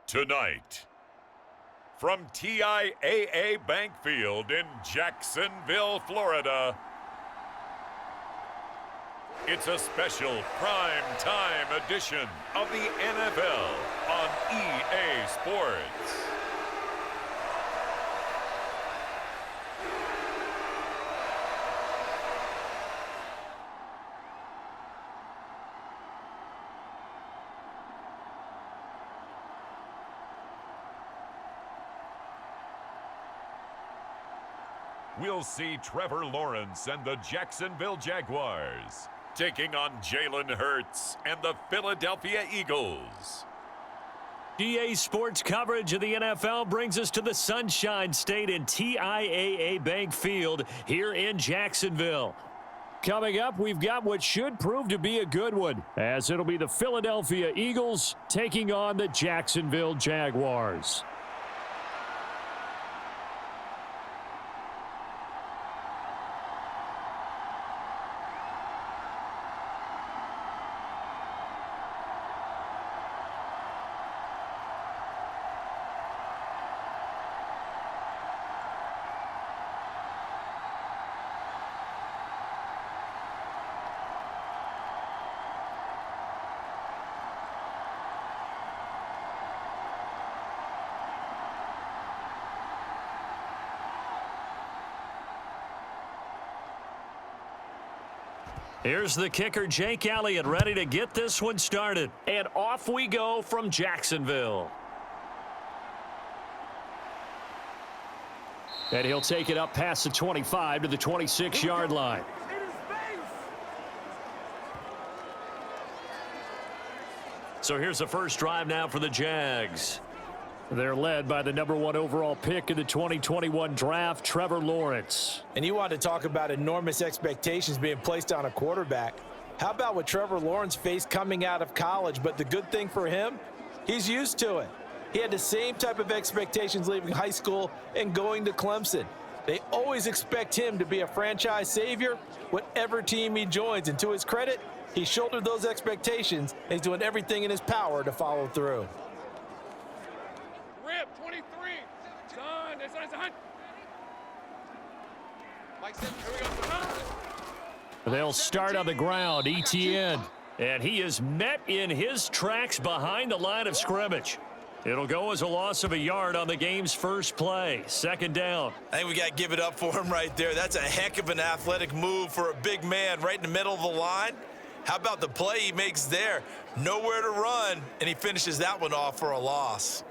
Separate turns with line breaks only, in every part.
Tonight, from TIAA Bank Field in Jacksonville, Florida, it's a special prime time edition of the NFL on EA Sports. We'll see Trevor Lawrence and the Jacksonville Jaguars taking on Jalen Hurts and the Philadelphia Eagles.
EA Sports coverage of the NFL brings us to the Sunshine State in TIAA Bank Field here in Jacksonville. Coming up, we've got what should prove to be a good one, as it'll be the Philadelphia Eagles taking on the Jacksonville Jaguars. Here's the kicker, Jake Elliott, ready to get this one started. And off we go from Jacksonville. And he'll take it up past the 25 to the 26-yard line. So here's the first drive now for the Jags. They're led by the #1 overall pick in the 2021 draft, Trevor Lawrence.
And you want to talk about enormous expectations being placed on a quarterback. How about what Trevor Lawrence faced coming out of college? But the good thing for him, he's used to it. He had the same type of expectations leaving high school and going to Clemson. They always expect him to be a franchise savior, whatever team he joins. And to his credit, he shouldered those expectations and he's doing everything in his power to follow through.
23. Son, it's a hunt. Mike said, here we go.
They'll start on the ground, ETN. And he is met in his tracks behind the line of scrimmage. It'll go as a loss of a yard on the game's first play. Second down.
I think we got to give it up for him right there. That's a heck of an athletic move for a big man right in the middle of the line. How about the play he makes there? Nowhere to run, and he finishes that one off for a loss.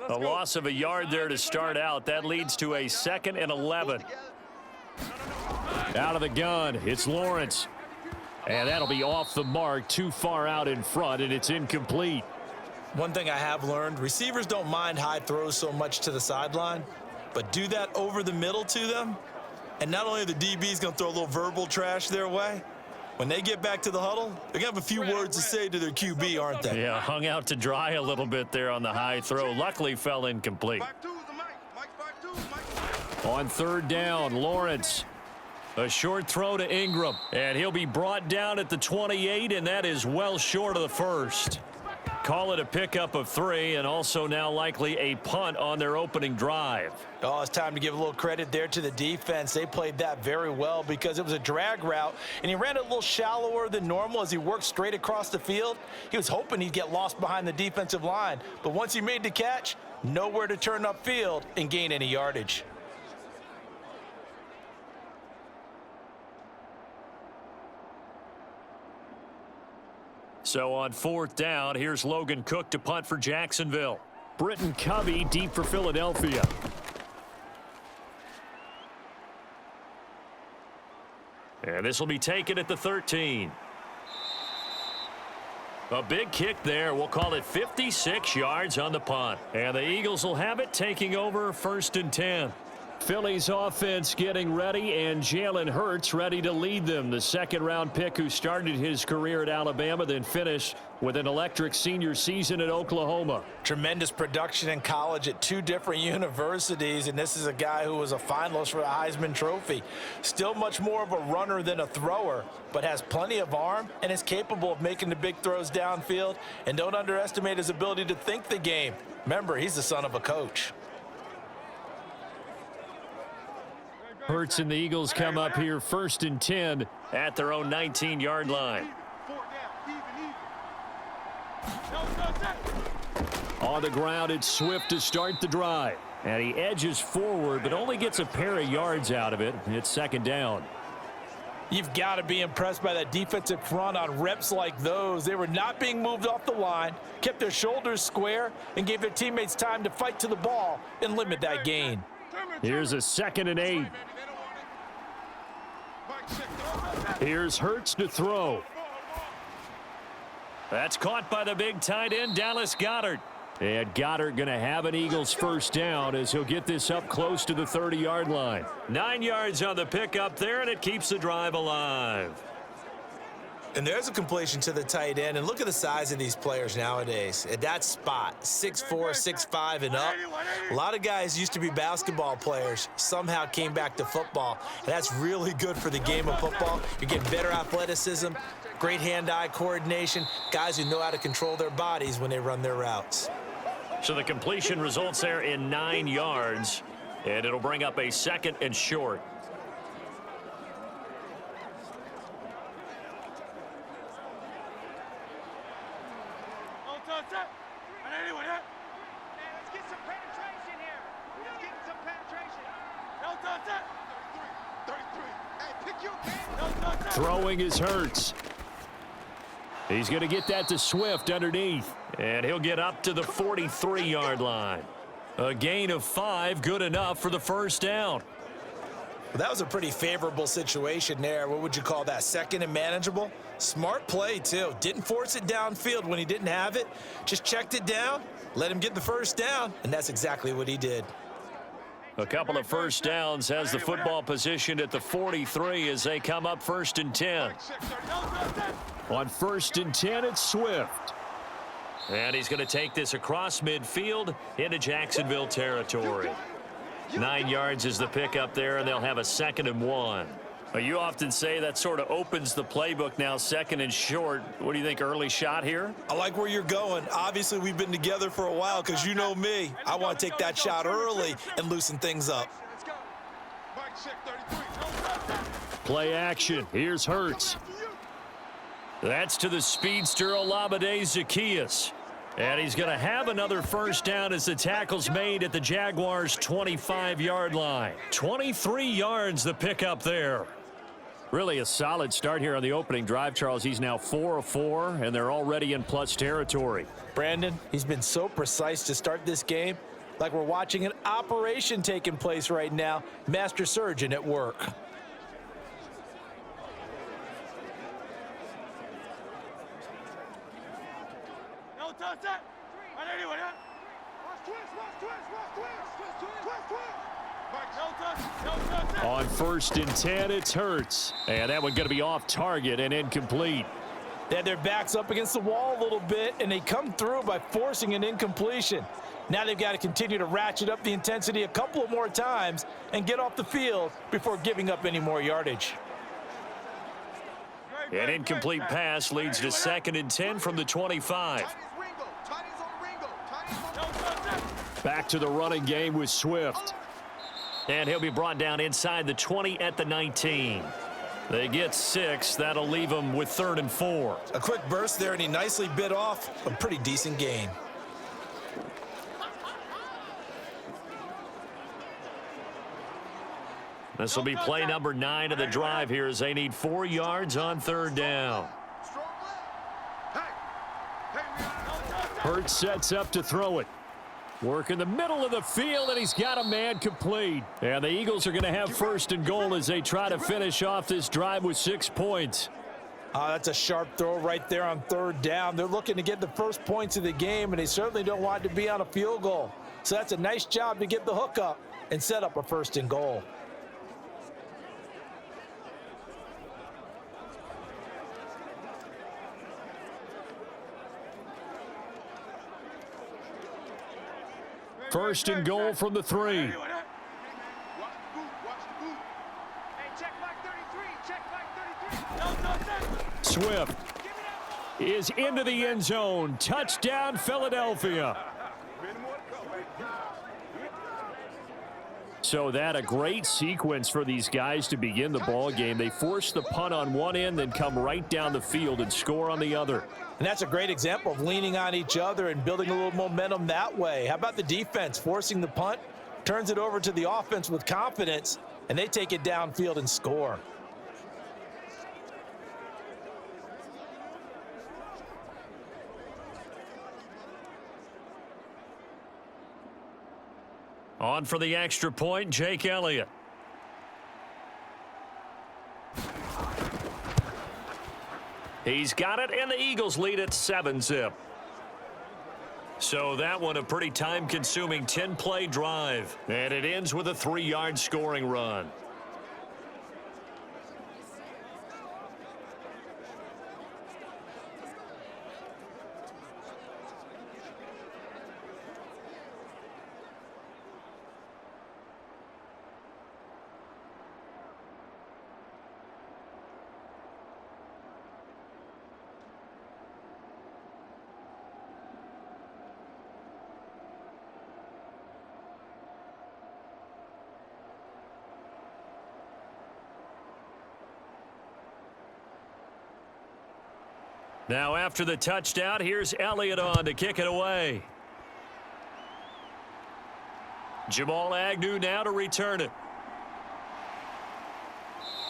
A loss of a yard there to start out. That leads to a 2nd and 11. Out of the gun, it's Lawrence. And that'll be off the mark, too far out in front, and it's incomplete.
One thing I have learned, receivers don't mind high throws so much to the sideline, but do that over the middle to them, and not only are the DBs going to throw a little verbal trash their way, when they get back to the huddle, they're going to have a few words to say to their QB, aren't they?
Yeah, hung out to dry a little bit there on the high throw. Luckily fell incomplete. On third down, Lawrence. A short throw to Ingram. And he'll be brought down at the 28, and that is well short of the first. Call it a pickup of 3, and also now likely a punt on their opening drive.
Oh, it's time to give a little credit there to the defense. They played that very well because it was a drag route, and he ran it a little shallower than normal as he worked straight across the field. He was hoping he'd get lost behind the defensive line, but once he made the catch, nowhere to turn upfield and gain any yardage.
So on 4th down, here's Logan Cook to punt for Jacksonville. Britton Covey deep for Philadelphia. And this will be taken at the 13. A big kick there. We'll call it 56 yards on the punt. And the Eagles will have it, taking over 1st and 10. Philly's offense getting ready, and Jalen Hurts ready to lead them. The second-round pick who started his career at Alabama, then finished with an electric senior season at Oklahoma.
Tremendous production in college at 2 different universities, and this is a guy who was a finalist for the Heisman Trophy. Still much more of a runner than a thrower, but has plenty of arm and is capable of making the big throws downfield. And don't underestimate his ability to think the game. Remember, he's the son of a coach.
Hurts and the Eagles come up here 1st and 10 at their own 19-yard line. On the ground, it's Swift to start the drive. And he edges forward, but only gets a pair of yards out of it. It's 2nd down.
You've got to be impressed by that defensive front on reps like those. They were not being moved off the line, kept their shoulders square, and gave their teammates time to fight to the ball and limit that gain.
Here's a 2nd and 8. Here's Hurts to throw. That's caught by the big tight end, Dallas Goedert. And Goddard going to have an Eagles first down as he'll get this up close to the 30-yard line. 9 yards on the pickup there, and it keeps the drive alive.
And there's a completion to the tight end. And look at the size of these players nowadays. At that spot, 6'4", 6'5", and up. A lot of guys used to be basketball players, somehow came back to football. And that's really good for the game of football. You're getting better athleticism, great hand-eye coordination, guys who know how to control their bodies when they run their routes.
So the completion results there in 9 yards, and it'll bring up a 2nd and short. Throwing is Hurts. He's going to get that to Swift underneath, and he'll get up to the 43-yard line. A gain of 5, good enough for the first down.
Well, that was a pretty favorable situation there. What would you call that? 2nd and manageable? Smart play, too. Didn't force it downfield when he didn't have it. Just checked it down, let him get the first down, and that's exactly what he did.
A couple of first downs has the football positioned at the 43 as they come up 1st and 10. On 1st and 10, it's Swift. And he's going to take this across midfield into Jacksonville territory. 9 yards is the pickup there, and they'll have a 2nd and 1. You often say that sort of opens the playbook now, 2nd and short. What do you think, early shot here?
I like where you're going. Obviously, we've been together for a while because you know me. I want to take that shot early and loosen things up.
Play action. Here's Hurts. That's to the speedster Olamide Zaccheaus. And he's going to have another first down as the tackle's made at the Jaguars' 25-yard line. 23 yards the pickup there. Really a solid start here on the opening drive, Charles. He's now 4 of 4, and they're already in plus territory.
Brandon, he's been so precise to start this game, like we're watching an operation taking place right now. Master surgeon at work.
On 1st and 10, it's Hurts. And that one going to be off target and incomplete.
They had their backs up against the wall a little bit, and they come through by forcing an incompletion. Now they've got to continue to ratchet up the intensity a couple of more times and get off the field before giving up any more yardage.
An incomplete pass leads to 2nd and 10 from the 25. Back to the running game with Swift. And he'll be brought down inside the 20 at the 19. They get 6. That'll leave them with 3rd and 4.
A quick burst there, and he nicely bit off a pretty decent gain.
This will be play number 9 of the drive here as they need 4 yards on 3rd down. Hurts sets up to throw it. Work in the middle of the field, and he's got a man complete. And the Eagles are going to have 1st and goal as they try to finish off this drive with 6 points.
That's a sharp throw right there on 3rd down. They're looking to get the first points of the game, and they certainly don't want to be on a field goal. So that's a nice job to get the hook up. and set up a 1st and goal.
First and goal from the 3.
Watch the boot. Watch the boot. Hey, check mark 33. Check mark 33.
Swift is into the end zone. Touchdown, Philadelphia. So that a great sequence for these guys to begin the ball game. They force the punt on one end, then come right down the field and score on the other.
And that's a great example of leaning on each other and building a little momentum that way. How about the defense forcing the punt, turns it over to the offense with confidence, and they take it downfield and score.
On for the extra point, Jake Elliott. He's got it, and the Eagles lead at 7-zip. So that one a pretty time-consuming 10-play drive. And it ends with a 3-yard scoring run. Now after the touchdown, here's Elliott on to kick it away. Jamal Agnew now to return it.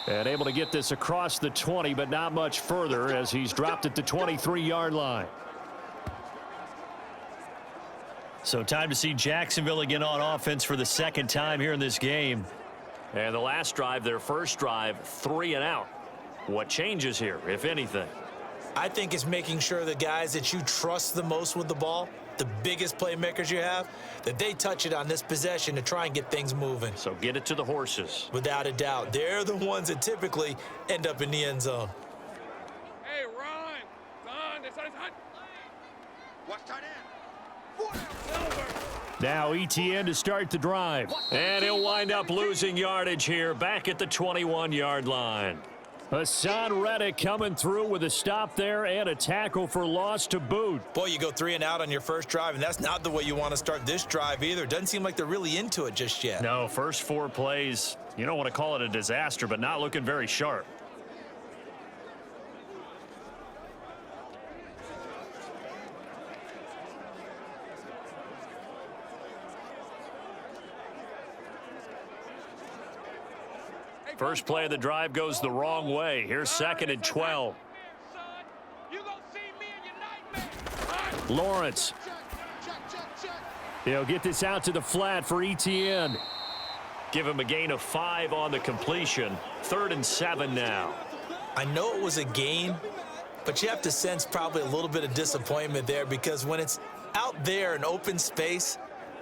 And able to get this across the 20, but not much further as he's dropped at the 23-yard line. So time to see Jacksonville again on offense for the 2nd time here in this game. And the last drive, their first drive, 3 and out. What changes here, if anything?
I think it's making sure the guys that you trust the most with the ball, the biggest playmakers you have, that they touch it on this possession to try and get things moving.
So get it to the horses.
Without a doubt. They're the ones that typically end up in the end zone.
Hey, run. Son, this is hunt. Watch tight end. Silver.
Now ETN to start the drive. And he'll wind up losing yardage here back at the 21-yard line. Hassan Reddick coming through with a stop there and a tackle for loss to boot.
Boy, you go 3 and out on your first drive, and that's not the way you want to start this drive either. Doesn't seem like they're really into it just yet.
No, first 4 plays, you don't want to call it a disaster, but not looking very sharp. First play of the drive goes the wrong way. Here's 2nd and 12. Lawrence. He'll get this out to the flat for ETN. Give him a gain of 5 on the completion. 3rd and 7 now.
I know it was a gain, but you have to sense probably a little bit of disappointment there because when it's out there in open space,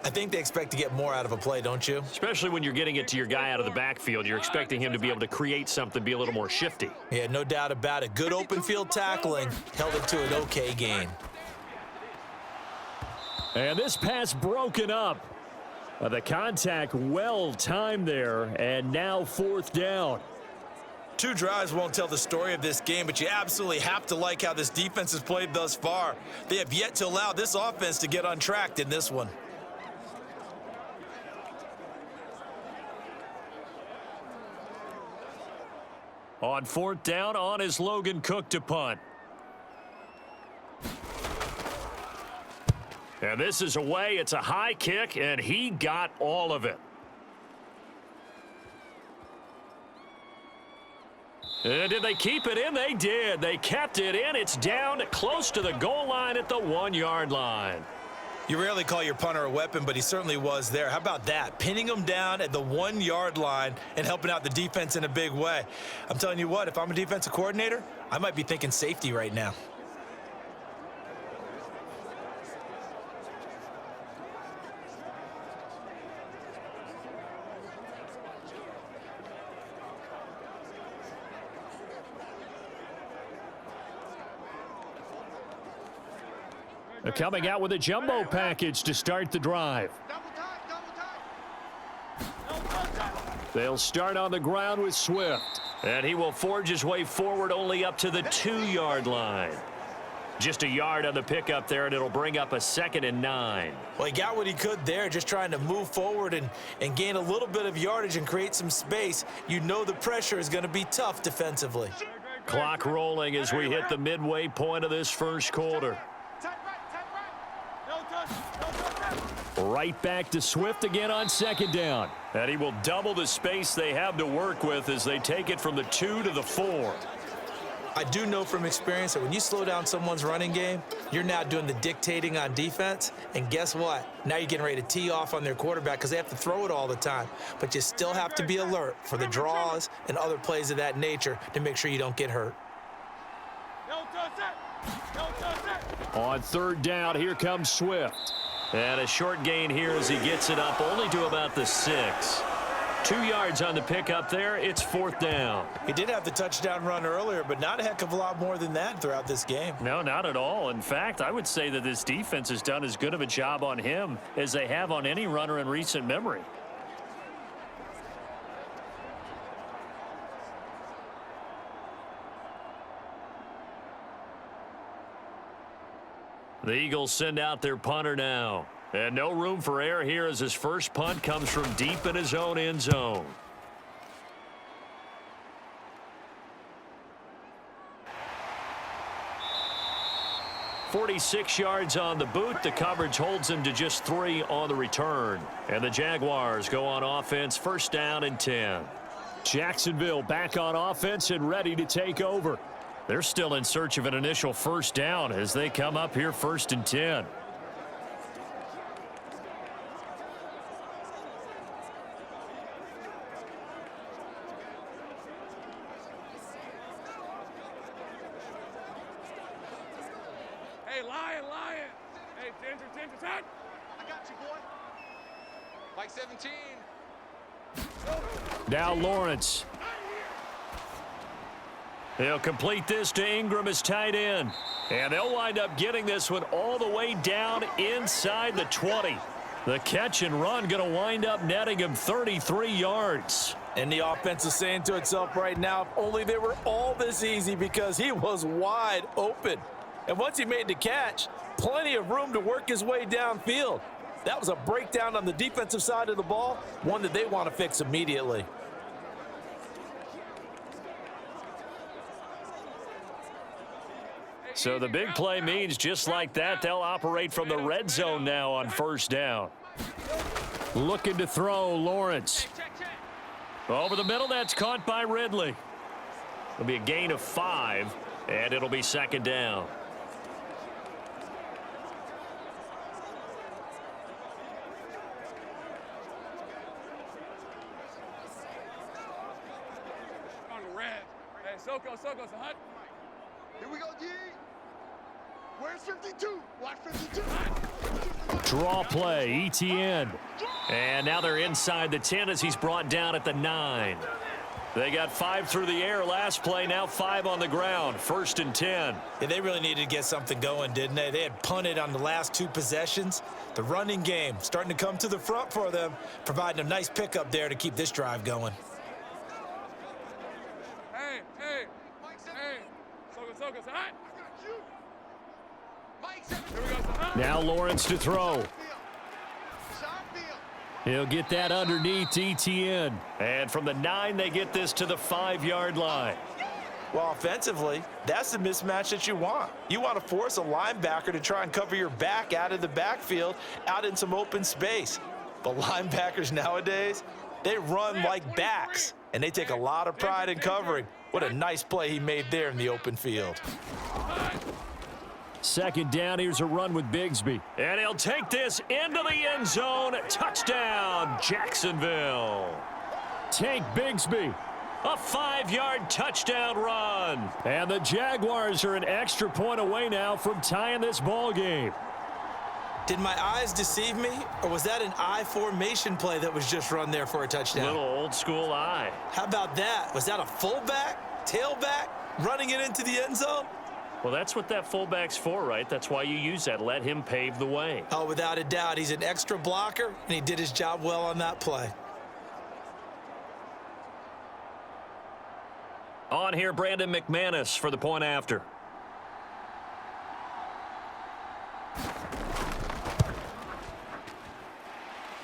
I think they expect to get more out of a play, don't you?
Especially when you're getting it to your guy out of the backfield. You're expecting him to be able to create something, be a little more shifty.
Yeah, no doubt about it. Good open field tackling held it to an okay gain.
And this pass broken up. The contact well timed there, and now 4th down.
2 drives won't tell the story of this game, but you absolutely have to like how this defense has played thus far. They have yet to allow this offense to get untracked in this one.
On 4th down, on is Logan Cook to punt. And this is away. It's a high kick, and he got all of it. And did they keep it in? They did. They kept it in. It's down close to the goal line at the 1-yard line.
You rarely call your punter a weapon, but he certainly was there. How about that? Pinning him down at the 1-yard line and helping out the defense in a big way. I'm telling you what, if I'm a defensive coordinator, I might be thinking safety right now.
Coming out with a jumbo package to start the drive. They'll start on the ground with Swift. And he will forge his way forward only up to the 2-yard line. Just a yard on the pickup there, and it'll bring up a 2nd and 9.
Well, he got what he could there, just trying to move forward and gain a little bit of yardage and create some space. You know the pressure is going to be tough defensively.
Clock rolling as we hit the midway point of this first quarter. Right back to Swift again on 2nd down. And he will double the space they have to work with as they take it from the 2 to the 4.
I do know from experience that when you slow down someone's running game, you're now doing the dictating on defense. And guess what? Now you're getting ready to tee off on their quarterback because they have to throw it all the time. But you still have to be alert for the draws and other plays of that nature to make sure you don't get hurt.
On 3rd down, here comes Swift. And a short gain here as he gets it up only to about the 6. 2 yards on the pickup there. It's 4th down.
He did have the touchdown run earlier, but not a heck of a lot more than that throughout this game.
No, not at all. In fact, I would say that this defense has done as good of a job on him as they have on any runner in recent memory. The Eagles send out their punter now. And no room for error here as his first punt comes from deep in his own end zone. "46 yards on the boot. The coverage holds him to just 3 on the return. And the Jaguars go on offense, 1st down and 10. Jacksonville back on offense and ready to take over. They're still in search of an initial 1st down as they come up here 1st and 10.
Hey, Lion. Hey, Ginger, set. I got you, boy. Mike 17.
Now Lawrence. He'll complete this to Ingram as tight end. And they'll wind up getting this one all the way down inside the 20. The catch and run going to wind up netting him 33 yards.
And the offense is saying to itself right now, if only they were all this easy, because he was wide open. And once he made the catch, plenty of room to work his way downfield. That was a breakdown on the defensive side of the ball, one that they want to fix immediately.
So the big play means just like that, they'll operate from the red zone now on 1st down. Looking to throw, Lawrence. Over the middle, that's caught by Ridley. It'll be a gain of 5, and it'll be 2nd down.
On the red. Hey, Soko, hut. Here we go, D. Where's 52? Watch 52.
Draw play, ETN. And now they're inside the 10 as he's brought down at the 9. They got 5 through the air last play, now 5 on the ground. 1st and 10.
Yeah, they really needed to get something going, didn't they? They had punted on the last 2 possessions. The running game starting to come to the front for them, providing a nice pickup there to keep this drive going.
Hey. Soko, hut. Here we go, hut.
Now Lawrence to throw. He'll get that underneath ETN. And from the 9, they get this to the 5-yard line.
Well, offensively, that's the mismatch that you want. You want to force a linebacker to try and cover your back out of the backfield, out in some open space. But linebackers nowadays, they run like backs, and they take a lot of pride in covering. What a nice play he made there in the open field.
2nd down, here's a run with Bigsby. And he'll take this into the end zone. Touchdown, Jacksonville. Take Bigsby. A 5-yard touchdown run. And the Jaguars are an extra point away now from tying this ball game.
Did my eyes deceive me, or was that an I formation play that was just run there for a touchdown?
Little old school eye.
How about that? Was that a fullback, tailback, running it into the end zone?
Well, that's what that fullback's for, right? That's why you use that. Let him pave the way.
Oh, without a doubt. He's an extra blocker, and he did his job well on that play.
On here, Brandon McManus for the point after.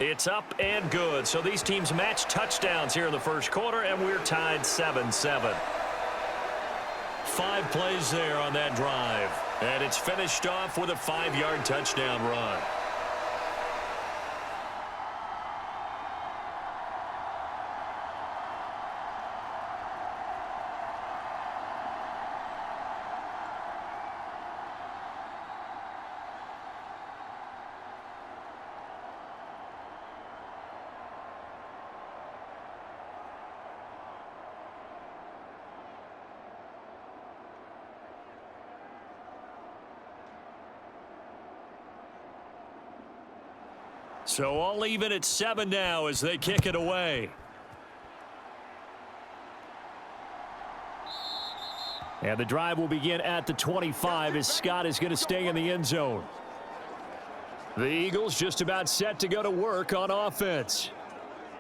It's up and good. So these teams match touchdowns here in the first quarter, and we're tied 7-7. 5 plays there on that drive. And it's finished off with a 5-yard touchdown run. So all even at 7 now as they kick it away. And the drive will begin at the 25 as Scott is going to stay in the end zone. The Eagles just about set to go to work on offense.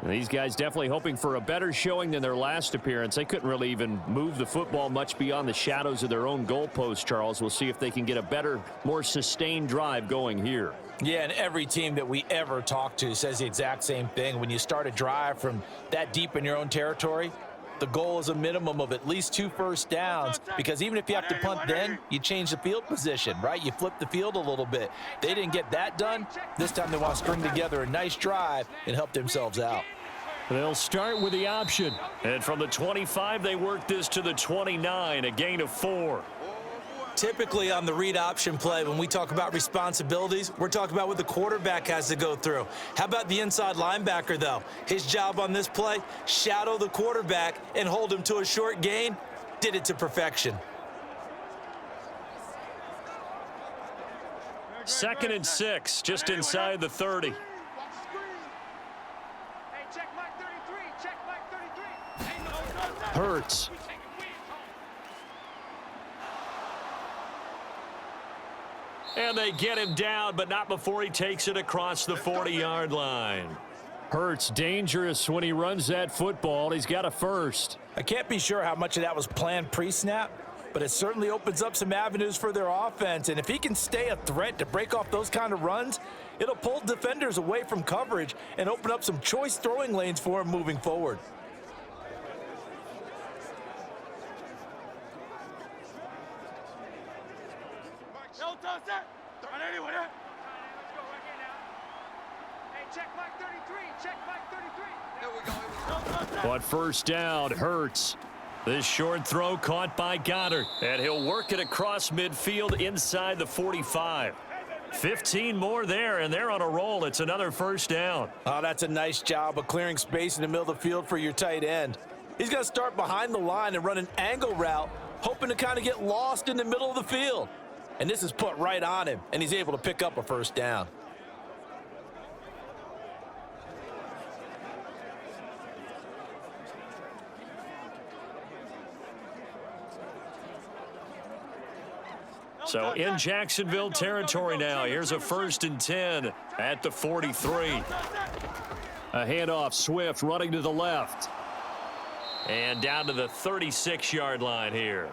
And these guys definitely hoping for a better showing than their last appearance. They couldn't really even move the football much beyond the shadows of their own goalpost, Charles. We'll see if they can get a better, more sustained drive going here.
Yeah, and every team that we ever talk to says the exact same thing. When you start a drive from that deep in your own territory, the goal is a minimum of at least 2 first downs, because even if you have to punt then, you change the field position, right? You flip the field a little bit. They didn't get that done. This time they want to string together a nice drive and help themselves out.
They'll start with the option. And from the 25, they work this to the 29, a gain of 4.
Typically on the read option play, when we talk about responsibilities, we're talking about what the quarterback has to go through. How about the inside linebacker, though? His job on this play, shadow the quarterback and hold him to a short gain. Did it to perfection.
2nd and 6, just inside the 30. Hurts. And they get him down, but not before he takes it across the 40-yard line. Hurts dangerous when he runs that football. He's got a first.
I can't be sure how much of that was planned pre-snap, but it certainly opens up some avenues for their offense. And if he can stay a threat to break off those kind of runs, it'll pull defenders away from coverage and open up some choice throwing lanes for him moving forward.
On first down, Hurts. This short throw caught by Goddard, and he'll work it across midfield inside the 45. 15 more there, and they're on a roll. It's another first down.
Oh, that's a nice job of clearing space in the middle of the field for your tight end. He's going to start behind the line and run an angle route, hoping to kind of get lost in the middle of the field. And this is put right on him, and he's able to pick up a first down.
So in Jacksonville territory now. Here's a 1st and 10 at the 43. A handoff, Swift running to the left. And down to the 36-yard line here.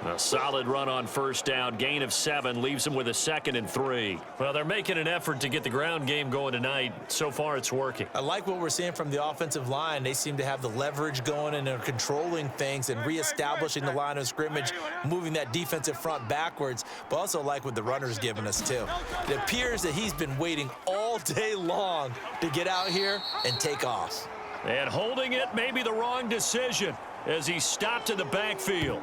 A solid run on first down. Gain of 7 leaves them with a 2nd and 3. Well, they're making an effort to get the ground game going tonight. So far, it's working.
I like what we're seeing from the offensive line. They seem to have the leverage going, and they're controlling things and reestablishing the line of scrimmage, moving that defensive front backwards, but also like what the runner's giving us, too. It appears that he's been waiting all day long to get out here and take off.
And holding it may be the wrong decision as he stopped in the backfield.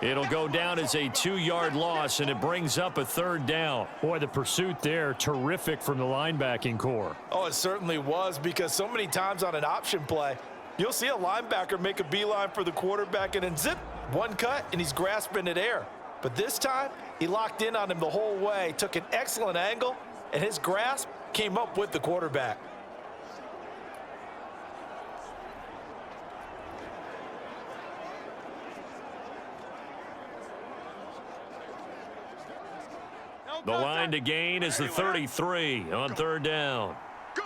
It'll go down as a 2-yard loss, and it brings up a 3rd down. Boy, the pursuit there, terrific from the linebacking core.
Oh, it certainly was, because so many times on an option play, you'll see a linebacker make a beeline for the quarterback and then zip, one cut, and he's grasping at air. But this time, he locked in on him the whole way, took an excellent angle, and his grasp came up with the quarterback.
The line to gain is the 33 on third down.
Go.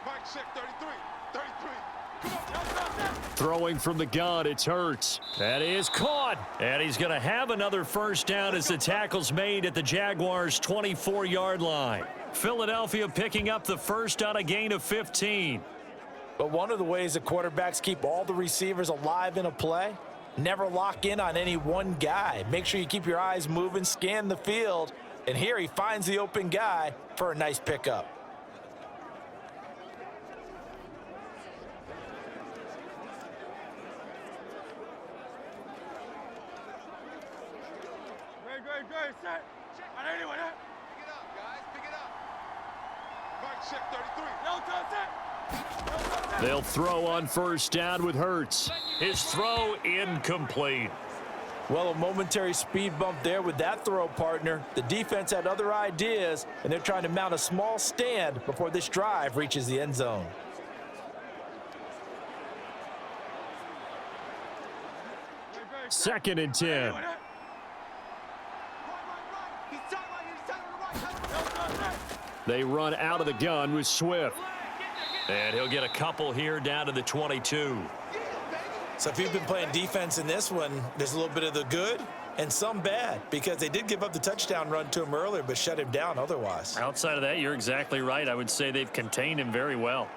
Mike check 33. 33. Come on.
Throwing from the gun, it's Hurts. That is caught. And he's going to have another first down as the tackle's made at the Jaguars' 24-yard line. Philadelphia picking up the first on a gain of 15.
But one of the ways the quarterbacks keep all the receivers alive in a play, never lock in on any one guy. Make sure you keep your eyes moving, scan the field, and here he finds the open guy for a nice pickup.
Great, set. On anyone, huh? Pick it up, guys, pick it up. Mike check 33. No touch set.
They'll throw on first down with Hurts. His throw incomplete.
Well, a momentary speed bump there with that throw, partner. The defense had other ideas, and they're trying to mount a small stand before this drive reaches the end zone.
Second and 10. They run out of the gun with Swift. And he'll get a couple here down to the 22.
So if you've been playing defense in this one, there's a little bit of the good and some bad, because they did give up the touchdown run to him earlier but shut him down otherwise.
Outside of that, you're exactly right. I would say they've contained him very well.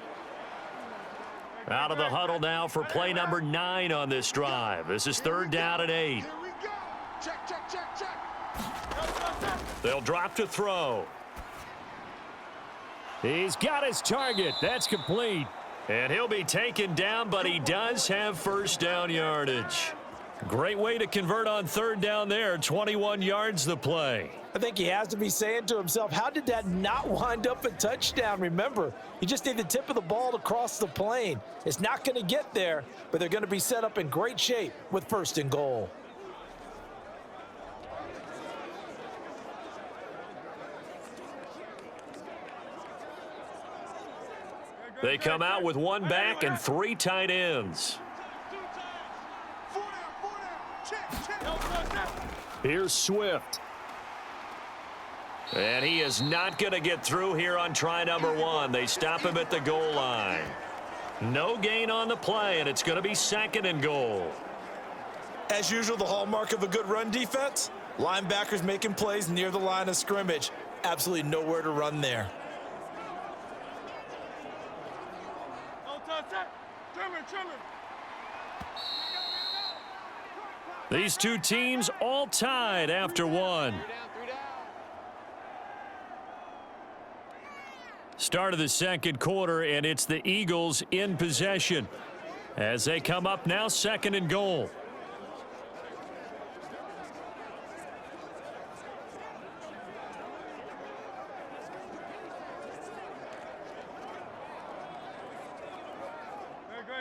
Out of the huddle now for play number 9 on this drive. This is third down and 8.
Here we go. Check, check, check, check.
They'll drop to throw. He's got his target. That's complete. And he'll be taken down, but he does have first down yardage. Great way to convert on third down there. 21 yards the play.
I think he has to be saying to himself, how did that not wind up a touchdown? Remember, you just need the tip of the ball to cross the plane. It's not going to get there, but they're going to be set up in great shape with first and goal.
They come out with one back and 3 tight ends. Here's Swift. And he is not going to get through here on try number 1. They stop him at the goal line. No gain on the play, and it's going to be second and goal.
As usual, the hallmark of a good run defense, linebackers making plays near the line of scrimmage. Absolutely nowhere to run there.
These two teams all tied after one. Start of the second quarter, and it's the Eagles in possession as they come up now second and goal.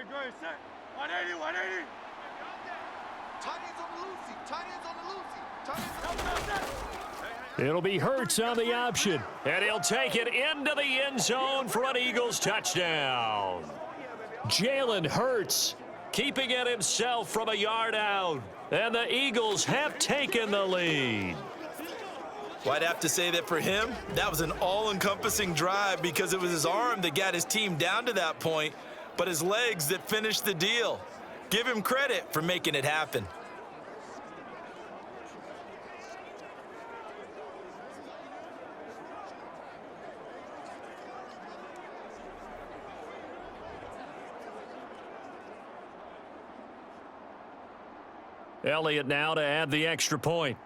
Great, set. 180, 180. Tight ends on the loosey. Tight ends on the loosey. Tight ends on the loosey.
It'll be Hurts on the option, and he'll take it into the end zone for an Eagles touchdown. Jalen Hurts keeping it himself from a yard out, and the Eagles have taken the lead.
Well, I'd have to say that for him, that was an all-encompassing drive because it was his arm that got his team down to that point, but his legs that finished the deal. Give him credit for making it happen.
Elliott now to add the extra point.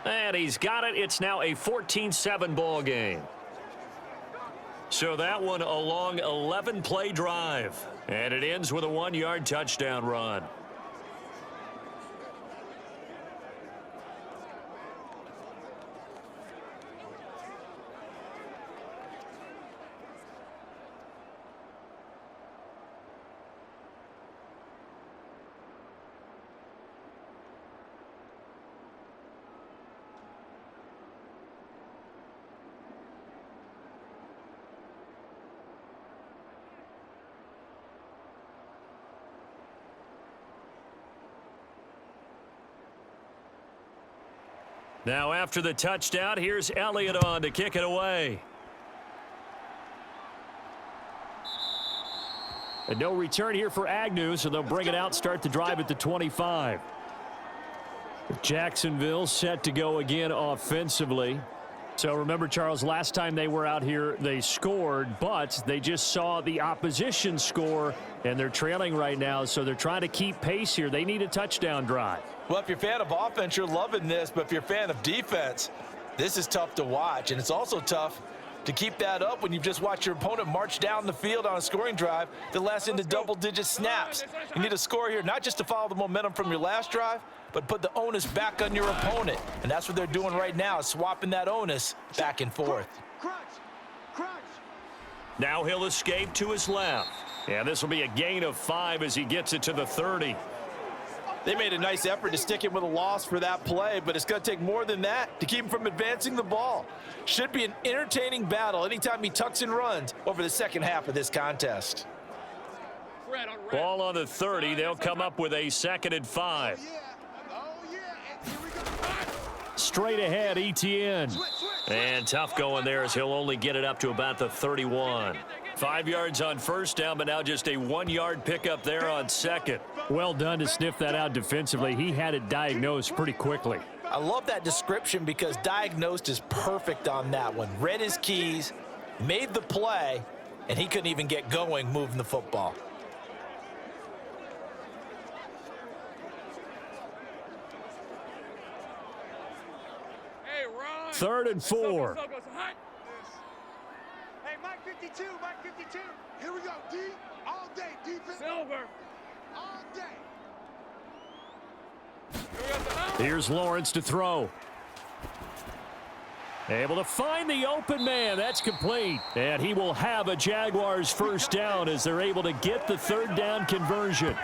And he's got it. It's now a 14-7 ball game. So that one a long 11-play drive. And it ends with a 1-yard touchdown run. Now after the touchdown, here's Elliott on to kick it away. And no return here for Agnew, so they'll bring it out, start the drive at the 25. Jacksonville set to go again offensively. So remember, Charles, last time they were out here, they scored, but they just saw the opposition score, and they're trailing right now, so they're trying to keep pace here. They need a touchdown drive.
Well, if you're a fan of offense, you're loving this, but if you're a fan of defense, this is tough to watch, and it's also tough to keep that up when you've just watched your opponent march down the field on a scoring drive that lasts into double-digit snaps. You need a score here, not just to follow the momentum from your last drive, but put the onus back on your opponent. And that's what they're doing right now, swapping that onus back and forth.
Now he'll escape to his left. Yeah, this will be a gain of 5 as he gets it to the 30.
They made a nice effort to stick him with a loss for that play, but it's going to take more than that to keep him from advancing the ball. Should be an entertaining battle anytime he tucks and runs over the second half of this contest.
Ball on the 30. They'll come up with a 2nd and 5. Straight ahead, Etienne. And tough going there as he'll only get it up to about the 31. 5 yards on first down, but now just a 1-yard pickup there on second. Well done to sniff that out defensively. He had it diagnosed pretty quickly.
I love that description because diagnosed is perfect on that one. Read his keys, made the play, and he couldn't even get going moving the football.
Hey, Ron.
3rd and 4.
Hey, Mike 52, Mike 52. Here we go, D. All day, defense. Silver. All day.
Here's Lawrence to throw. Able to find the open man. That's complete. And he will have a Jaguars first down as they're able to get the 3rd down conversion.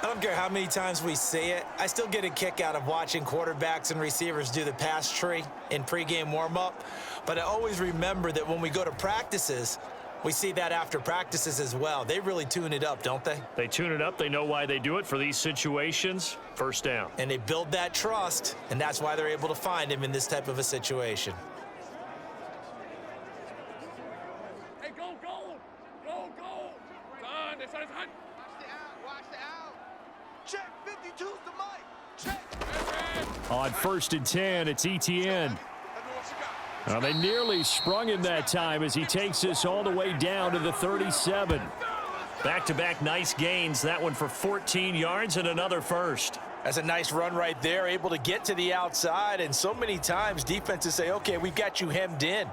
I don't care how many times we say it. I still get a kick out of watching quarterbacks and receivers do the pass tree in pregame warm-up. But I always remember that when we go to practices, we see that after practices as well. They really tune it up, don't they?
They tune it up. They know why they do it for these situations. First down.
And they build that trust, and that's why they're able to find him in this type of a situation.
Hey, go, go. Go, go. Son, this is hot. Watch the out, watch the out. Check, 52's the mic. Check.
On 1st and 10, it's Etienne. Well, they nearly sprung him that time as he takes this all the way down to the 37. Back-to-back nice gains. That one for 14 yards and another first.
That's a nice run right there, able to get to the outside. And so many times defenses say, okay, we've got you hemmed in.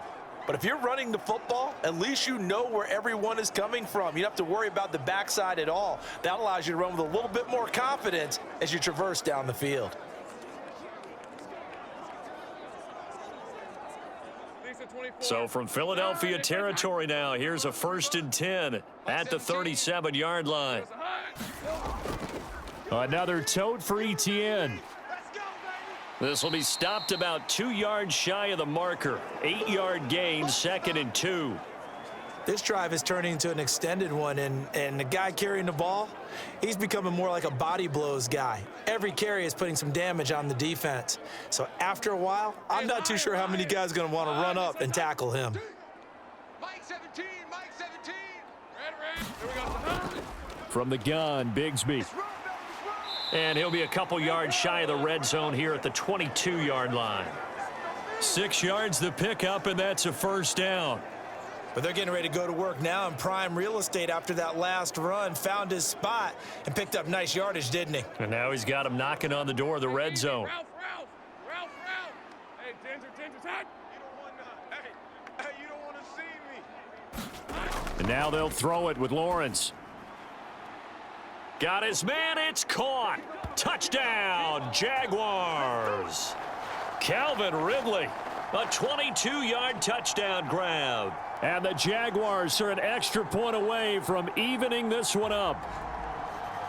But if you're running the football, at least you know where everyone is coming from. You don't have to worry about the backside at all. That allows you to run with a little bit more confidence as you traverse down the field.
So from Philadelphia territory now, here's a 1st and 10 at the 37-yard line. Another tote for Etienne. This will be stopped about 2 yards shy of the marker. 8-yard gain, 2nd and 2.
This drive is turning into an extended one, and the guy carrying the ball, he's becoming more like a body blows guy. Every carry is putting some damage on the defense. So after a while, I'm not too sure how many guys are going to want to run up and tackle him.
Mike 17, Mike 17. Red. Here we go.
From the gun, Bigsby. And he'll be a couple yards shy of the red zone here at the 22-yard line. 6 yards the pickup, and that's a first down.
But they're getting ready to go to work now in prime real estate after that last run, found his spot, and picked up nice yardage, didn't he?
And now he's got him knocking on the door of the red zone.
Ralph. Hey, Ginger, hot. You don't want to see me.
And now they'll throw it with Lawrence. Got his man, it's caught. Touchdown, Jaguars. Calvin Ridley, a 22-yard touchdown grab. And the Jaguars are an extra point away from evening this one up.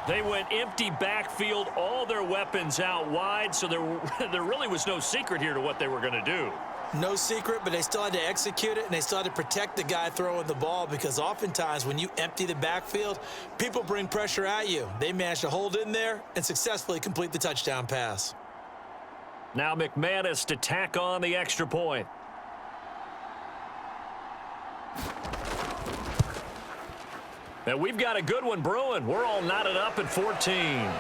They went empty backfield, all their weapons out wide, so there really was no secret here to what they were going to do.
No secret, but they still had to execute it, and they still had to protect the guy throwing the ball, because oftentimes when you empty the backfield, people bring pressure at you. They managed to hold in there and successfully complete the touchdown pass.
Now McManus to tack on the extra point. And we've got a good one brewing. We're all knotted up at 14.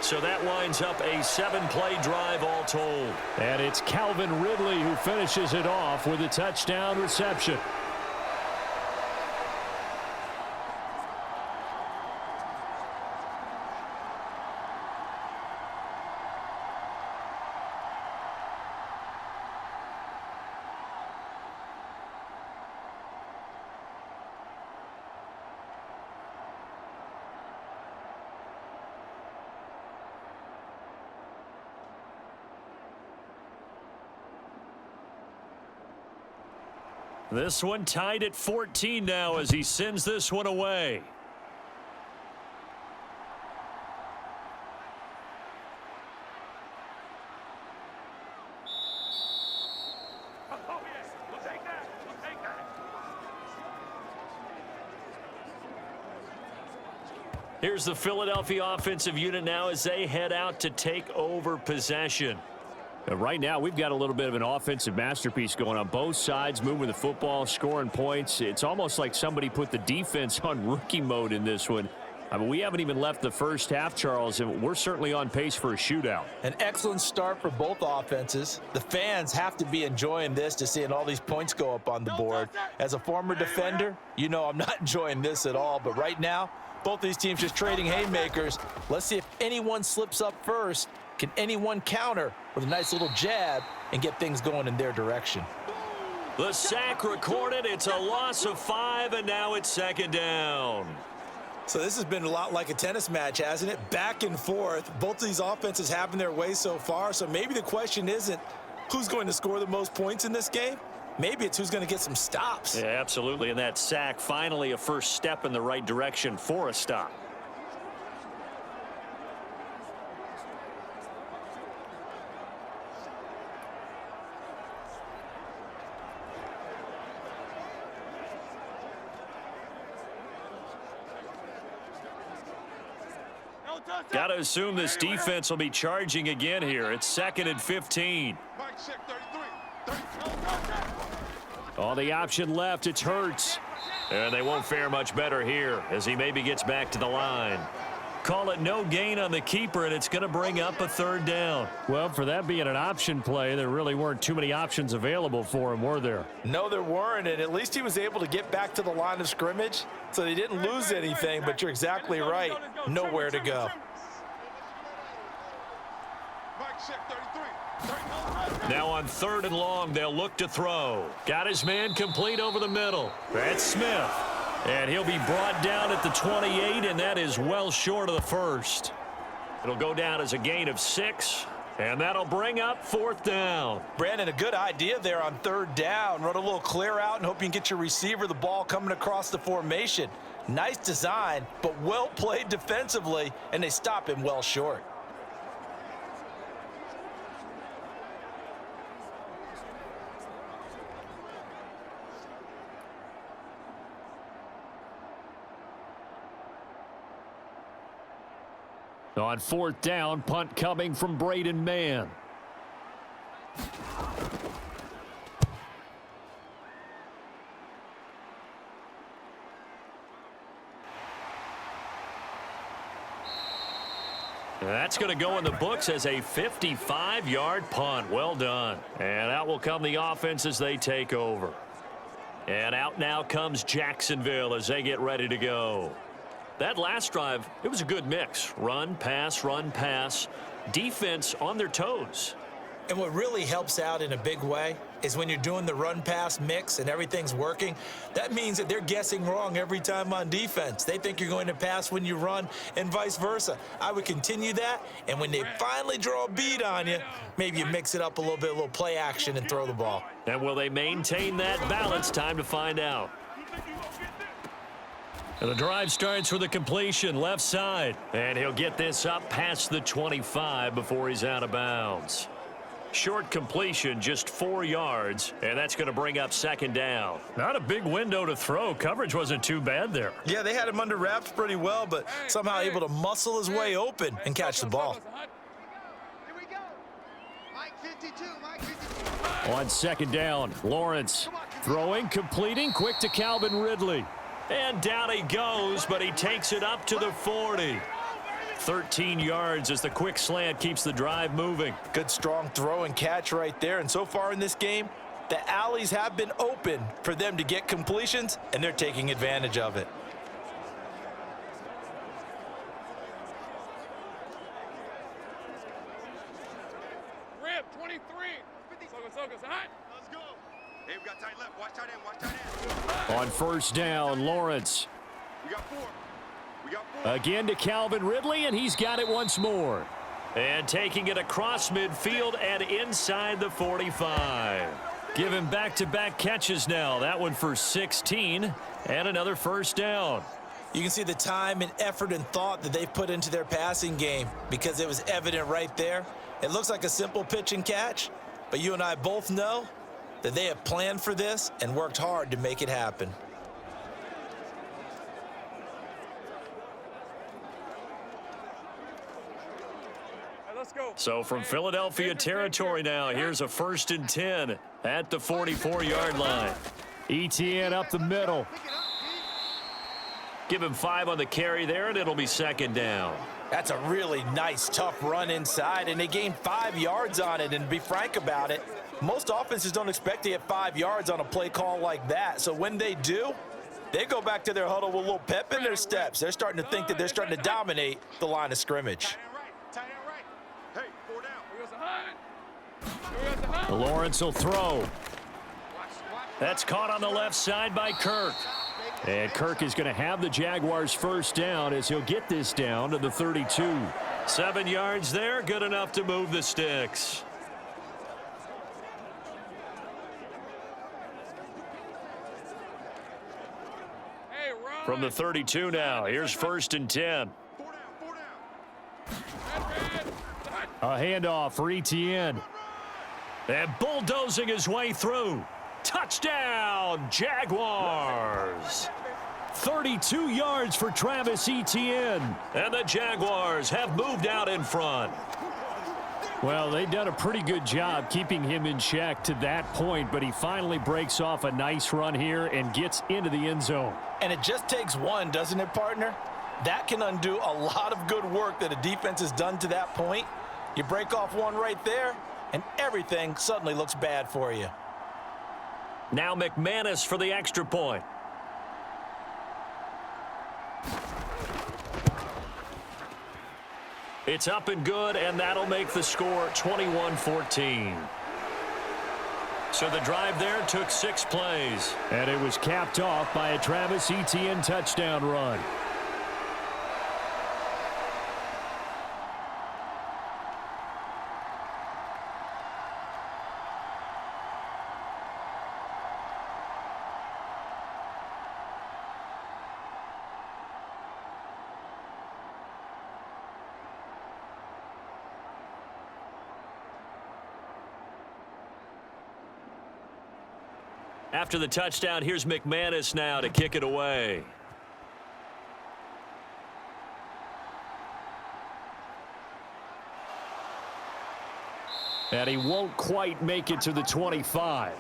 So that lines up a 7-play drive all told.
And it's Calvin Ridley who finishes it off with a touchdown reception.
This one tied at 14 now as he sends this one away.
Oh, yes. We'll take that. We'll take that.
Here's the Philadelphia offensive unit now as they head out to take over possession.
Right now, we've got a little bit of an offensive masterpiece going on both sides, moving the football, scoring points. It's almost like somebody put the defense on rookie mode in this one. I mean, we haven't even left the first half, Charles, and we're certainly on pace for a shootout.
An excellent start for both offenses. The fans have to be enjoying this to seeing all these points go up on the board. As a former defender, you know I'm not enjoying this at all, but right now, both these teams just trading haymakers. Let's see if anyone slips up first. Can anyone counter with a nice little jab and get things going in their direction?
The sack recorded. It's a loss of 5, and now it's second down.
So this has been a lot like a tennis match, hasn't it? Back and forth. Both of these offenses having their way so far. So maybe the question isn't who's going to score the most points in this game. Maybe it's who's going to get some stops.
Yeah, absolutely. And that sack, finally a first step in the right direction for a stop. Got to assume this defense will be charging again here. It's 2nd and 15.
All the option left, it's Hurts.
And they won't fare much better here as he maybe gets back to the line. Call it no gain on the keeper, and it's going to bring up a 3rd down.
Well, for that being an option play, there really weren't too many options available for him, were there?
No, there weren't, and at least he was able to get back to the line of scrimmage, so they didn't lose anything, but you're exactly right. Nowhere to go.
Now on 3rd and long, they'll look to throw. Got his man complete over the middle. That's Smith. And he'll be brought down at the 28, and that is well short of the first. It'll go down as a gain of 6, and that'll bring up 4th down.
Brandon, a good idea there on 3rd down. Run a little clear out and hope you can get your receiver the ball coming across the formation. Nice design, but well played defensively, and they stop him well short.
On 4th down, punt coming from Braden Mann.
That's going to go in the books as a 55-yard punt. Well done. And out will come the offense as they take over. And out now comes Jacksonville as they get ready to go. That last drive, it was a good mix. Run, pass, defense on their toes.
And what really helps out in a big way is when you're doing the run-pass mix and everything's working, that means that they're guessing wrong every time on defense. They think you're going to pass when you run and vice versa. I would continue that, and when they finally draw a bead on you, maybe you mix it up a little bit, a little play action and throw the ball.
And will they maintain that balance? Time to find out. And the drive starts with a completion left side. And he'll get this up past the 25 before he's out of bounds. Short completion, just 4 yards, and that's going to bring up 2nd down.
Not a big window to throw. Coverage wasn't too bad there.
Yeah, they had him under wraps pretty well, but somehow able to muscle his way open and catch the ball.
On second down, Lawrence throwing, completing, quick to Calvin Ridley. And down he goes, but he takes it up to the 40. 13 yards as the quick slant keeps the drive moving.
Good strong throw and catch right there. And so far in this game, the alleys have been open for them to get completions, and they're taking advantage of it.
Rip, 23. Let's go. Hey, we got tight left. Watch tight end. Watch tight end.
On first down, Lawrence.
We got 4. We got 4.
Again to Calvin Ridley, and he's got it once more. And taking it across midfield and inside the 45. Give him back-to-back catches now. That one for 16 and another first down.
You can see the time and effort and thought that they've put into their passing game because it was evident right there. It looks like a simple pitch and catch, but you and I both know that they have planned for this and worked hard to make it happen.
Let's go.
So from Philadelphia territory now, here's a 1st and 10 at the 44-yard line. ETN up the middle. Give him 5 on the carry there, and it'll be second down.
That's a really nice, tough run inside, and they gained 5 yards on it. And to be frank about it, most offenses don't expect to get 5 yards on a play call like that. So when they do, they go back to their huddle with a little pep in their steps. They're starting to think that they're starting to dominate the line of scrimmage.
Lawrence will throw. That's caught on the left side by Kirk. And Kirk is going to have the Jaguars first down as he'll get this down to the 32. 7 yards there, good enough to move the sticks. From the 32 now, here's 1st and 10. A handoff for ETN. And bulldozing his way through. Touchdown, Jaguars. 32 yards for Travis Etienne. And the Jaguars have moved out in front. Well, they've done a pretty good job keeping him in check to that point, but he finally breaks off a nice run here and gets into the end zone.
And it just takes one, doesn't it, partner? That can undo a lot of good work that a defense has done to that point. You break off one right there, and everything suddenly looks bad for you.
Now McManus for the extra point. It's up and good, and that'll make the score 21-14. So the drive there took 6 plays. And it was capped off by a Travis Etienne touchdown run. After the touchdown, here's McManus now to kick it away. And he won't quite make it to the 25.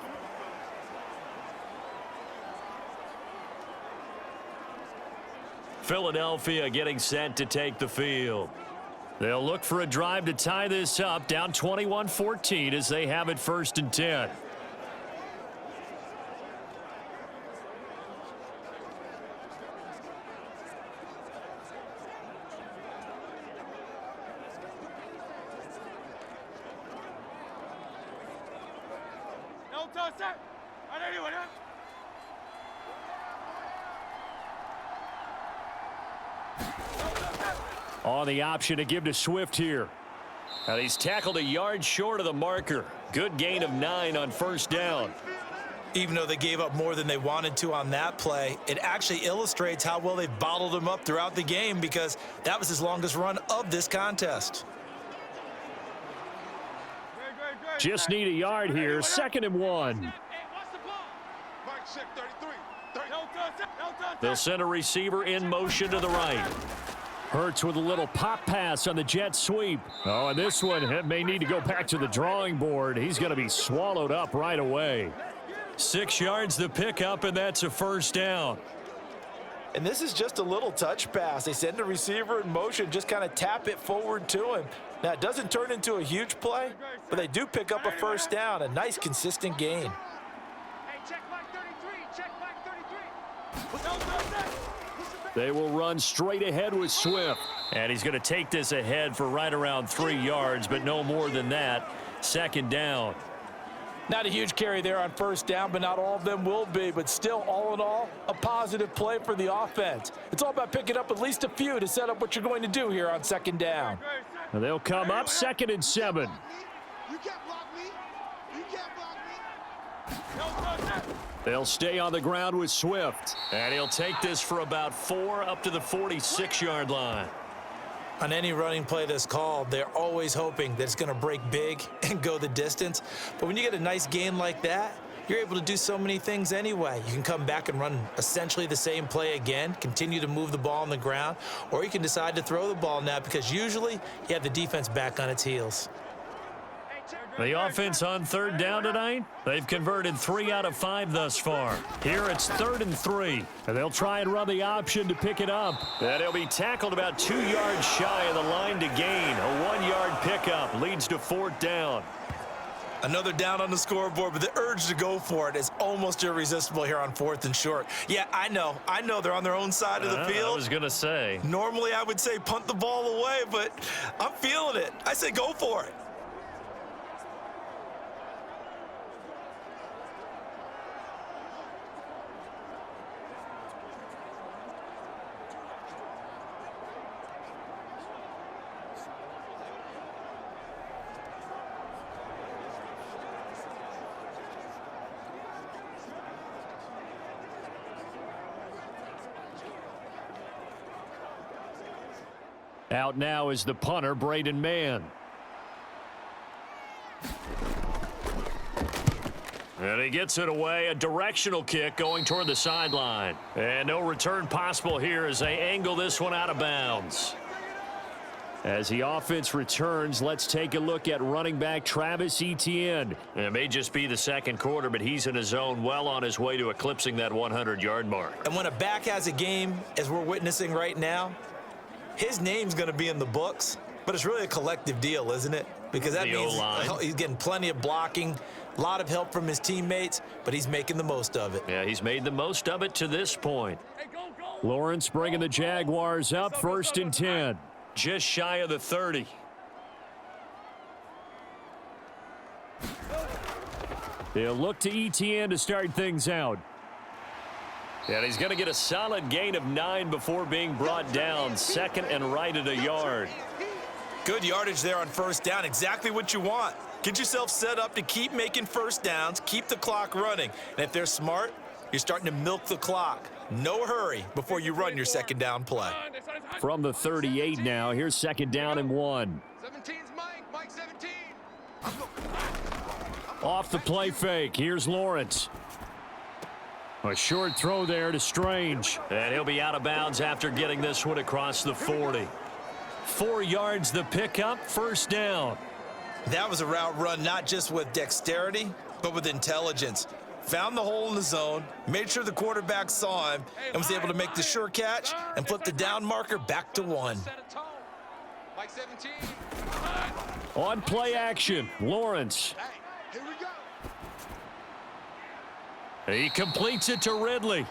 Philadelphia getting set to take the field. They'll look for a drive to tie this up, down 21-14 as they have it 1st and 10. On the option to give to Swift here. And he's tackled a yard short of the marker. Good gain of 9 on 1st down.
Even though they gave up more than they wanted to on that play, it actually illustrates how well they bottled him up throughout the game because that was his longest run of this contest.
Just need a yard here. 2nd and 1. They'll send a receiver in motion to the right. Hurts with a little pop pass on the jet sweep. Oh, and this one may need to go back to the drawing board. He's going to be swallowed up right away. 6 yards the pickup, and that's a first down.
And this is just a little touch pass. They send the receiver in motion, just kind of tap it forward to him. Now, it doesn't turn into a huge play, but they do pick up a first down, a nice, consistent gain.
Hey, check back 33. Check back 33.
They will run straight ahead with Swift. And he's going to take this ahead for right around 3 yards, but no more than that. Second down.
Not a huge carry there on first down, but not all of them will be. But still, all in all, a positive play for the offense. It's all about picking up at least a few to set up what you're going to do here on second down.
And they'll come up 2nd and 7.
You can't block me. You can't block me.
They'll stay on the ground with Swift. And he'll take this for about 4 up to the 46-yard line.
On any running play that's called, they're always hoping that it's going to break big and go the distance. But when you get a nice gain like that, you're able to do so many things anyway. You can come back and run essentially the same play again, continue to move the ball on the ground, or you can decide to throw the ball now because usually you have the defense back on its heels.
The offense on third down tonight, they've converted 3 out of 5 thus far. Here it's 3rd and 3, and they'll try and run the option to pick it up. And he'll be tackled about 2 yards shy of the line to gain. A 1-yard pickup leads to 4th down.
Another down on the scoreboard, but the urge to go for it is almost irresistible here on 4th and short. Yeah, I know they're on their own side of the field.
I was going to say.
Normally I would say punt the ball away, but I'm feeling it. I say go for it.
Out now is the punter, Braden Mann. And he gets it away, a directional kick going toward the sideline. And no return possible here as they angle this one out of bounds. As the offense returns, let's take a look at running back Travis Etienne. It may just be the second quarter, but he's in his zone, well on his way to eclipsing that 100-yard mark.
And when a back has a game, as we're witnessing right now, his name's going to be in the books, but it's really a collective deal, isn't it? Because that means he's getting plenty of blocking, a lot of help from his teammates, but he's making the most of it.
Yeah, he's made the most of it to this point. Lawrence bringing the Jaguars up, 1st and 10. Just shy of the 30. They'll look to Etienne to start things out. And he's going to get a solid gain of 9 before being brought down. 2nd and right at a yard.
Good yardage there on first down. Exactly what you want. Get yourself set up to keep making first downs, keep the clock running. And if they're smart, you're starting to milk the clock. No hurry before you run your second down play.
From the 38 now, here's 2nd down and 1.
17's Mike 17.
Off the play fake, here's Lawrence. A short throw there to Strange. And he'll be out of bounds after getting this one across the 40. 4 yards the pickup, first down.
That was a route run not just with dexterity, but with intelligence. Found the hole in the zone, made sure the quarterback saw him, and was able to make the sure catch and flip the down marker back to 1.
Mike 17.
On play action, Lawrence.
Here we go.
He completes it to Ridley.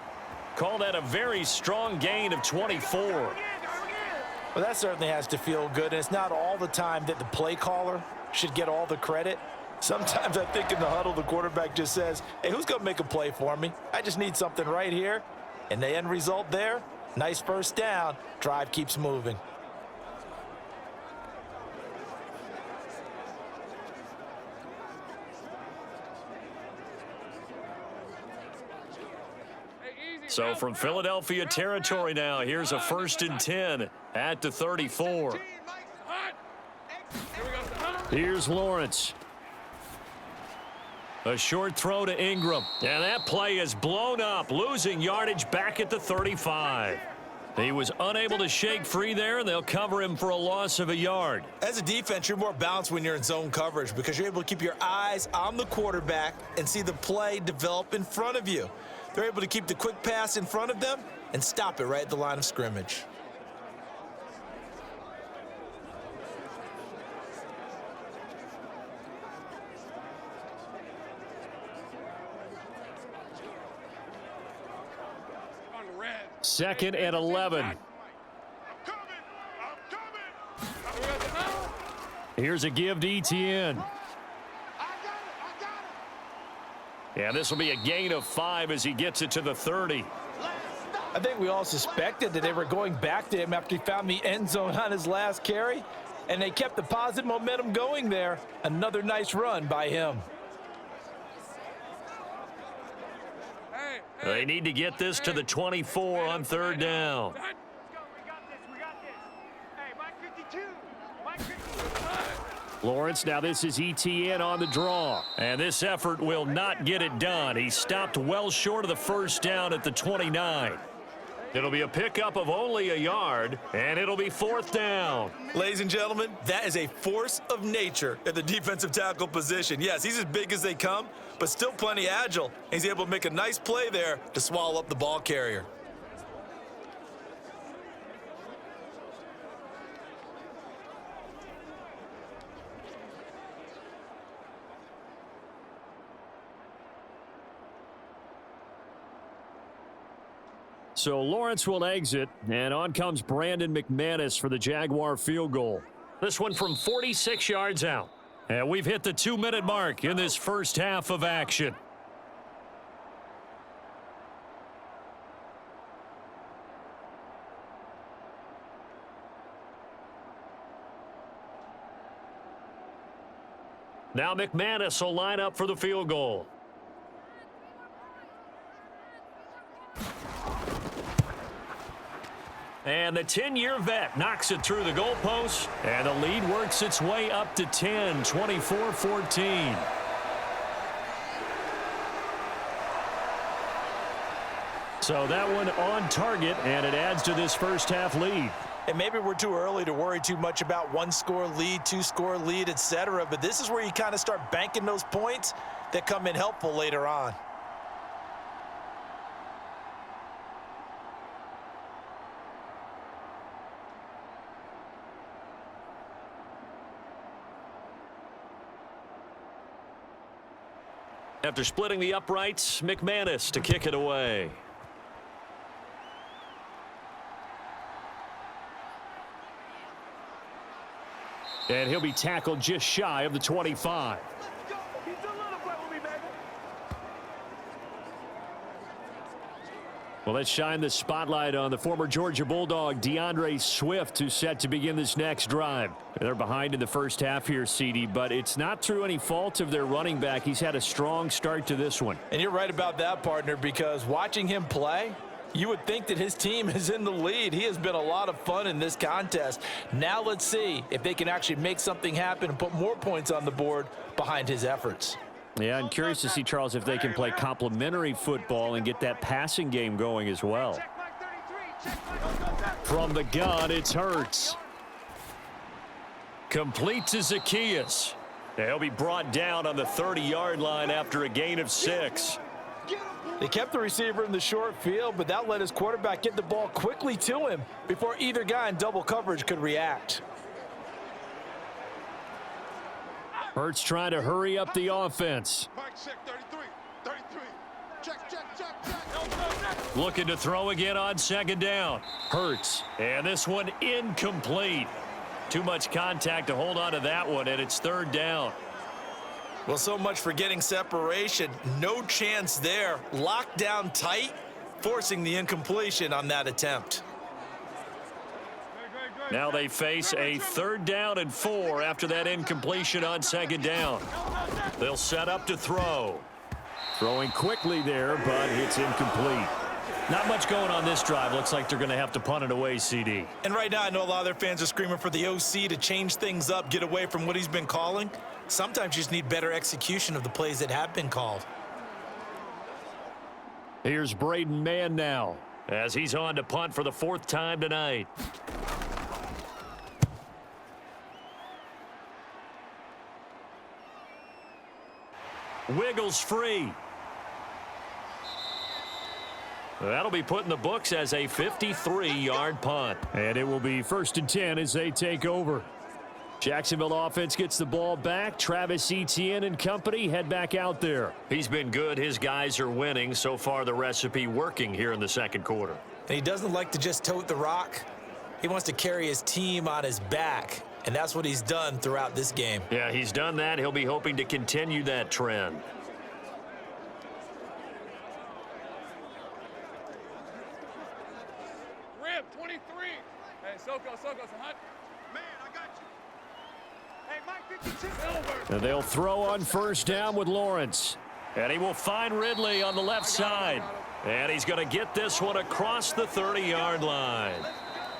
Call that a very strong gain of 24.
Well, that certainly has to feel good, and it's not all the time that the play caller should get all the credit. Sometimes I think in the huddle, the quarterback just says, hey, who's going to make a play for me? I just need something right here. And the end result there, nice first down. Drive keeps moving.
So from Philadelphia territory now, here's a 1st and 10 at the 34. Here's Lawrence. A short throw to Ingram. And that play is blown up, losing yardage back at the 35. He was unable to shake free there, and they'll cover him for a loss of a yard.
As a defense, you're more balanced when you're in zone coverage because you're able to keep your eyes on the quarterback and see the play develop in front of you. They're able to keep the quick pass in front of them and stop it right at the line of scrimmage.
Second and 11. Here's a give to ETN. Yeah, this will be a gain of 5 as he gets it to the 30.
I think we all suspected that they were going back to him after he found the end zone on his last carry, and they kept the positive momentum going there. Another nice run by him.
They need to get this to the 24 on third down. Lawrence, now this is ETN on the draw. And this effort will not get it done. He stopped well short of the first down at the 29. It'll be a pickup of only a yard, and it'll be fourth down.
Ladies and gentlemen, that is a force of nature at the defensive tackle position. Yes, he's as big as they come, but still plenty agile. He's able to make a nice play there to swallow up the ball carrier.
So Lawrence will exit, and on comes Brandon McManus for the Jaguar field goal. This one from 46 yards out. And we've hit the 2-minute mark in this first half of action. Now McManus will line up for the field goal. And the 10-year vet knocks it through the goalpost, and the lead works its way up to 10, 24-14. So that one on target, and it adds to this first half lead.
And maybe we're too early to worry too much about one-score lead, two-score lead, etc. But this is where you kind of start banking those points that come in helpful later on.
After splitting the uprights, McManus to kick it away. And he'll be tackled just shy of the 25. Well, let's shine the spotlight on the former Georgia Bulldog, DeAndre Swift, who's set to begin this next drive. They're behind in the first half here, CD, but it's not through any fault of their running back. He's had a strong start to this one.
And you're right about that, partner, because watching him play, you would think that his team is in the lead. He has been a lot of fun in this contest. Now let's see if they can actually make something happen and put more points on the board behind his efforts.
Yeah, I'm curious to see, Charles, if they can play complementary football and get that passing game going as well. From the gun, it's Hurts. Complete to Zacchaeus. He'll be brought down on the 30-yard line after a gain of 6.
They kept the receiver in the short field, but that let his quarterback get the ball quickly to him before either guy in double coverage could react.
Hurts trying to hurry up the offense. Looking to throw again on second down. Hurts. And this one incomplete. Too much contact to hold on to that one, and it's third down.
Well, so much for getting separation. No chance there. Locked down tight, forcing the incompletion on that attempt.
Now they face a 3rd down and 4 after that incompletion on second down. They'll set up to throw. Throwing quickly there, but it's incomplete. Not much going on this drive. Looks like they're going to have to punt it away, CD.
And right now, I know a lot of their fans are screaming for the OC to change things up, get away from what he's been calling. Sometimes you just need better execution of the plays that have been called.
Here's Braden Mann now. as he's on to punt for the 4th time tonight. Wiggles free. That'll be put in the books as a 53-yard punt.
And it will be 1st and 10 as they take over. Jacksonville offense gets the ball back. Travis Etienne and company head back out there.
He's been good. His guys are winning. So far, the recipe working here in the 2nd quarter.
And he doesn't like to just tote the rock. He wants to carry his team on his back, and that's what he's done throughout this game.
Yeah, he's done that. He'll be hoping to continue that trend.
Rib, 23. Hey, Soko, Hunt. Man, I got you. Hey, Mike, 52. Silver.
And they'll throw on 1st down with Lawrence. And he will find Ridley on the left side. And he's going to get this one across the 30-yard line.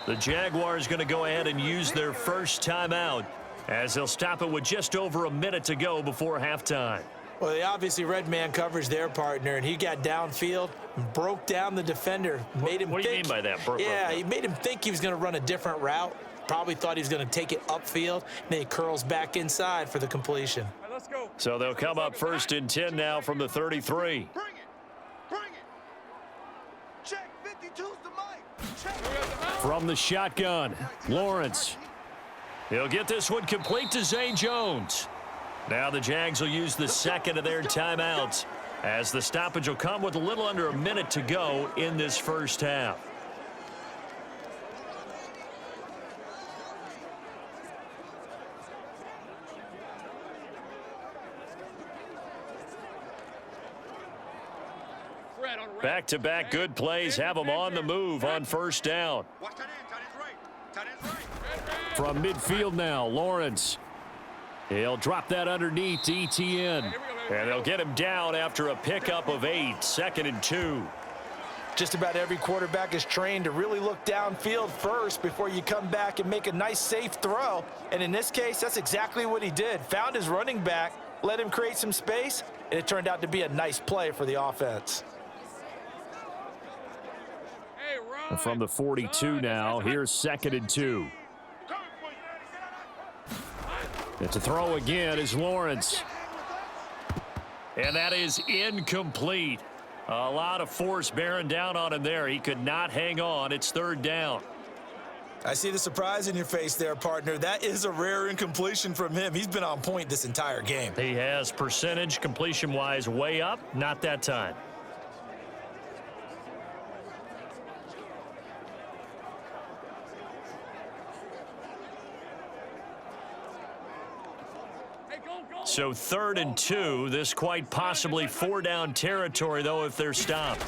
The Jaguars going to go ahead and use their first timeout as they'll stop it with just over a minute to go before halftime.
Well, they obviously read man coverage their partner, and he got downfield, broke down the defender, made him
What do you mean by that?
Yeah, he made him think he was going to run a different route. Probably thought he was going to take it upfield, and then he curls back inside for the completion.
Right, let's go.
So they'll come up 1st and 10 now from the 33.
Bring it. Bring it. Check 52's the mic. Check.
From the shotgun, Lawrence. He'll get this one complete to Zay Jones. Now the Jags will use the 2nd of their timeouts as the stoppage will come with a little under a minute to go in this first half. Back-to-back good plays have them on the move on 1st down.
Watch that end. Tight end's right. Tight end's right.
From midfield now, Lawrence. He'll drop that underneath to Etienne. And they'll get him down after a pickup of 8, 2nd and 2.
Just about every quarterback is trained to really look downfield first before you come back and make a nice, safe throw. And in this case, that's exactly what he did. Found his running back, let him create some space, and it turned out to be a nice play for the offense.
From the 42 now, here's 2nd and 2. It's a throw again is Lawrence. And that is incomplete. A lot of force bearing down on him there. He could not hang on. It's 3rd down.
I see the surprise in your face there, partner. That is a rare incompletion from him. He's been on point this entire game.
He has percentage completion-wise way up. Not that time. So 3rd and 2. This quite possibly 4-down territory, though, if they're stopped.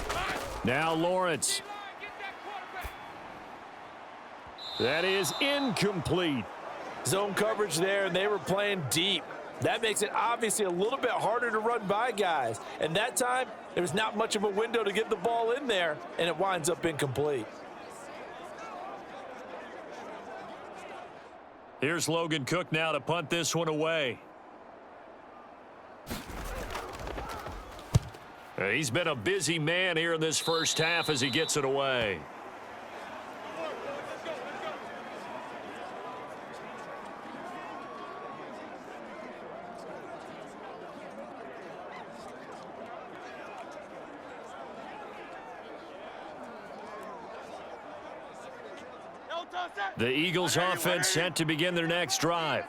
Now Lawrence. That is incomplete.
Zone coverage there, and they were playing deep. That makes it obviously a little bit harder to run by guys. And that time, there was not much of a window to get the ball in there, and it winds up incomplete.
Here's Logan Cook now to punt this one away. He's been a busy man here in this first half as he gets it away. The Eagles offense set to begin their next drive.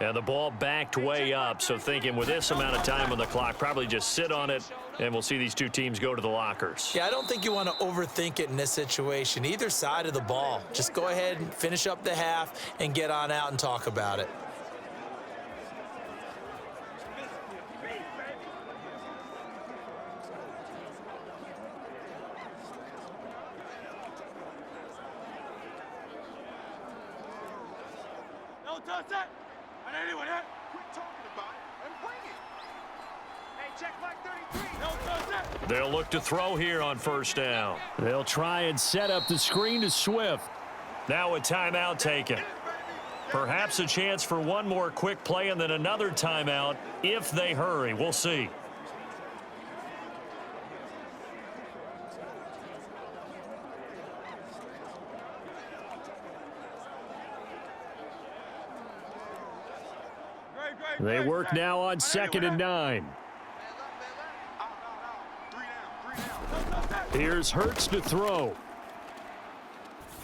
And the ball backed way up, so thinking with this amount of time on the clock, probably just sit on it, and we'll see these two teams go to the lockers.
Yeah, I don't think you want to overthink it in this situation, either side of the ball. Just go ahead and finish up the half and get on out and talk about it.
No touch that. And anyone here? Quit talking about it and bring it. Hey, check Mike 33. No touch that.
They'll look to throw here on 1st down. They'll try and set up the screen to Swift. Now a timeout taken. Perhaps a chance for one more quick play and then another timeout if they hurry. We'll see. They work now on 2nd and 9. Here's Hurts to throw.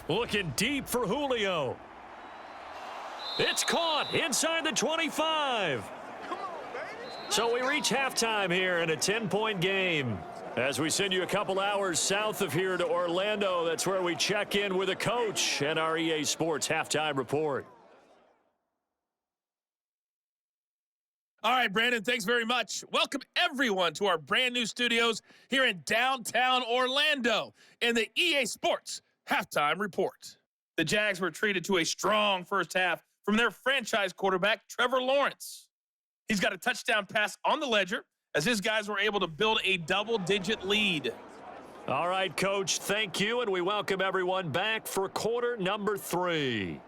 Looking deep for Julio. It's caught inside the 25. So we reach halftime here in a 10-point game. As we send you a couple hours south of here to Orlando, that's where we check in with a coach and our EA Sports Halftime Report.
All right, Brandon, thanks very much. Welcome, everyone, to our brand new studios here in downtown Orlando in the EA Sports Halftime Report. The Jags were treated to a strong first half from their franchise quarterback, Trevor Lawrence. He's got a touchdown pass on the ledger as his guys were able to build a double-digit lead.
All right, Coach, thank you, and we welcome everyone back for quarter number 3.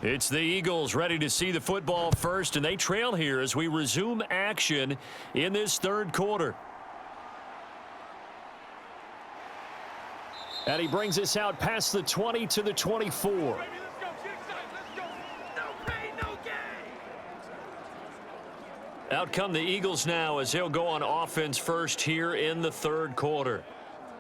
It's the Eagles ready to see the football first, and they trail here as we resume action in this third quarter. And he brings us out past the 20 to the 24. Out come the Eagles now as they'll go on offense first here in the third quarter.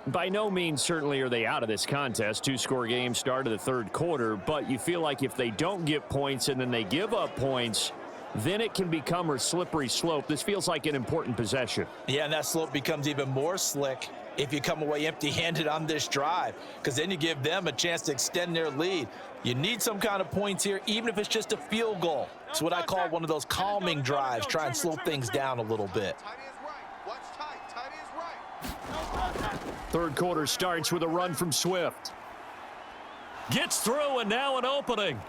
By no means certainly are they out of this contest. 2-score game start of the third quarter, but you feel like if they don't get points and then they give up points, then it can become a slippery slope. This feels like an important possession.
Yeah, and that slope becomes even more slick if you come away empty-handed on this drive, because then you give them a chance to extend their lead. You need some kind of points here, even if it's just a field goal. It's what I call one of those calming drives, try and slow things down a little bit.
Third quarter starts with a run from Swift. Gets through, and now an opening.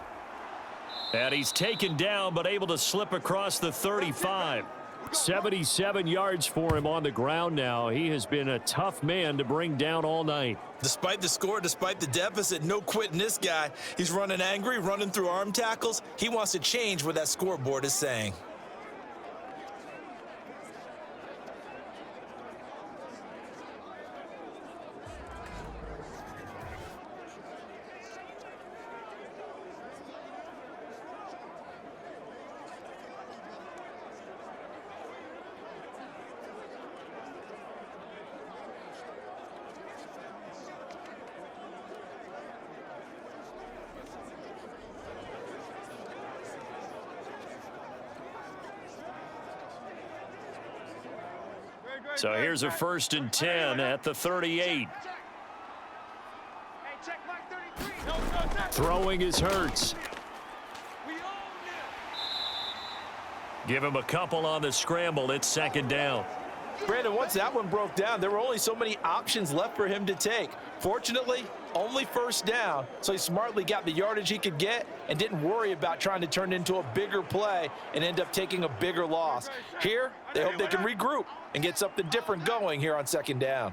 And he's taken down, but able to slip across the 35. 77 yards for him on the ground now. He has been a tough man to bring down all night.
Despite the score, despite the deficit, no quitting this guy. He's running angry, running through arm tackles. He wants to change what that scoreboard is saying.
So here's a 1st and 10 at the 38. Throwing is Hurts. Give him a couple on the scramble. It's 2nd down.
Brandon, once that one broke down, there were only so many options left for him to take. Fortunately, only 1st down, so he smartly got the yardage he could get and didn't worry about trying to turn it into a bigger play and end up taking a bigger loss. Here, they hope they can regroup and get something different going here on 2nd down.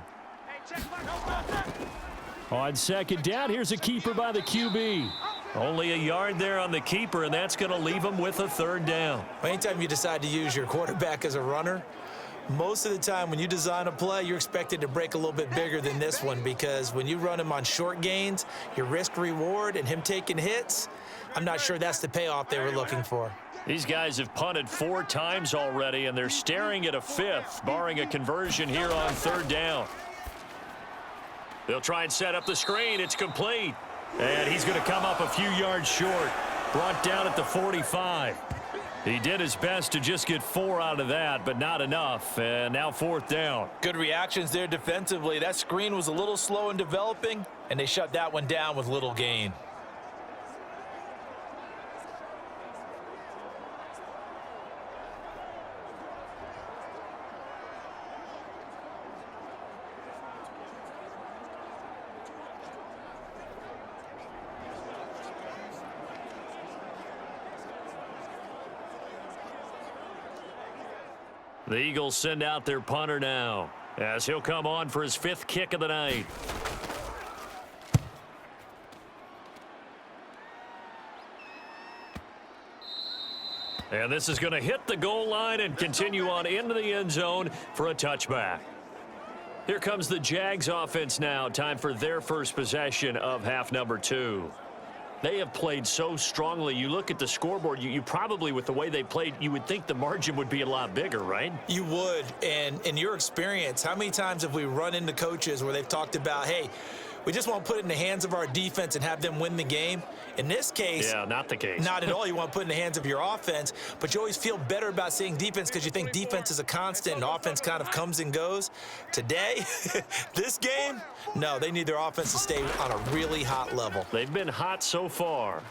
On 2nd down, here's a keeper by the QB. Only a yard there on the keeper, and that's going to leave him with a 3rd down.
Anytime you decide to use your quarterback as a runner, most of the time when you design a play, you're expected to break a little bit bigger than this one, because when you run him on short gains, your risk-reward and him taking hits, I'm not sure that's the payoff they were looking for.
These guys have punted 4 times already, and they're staring at a 5th, barring a conversion here on 3rd down. They'll try and set up the screen. It's complete. And he's going to come up a few yards short. Brought down at the 45. He did his best to just get 4 out of that, but not enough. And now 4th down.
Good reactions there defensively. That screen was a little slow in developing, and they shut that one down with little gain.
The Eagles send out their punter now as he'll come on for his 5th kick of the night. And this is going to hit the goal line and continue on into the end zone for a touchback. Here comes the Jags offense now. Time for their first possession of half number 2. They have played so strongly. You look at the scoreboard, you probably, with the way they played, you would think the margin would be a lot bigger, right?
You would. And in your experience, how many times have we run into coaches where they've talked about, hey, we just want to put it in the hands of our defense and have them win the game? In this case,
yeah, not the case.
Not at all. You want to put it in the hands of your offense, but you always feel better about seeing defense because you think defense is a constant and offense kind of comes and goes. Today, this game, no, they need their offense to stay on a really hot level.
They've been hot so far.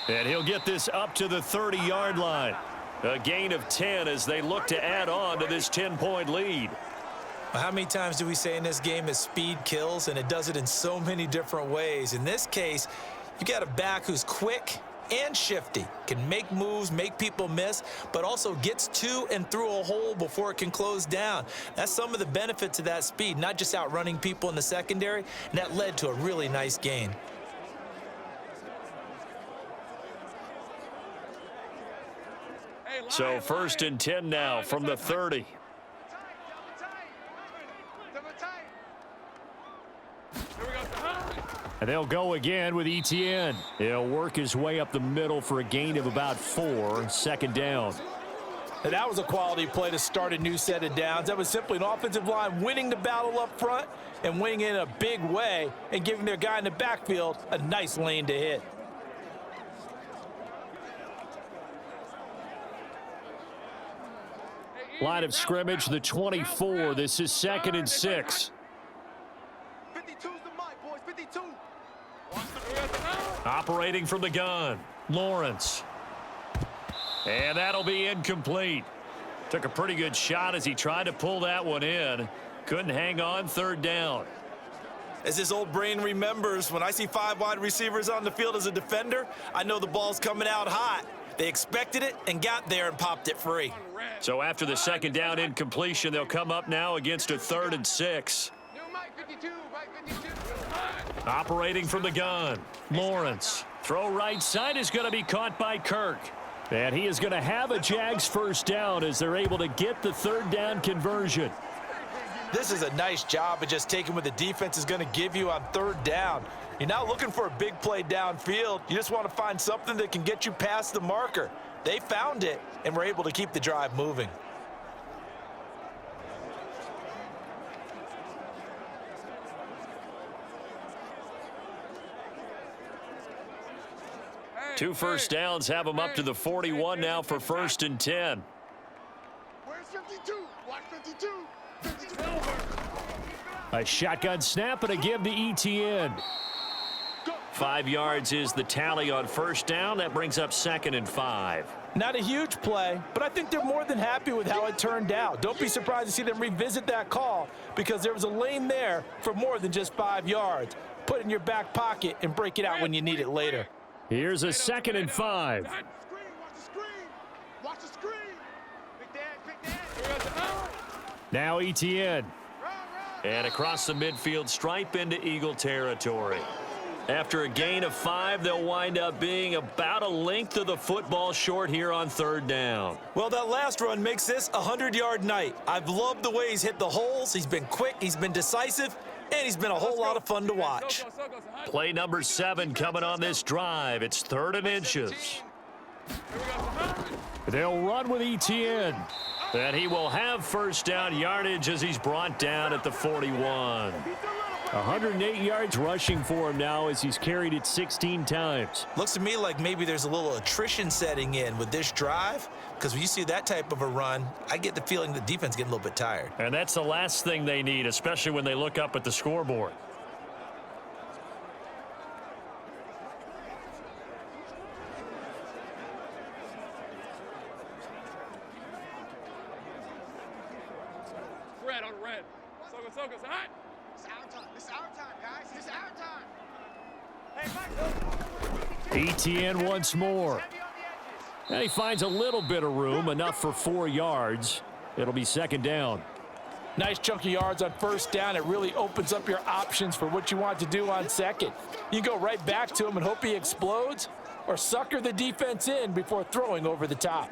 And he'll get this up to the 30-yard line. A gain of 10 as they look to add on to this 10-point lead.
How many times do we say in this game is speed kills, and it does it in so many different ways. In this case, you got a back who's quick and shifty, can make moves, make people miss, but also gets to and through a hole before it can close down. That's some of the benefits of that speed, not just outrunning people in the secondary, and that led to a really nice gain.
So 1st and 10 now from the 30. And they'll go again with Etienne. He'll work his way up the middle for a gain of about 4, 2nd down.
And that was a quality play to start a new set of downs. That was simply an offensive line winning the battle up front and winning in a big way and giving their guy in the backfield a nice lane to hit.
Line of scrimmage, the 24. This is 2nd and 6.
52's the mic, boys. 52.
Operating from the gun, Lawrence. And that'll be incomplete. Took a pretty good shot as he tried to pull that one in. Couldn't hang on, 3rd down.
As his old brain remembers, when I see 5 wide receivers on the field as a defender, I know the ball's coming out hot. They expected it and got there and popped it free.
So after the 2nd down incompletion, they'll come up now against a 3rd and 6. Operating from the gun, Lawrence. Throw right side is going to be caught by Kirk. And he is going to have a Jags 1st down as they're able to get the 3rd down conversion.
This is a nice job of just taking what the defense is going to give you on 3rd down. You're not looking for a big play downfield. You just want to find something that can get you past the marker. They found it and were able to keep the drive moving.
Two 1st downs have them up to the 41 now for 1st and 10.
Where's 52? Watch 52. 52.
A shotgun snap and a give to Etienne. 5 yards is the tally on 1st down. That brings up 2nd and 5.
Not a huge play, but I think they're more than happy with how it turned out. Don't be surprised to see them revisit that call because there was a lane there for more than just 5 yards. Put it in your back pocket and break it out when you need it later.
Here's a 2nd and 5.
Watch the screen. Watch the screen. Big Dan.
Now Etienne. And across the midfield stripe into Eagle territory. After a gain of 5, they'll wind up being about a length of the football short here on 3rd down.
Well, that last run makes this a 100-yard night. I've loved the way he's hit the holes. He's been quick, he's been decisive, and he's been a whole lot of fun to watch.
Play number 7 coming on this drive. It's 3rd and inches. They'll run with Etienne. And he will have 1st down yardage as he's brought down at the 41. 108 yards rushing for him now as he's carried it 16 times.
Looks to me like maybe there's a little attrition setting in with this drive because when you see that type of a run, I get the feeling the defense getting a little bit tired.
And that's the last thing they need, especially when they look up at the scoreboard.
Red on red. So good. Hot. It's our time. It's our time, guys. It's our time. Hey, Mike.
Etienne once more. And he finds a little bit of room, enough for 4 yards. It'll be second down.
Nice chunky yards on first down. It really opens up your options for what you want to do on second. You go right back to him and hope he explodes, or sucker the defense in before throwing over the top.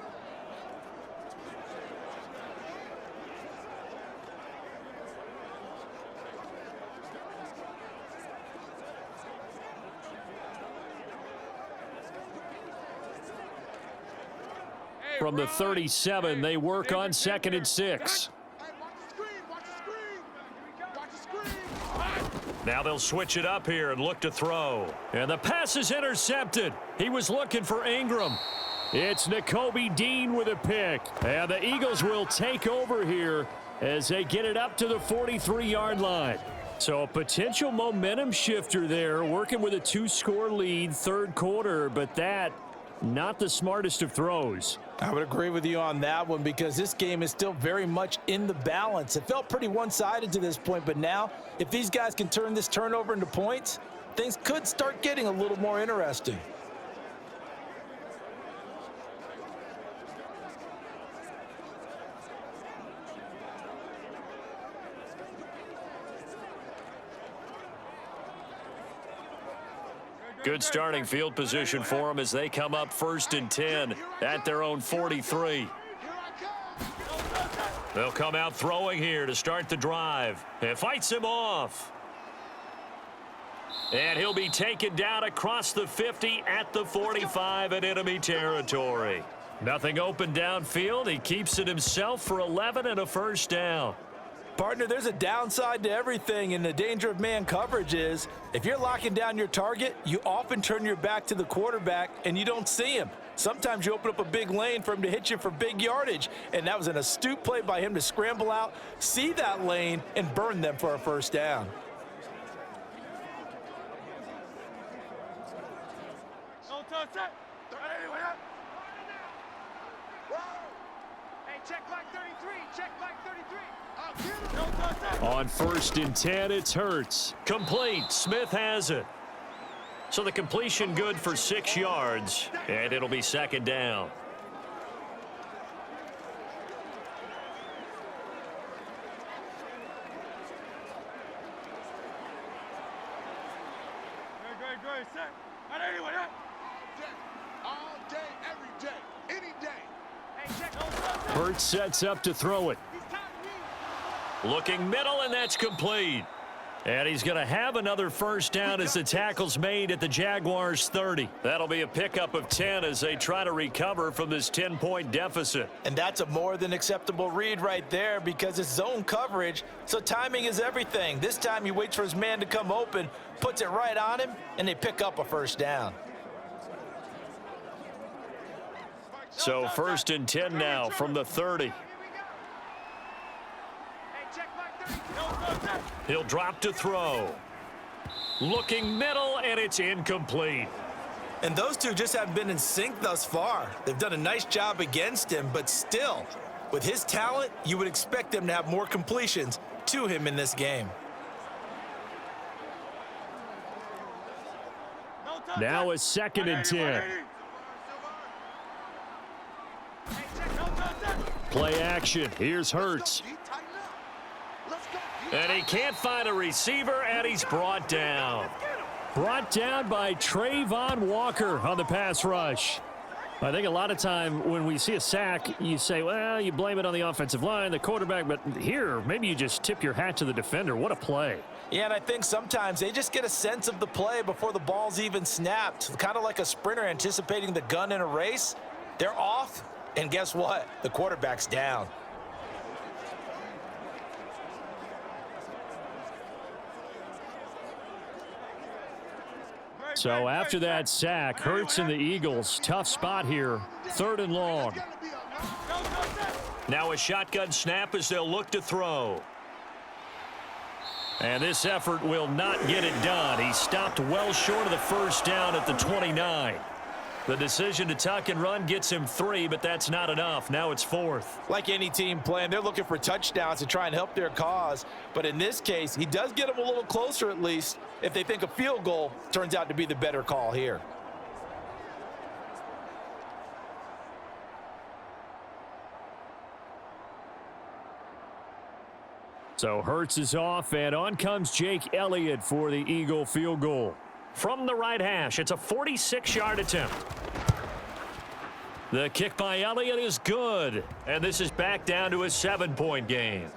From the 37, they work on 2nd and 6. Now they'll switch it up here and look to throw. And the pass is intercepted. He was looking for Ingram. It's Nakobe Dean with a pick. And the Eagles will take over here as they get it up to the 43-yard line. So a potential momentum shifter there, working with a 2-score lead, third quarter, but that not the smartest of throws.
I would agree with you on that one because this game is still very much in the balance. It felt pretty one-sided to this point, but now if these guys can turn this turnover into points, things could start getting a little more interesting.
Good starting field position for them as they come up 1st and 10 at their own 43. They'll come out throwing here to start the drive. It fights him off. And he'll be taken down across the 50 at the 45 in enemy territory. Nothing open downfield. He keeps it himself for 11 and a first down.
Partner, there's a downside to everything, and the danger of man coverage is if you're locking down your target, you often turn your back to the quarterback and you don't see him. Sometimes you open up a big lane for him to hit you for big yardage, and that was an astute play by him to scramble out, see that lane, and burn them for a first down.
Hey, check back 33, check back 33.
On 1st and 10, it's Hurts. Complete. Smith has it. So the completion good for 6 yards, and it'll be second down.
Great, set. Anyway, all day, every day, any day. Hey, check.
Hurts sets up to throw it. Looking middle, and that's complete. And he's going to have another first down as the tackle's made at the Jaguars' 30. That'll be a pickup of 10 as they try to recover from this 10-point deficit.
And that's a more than acceptable read right there because it's zone coverage, so timing is everything. This time he waits for his man to come open, puts it right on him, and they pick up a first down.
So 1st and 10 now from the 30. He'll drop to throw. Looking middle, and it's incomplete.
And those two just haven't been in sync thus far. They've done a nice job against him, but still, with his talent, you would expect them to have more completions to him in this game.
Now it's 2nd and 10. Play action. Here's Hurts. And he can't find a receiver, and he's brought down. Brought down by Trayvon Walker on the pass rush. I think a lot of time when we see a sack, you say, well, you blame it on the offensive line, the quarterback, but here, maybe you just tip your hat to the defender. What a play.
Yeah, and I think sometimes they just get a sense of the play before the ball's even snapped. Kind of like a sprinter anticipating the gun in a race. They're off, and guess what? The quarterback's down.
So after that sack, Hurts and the Eagles, tough spot here, 3rd and long. Now a shotgun snap as they'll look to throw. And this effort will not get it done. He stopped well short of the first down at the 29. The decision to tuck and run gets him 3, but that's not enough. Now it's 4th.
Like any team playing, they're looking for touchdowns to try and help their cause. But in this case, he does get them a little closer at least if they think a field goal turns out to be the better call here.
So Hurts is off, and on comes Jake Elliott for the Eagle field goal. From the right hash, it's a 46-yard attempt. The kick by Elliott is good, and this is back down to a 7-point game.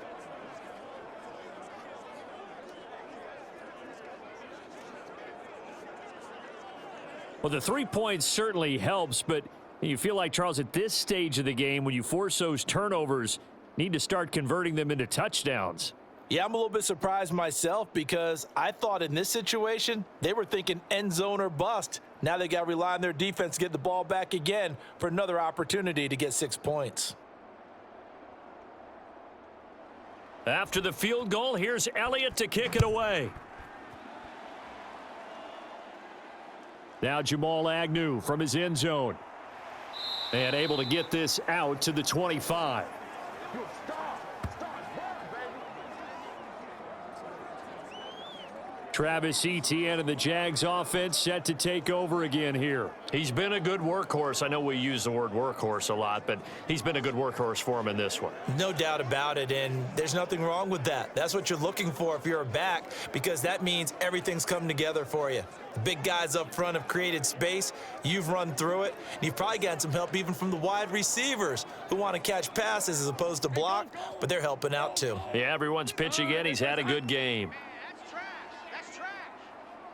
Well, the 3 points certainly helps, but you feel like, Charles, at this stage of the game, when you force those turnovers, need to start converting them into touchdowns.
Yeah, I'm a little bit surprised myself because I thought in this situation they were thinking end zone or bust. Now they got to rely on their defense to get the ball back again for another opportunity to get 6 points.
After the field goal, here's Elliott to kick it away. Now Jamal Agnew from his end zone. And able to get this out to the 25. Travis Etienne and the Jags offense set to take over again here. He's been a good workhorse. I know we use the word workhorse a lot, but he's been a good workhorse for him in this one.
No doubt about it, and there's nothing wrong with that. That's what you're looking for if you're a back, because that means everything's come together for you. The big guys up front have created space. You've run through it. And you've probably gotten some help even from the wide receivers who want to catch passes as opposed to block, but they're helping out too.
Yeah, everyone's pitching in. He's had a good game.
That's trash. That's trash.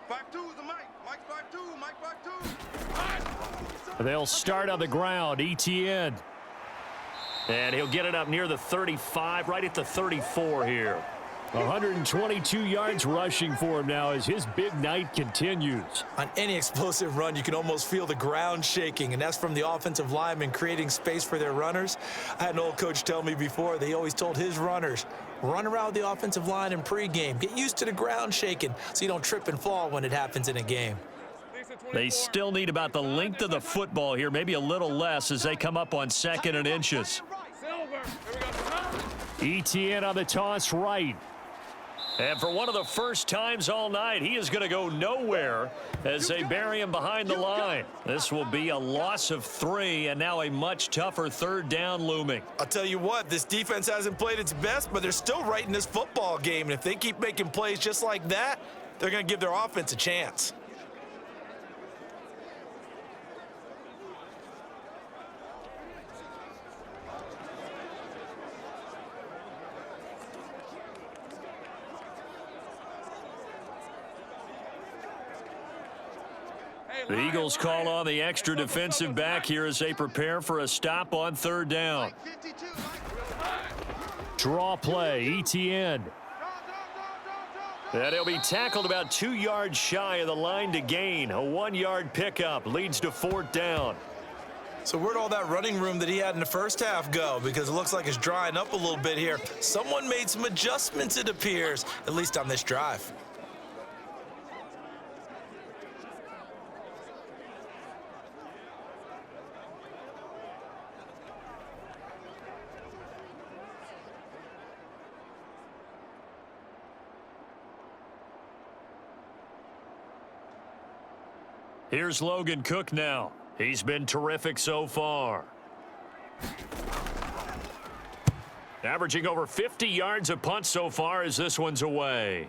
5-2 is the mic. Mike 5-2. Mike 5-2.
They'll start on the ground. Etienne. And he'll get it up near the 35, right at the 34 here. 122 yards rushing for him now as his big night continues.
On any explosive run, you can almost feel the ground shaking, and that's from the offensive linemen creating space for their runners. I had an old coach tell me before, they always told his runners, run around the offensive line in pregame. Get used to the ground shaking so you don't trip and fall when it happens in a game.
They still need about the length of the football here, maybe a little less as they come up on 2nd and inches. Etienne on the toss right. And for one of the first times all night, he is going to go nowhere as they bury him behind the line. This will be a loss of 3, and now a much tougher 3rd down looming.
I'll tell you what, this defense hasn't played its best, but they're still right in this football game. And if they keep making plays just like that, they're going to give their offense a chance.
The Eagles call on the extra defensive back here as they prepare for a stop on 3rd down. Draw play, Etienne. And he'll be tackled about 2 yards shy of the line to gain. A 1-yard pickup leads to 4th down.
So where'd all that running room that he had in the first half go? Because it looks like it's drying up a little bit here. Someone made some adjustments, it appears, at least on this drive.
Here's Logan Cook now. He's been terrific so far. Averaging over 50 yards a punt so far as this one's away.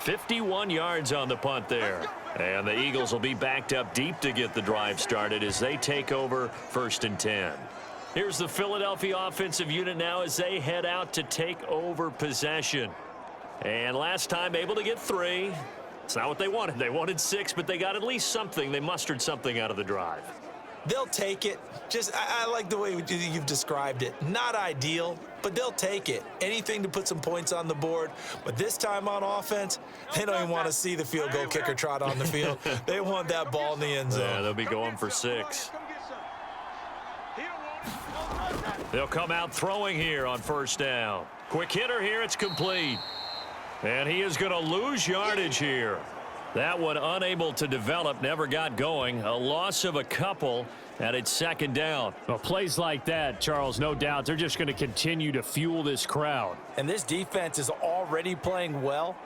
51 yards on the punt there. And the Eagles will be backed up deep to get the drive started as they take over 1st and 10. Here's the Philadelphia offensive unit now as they head out to take over possession. And last time able to get 3. It's not what they wanted. They wanted 6, but they got at least something. They mustered something out of the drive.
They'll take it. I like the way you've described it. Not ideal, but they'll take it. Anything to put some points on the board. But this time on offense, they don't even want to see the field goal kicker trot on the field. They want that ball in the end zone.
Yeah, they'll be going for 6. They'll come out throwing here on 1st down. Quick hitter here. It's complete. And he is going to lose yardage here. That one unable to develop, never got going. A loss of a couple, and it's 2nd down.
Well, plays like that, Charles, no doubt, they're just going to continue to fuel this crowd.
And this defense is already playing well,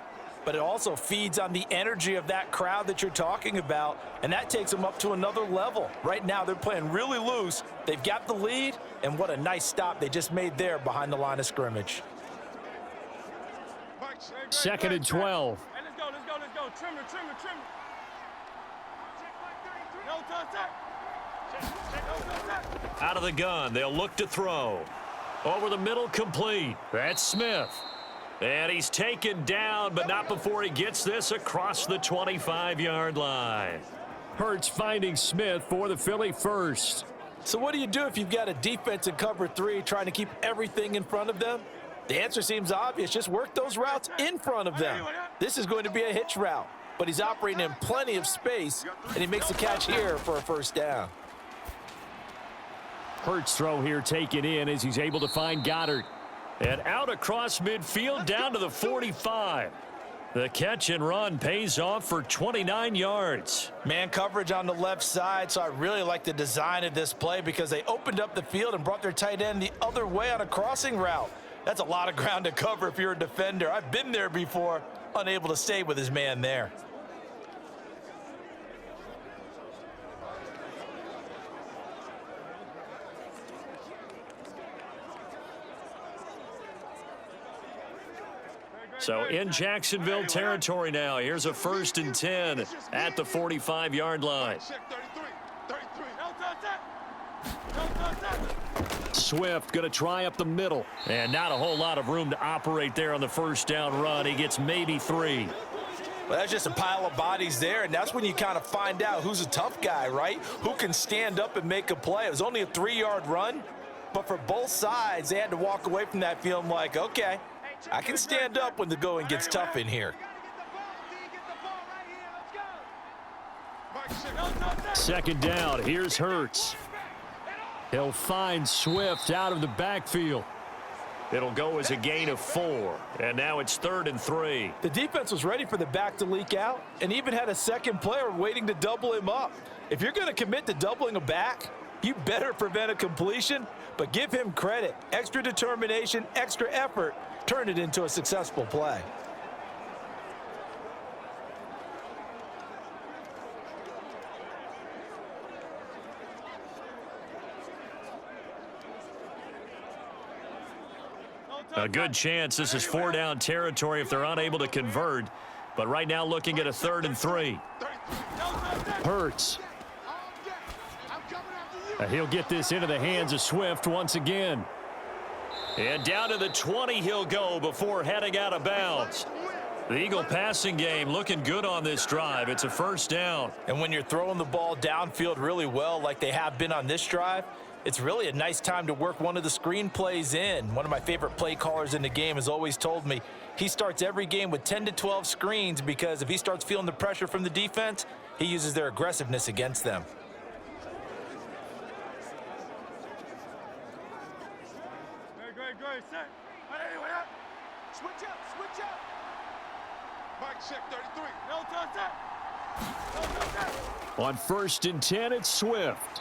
but it also feeds on the energy of that crowd that you're talking about, and that takes them up to another level. Right now, they're playing really loose, They've got the lead, and what a nice stop they just made there behind the line of scrimmage.
2nd and 12.
Hey, let's go. Trimmer. No touch.
Out of the gun, they'll look to throw. Over the middle, complete. That's Smith. And he's taken down, but not before he gets this across the 25-yard line. Hurts finding Smith for the Philly first.
So what do you do if you've got a defense in cover 3 trying to keep everything in front of them? The answer seems obvious. Just work those routes in front of them. This is going to be a hitch route, but he's operating in plenty of space, and he makes the catch here for a first down.
Hurts throw here taken in as he's able to find Goddard. And out across midfield down to the 45. The catch and run pays off for 29 yards.
Man coverage on the left side, so I really like the design of this play because they opened up the field and brought their tight end the other way on a crossing route. That's a lot of ground to cover if you're a defender. I've been there before, unable to stay with his man there.
So in Jacksonville territory now. Here's a 1st and 10 at the 45-yard line. Swift going to try up the middle. And not a whole lot of room to operate there on the first down run. He gets maybe 3.
Well, that's just a pile of bodies there, and that's when you kind of find out who's a tough guy, right? Who can stand up and make a play. It was only a 3-yard run, but for both sides, they had to walk away from that feeling like, okay, I can stand up when the going gets tough in here.
2nd down. Here's Hurts. He'll find Swift out of the backfield. It'll go as a gain of 4. And now it's 3rd and 3.
The defense was ready for the back to leak out and even had a second player waiting to double him up. If you're going to commit to doubling a back, you better prevent a completion, but give him credit. Extra determination, extra effort, turn it into a successful play.
A good chance this is 4-down territory if they're unable to convert. But right now looking at a 3rd and 3. Hurts. He'll get this into the hands of Swift once again. And down to the 20 he'll go before heading out of bounds. The Eagle passing game looking good on this drive. It's a 1st down.
And when you're throwing the ball downfield really well like they have been on this drive, it's really a nice time to work one of the screen plays in. One of my favorite play callers in the game has always told me he starts every game with 10 to 12 screens because if he starts feeling the pressure from the defense, he uses their aggressiveness against them.
Great. Set. Hey, what up? Switch up. Mike, check 33. No touch.
On 1st and 10, it's Swift.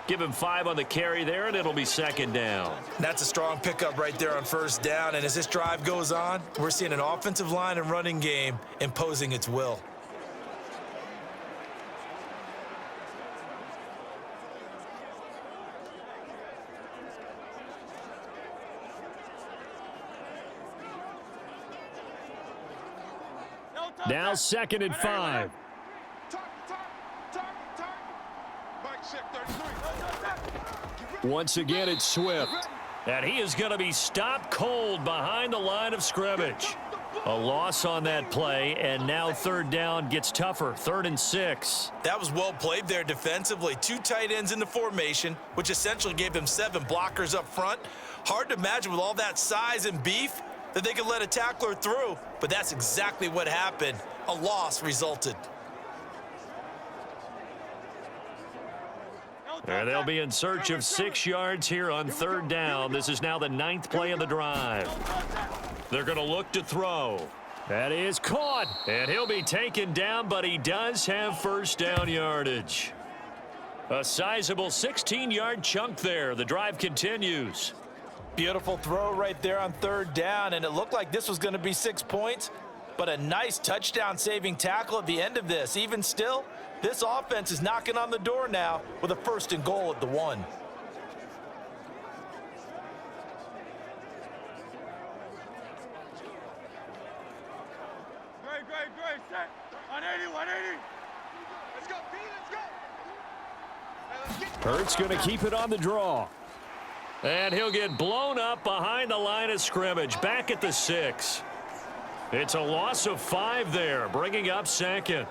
Give him 5 on the carry there, and it'll be 2nd down.
That's a strong pickup right there on 1st down. And as this drive goes on, we're seeing an offensive line and running game imposing its will.
Now 2nd and 5. Once again, it's Swift. And he is going to be stopped cold behind the line of scrimmage. A loss on that play, and now 3rd down gets tougher. 3rd and 6.
That was well played there defensively. 2 tight ends in the formation, which essentially gave them 7 blockers up front. Hard to imagine with all that size and beef that they could let a tackler through, but that's exactly what happened. A loss resulted.
And they'll be in search of 6 yards here on 3rd down. This is now the 9th play of the drive. They're going to look to throw. That is caught. And he'll be taken down, but he does have 1st down yardage. A sizable 16-yard chunk there. The drive continues.
Beautiful throw right there on 3rd down, and it looked like this was going to be 6 points, but a nice touchdown-saving tackle at the end of this. Even still, This offense is knocking on the door now with a 1st and goal at the 1.
Great, set. 180, 180. Let's go, B, let's go. Hey, let's get
Hurts going to keep it on the draw. And he'll get blown up behind the line of scrimmage, back at the 6. It's a loss of 5 there, bringing up 2nd.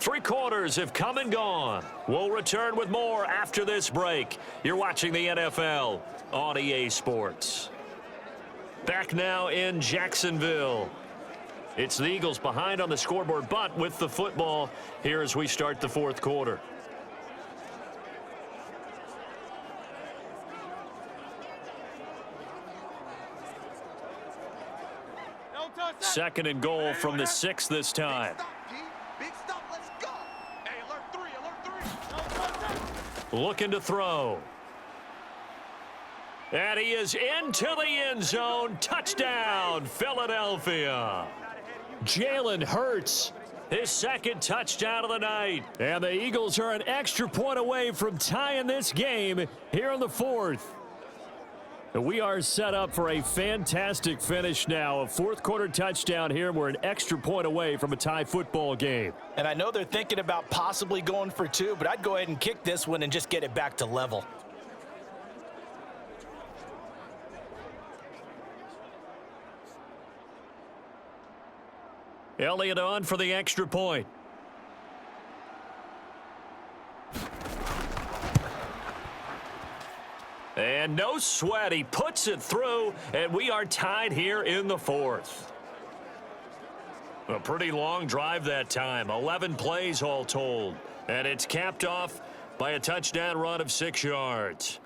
Three quarters have come and gone. We'll return with more after this break. You're watching the NFL on EA Sports. Back now in Jacksonville. It's the Eagles behind on the scoreboard, but with the football here as we start the 4th quarter. Second and goal from the 6 this time.
Big stop, let's go. Hey, alert 3.
Looking to throw. And he is into the end zone. Touchdown, Philadelphia. Jalen Hurts, his 2nd touchdown of the night. And the Eagles are an extra point away from tying this game here in the 4th. We are set up for a fantastic finish now. A 4th quarter touchdown here. We're an extra point away from a tie football game.
And I know they're thinking about possibly going for 2, but I'd go ahead and kick this one and just get it back to level.
Elliott on for the extra point. And no sweat, he puts it through, and we are tied here in the 4th. A pretty long drive that time, 11 plays all told. And it's capped off by a touchdown run of 6 yards.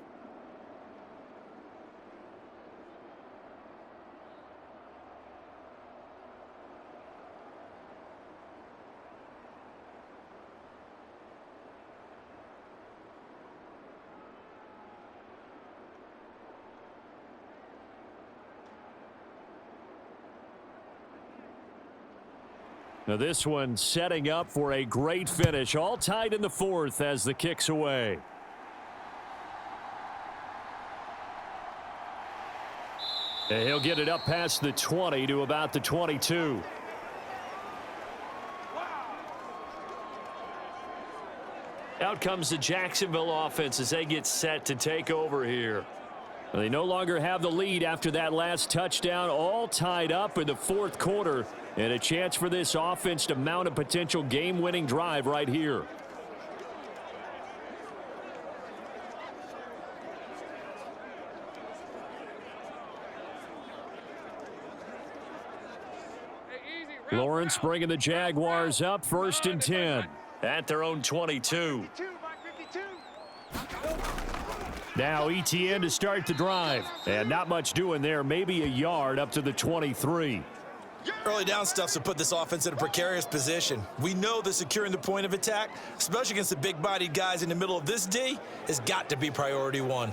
Now this one setting up for a great finish. All tied in the 4th as the kick's away. And he'll get it up past the 20 to about the 22. Out comes the Jacksonville offense as they get set to take over here. They no longer have the lead after that last touchdown. All tied up in the 4th quarter. And a chance for this offense to mount a potential game-winning drive right here. Lawrence bringing the Jaguars up, 1st and 10 at their own 22. Now Etienne to start the drive. And not much doing there, maybe a yard up to the 23.
Early down stuff to put this offense in a precarious position. We know that securing the point of attack, especially against the big-bodied guys in the middle of this D, has got to be priority 1.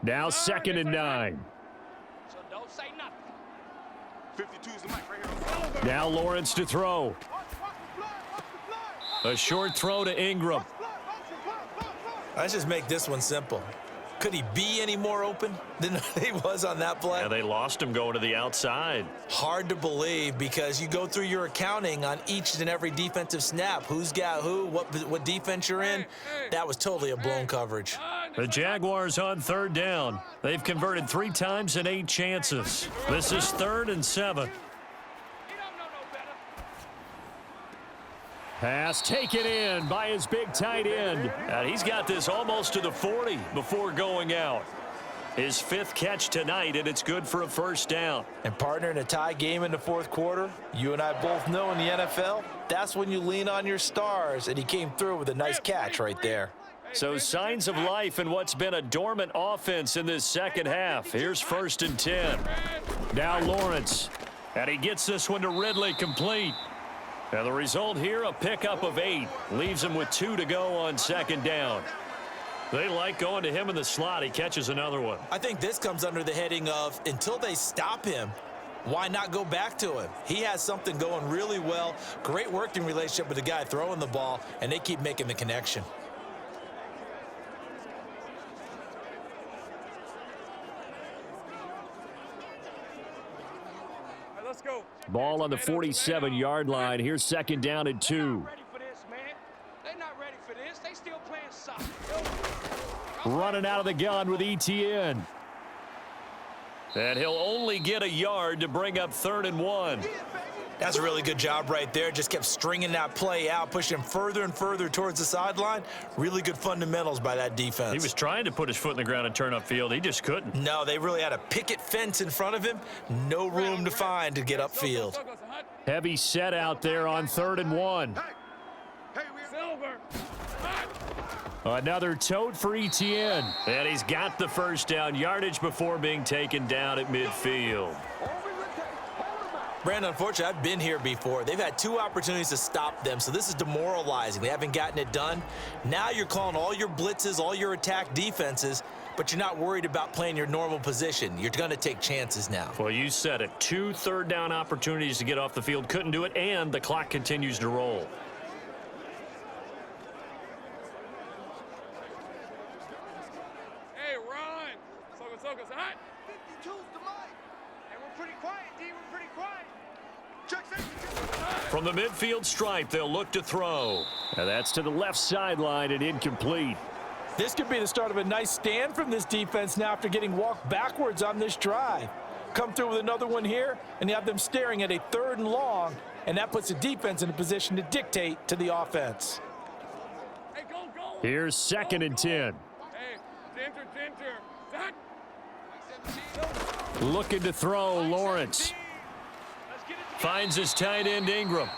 Now 2nd and 9.
So don't say nothing. 52 is the mic right here.
Now Lawrence to throw. A short throw to Ingram.
Let's just make this one simple. Could he be any more open than he was on that play?
Yeah, they lost him going to the outside.
Hard to believe because you go through your accounting on each and every defensive snap. Who's got who, what defense you're in. That was totally a blown coverage.
The Jaguars on 3rd down. They've converted 3 times in 8 chances. This is 3rd and 7. Pass taken in by his big tight end. And he's got this almost to the 40 before going out. His 5th catch tonight, and it's good for a 1st down.
And partner, in a tie game in the 4th quarter, you and I both know in the NFL, that's when you lean on your stars, and he came through with a nice catch right there.
So signs of life in what's been a dormant offense in this 2nd half. Here's 1st and 10. Now Lawrence. And he gets this one to Ridley, complete. And the result here, a pickup of 8. Leaves him with 2 to go on second down. They like going to him in the slot. He catches another one.
I think this comes under the heading of until they stop him, why not go back to him? He has something going really well. Great working relationship with the guy throwing the ball, and they keep making the connection.
Let's go.
Ball on the 47-yard line. Here's second down and 2.
Ready for this, man. They're not ready for this. They still playing soccer.
Running out of the gun with ETN. And he'll only get a yard to bring up 3rd and 1.
That's a really good job right there. Just kept stringing that play out, pushing him further and further towards the sideline. Really good fundamentals by that defense.
He was trying to put his foot in the ground and turn upfield. He just couldn't.
No, they really had a picket fence in front of him. No room to find to get upfield.
Heavy set out there on 3rd and 1.
Silver.
Another tote for ETN. And he's got the first down yardage before being taken down at midfield.
Brandon, unfortunately, I've been here before. They've had 2 opportunities to stop them, so this is demoralizing. They haven't gotten it done. Now you're calling all your blitzes, all your attack defenses, but you're not worried about playing your normal position. You're going to take chances now.
Well, you said it. 2 third-down opportunities to get off the field. Couldn't do it, and the clock continues to roll.
Hey, run. Soga's hot. 52's the mic. And we're pretty quiet, D. We're pretty quiet.
From the midfield stripe, they'll look to throw. And that's to the left sideline and incomplete.
This could be the start of a nice stand from this defense now after getting walked backwards on this drive. Come through with another one here, and you have them staring at a 3rd and long, and that puts the defense in a position to dictate to the offense.
Hey, go.
Here's 2nd and 10.
Hey, Dinter. Dot.
Looking to throw, Lawrence. Finds his tight end, Ingram.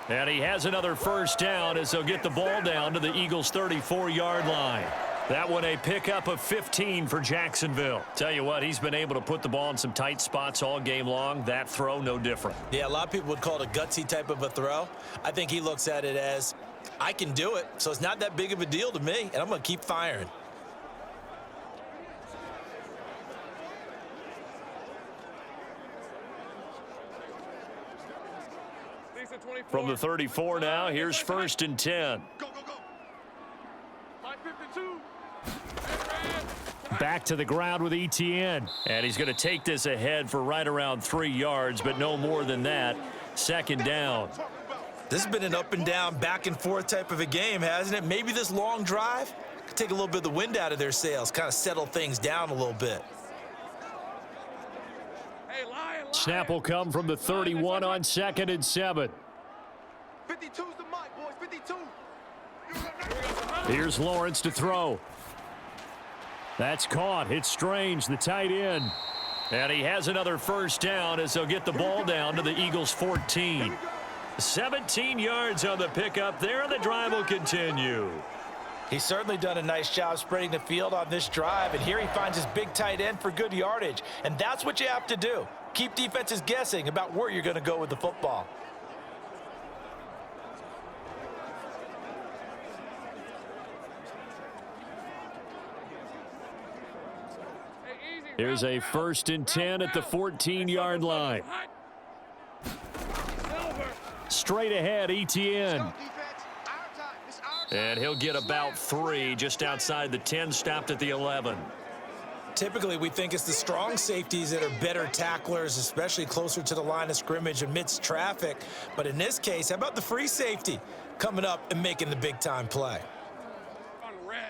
And he has another first down as they'll get the ball down to the Eagles' 34-yard line. That one a pickup of 15 for Jacksonville. Tell you what, he's been able to put the ball in some tight spots all game long. That throw, no different.
Yeah, a lot of people would call it a gutsy type of a throw. I think he looks at it as, I can do it, so it's not that big of a deal to me, and I'm going to keep firing.
From the 34 now, here's 1st and 10.
Go. Line 52.
Back to the ground with ETN. And he's going to take this ahead for right around 3 yards, but no more than that. 2nd down.
This has been an up and down, back and forth type of a game, hasn't it? Maybe this long drive could take a little bit of the wind out of their sails, kind of settle things down a little bit.
Hey, Lion.
Snap will come from the 31 on 2nd and 7.
52's the mic, boys. 52.
Here's Lawrence to throw. That's caught. It's Strange, the tight end. And he has another first down as they'll get the ball down to the Eagles' 14. 17 yards on the pickup there, and the drive will continue.
He's certainly done a nice job spreading the field on this drive, and here he finds his big tight end for good yardage. And that's what you have to do. Keep defenses guessing about where you're going to go with the football.
Here's a 1st and 10 at the 14-yard line. Straight ahead, ETN. And he'll get about 3 just outside the 10, stopped at the 11.
Typically, we think it's the strong safeties that are better tacklers, especially closer to the line of scrimmage amidst traffic. But in this case, how about the free safety coming up and making the big-time play?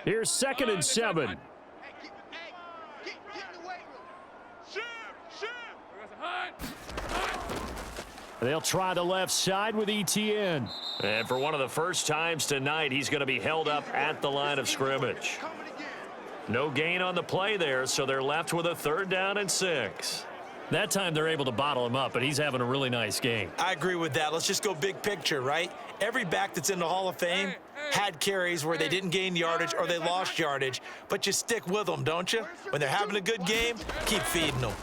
Here's 2nd and 7. They'll try the left side with ETN. And for one of the first times tonight, he's going to be held up at the line of scrimmage. No gain on the play there, so they're left with a 3rd down and 6. That time they're able to bottle him up, and he's having a really nice game.
I agree with that. Let's just go big picture, right? Every back that's in the Hall of Fame had carries where they didn't gain yardage or they lost yardage, but you stick with them, don't you? When they're having a good game, keep feeding them.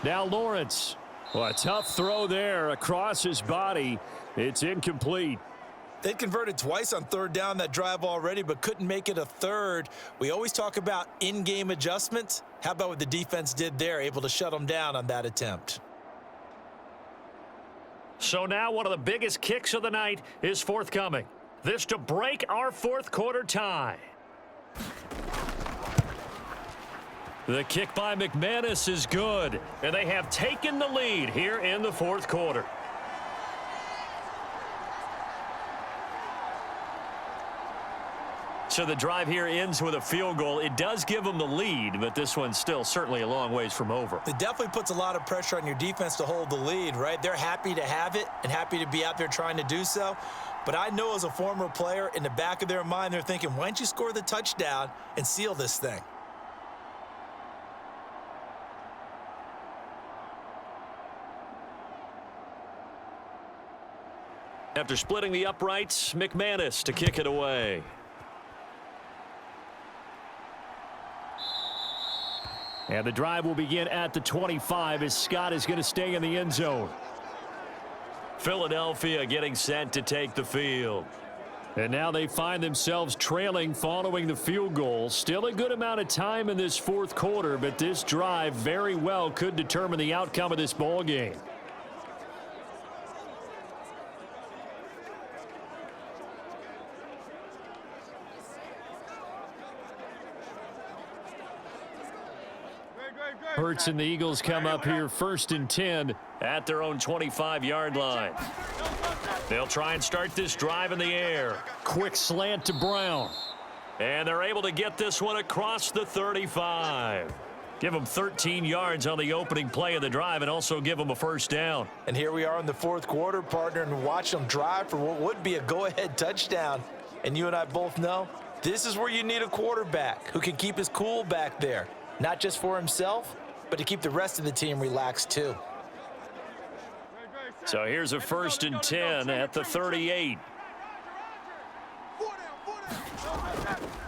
Now Lawrence. Well, a tough throw there across his body. It's incomplete.
They converted twice on third down that drive already, but couldn't make it a third. We always talk about in-game adjustments. How about what the defense did there, able to shut them down on that attempt?
So now one of the biggest kicks of the night is forthcoming. This to break our fourth quarter tie. The kick by McManus is good, and they have taken the lead here in the fourth quarter. So the drive here ends with a field goal. It does give them the lead, but this one's still certainly a long ways from over.
It definitely puts a lot of pressure on your defense to hold the lead, right? They're happy to have it and happy to be out there trying to do so. But I know as a former player, in the back of their mind, they're thinking, why don't you score the touchdown and seal this thing?
After splitting the uprights, McManus to kick it away. And the drive will begin at the 25 as Scott is going to stay in the end zone. Philadelphia getting set to take the field. And now they find themselves trailing following the field goal. Still a good amount of time in this fourth quarter, but this drive very well could determine the outcome of this ball game. Hurts and the Eagles come up here 1st and 10 at their own 25-yard line. They'll try and start this drive in the air. Quick slant to Brown. And they're able to get this one across the 35. Give them 13 yards on the opening play of the drive and also give them a first down.
And here we are in the fourth quarter, partner, and watch them drive for what would be a go-ahead touchdown. And you and I both know this is where you need a quarterback who can keep his cool back there. Not just for himself, but to keep the rest of the team relaxed too.
So here's a 1st and 10 at the 38.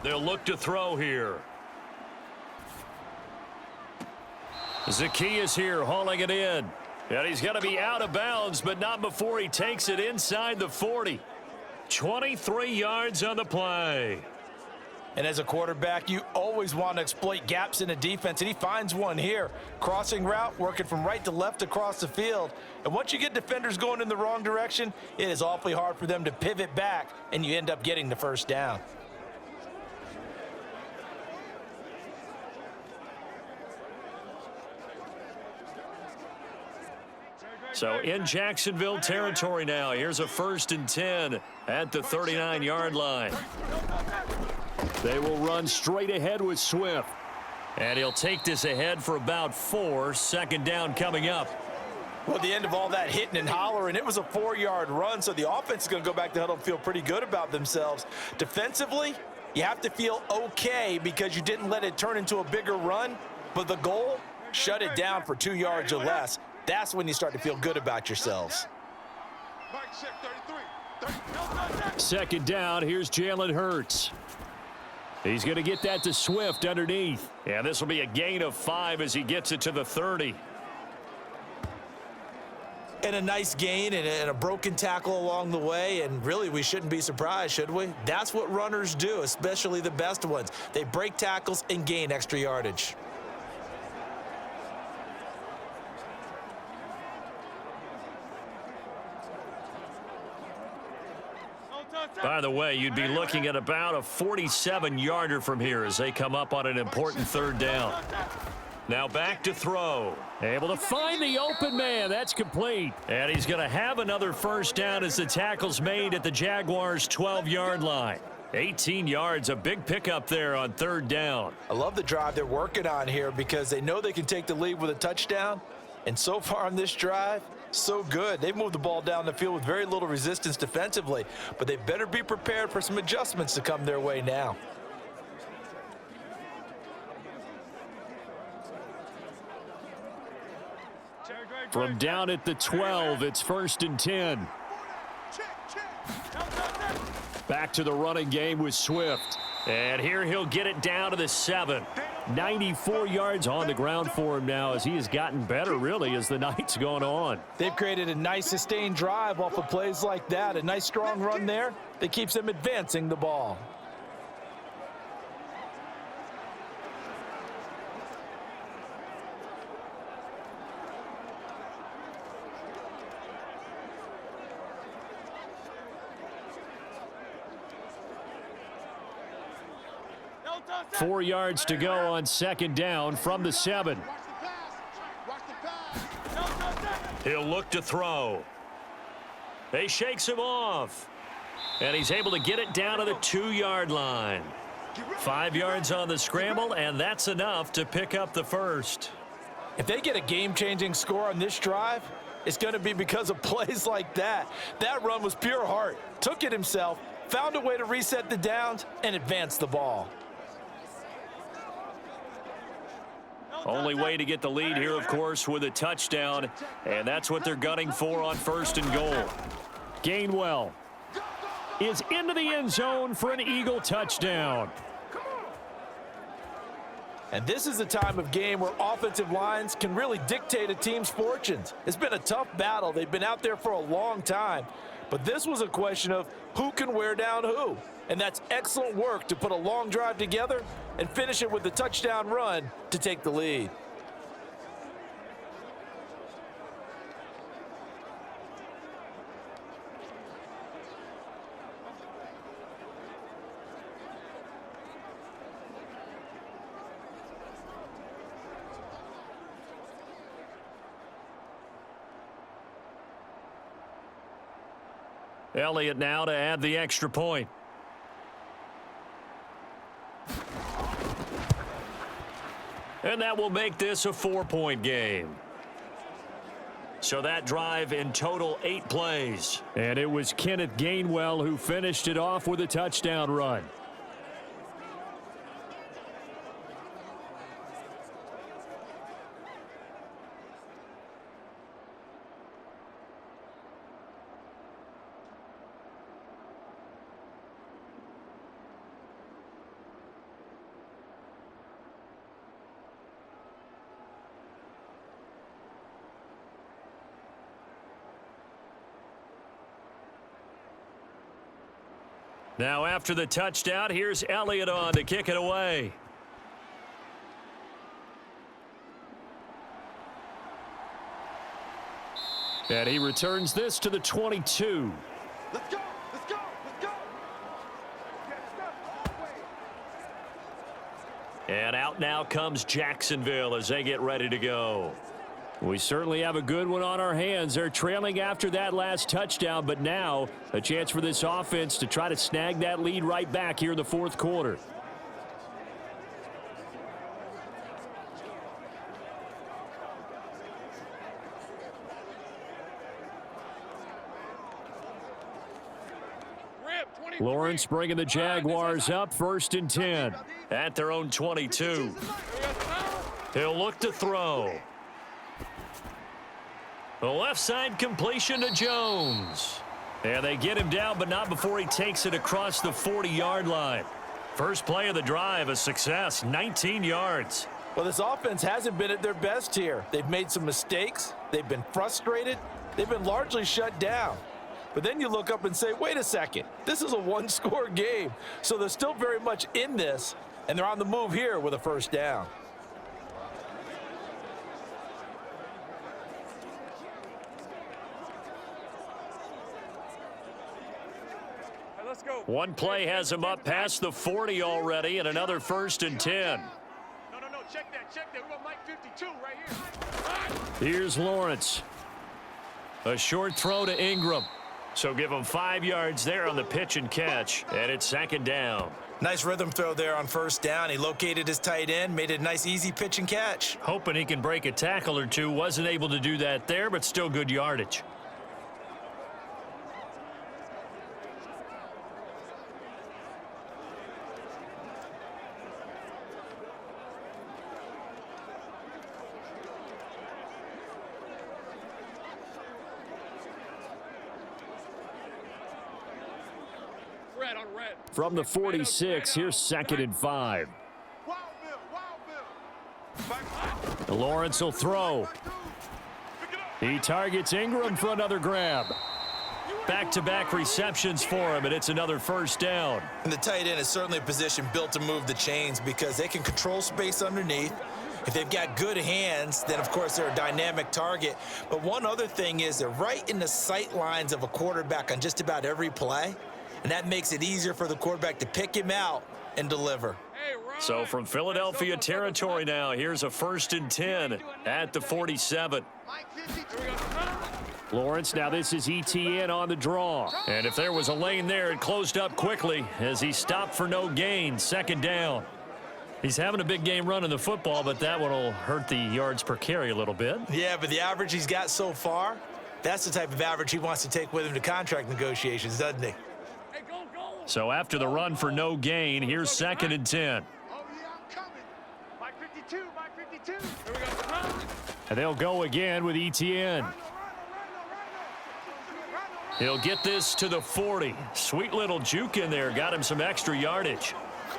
They'll look to throw here. Zacchaeus here hauling it in. And he's going to be out of bounds, but not before he takes it inside the 40. 23 yards on the play.
And as a quarterback, you always want to exploit gaps in a defense, and he finds one here. Crossing route, working from right to left across the field. And once you get defenders going in the wrong direction, it is awfully hard for them to pivot back, and you end up getting the first down.
So in Jacksonville territory now. Here's a 1st and 10 at the 39-yard line. They will run straight ahead with Swift. And he'll take this ahead for about 4. 2nd down coming up.
Well, at the end of all that hitting and hollering, it was a 4-yard run, so the offense is going to go back to huddle and feel pretty good about themselves. Defensively, you have to feel okay because you didn't let it turn into a bigger run, but the goal, shut it down for 2 yards or less. That's when you start to feel good about yourselves.
2nd down, here's Jalen Hurts. He's going to get that to Swift underneath. Yeah, this will be a gain of 5 as he gets it to the 30.
And a nice gain and a broken tackle along the way, and really we shouldn't be surprised, should we? That's what runners do, especially the best ones. They break tackles and gain extra yardage.
By the way, you'd be looking at about a 47-yarder from here as they come up on an important 3rd down. Now back to throw. Able to find the open man. That's complete. And he's going to have another first down as the tackle's made at the Jaguars' 12-yard line. 18 yards, a big pickup there on 3rd down.
I love the drive they're working on here because they know they can take the lead with a touchdown. And so far on this drive, so good. They've moved the ball down the field with very little resistance defensively, but they better be prepared for some adjustments to come their way now.
From down at the 12, it's 1st and 10. Back to the running game with Swift. And here he'll get it down to the 7. 94 yards on the ground for him now as he has gotten better, really, as the night's gone on.
They've created a nice sustained drive off of plays like that. A nice strong run there that keeps them advancing the ball.
Four yards to go on second down from the 7. He'll look to throw. He shakes him off. And he's able to get it down to the 2-yard line. 5 yards on the scramble, and that's enough to pick up the first.
If they get a game-changing score on this drive, it's going to be because of plays like that. That run was pure heart. Took it himself, found a way to reset the downs, and advance the ball.
Only way to get the lead here, of course, with a touchdown, and that's what they're gunning for on 1st and goal. Gainwell is into the end zone for an Eagle touchdown.
And this is the time of game where offensive lines can really dictate a team's fortunes. It's been a tough battle. They've been out there for a long time. But this was a question of who can wear down who. And that's excellent work to put a long drive together and finish it with the touchdown run to take the lead.
Elliott now to add the extra point. And that will make this a 4-point game. So that drive in total 8 plays. And it was Kenneth Gainwell who finished it off with a touchdown run. Now after the touchdown, here's Elliott on to kick it away. And he returns this to the 22.
Let's go, let's go, let's go.
And out now comes Jacksonville as they get ready to go. We certainly have a good one on our hands. They're trailing after that last touchdown, but now a chance for this offense to try to snag that lead right back here in the 4th quarter. Lawrence bringing the Jaguars up 1st and 10 at their own 22. He'll look to throw. The left side completion to Jones. And they get him down, but not before he takes it across the 40-yard line. First play of the drive, a success, 19 yards.
Well, this offense hasn't been at their best here. They've made some mistakes. They've been frustrated. They've been largely shut down. But then you look up and say, wait a second, this is a 1-score game. So they're still very much in this, and they're on the move here with a first down.
One play has him up past the 40 already, and another 1st and 10.
No, check that. We got Mike 52 right here.
Here's Lawrence. A short throw to Ingram. So give him 5 yards there on the pitch and catch, and it's 2nd down.
Nice rhythm throw there on 1st down. He located his tight end, made it a nice easy pitch and catch.
Hoping he can break a tackle or two. Wasn't able to do that there, but still good yardage. From the 46, here's 2nd and 5.
Wildville.
Lawrence will throw. He targets Ingram for another grab. Back-to-back receptions for him, and it's another first down.
And the tight end is certainly a position built to move the chains because they can control space underneath. If they've got good hands, then, of course, they're a dynamic target. But one other thing is they're right in the sight lines of a quarterback on just about every play, and that makes it easier for the quarterback to pick him out and deliver.
So from Philadelphia territory now, here's a 1st and 10 at the 47. Lawrence, now this is ETN on the draw. And if there was a lane there, it closed up quickly as he stopped for no gain. 2nd down. He's having a big game running the football, but that one will hurt the yards per carry a little bit.
Yeah, but the average he's got so far, that's the type of average he wants to take with him to contract negotiations, doesn't he?
So after the run for no gain, here's 2nd and 10.
Mike 52, Mike 52.
And they'll go again with ETN. He'll get this to the 40. Sweet little juke in there. Got him some extra yardage.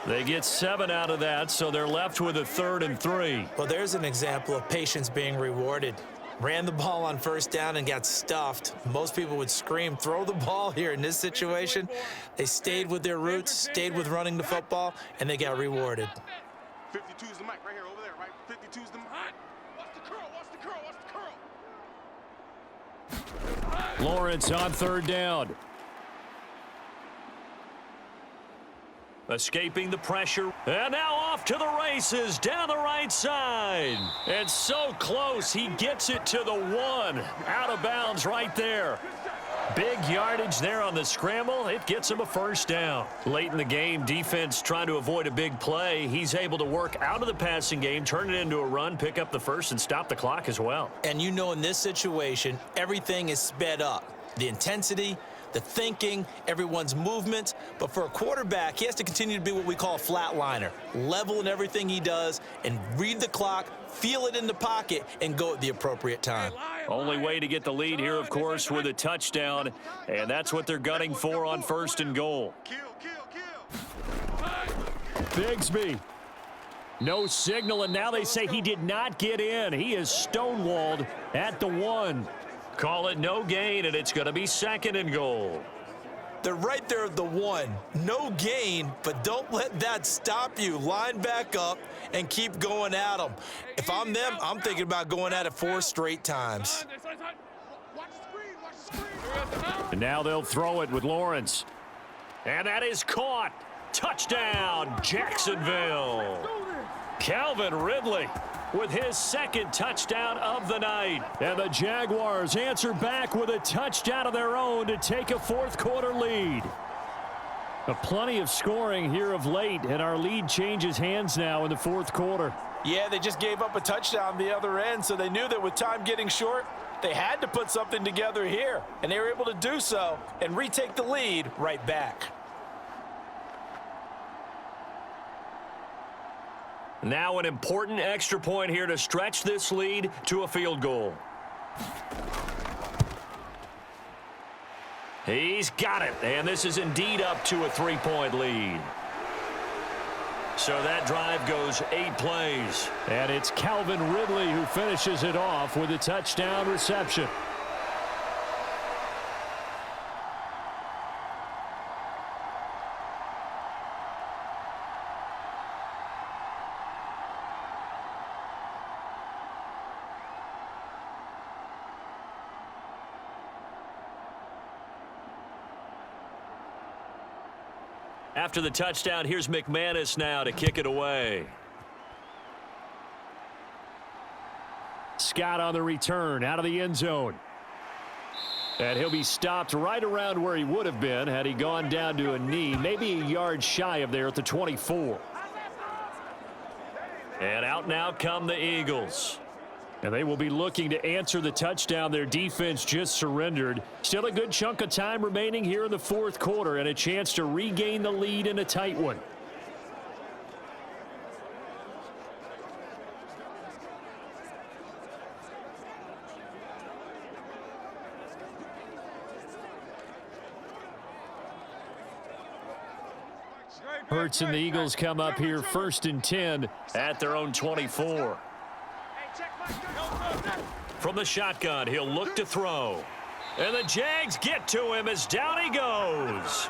They get 7 out of that, so they're left with a 3rd and 3.
Well, there's an example of patience being rewarded. Ran the ball on 1st down and got stuffed. Most people would scream, throw the ball here. In this situation, they stayed with their roots, stayed with running the football, and they got rewarded.
52 is the mic right here, over there, right? 52 is the mic. Watch the curl, watch the curl, watch the curl.
Lawrence on 3rd down. Escaping the pressure. And now off to the races down the right side. It's so close. He gets it to the 1. Out of bounds right there. Big yardage there on the scramble. It gets him a 1st down. Late in the game, defense trying to avoid a big play. He's able to work out of the passing game, turn it into a run, pick up the 1st, and stop the clock as well.
And you know, in this situation, everything is sped up. The intensity, the thinking, everyone's movement. But for a quarterback, he has to continue to be what we call a flatliner. Level in everything he does and read the clock, feel it in the pocket, and go at the appropriate time.
Only way to get the lead here, of course, with a touchdown. And that's what they're gunning for on 1st and goal. Bigsby. No signal, and now they say he did not get in. He is stonewalled at the 1. Call it no gain, and it's going to be 2nd and goal.
They're right there at the 1. No gain, but don't let that stop you. Line back up and keep going at them. If I'm them, I'm thinking about going at it 4 straight times.
And now they'll throw it with Lawrence. And that is caught. Touchdown, Jacksonville. Calvin Ridley with his 2nd touchdown of the night. And the Jaguars answer back with a touchdown of their own to take a 4th quarter lead. Plenty of scoring here of late, and our lead changes hands now in the 4th quarter.
Yeah, they just gave up a touchdown the other end, so they knew that with time getting short, they had to put something together here. And they were able to do so and retake the lead right back.
Now an important extra point here to stretch this lead to a field goal. He's got it, and this is indeed up to a 3-point lead. So that drive goes 8 plays. And it's Calvin Ridley who finishes it off with a touchdown reception. After the touchdown, here's McManus now to kick it away. Scott on the return out of the end zone. And he'll be stopped right around where he would have been had he gone down to a knee, maybe a yard shy of there at the 24. And out now come the Eagles. And they will be looking to answer the touchdown their defense just surrendered. Still a good chunk of time remaining here in the 4th quarter and a chance to regain the lead in a tight one. Hurts and the Eagles come up here 1st and 10 at their own 24. From the shotgun, he'll look to throw. And the Jags get to him as down he goes.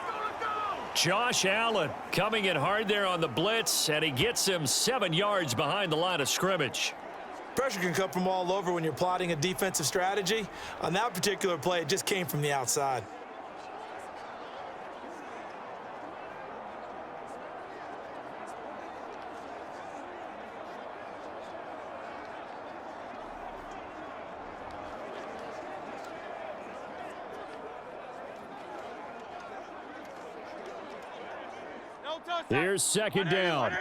Josh Allen coming in hard there on the blitz, and he gets him 7 yards behind the line of scrimmage.
Pressure can come from all over when you're plotting a defensive strategy. On that particular play, it just came from the outside.
Here's second down.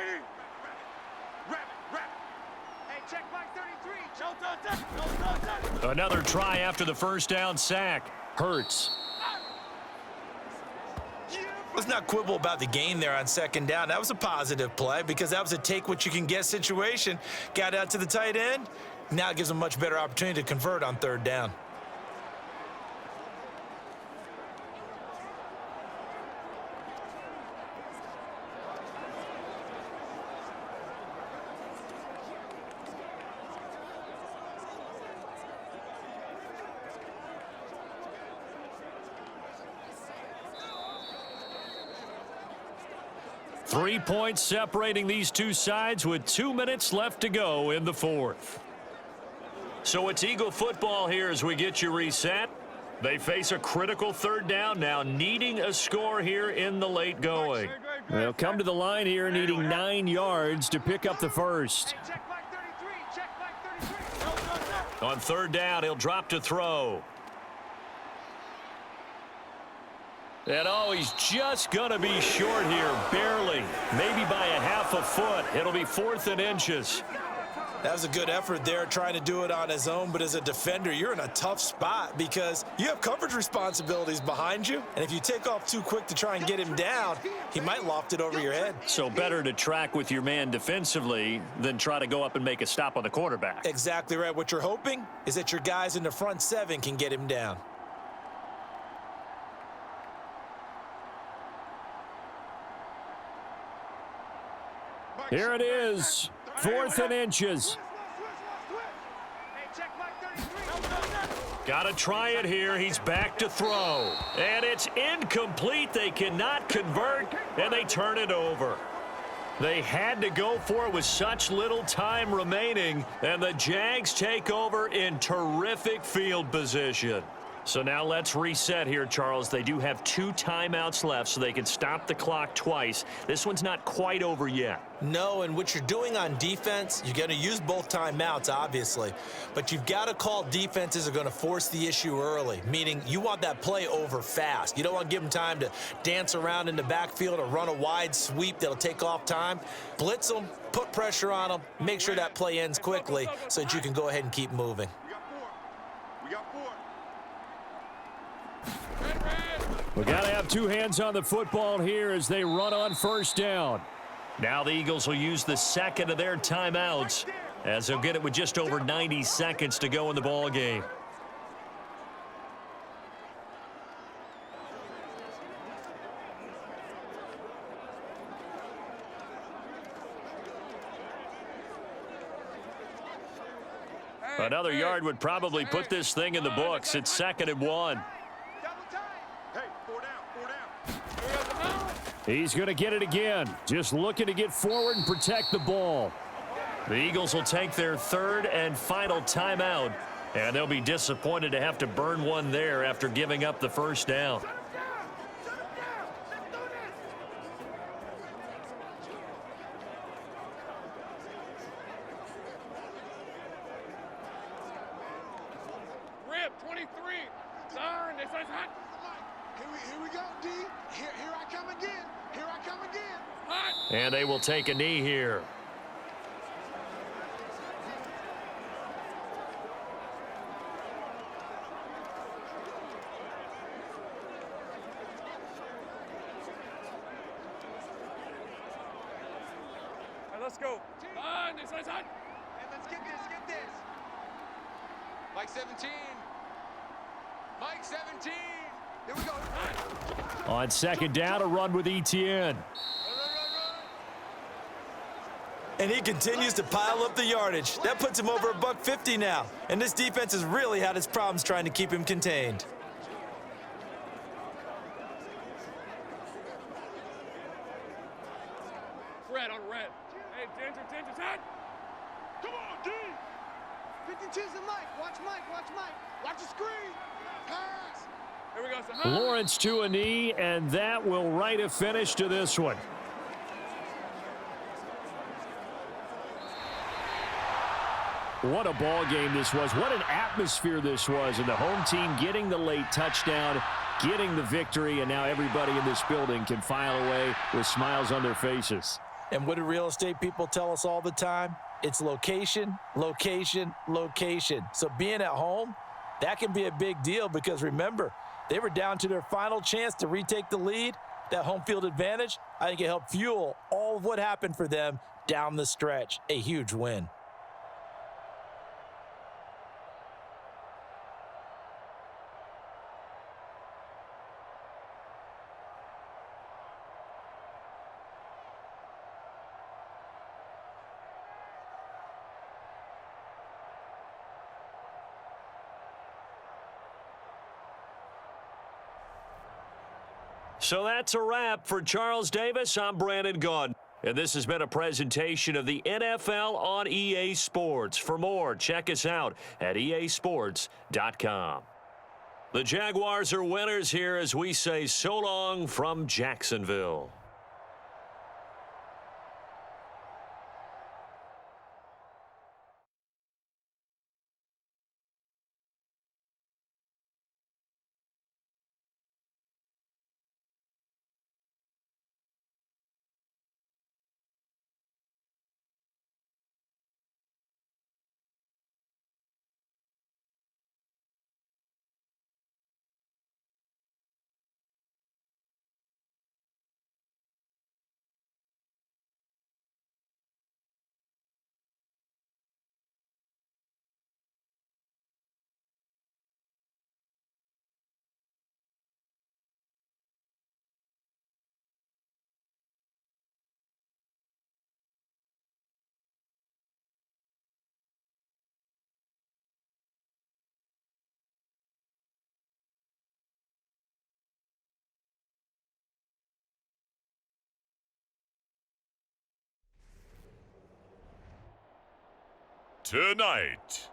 Another try after the first down sack. Hurts.
Let's not quibble about the gain there on second down. That was a positive play because that was a take-what-you-can-get situation. Got out to the tight end. Now it gives them a much better opportunity to convert on third down.
Three points separating these two sides with 2 minutes left to go in the fourth. So it's Eagle football here as we get you reset. They face a critical third down now, needing a score here in the late going. They'll come to the line here needing 9 yards to pick up the first. On third down, he'll drop to throw. And oh, he's just going to be short here, barely. Maybe by a half a foot. It'll be 4th and inches.
That was a good effort there, trying to do it on his own. But as a defender, you're in a tough spot because you have coverage responsibilities behind you. And if you take off too quick to try and get him down, he might loft it over your head.
So better to track with your man defensively than try to go up and make a stop on the quarterback.
Exactly right. What you're hoping is that your guys in the front 7 can get him down.
Here it is, 4th and inches. Got to try it here. He's back to throw. And it's incomplete. They cannot convert, and they turn it over. They had to go for it with such little time remaining, and the Jags take over in terrific field position. So now let's reset here, Charles. They do have 2 timeouts left, so they can stop the clock twice. This one's not quite over yet.
No, and what you're doing on defense, you're going to use both timeouts, obviously. But you've got to call defenses are going to force the issue early, meaning you want that play over fast. You don't want to give them time to dance around in the backfield or run a wide sweep that'll take off time. Blitz them, put pressure on them, make sure that play ends quickly so that you can go ahead and keep moving.
We got to have 2 hands on the football here as they run on first down. Now the Eagles will use the second of their timeouts as they'll get it with just over 90 seconds to go in the ball game. Another yard would probably put this thing in the books. It's 2nd and 1. He's going to get it again. Just looking to get forward and protect the ball. The Eagles will take their 3rd and final timeout, and they'll be disappointed to have to burn one there after giving up the first down.
Rip, 23. Darn, this is hot. Here we go, D. Here I come again. Here I come again. Hot.
And they will take a knee here.
All right, let's go. On, this is hot. Hey, let's get this, Mike 17. Mike 17. Here we go.
On second down, a run with Etienne.
And he continues to pile up the yardage. That puts him over $150 now. And this defense has really had its problems trying to keep him contained.
Red on red. Hey, danger, Ted. Come on, D. 52's the Mike. Watch Mike. Watch the screen. Pass. Here we go.
Lawrence to a knee, and that will write a finish to this one. What a ball game this was. What an atmosphere this was. And the home team getting the late touchdown, getting the victory, and now everybody in this building can file away with smiles on their faces.
And what do real estate people tell us all the time? It's location, location, location. So being at home, that can be a big deal because remember, they were down to their final chance to retake the lead. That home field advantage, I think it helped fuel all of what happened for them down the stretch. A huge win.
So that's a wrap for Charles Davis. I'm Brandon Gunn. And this has been a presentation of the NFL on EA Sports. For more, check us out at easports.com. The Jaguars are winners here as we say so long from Jacksonville.
Tonight,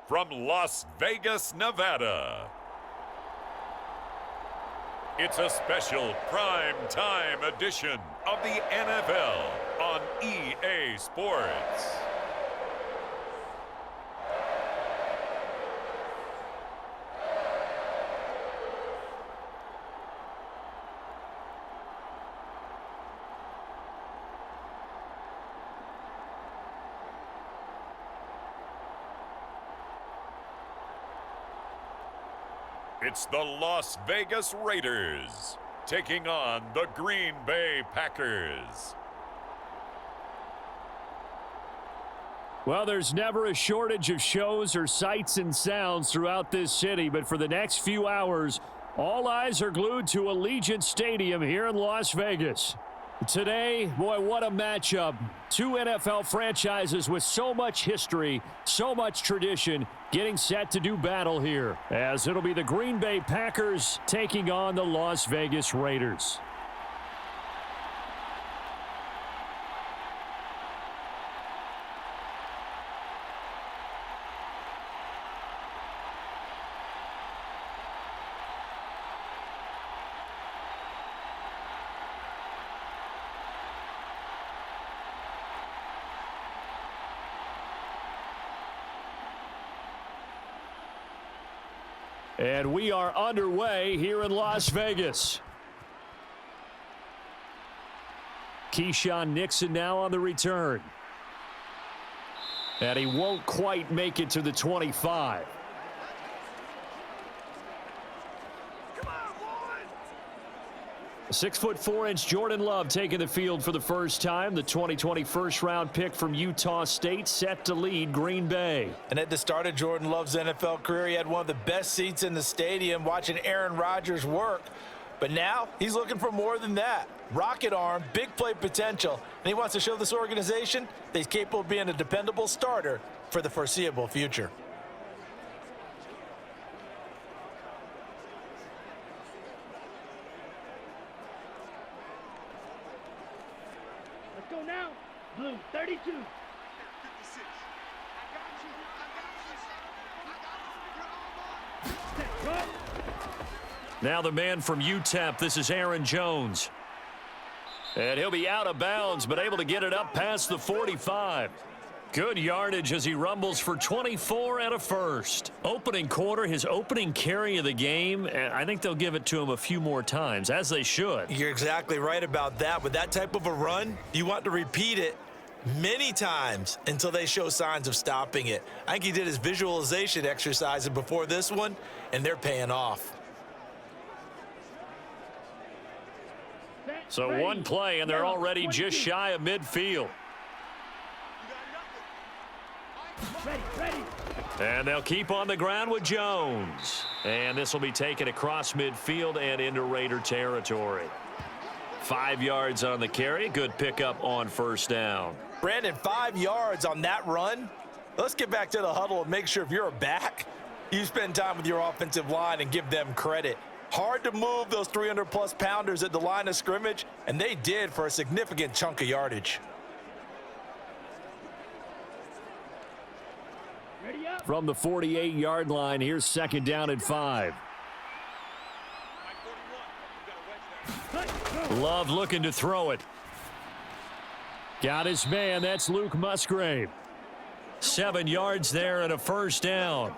from Las Vegas, Nevada, it's a special prime time edition of the NFL on EA Sports. It's the Las Vegas Raiders taking on the Green Bay Packers.
Well, there's never a shortage of shows or sights and sounds throughout this city, but for the next few hours, all eyes are glued to Allegiant Stadium here in Las Vegas. Today, boy, what a matchup. Two NFL franchises with so much history, so much tradition, getting set to do battle here, as it'll be the Green Bay Packers taking on the Las Vegas Raiders. And we are underway here in Las Vegas. Keyshawn Nixon now on the return. And he won't quite make it to the 25.
Come on, boys!
6'4" Jordan Love taking the field for the first time. The 2020 first-round pick from Utah State set to lead Green Bay.
And at the start of Jordan Love's NFL career, he had one of the best seats in the stadium watching Aaron Rodgers work. But now he's looking for more than that. rocket arm, big play potential, and he wants to show this organization that he's capable of being a dependable starter for the foreseeable future.
Let's go now. Blue, 32. 56. I got you.
Now the man from UTEP, this is Aaron Jones. And he'll be out of bounds, but able to get it up past the 45. Good yardage as he rumbles for 24 and a first. Opening quarter, his opening carry of the game, and I think they'll give it to him a few more times, as they should.
You're exactly right about that. With that type of a run, you want to repeat it many times until they show signs of stopping it. I think he did his visualization exercises before this one, and they're paying off.
So one play, and they're already just shy of midfield. And they'll keep on the ground with Jones. And this will be taken across midfield and into Raider territory. 5 yards on the carry. Good pickup on first down.
Brandon, 5 yards on that run. Let's get back to the huddle and make sure if you're a back, you spend time with your offensive line and give them credit. Hard to move those 300-plus pounders at the line of scrimmage, and they did for a significant chunk of yardage.
From the 48-yard line, here's second down and 5. Love looking to throw it. Got his man. That's Luke Musgrave. 7 yards there and a first down.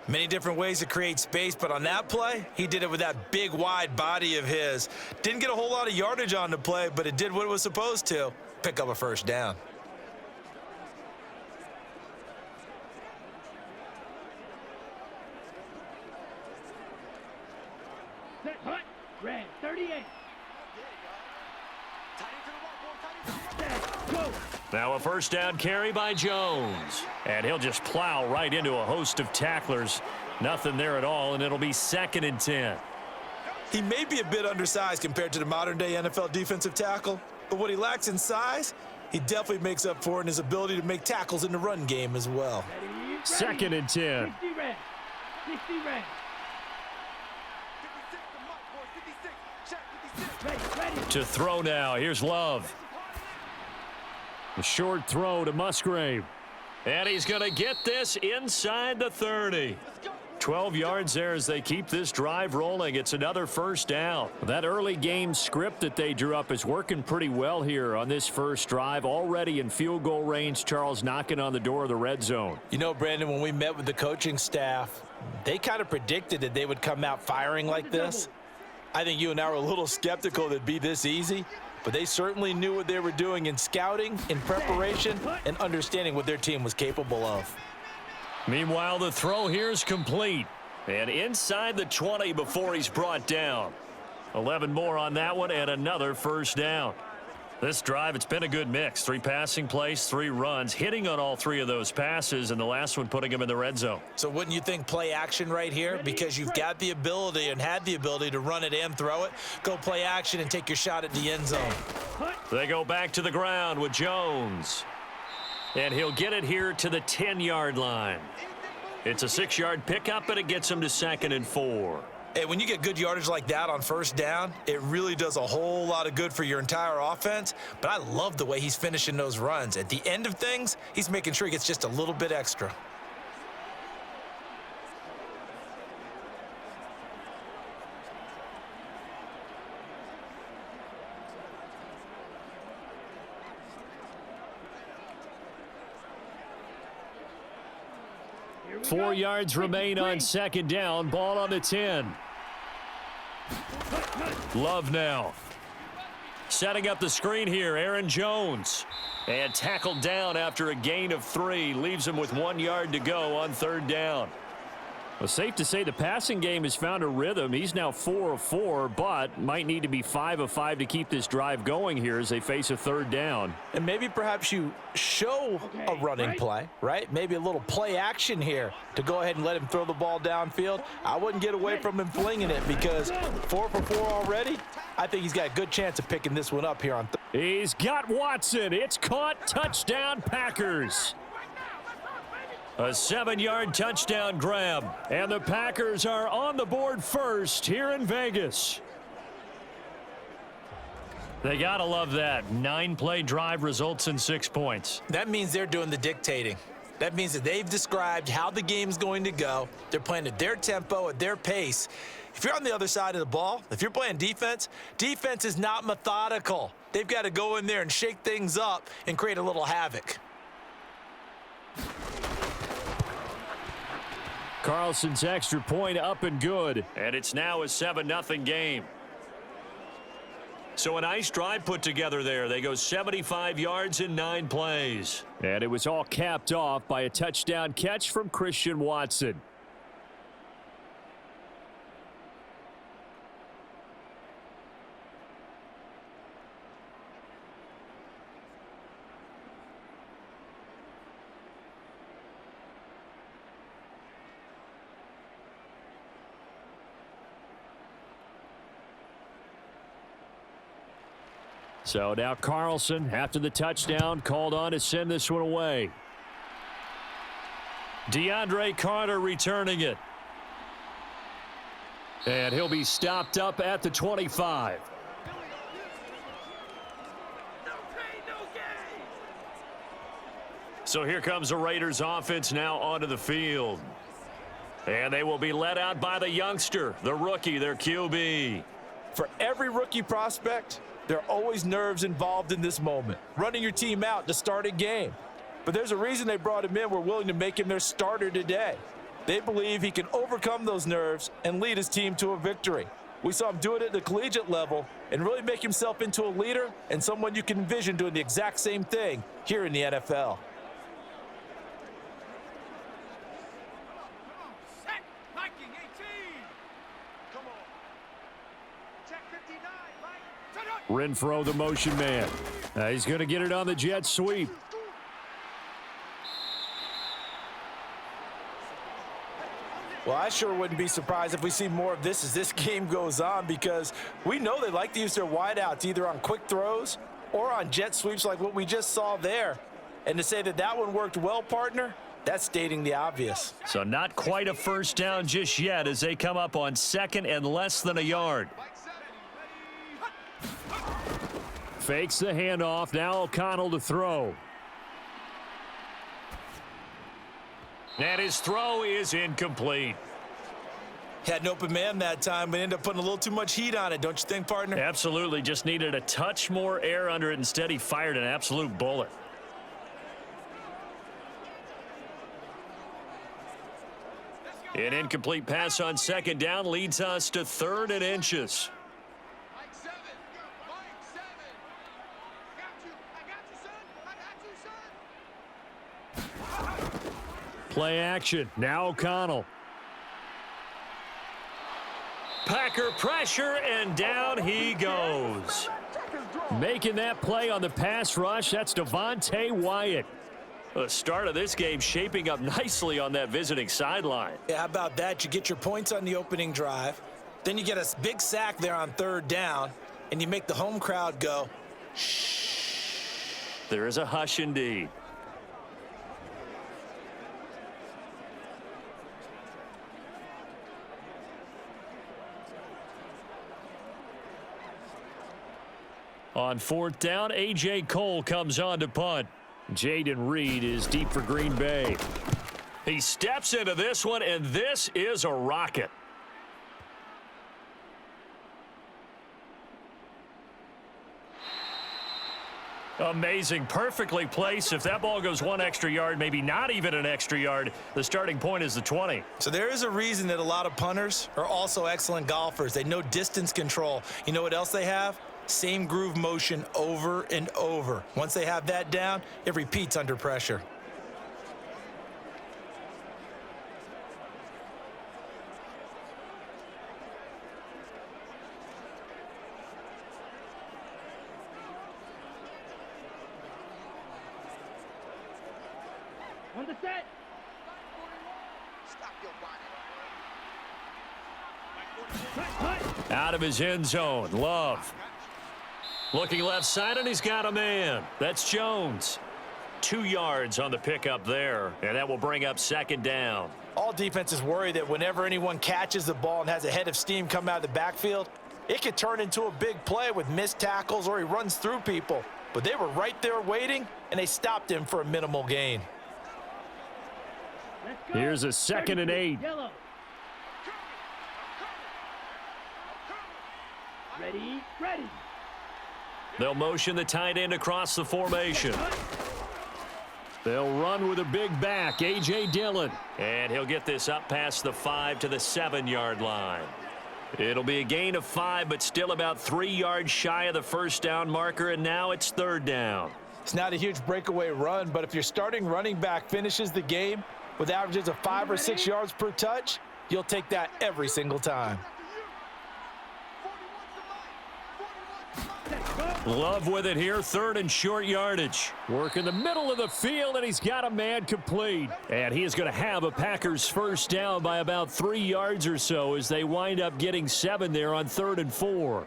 Many different ways to create space, but on that play, he did it with that big, wide body of his. Didn't get a whole lot of yardage on the play, but it did what it was supposed to. Pick up a first down.
Set, hut, red, 38. Set, go.
Now a first down carry by Jones. And he'll just plow right into a host of tacklers. Nothing there at all, and it'll be 2nd and 10.
He may be a bit undersized compared to the modern-day NFL defensive tackle, but what he lacks in size, he definitely makes up for in his ability to make tackles in the run game as well.
2nd and 10.
60 red. 60 red. Ready.
To throw now. Here's Love. A short throw to Musgrave. And he's going to get this inside the 30. 12 yards there as they keep this drive rolling. It's another first down. That early game script that they drew up is working pretty well here on this first drive. Already in field goal range, Charles knocking on the door of the red zone.
You know, Brandon, when we met with the coaching staff, they kind of predicted that they would come out firing like this. I think you and I were a little skeptical that it'd be this easy, but they certainly knew what they were doing in scouting, in preparation, and understanding what their team was capable of.
Meanwhile, the throw here is complete. And inside the 20 before he's brought down. 11 more on that one and another first down. This drive, it's been a good mix. 3 passing plays, 3 runs, hitting on all 3 of those passes, and the last one putting him in the red zone.
So wouldn't you think play action right here? Because you've got the ability and had the ability to run it and throw it. Go play action and take your shot at the end zone.
They go back to the ground with Jones. And he'll get it here to the 10-yard line. It's a 6-yard pickup, and it gets him to 2nd and 4.
Hey, when you get good yardage like that on first down, it really does a whole lot of good for your entire offense. But I love the way he's finishing those runs. At the end of things, he's making sure he gets just a little bit extra.
Four yards remain on second down. Ball on the 10. Love now. Setting up the screen here, Aaron Jones. And tackled down after a gain of 3. Leaves him with 1 yard to go on third down.
Well, safe to say the passing game has found a rhythm. He's now 4 of 4, but might need to be 5 of 5 to keep this drive going here as they face a third down.
And maybe perhaps you show a running play, right? Maybe a little play action here to go ahead and let him throw the ball downfield. I wouldn't get away from him flinging it because 4 for 4 already. I think he's got a good chance of picking this one up here on
He's got Watson. It's caught. Touchdown, Packers. A 7-yard touchdown grab. And the Packers are on the board first here in Vegas. They got to love that. 9-play drive results in 6 points.
That means they're doing the dictating. That means that they've described how the game's going to go. They're playing at their tempo, at their pace. If you're on the other side of the ball, if you're playing defense, defense is not methodical. They've got to go in there and shake things up and create a little havoc.
Carlson's extra point up and good.
And it's now a 7-0 game. So a nice drive put together there. They go 75 yards in 9 plays.
And it was all capped off by a touchdown catch from Christian Watson. So now Carlson, after the touchdown, called on to send this one away.
DeAndre Carter returning it.
And he'll be stopped up at the 25.
So here comes the Raiders offense now onto the field. And they will be led out by the youngster, the rookie, their QB.
For every rookie prospect, there are always nerves involved in this moment. Running your team out to start a game. But there's a reason they brought him in. We're willing to make him their starter today. They believe he can overcome those nerves and lead his team to a victory. We saw him do it at the collegiate level and really make himself into a leader and someone you can envision doing the exact same thing here in the NFL.
Renfro, the motion man. He's going to get it on the jet sweep.
Well, I sure wouldn't be surprised if we see more of this as this game goes on because we know they like to use their wideouts either on quick throws or on jet sweeps like what we just saw there. And to say that that one worked well, partner, that's stating the obvious.
So not quite a first down just yet as they come up on 2nd and less than a yard.
Fakes the handoff. Now O'Connell to throw.
And his throw is incomplete.
Had an open man that time, but ended up putting a little too much heat on it, don't you think, partner?
Absolutely. Just needed a touch more air under it. Instead, he fired an absolute bullet. An incomplete pass on 2nd down leads us to 3rd and inches.
Play action. Now O'Connell.
Packer pressure, and down he goes.
Making that play on the pass rush, that's Devontae Wyatt.
The start of this game shaping up nicely on that visiting sideline.
Yeah, how about that? You get your points on the opening drive. Then you get a big sack there on 3rd down, and you make the home crowd go, shh.
There is a hush indeed.
On 4th down, A.J. Cole comes on to punt. Jaden Reed is deep for Green Bay.
He steps into this one, and this is a rocket. Amazing. Perfectly placed. If that ball goes 1 extra yard, maybe not even an extra yard, the starting point is the 20.
So there is a reason that a lot of punters are also excellent golfers. They know distance control. You know what else they have? Same groove motion over and over. Once they have that down, it repeats under pressure.
On the set. Stop your bonnet.
Out of his end zone, Love. Looking left side, and he's got a man. That's Jones. 2 yards on the pickup there, and that will bring up second down.
All defenses worry that whenever anyone catches the ball and has a head of steam come out of the backfield, it could turn into a big play with missed tackles or he runs through people. But they were right there waiting, and they stopped him for a minimal gain.
Here's a 2nd and 8.
Ready.
They'll motion the tight end across the formation. They'll run with a big back, A.J. Dillon. And he'll get this up past the 5 to the 7-yard line. It'll be a gain of 5, but still about 3 yards shy of the first down marker, and now it's 3rd down.
It's not a huge breakaway run, but if your starting running back finishes the game with averages of 5 or 6 yards per touch, you'll take that every single time.
Love with it here, 3rd and short yardage. Work in the middle of the field, and he's got a man complete. And he is going to have a Packers first down by about 3 yards or so as they wind up getting 7 there on 3rd and 4.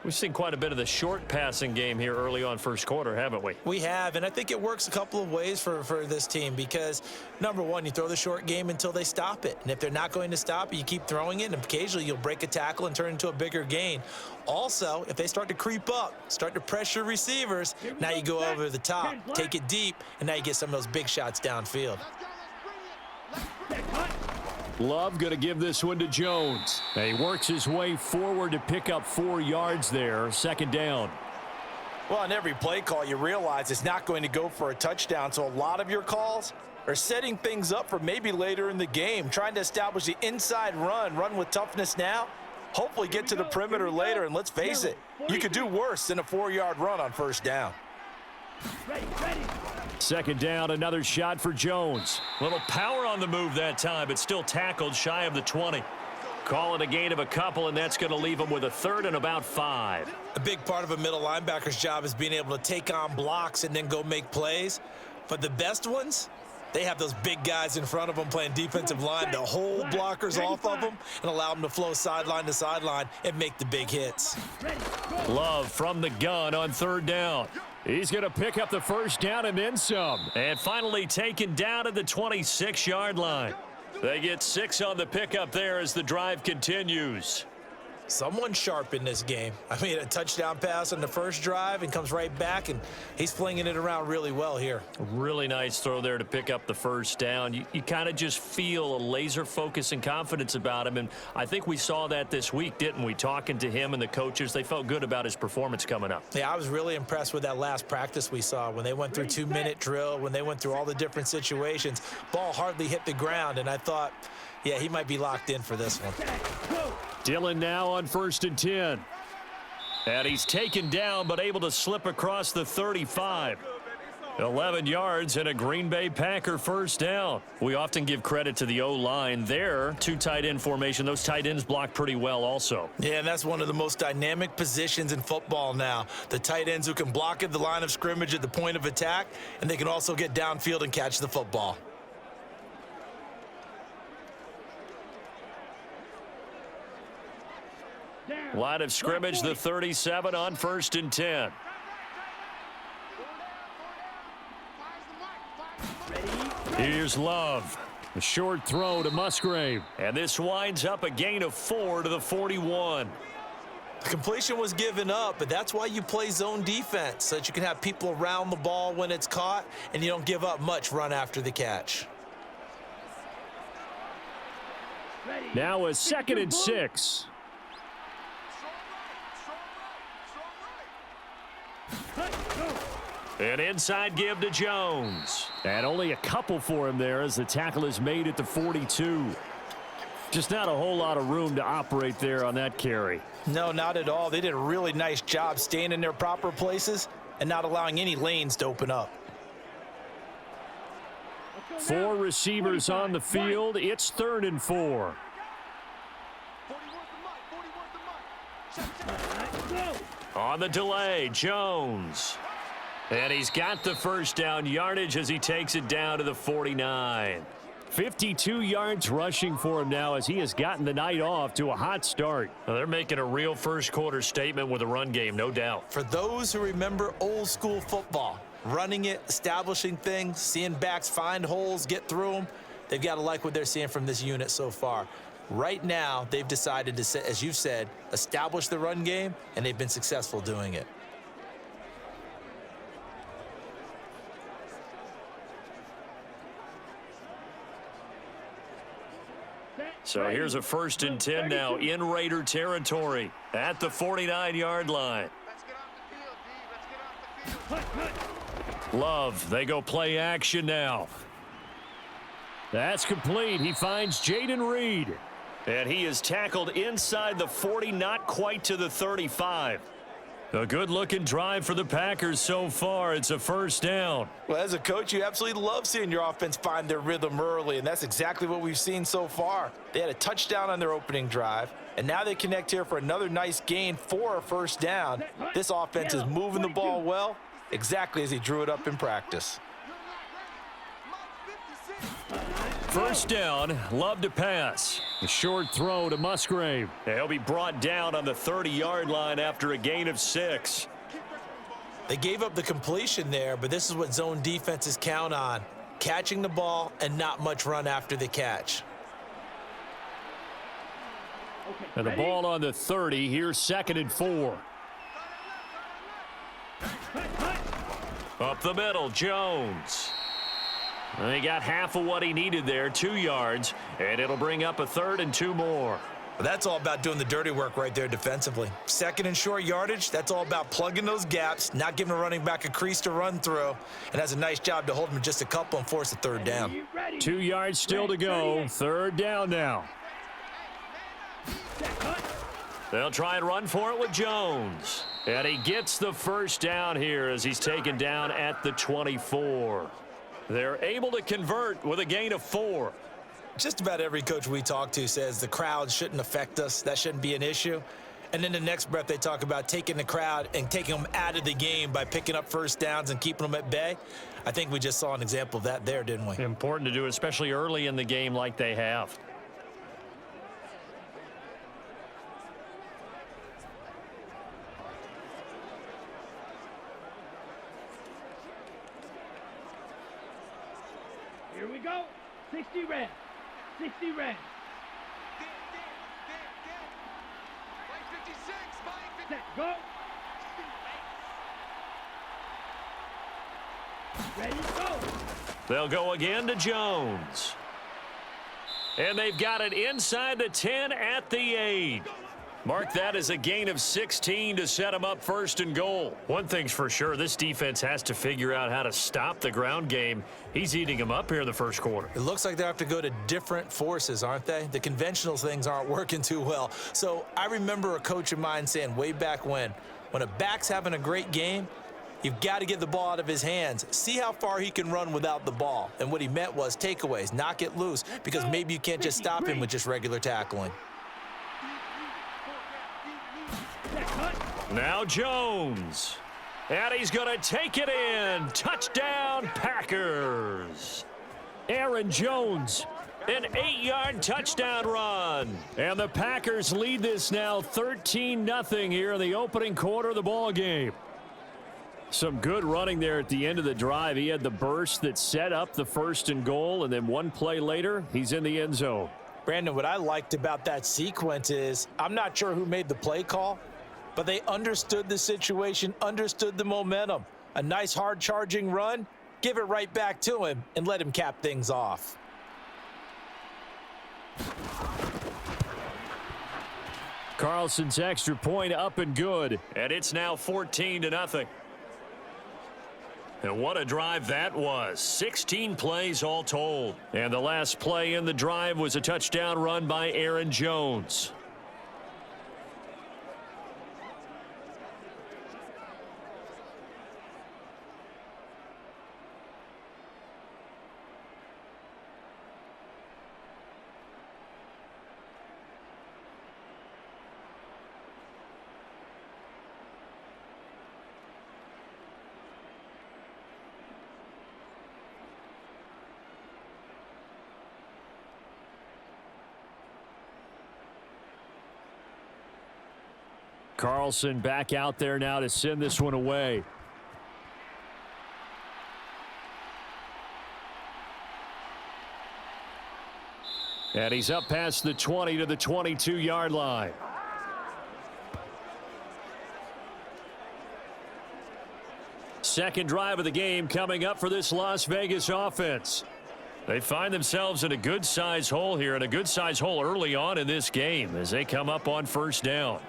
We've seen quite a bit of the short passing game here early on first quarter, haven't we?
We have, and I think it works a couple of ways for this team because, number one, you throw the short game until they stop it. And if they're not going to stop it, you keep throwing it, and occasionally you'll break a tackle and turn it into a bigger gain. Also, if they start to creep up, start to pressure receivers, now you go over the top, take it deep, and now you get some of those big shots downfield.
Love going to give this one to Jones. He works his way forward to pick up 4 yards there, 2nd down.
Well, on every play call, you realize it's not going to go for a touchdown, so a lot of your calls are setting things up for maybe later in the game, trying to establish the inside run with toughness now, hopefully get to the perimeter later, and let's face it, you could do worse than a 4-yard run on first down.
Ready.
2nd down, another shot for Jones. Little power on the move that time, but still tackled shy of the 20. Call it a gain of a couple, and that's going to leave him with a 3rd and about 5.
A big part of a middle linebacker's job is being able to take on blocks and then go make plays. But the best ones, they have those big guys in front of them playing defensive line to hold blockers off of them and allow them to flow sideline to sideline and make the big hits.
Love from the gun on 3rd down. He's going to pick up the first down and then some. And finally taken down at the 26-yard line. They get 6 on the pickup there as the drive continues.
Someone sharp in this game. I mean, a touchdown pass on the first drive and comes right back, and he's flinging it around really well here.
Really nice throw there to pick up the first down. You kind of just feel a laser focus and confidence about him, and I think we saw that this week, didn't we? Talking to him and the coaches, they felt good about his performance coming up.
Yeah, I was really impressed with that last practice we saw when they went through 2-minute drill, when they went through all the different situations. Ball hardly hit the ground, and I thought, yeah, he might be locked in for this one.
Dillon now on 1st and 10. And he's taken down but able to slip across the 35. 11 yards and a Green Bay Packer first down. We often give credit to the O-line there. 2 tight end formation. Those tight ends block pretty well also.
Yeah, and that's one of the most dynamic positions in football now. The tight ends who can block at the line of scrimmage at the point of attack, and they can also get downfield and catch the football.
Line of scrimmage, the 37 on 1st and 10. Here's Love. A short throw to Musgrave. And this winds up a gain of 4 to the 41.
The completion was given up, but that's why you play zone defense, so that you can have people around the ball when it's caught, and you don't give up much run after the catch.
Now a 2nd and 6. An inside give to Jones. And only a couple for him there as the tackle is made at the 42. Just not a whole lot of room to operate there on that carry.
No, not at all. They did a really nice job staying in their proper places and not allowing any lanes to open up.
4 receivers on the field. It's 3rd and 4. On the delay, Jones. And he's got the first down yardage as he takes it down to the 49. 52 yards rushing for him now as he has gotten the night off to a hot start. Well, they're making a real first quarter statement with a run game, no doubt.
For those who remember old school football, running it, establishing things, seeing backs find holes, get through them, they've got to like what they're seeing from this unit so far. Right now, they've decided to, as you've said, establish the run game, and they've been successful doing it.
So here's a 1st and 10 now in Raider territory at the 49-yard line.
Let's get off the field, D. Let's get off the field.
Love, they go play action now. That's complete. He finds Jaden Reed. And he is tackled inside the 40, not quite to the 35. A good-looking drive for the Packers so far. It's a 1st down.
Well, as a coach, you absolutely love seeing your offense find their rhythm early, and that's exactly what we've seen so far. They had a touchdown on their opening drive, and now they connect here for another nice gain for a 1st down. This offense is moving the ball well, exactly as he drew it up in practice.
1st down, Love to pass. A short throw to Musgrave. He'll be brought down on the 30-yard line after a gain of 6.
They gave up the completion there, but this is what zone defenses count on. Catching the ball and not much run after the catch.
And the ball on the 30. Here's 2nd and 4. Up the middle, Jones. And he got half of what he needed there, 2 yards, and it'll bring up a 3rd and 2 more.
Well, that's all about doing the dirty work right there defensively. 2nd and short yardage, that's all about plugging those gaps, not giving a running back a crease to run through, and has a nice job to hold him just a couple and force a 3rd down.
2 yards still to go. 3rd down now. They'll try and run for it with Jones. And he gets the 1st down here as he's taken down at the 24. They're able to convert with a gain of 4.
Just about every coach we talk to says the crowd shouldn't affect us. That shouldn't be an issue. And then the next breath they talk about taking the crowd and taking them out of the game by picking up 1st downs and keeping them at bay. I think we just saw an example of that there, didn't we?
Important to do, especially early in the game like they have.
Here we go. 60 red. 60 red.
Mike 56, Mike 56.
Set, go. Ready, go.
They'll go again to Jones. And they've got it inside the 10 at the 8. Mark that as a gain of 16 to set them up 1st and goal. One thing's for sure, this defense has to figure out how to stop the ground game. He's eating them up here in the 1st quarter.
It looks like they have to go to different forces, aren't they? The conventional things aren't working too well. So I remember a coach of mine saying way back when a back's having a great game, you've got to get the ball out of his hands. See how far he can run without the ball. And what he meant was takeaways, knock it loose, because maybe you can't just stop him with just regular tackling.
Now Jones. And he's going to take it in. Touchdown, Packers. Aaron Jones, an 8-yard touchdown run. And the Packers lead this now 13-0 here in the opening quarter of the ball game. Some good running there at the end of the drive. He had the burst that set up the 1st and goal, and then one play later, he's in the end zone.
Brandon, what I liked about that sequence is I'm not sure who made the play call, but they understood the situation, understood the momentum. A nice hard-charging run, give it right back to him, and let him cap things off.
Carlson's extra point up and good, and it's now 14-0. And what a drive that was. 16 plays all told. And the last play in the drive was a touchdown run by Aaron Jones. Carlson back out there now to send this one away. And he's up past the 20 to the 22-yard line. Second drive of the game coming up for this Las Vegas offense. They find themselves in a good-sized hole here, and a good-sized hole early on in this game as they come up on first down.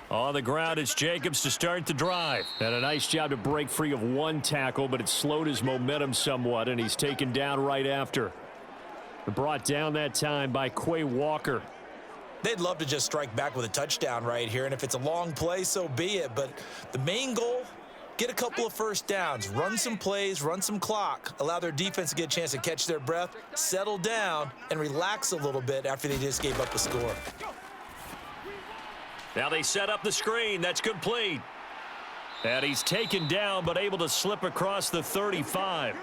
On the ground, it's Jacobs to start the drive. And a nice job to break free of one tackle, but it slowed his momentum somewhat, and he's taken down right after. Brought down that time by Quay Walker.
They'd love to just strike back with a touchdown right here, and if it's a long play, so be it. But the main goal, get a couple of first downs, run some plays, run some clock, allow their defense to get a chance to catch their breath, settle down, and relax a little bit after they just gave up the score.
Now they set up the screen. That's complete. And he's taken down but able to slip across the 35.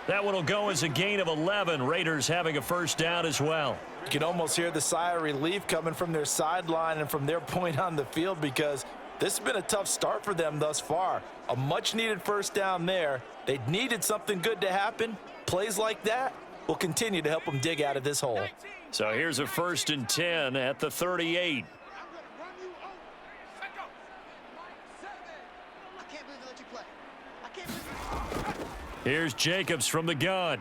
That one will go as a gain of 11. Raiders having a first down as well.
You can almost hear the sigh of relief coming from their sideline and from their point on the field because this has been a tough start for them thus far. A much-needed first down there. They needed something good to happen. Plays like that will continue to help them dig out of this hole.
So here's a 1st and 10 at the 38. Here's Jacobs from the gun.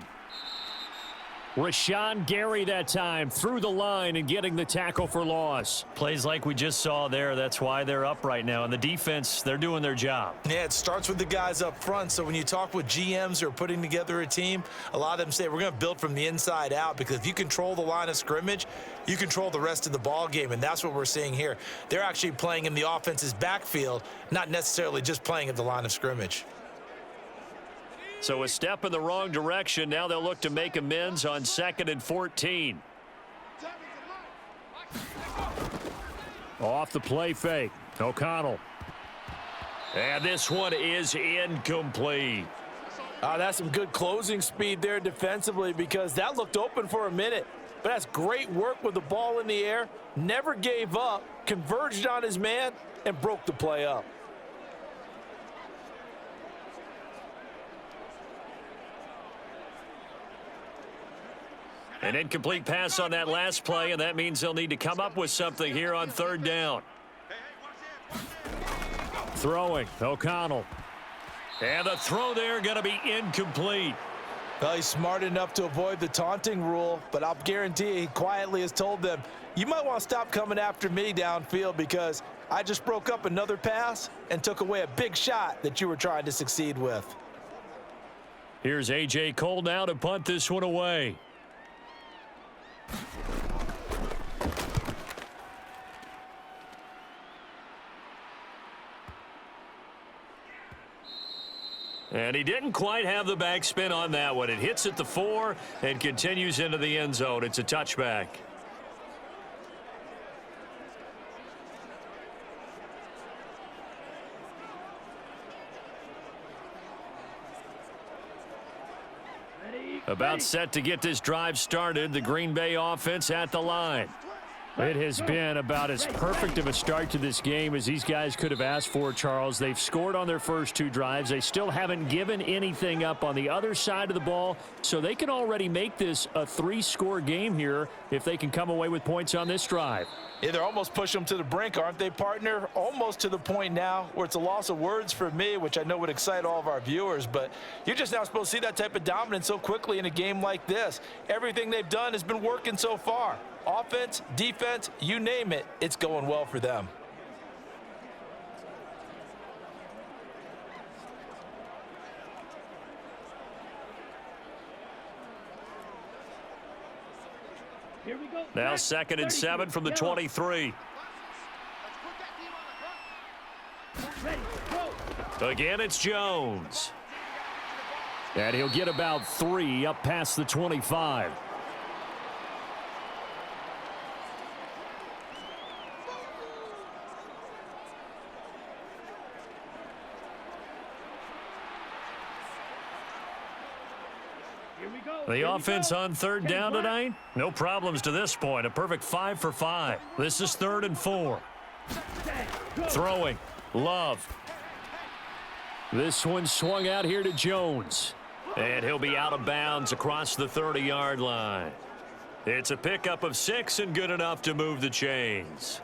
Rashawn Gary that time through the line and getting the tackle for loss. Plays like we just saw there. That's why they're up right now. And the defense, they're doing their job.
Yeah, it starts with the guys up front. So when you talk with GMs who are putting together a team, a lot of them say we're going to build from the inside out because if you control the line of scrimmage, you control the rest of the ball game. And that's what we're seeing here. They're actually playing in the offense's backfield, not necessarily just playing at the line of scrimmage.
So a step in the wrong direction. Now they'll look to make amends on 2nd and 14. Off the play fake. O'Connell. And this one is incomplete.
That's some good closing speed there defensively because that looked open for a minute. But that's great work with the ball in the air. Never gave up, converged on his man, and broke the play up.
An incomplete pass on that last play, and that means they'll need to come up with something here on 3rd down. Throwing, O'Connell. And the throw there going to be incomplete.
Well, he's smart enough to avoid the taunting rule, but I'll guarantee he quietly has told them, you might want to stop coming after me downfield because I just broke up another pass and took away a big shot that you were trying to succeed with.
Here's A.J. Cole now to punt this one away. And he didn't quite have the backspin on that one. It hits at the 4 and continues into the end zone. It's a touchback. About set to get this drive started. The Green Bay offense at the line. It has been about as perfect of a start to this game as these guys could have asked for, Charles. They've scored on their first 2 drives. They still haven't given anything up on the other side of the ball, so they can already make this a 3-score game here if they can come away with points on this drive.
Yeah, they're almost pushing them to the brink, aren't they, partner? Almost to the point now where it's a loss of words for me, which I know would excite all of our viewers, but you're just not supposed to see that type of dominance so quickly in a game like this. Everything they've done has been working so far. Offense, defense, you name it, it's going well for them.
Here we go.
Now 2nd and 7 from the 23.
Ready, go.
Again, it's Jones. And he'll get about 3 up past the 25. The offense on third down tonight, no problems to this point. A perfect 5 for 5. This is 3rd and 4. Throwing, Love. This one swung out here to Jones. And he'll be out of bounds across the 30-yard line. It's a pickup of 6 and good enough to move the chains.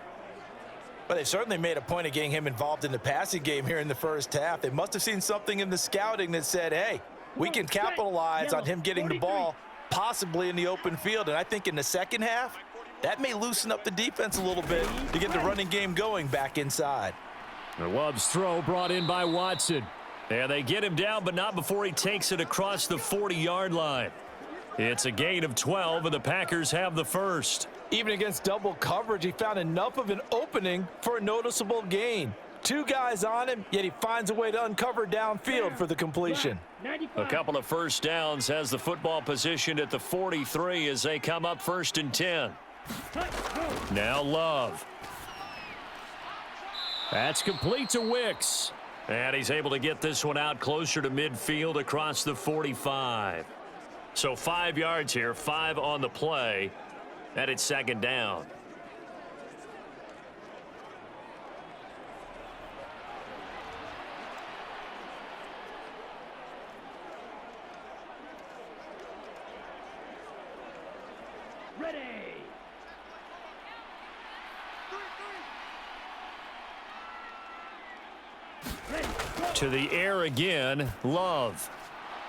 But they've certainly made a point of getting him involved in the passing game here in the first half. They must have seen something in the scouting that said, hey, we can capitalize on him getting the ball possibly in the open field. And I think in the second half, that may loosen up the defense a little bit to get the running game going back inside.
Love's throw brought in by Watson. And they get him down, but not before he takes it across the 40-yard line. It's a gain of 12, and the Packers have the first.
Even against double coverage, he found enough of an opening for a noticeable gain. 2 guys on him, yet he finds a way to uncover downfield for the completion.
A couple of first downs has the football positioned at the 43 as they come up 1st and 10. Now Love. That's complete to Wicks. And he's able to get this one out closer to midfield across the 45. So 5 yards here, 5 on the play. And it's 2nd down.
Ready.
To the air again, Love.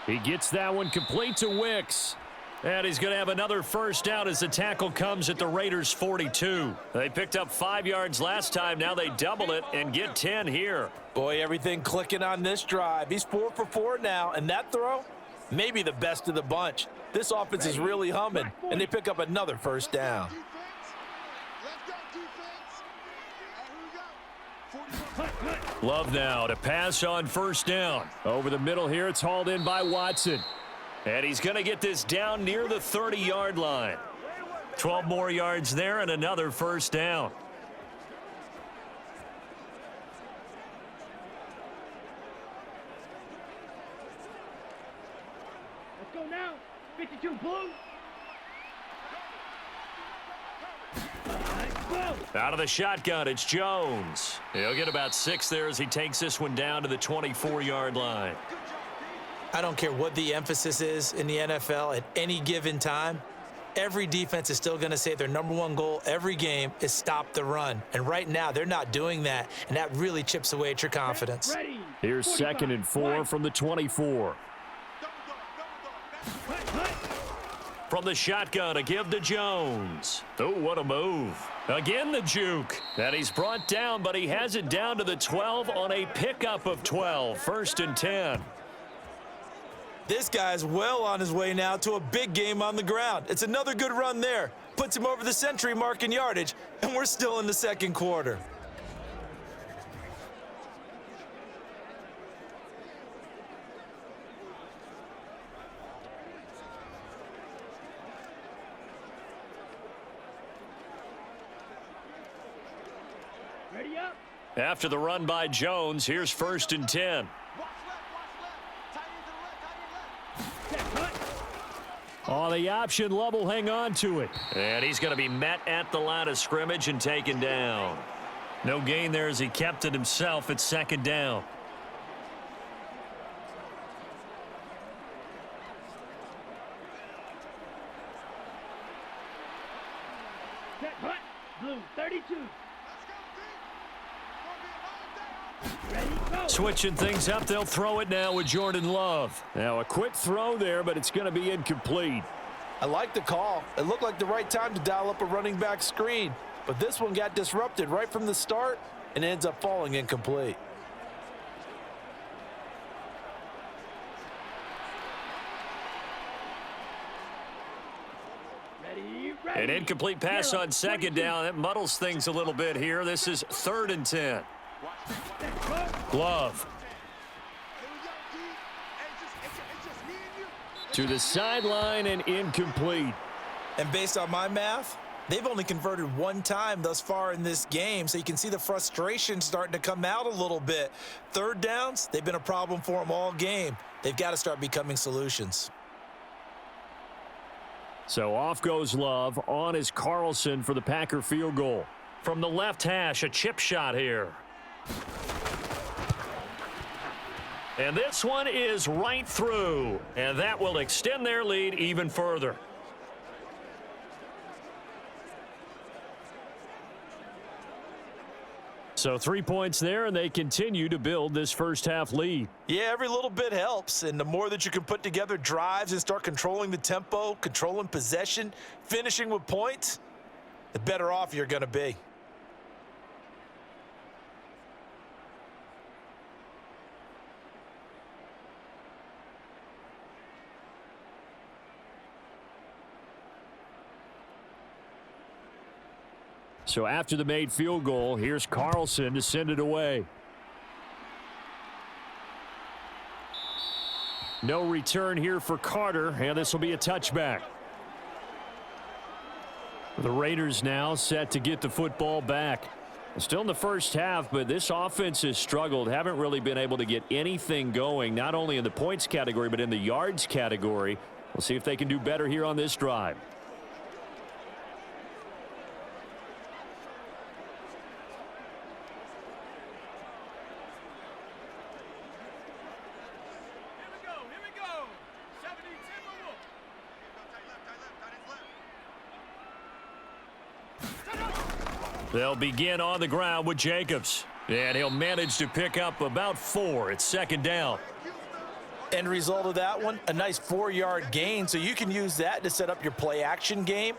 He gets that one complete to Wicks. And he's going to have another first down as the tackle comes at the Raiders' 42. They picked up 5 yards last time. Now they double it and get 10 here.
Boy, everything clicking on this drive. He's 4 for 4 now, and that throw, maybe the best of the bunch. This offense is really humming, and they pick up another first down.
Love now to pass on first down. Over the middle here, it's hauled in by Watson. And he's going to get this down near the 30-yard line. 12 more yards there and another first down.
Let's go now. 52 blue.
Out of the shotgun, it's Jones. He'll get about 6 there as he takes this one down to the 24-yard line.
I don't care what the emphasis is in the NFL at any given time. Every defense is still going to say their #1 goal every game is stop the run. And right now, they're not doing that, and that really chips away at your confidence.
Ready.
Here's 2nd and 4 from the 24. From the shotgun, a give to Jones. Oh, what a move. Again, the juke. And he's brought down, but he has it down to the 12 on a pickup of 12. 1st and 10.
This guy's well on his way now to a big game on the ground. It's another good run there. Puts him over the century mark in yardage, and we're still in the 2nd quarter.
Ready up.
After the run by Jones, here's 1st and 10. On the option, Love will hang on to it. And he's going to be met at the line of scrimmage and taken down. No gain there as he kept it himself at 2nd down.
Set hut. Blue 32. Ready, go.
Switching things up, they'll throw it now with Jordan Love. Now a quick throw there, but it's going to be incomplete.
I like the call. It looked like the right time to dial up a running back screen, but this one got disrupted right from the start and ends up falling incomplete.
Ready, ready.
An incomplete pass
Yellow,
on 2nd down. That muddles things a little bit here. This is 3rd and 10. Love. To the sideline and incomplete.
And based on my math, they've only converted 1 time thus far in this game, so you can see the frustration starting to come out a little bit. 3rd downs, they've been a problem for them all game. They've got to start becoming solutions.
So off goes Love. On is Carlson for the Packer field goal. From the left hash, a chip shot here. And this one is right through. And that will extend their lead even further. So 3 points there, and they continue to build this first half lead.
Yeah, every little bit helps, and the more that you can put together drives and start controlling the tempo, controlling possession, finishing with points, the better off you're going to be.
So after the made field goal, here's Carlson to send it away. No return here for Carter, and this will be a touchback. The Raiders now set to get the football back. Still in the first half, but this offense has struggled. Haven't really been able to get anything going, not only in the points category, but in the yards category. We'll see if they can do better here on this drive. They'll begin on the ground with Jacobs. And he'll manage to pick up about 4. It's second down.
End result of that one, a nice 4-yard gain, so you can use that to set up your play-action game,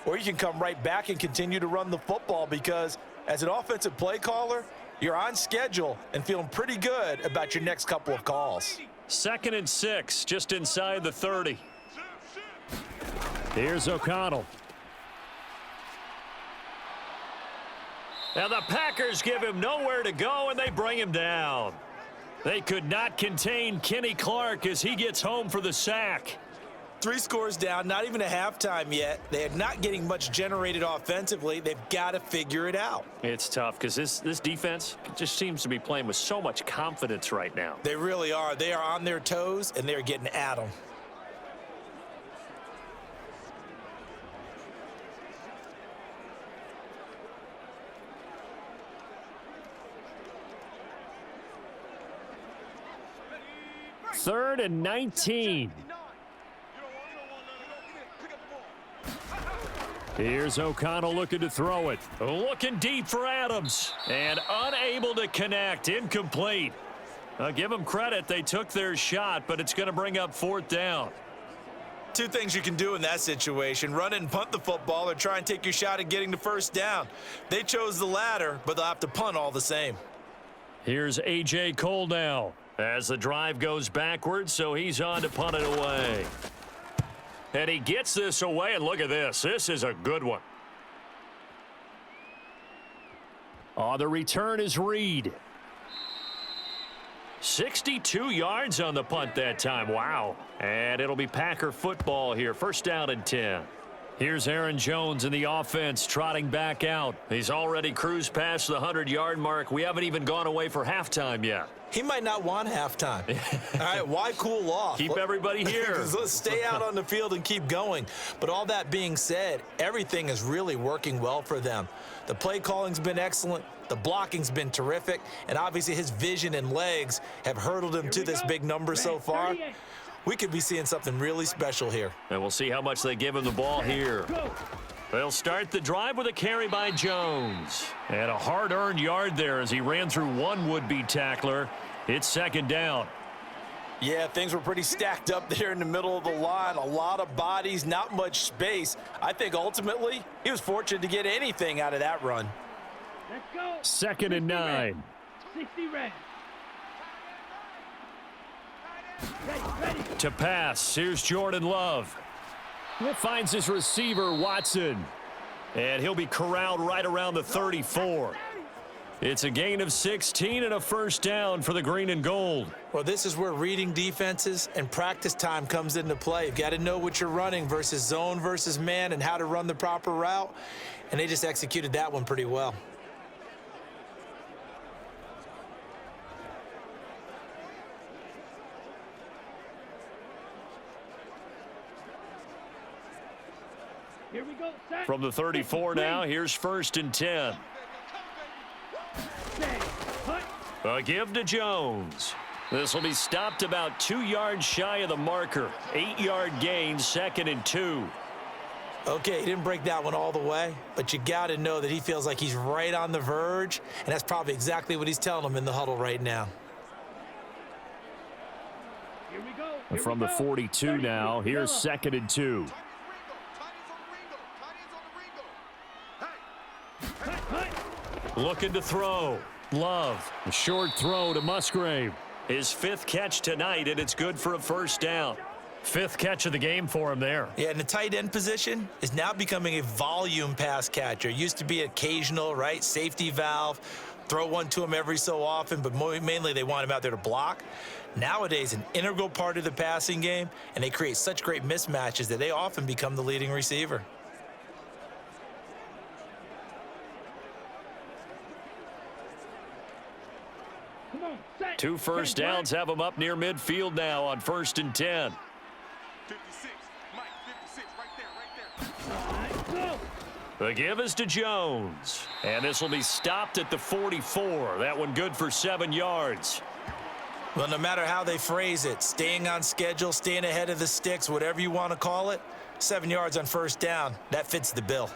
or you can come right back and continue to run the football because as an offensive play caller, you're on schedule and feeling pretty good about your next couple of calls.
2nd and 6, just inside the 30. Here's O'Connell. Now the Packers give him nowhere to go, and they bring him down. They could not contain Kenny Clark as he gets home for the sack.
3 scores down, not even a halftime yet. They are not getting much generated offensively. They've got to figure it out.
It's tough because this defense just seems to be playing with so much confidence right now.
They really are. They are on their toes, and they're getting at them.
Third and 19. Here's O'Connell looking to throw it. Looking deep for Adams. And unable to connect. Incomplete. I'll give them credit. They took their shot, but it's going to bring up 4th down.
2 things you can do in that situation. Run it and punt the football or try and take your shot at getting the first down. They chose the latter, but they'll have to punt all the same.
Here's A.J. Cole now as the drive goes backwards, so he's on to punt it away. And he gets this away, and look at this. This is a good one. The return is Reed. 62 yards on the punt that time. Wow. And it'll be Packer football here. First down and 10. Here's Aaron Jones in the offense trotting back out. He's already cruised past the 100-yard mark. We haven't even gone away for halftime yet.
He might not want halftime. All right, why cool off?
Keep everybody here.
Let's stay out on the field and keep going. But all that being said, everything is really working well for them. The play calling's been excellent. The blocking's been terrific. And obviously his vision and legs have hurdled him to this big number so far. We could be seeing something really special here.
And we'll see how much they give him the ball here. They'll start the drive with a carry by Jones. And a hard-earned yard there as he ran through one would-be tackler. It's second down.
Yeah, things were pretty stacked up there in the middle of the line. A lot of bodies, not much space. I think ultimately he was fortunate to get anything out of that run.
Let's go.
2nd and 9.
60 red. Ready.
To pass, here's Jordan Love. He finds his receiver, Watson. And he'll be corralled right around the 34. It's a gain of 16 and a first down for the green and gold.
Well, this is where reading defenses and practice time comes into play. You've got to know what you're running versus zone versus man and how to run the proper route. And they just executed that one pretty well.
we go. Set.
From the 34 now, here's 1st and 10.
Stay. Put.
A give to Jones. This will be stopped about 2 yards shy of the marker. 8-yard gain, 2nd and 2.
Okay, he didn't break that one all the way, but you got to know that he feels like he's right on the verge, and that's probably exactly what he's telling them in the huddle right now.
Here we go. Here
From
we
the
go.
42 now, here's
Yellow.
2nd and 2. Looking to throw. Love. A short throw to Musgrave. His 5th catch tonight, and it's good for a 1st down. 5th catch of the game for him there.
Yeah, and the tight end position is now becoming a volume pass catcher. Used to be occasional, right? Safety valve. Throw one to him every so often, but mainly they want him out there to block. Nowadays, an integral part of the passing game, and they create such great mismatches that they often become the leading receiver.
Come on. Set.
2 first
Stand
downs have him up near midfield now on 1st and 10.
56. Mike, 56. Right there.
Go.
The give is to Jones. And this will be stopped at the 44. That one good for 7 yards.
Well, no matter how they phrase it, staying on schedule, staying ahead of the sticks, whatever you want to call it, 7 yards on 1st down, that fits the bill.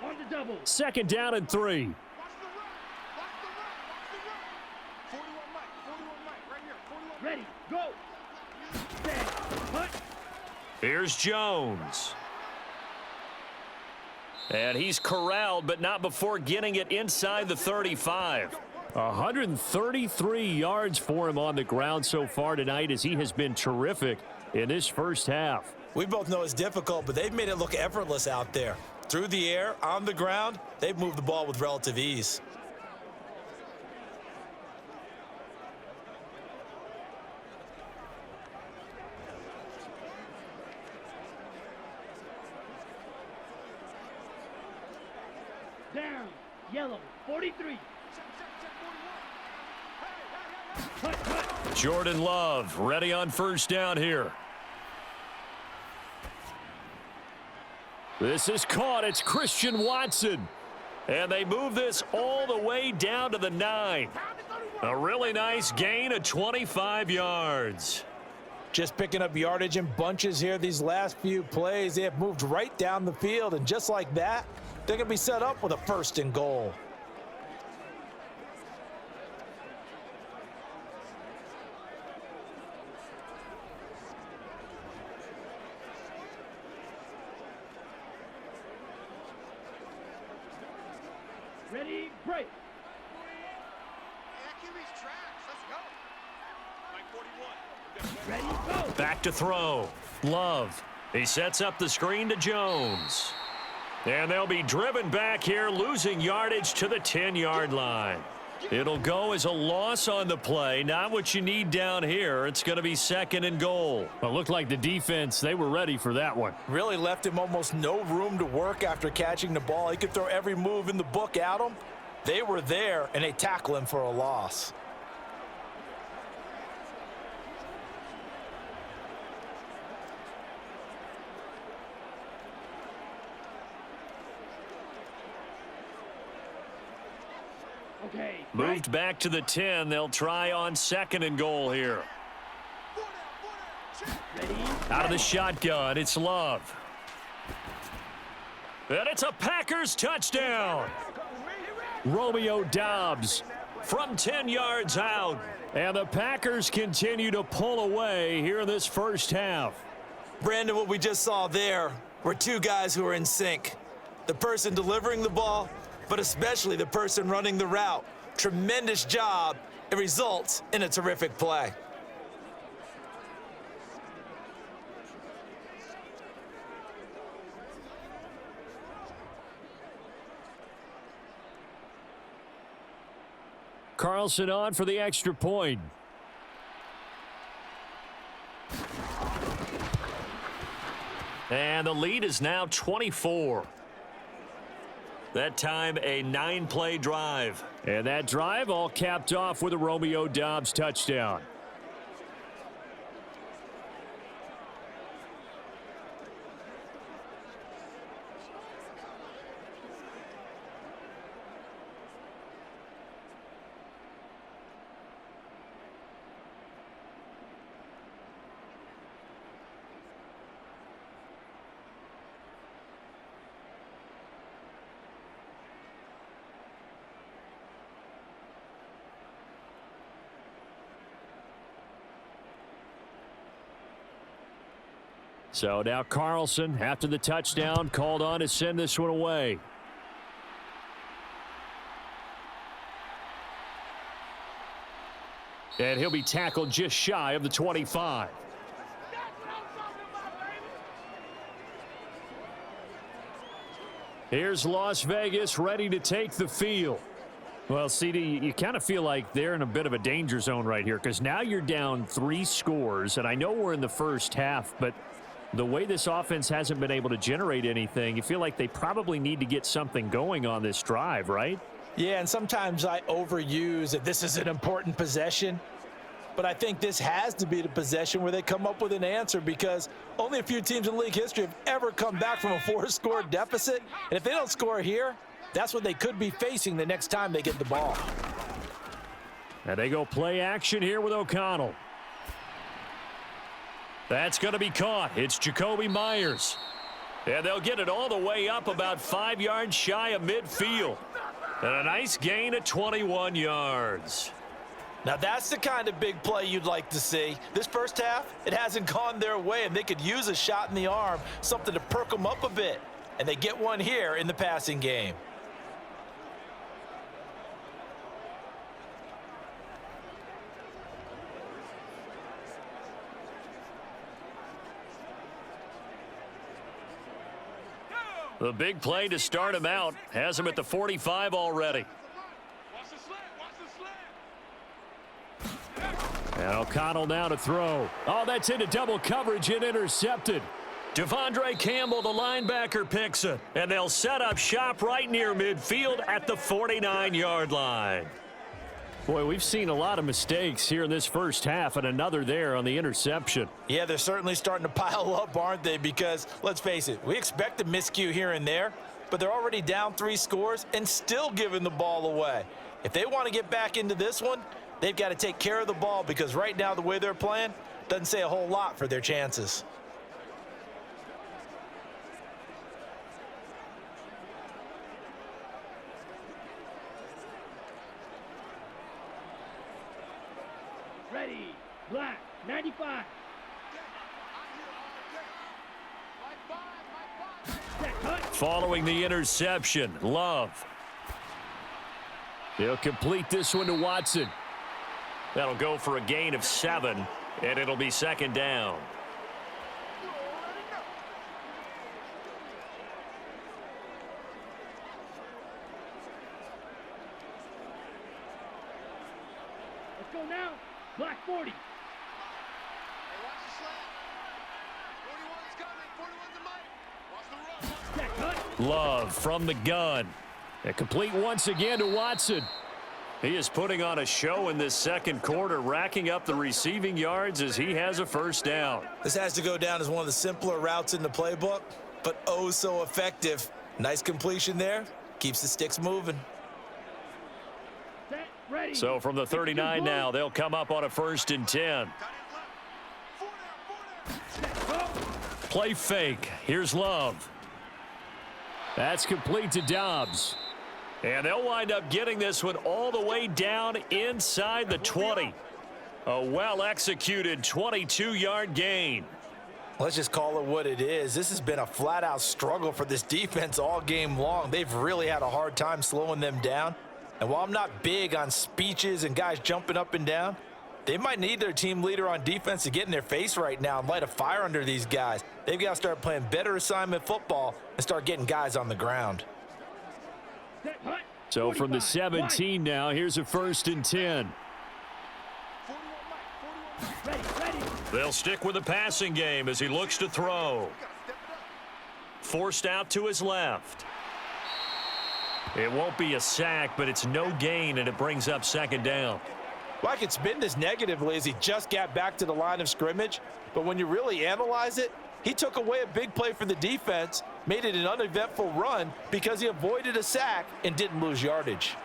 On the double.
2nd down and 3.
Watch the run. Watch the run. Watch the run. 41 Mike. 41 Mike. Right here. 41
Ready. Go. Stand. Put.
Here's Jones. And he's corralled, but not before getting it inside the 35. 133 yards for him on the ground so far tonight, as he has been terrific in this 1st half.
We both know it's difficult, but they've made it look effortless out there. Through the air, on the ground, they've moved the ball with relative ease.
Down. Yellow. 43. Put. Put.
Jordan Love ready on 1st down here. This is caught. It's Christian Watson. And they move this all the way down to the 9. A really nice gain of 25 yards.
Just picking up yardage in bunches here these last few plays. They have moved right down the field, and just like that, they're going to be set up with a 1st and goal.
Ready. Break.
QB's trash. Let's go. Mike 41.
Ready. Go.
Back to throw. Love. He sets up the screen to Jones. And they'll be driven back here, losing yardage to the 10-yard line. It'll go as a loss on the play. Not what you need down here. It's going to be 2nd and goal.
Well, it looked like the defense, they were ready for that one.
Really left him almost no room to work after catching the ball. He could throw every move in the book at him. They were there, and they tackle him for a loss.
Okay.
Moved back to the 10. They'll try on 2nd and goal here.
Ready.
Out of the shotgun, it's Love. And it's a Packers touchdown. Romeo Doubs from 10 yards out. And the Packers continue to pull away here in this 1st half.
Brandon, what we just saw there were 2 guys who are in sync. The person delivering the ball, but especially the person running the route. Tremendous job. It results in a terrific play.
Carlson on for the extra point. And the lead is now 24. That time a 9-play drive.
And that drive all capped off with a Romeo Doubs touchdown. So now Carlson, after the touchdown, called on to send this one away. And he'll be tackled just shy of the 25. Here's Las Vegas ready to take the field. Well, CD, you kind of feel like they're in a bit of a danger zone right here because now you're down 3 scores, and I know we're in the first half, but the way this offense hasn't been able to generate anything, you feel like they probably need to get something going on this drive, right?
Yeah, and sometimes I overuse that this is an important possession, but I think this has to be the possession where they come up with an answer because only a few teams in league history have ever come back from a 4-score deficit, and if they don't score here, that's what they could be facing the next time they get the ball.
And they go play action here with O'Connell. That's going to be caught. It's Jacoby Myers. And they'll get it all the way up about 5 yards shy of midfield. And a nice gain of 21 yards.
Now that's the kind of big play you'd like to see. This first half, it hasn't gone their way, and they could use a shot in the arm, something to perk them up a bit. And they get one here in the passing game.
The big play to start him out has him at the 45 already. And O'Connell now to throw. Oh, that's into double coverage and intercepted. Devondre Campbell, the linebacker, picks it. And they'll set up shop right near midfield at the 49-yard line. Boy, we've seen a lot of mistakes here in this first half, and another there on the interception.
Yeah, they're certainly starting to pile up, aren't they? Because, let's face it, we expect a miscue here and there, but they're already down 3 scores and still giving the ball away. If they want to get back into this one, they've got to take care of the ball because right now the way they're playing doesn't say a whole lot for their chances.
Ready, black, 95.
Following the interception, Love. He'll complete this one to Watson. That'll go for a gain of 7, and it'll be second down.
Let's go now. Black 40.
Hey, watch the slant. 41's coming. 41's a Mike. Watch the run.
Love from the gun. And complete once again to Watson. He is putting on a show in this second quarter, racking up the receiving yards as he has a first down.
This has to go down as one of the simpler routes in the playbook, but oh so effective. Nice completion there. Keeps the sticks moving.
Set, ready.
So from the 39 now, they'll come up on a 1st and 10. Play fake. Here's Love. That's complete to Doubs. And they'll wind up getting this one all the way down inside the 20. A well-executed 22-yard gain.
Let's just call it what it is. This has been a flat-out struggle for this defense all game long. They've really had a hard time slowing them down. And while I'm not big on speeches and guys jumping up and down, they might need their team leader on defense to get in their face right now and light a fire under these guys. They've got to start playing better assignment football and start getting guys on the ground.
So from the 17 now, here's a 1st and 10. They'll stick with the passing game as he looks to throw. Forced out to his left.
It won't be a sack, but it's no gain, and it brings up second down.
Well, I could spin this negatively as he just got back to the line of scrimmage, but when you really analyze it, he took away a big play for the defense, made it an uneventful run because he avoided a sack and didn't lose yardage.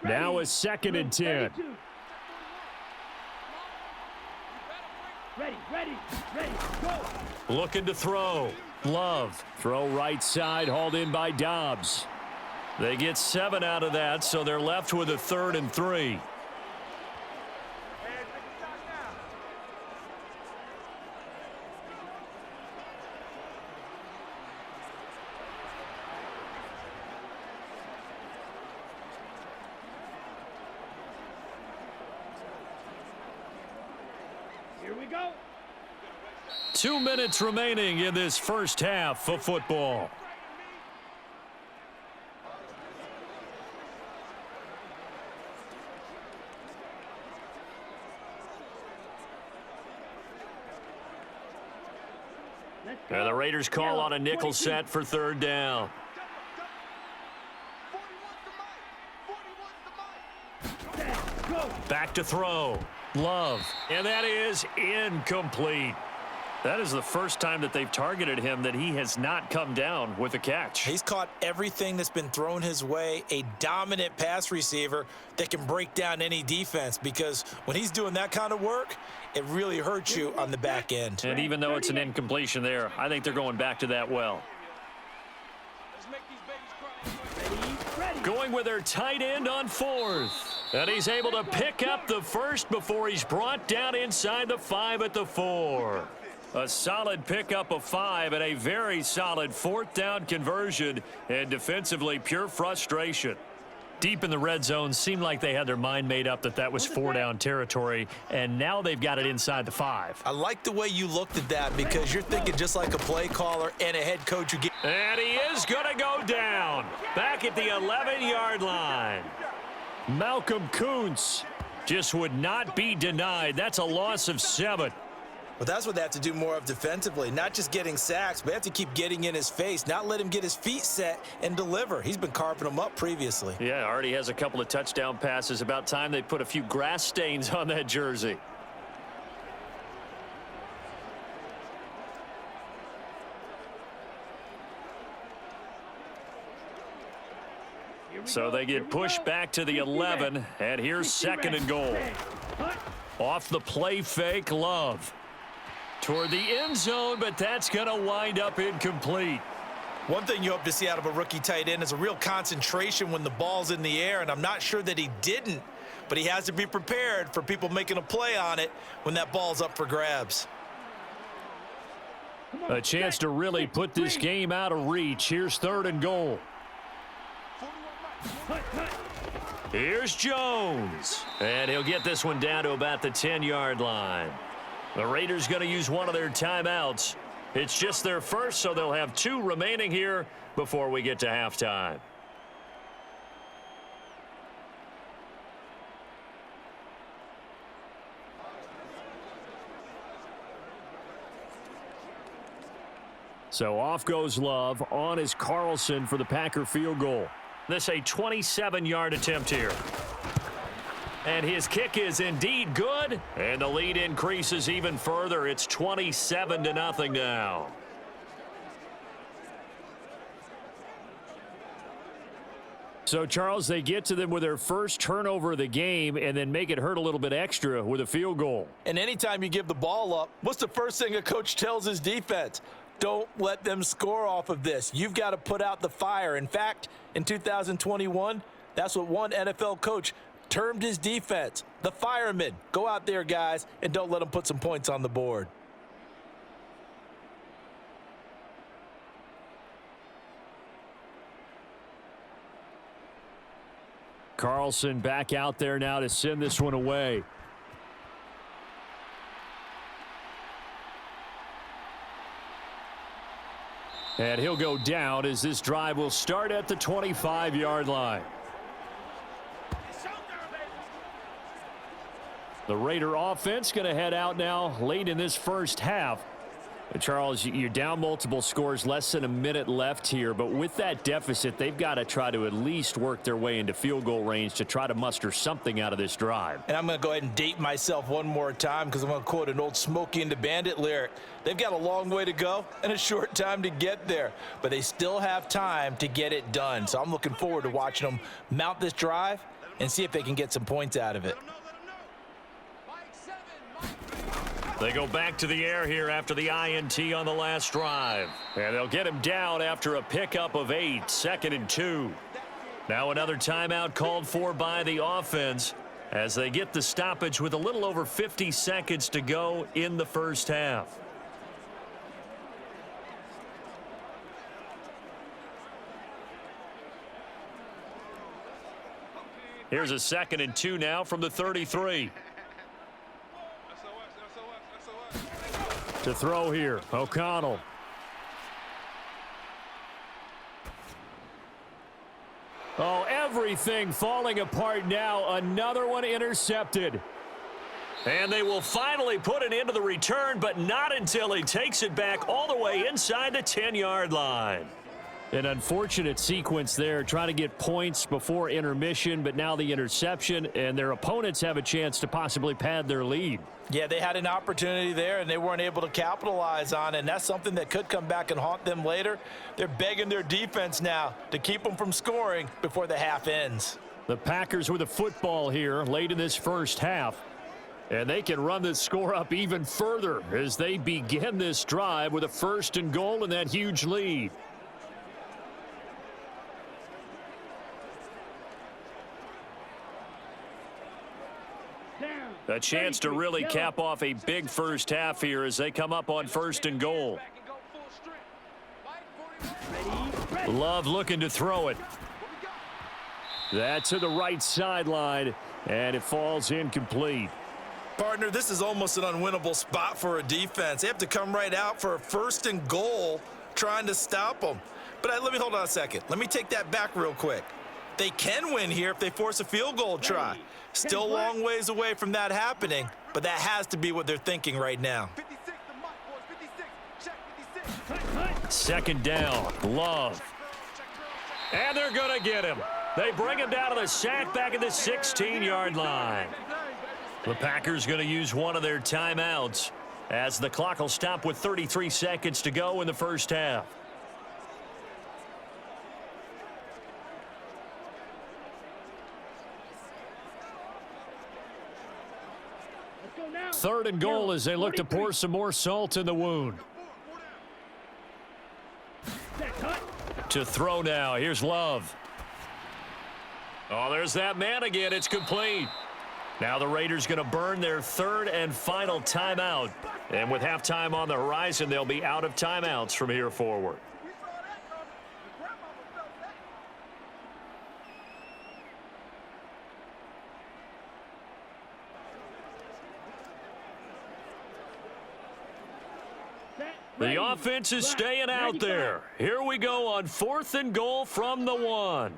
Now a 2nd and 10.
Ready, go.
Looking to throw. Love. Throw right side, hauled in by Dobbs. They get 7 out of that, so they're left with a 3rd and 3.
Here we go.
2 minutes remaining in this first half of football. And the Raiders call on a nickel set for 3rd down. Back to throw. Love. And that is incomplete. That is the first time that they've targeted him that he has not come down with a catch.
He's caught everything that's been thrown his way, a dominant pass receiver that can break down any defense, because when he's doing that kind of work, it really hurts you on the back end.
And even though it's an incompletion there, I think they're going back to that well. Going with their tight end on 4th. And he's able to pick up the first before he's brought down inside the 5 at the 4. A solid pickup of 5 and a very solid 4th down conversion, and defensively pure frustration. Deep in the red zone, seemed like they had their mind made up that was 4-down territory, and now they've got it inside the 5.
I like the way you looked at that, because you're thinking just like a play caller and a head coach who get.
And he is going to go down back at the 11-yard line. Malcolm Kuntz just would not be denied. That's a loss of 7.
Well, that's what they have to do more of defensively, not just getting sacks, but they have to keep getting in his face, not let him get his feet set and deliver. He's been carving them up previously.
Yeah, already has a couple of touchdown passes. About time they put a few grass stains on that jersey. So they get pushed back to the 11, and here's 2nd and goal. Off the play fake, Love. Toward the end zone, but that's going to wind up incomplete.
One thing you hope to see out of a rookie tight end is a real concentration when the ball's in the air, and I'm not sure that he didn't, but he has to be prepared for people making a play on it when that ball's up for grabs.
A chance to really put this game out of reach. Here's 3rd and goal. Here's Jones, and he'll get this one down to about the 10-yard line. The Raiders going to use one of their timeouts. It's just their first, so they'll have 2 remaining here before we get to halftime. So off goes Love. On is Carlson for the Packer field goal. This a 27-yard attempt here. And his kick is indeed good, and the lead increases even further. It's 27-0 now. So, Charles, they get to them with their first turnover of the game and then make it hurt a little bit extra with a field goal.
And anytime you give the ball up, what's the first thing a coach tells his defense? Don't let them score off of this. You've got to put out the fire. In fact, in 2021, that's what one NFL coach termed his defense, the firemen. Go out there, guys, and don't let them put some points on the board.
Carlson back out there now to send this one away. And he'll go down as this drive will start at the 25-yard line. The Raider offense going to head out now late in this first half. Charles, you're down multiple scores, less than a minute left here, but with that deficit, they've got to try to at least work their way into field goal range to try to muster something out of this drive.
And I'm going to go ahead and date myself one more time because I'm going to quote an old Smokey and the Bandit lyric. They've got a long way to go and a short time to get there, but they still have time to get it done. So I'm looking forward to watching them mount this drive and see if they can get some points out of it.
They go back to the air here after the INT on the last drive. And they'll get him down after a pickup of 8, 2nd and 2. Now another timeout called for by the offense as they get the stoppage with a little over 50 seconds to go in the first half. Here's a 2nd and 2 now from the 33. To throw here, O'Connell. Oh, everything falling apart now. Another one intercepted. And they will finally put it into the return, but not until he takes it back all the way inside the 10-yard line. An unfortunate sequence there, trying to get points before intermission, but now the interception, and their opponents have a chance to possibly pad their lead.
Yeah, they had an opportunity there, and they weren't able to capitalize on it, and that's something that could come back and haunt them later. They're begging their defense now to keep them from scoring before the half ends.
The Packers with a football here late in this first half, and they can run this score up even further as they begin this drive with a 1st and goal and that huge lead. A chance to really cap off a big first half here as they come up on 1st and goal. Love looking to throw it. That's to the right sideline, and it falls incomplete.
Partner, this is almost an unwinnable spot for a defense. They have to come right out for a 1st and goal trying to stop them. But let me hold on a second. Let me take that back real quick. They can win here if they force a field goal try. Still a long ways away from that happening, but that has to be what they're thinking right now.
2nd down, Love. And they're going to get him. They bring him down to the sack back at the 16-yard line. The Packers going to use one of their timeouts as the clock will stop with 33 seconds to go in the first half. Third and goal as they look to pour some more salt in the wound. To throw now. Here's Love. Oh, there's that man again. It's complete. Now the Raiders going to burn their 3rd and final timeout. And with halftime on the horizon, they'll be out of timeouts from here forward. The offense is staying out there. Here we go on 4th and goal from the 1.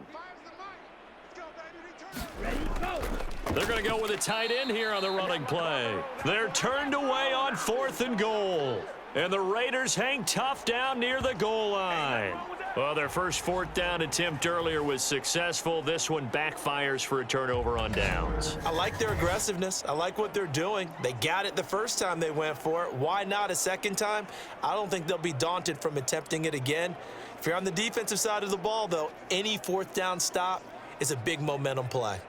They're going to go with a tight end here on the running play. They're turned away on 4th and goal. And the Raiders hang tough down near the goal line. Well, their first 4th down attempt earlier was successful. This one backfires for a turnover on downs.
I like their aggressiveness. I like what they're doing. They got it the first time they went for it. Why not a second time? I don't think they'll be daunted from attempting it again. If you're on the defensive side of the ball, though, any 4th down stop is a big momentum play.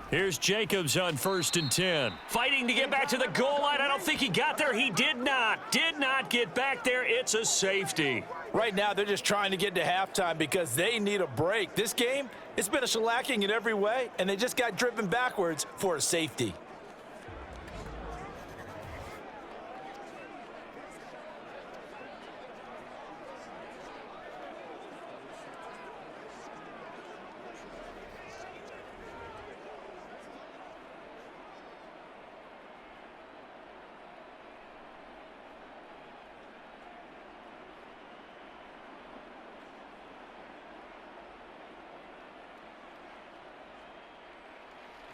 Here's Jacobs on 1st and 10. Fighting to get back to the goal line. I don't think he got there. He did not. Did not get back there. It's a safety.
Right now, they're just trying to get to halftime because they need a break. This game, it's been a shellacking in every way, and they just got driven backwards for a safety.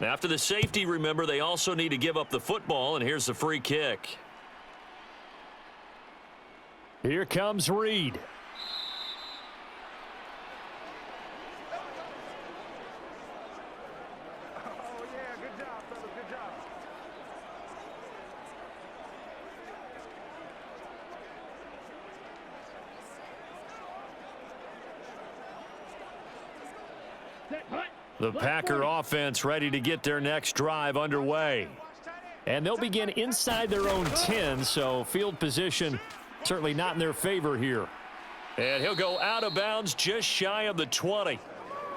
After the safety, remember, they also need to give up the football, and here's the free kick. Here comes Reed. The Packer offense ready to get their next drive underway. And they'll begin inside their own 10, so field position certainly not in their favor here. And he'll go out of bounds just shy of the 20.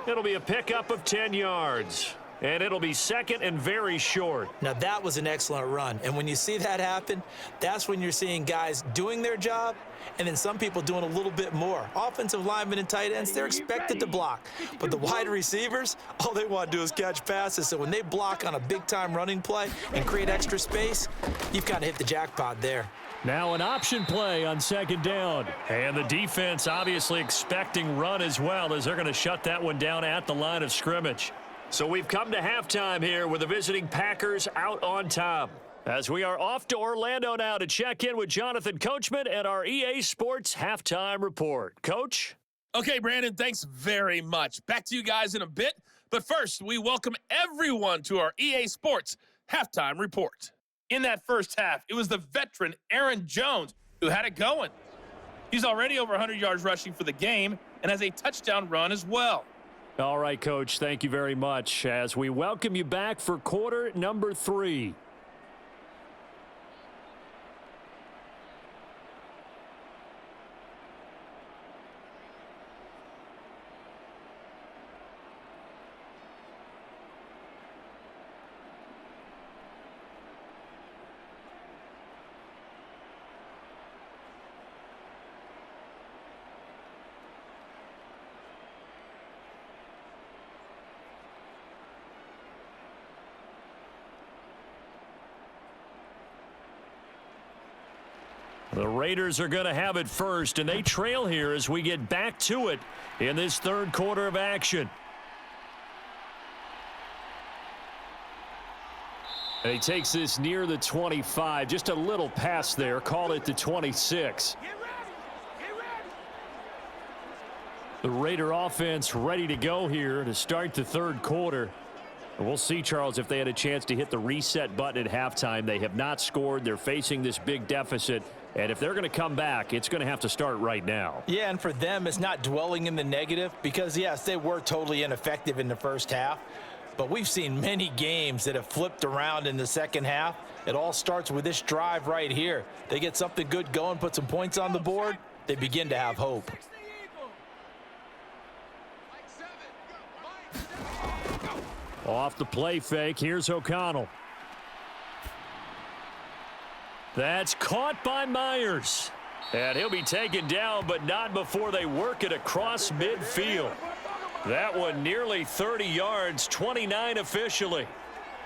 It'll be a pickup of 10 yards. And it'll be second and very short.
Now, that was an excellent run. And when you see that happen, that's when you're seeing guys doing their job and then some people doing a little bit more. Offensive linemen and tight ends, they're expected to block. But the wide receivers, all they want to do is catch passes. So when they block on a big-time running play and create extra space, you've kind of hit the jackpot there.
Now an option play on second down. And the defense obviously expecting run as well, as they're going to shut that one down at the line of scrimmage. So we've come to halftime here with the visiting Packers out on top. As we are off to Orlando now to check in with Jonathan Coachman and our EA Sports Halftime Report. Coach?
Okay, Brandon, thanks very much. Back to you guys in a bit. But first, we welcome everyone to our EA Sports Halftime Report. In that first half, it was the veteran Aaron Jones who had it going. He's already over 100 yards rushing for the game and has a touchdown run as well.
All right, Coach, thank you very much as we welcome you back for quarter number 3. The Raiders are going to have it first, and they trail here as we get back to it in this third quarter of action. And he takes this near the 25, just a little pass there, call it the 26. The Raider offense ready to go here to start the third quarter. And we'll see, Charles, if they had a chance to hit the reset button at halftime. They have not scored. They're facing this big deficit. And if they're going to come back, it's going to have to start right now.
Yeah, and for them, it's not dwelling in the negative because, yes, they were totally ineffective in the first half. But we've seen many games that have flipped around in the second half. It all starts with this drive right here. They get something good going, put some points on the board, they begin to have hope.
Off the play fake, here's O'Connell. That's caught by Myers. And he'll be taken down, but not before they work it across midfield. That one nearly 30 yards, 29 officially.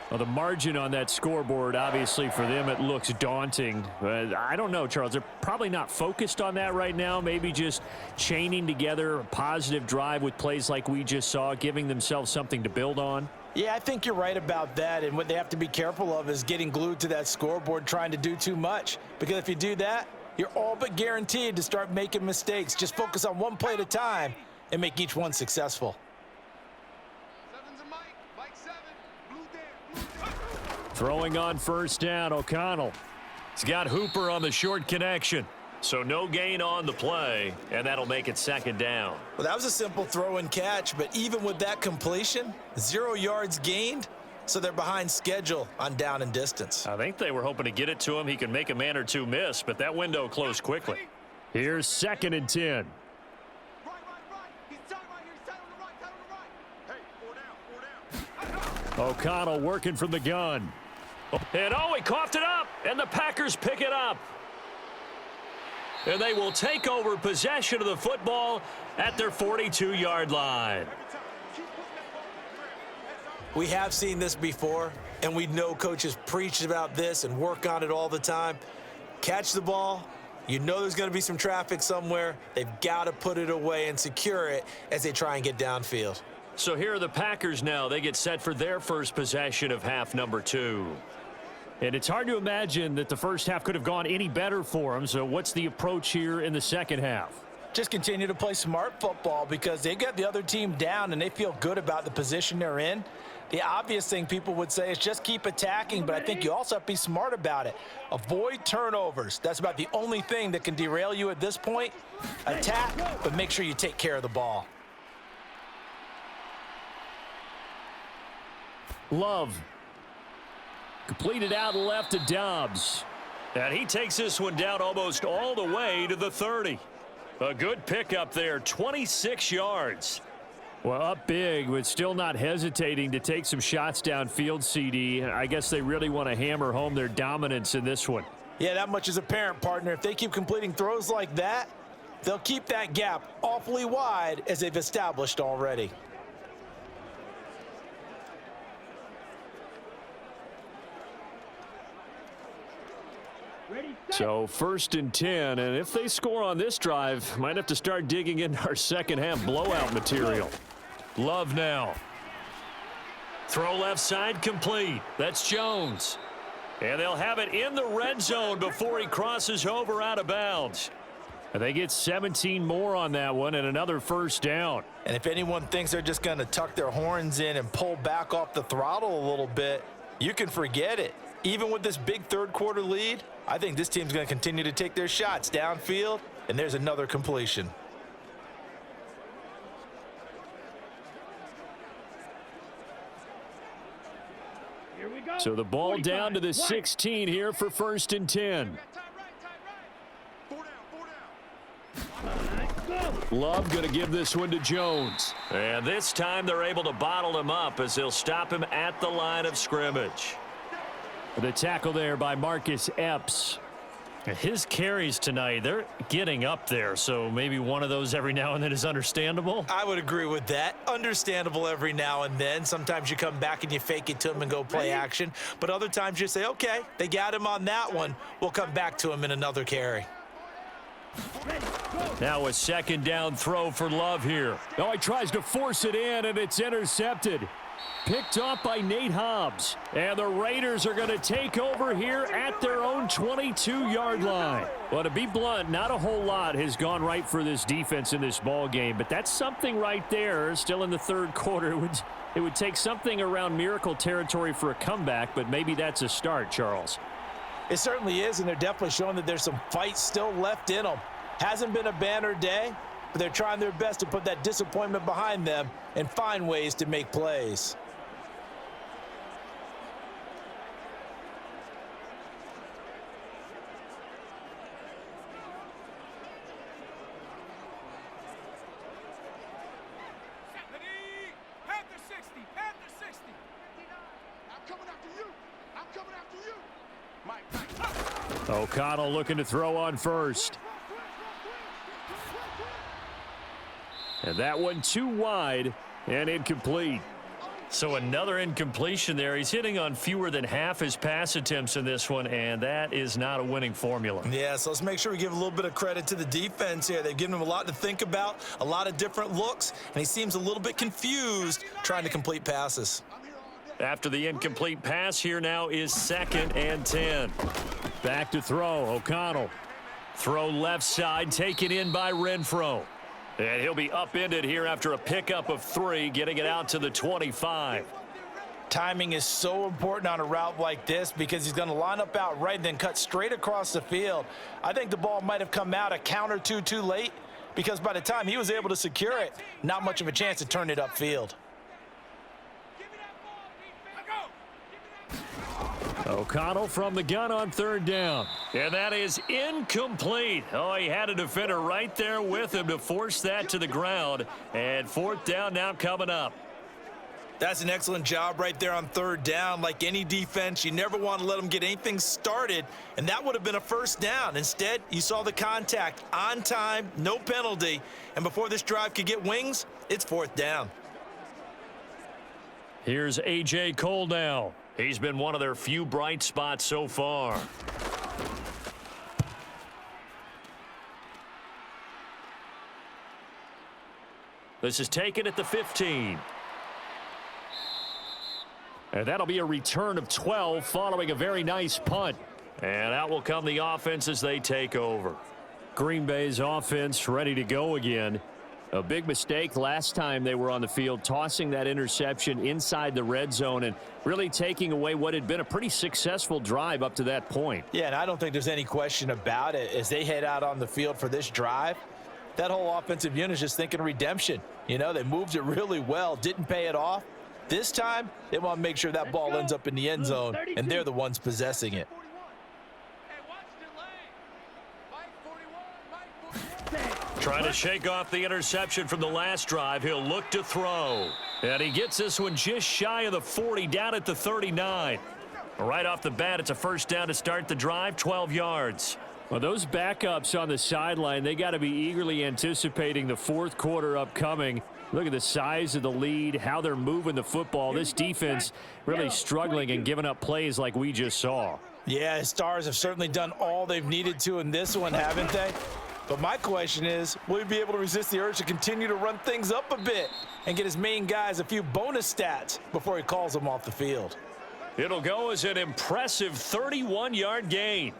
Well, the margin on that scoreboard, obviously for them, it looks daunting. I don't know, Charles. They're probably not focused on that right now. Maybe just chaining together a positive drive with plays like we just saw, giving themselves something to build on.
Yeah, I think you're right about that, and what they have to be careful of is getting glued to that scoreboard trying to do too much, because if you do that, you're all but guaranteed to start making mistakes. Just focus on one play at a time and make each one successful.
Throwing on first down, O'Connell. He's got Hooper on the short connection. So no gain on the play, and that'll make it second down.
Well, that was a simple throw and catch, but even with that completion, 0 yards gained, so they're behind schedule on down and distance.
I think they were hoping to get it to him. He can make a man or two miss, but that window closed quickly. Here's second and 10. O'Connell working from the gun. And oh, he coughed it up, and the Packers pick it up. And they will take over possession of the football at their 42-yard line.
We have seen this before, and we know coaches preach about this and work on it all the time. Catch the ball. You know there's going to be some traffic somewhere. They've got to put it away and secure it as they try and get downfield.
So here are the Packers now. They get set for their first possession of half number 2.
And it's hard to imagine that the first half could have gone any better for them. So what's the approach here in the second half?
Just continue to play smart football because they got the other team down and they feel good about the position they're in. The obvious thing people would say is just keep attacking, but I think you also have to be smart about it. Avoid turnovers. That's about the only thing that can derail you at this point. Attack, but make sure you take care of the ball.
Love. Completed out left to Dobbs.
And he takes this one down almost all the way to the 30. A good pickup there, 26 yards.
Well, up big, but still not hesitating to take some shots downfield, CD. I guess they really want to hammer home their dominance in this one.
Yeah, that much is apparent, partner. If they keep completing throws like that, they'll keep that gap awfully wide as they've established already.
So 1st and 10, and if they score on this drive, might have to start digging into our second half blowout material.
Love now. Throw left side complete. That's Jones. And they'll have it in the red zone before he crosses over out of bounds.
And they get 17 more on that one and another first down.
And if anyone thinks they're just going to tuck their horns in and pull back off the throttle a little bit, you can forget it. Even with this big third quarter lead, I think this team's going to continue to take their shots downfield, and there's another completion.
Here we go.
So the ball down to the 16 here for 1st and 10. Love going to give this one to Jones.
And this time they're able to bottle him up as they'll stop him at the line of scrimmage.
The tackle there by Marcus Epps.
His carries tonight, they're getting up there, so maybe one of those every now and then is understandable.
I would agree with that. Understandable every now and then. Sometimes you come back and you fake it to him and go play action. But other times you say, okay, they got him on that one. We'll come back to him in another carry.
Now a 2nd down throw for Love here.
Oh, he tries to force it in, and it's intercepted. Picked off by Nate Hobbs. And the Raiders are going to take over here at their own 22-yard line. Well, to be blunt, not a whole lot has gone right for this defense in this ball game, but that's something right there. Still in the third quarter. It would take something around miracle territory for a comeback, but maybe that's a start, Charles.
It certainly is, and they're definitely showing that there's some fight still left in them. Hasn't been a banner day, but they're trying their best to put that disappointment behind them and find ways to make plays.
O'Connell looking to throw on first. And that one too wide and incomplete.
So another incompletion there. He's hitting on fewer than half his pass attempts in this one, and that is not a winning formula.
Yeah, so let's make sure we give a little bit of credit to the defense here. They've given him a lot to think about, a lot of different looks, and he seems a little bit confused trying to complete passes.
After the incomplete pass, here now is 2nd and 10.
Back to throw, O'Connell.
Throw left side, taken in by Renfro. And he'll be upended here after a pickup of 3, getting it out to the 25.
Timing is so important on a route like this because he's going to line up out right and then cut straight across the field. I think the ball might have come out a count or two too late because by the time he was able to secure it, not much of a chance to turn it upfield.
O'Connell from the gun on 3rd down.
And that is incomplete. Oh, he had a defender right there with him to force that to the ground. And 4th down now coming up.
That's an excellent job right there on 3rd down. Like any defense, you never want to let them get anything started, and that would have been a 1st down. Instead, you saw the contact on time, no penalty, and before this drive could get wings, it's 4th down.
Here's A.J. Cole now. He's been one of their few bright spots so far. This is taken at the 15. And that'll be a return of 12 following a very nice punt. And out will come the offense as they take over. Green Bay's offense ready to go again. A big mistake last time they were on the field, tossing that interception inside the red zone and really taking away what had been a pretty successful drive up to that point.
Yeah, and I don't think there's any question about it. As they head out on the field for this drive, that whole offensive unit is just thinking redemption. You know, they moved it really well, didn't pay it off. This time, they want to make sure that ball ends up in the end zone, and they're the ones possessing it.
Trying to shake off the interception from the last drive. He'll look to throw. And he gets this one just shy of the 40, down at the 39. Right off the bat, it's a first down to start the drive, 12 yards.
Well, those backups on the sideline, they got to be eagerly anticipating the fourth quarter upcoming. Look at the size of the lead, how they're moving the football. This defense really struggling and giving up plays like we just saw.
Yeah, Stars have certainly done all they've needed to in this one, haven't they? But my question is, will he be able to resist the urge to continue to run things up a bit and get his main guys a few bonus stats before he calls them off the field?
It'll go as an impressive 31-yard gain.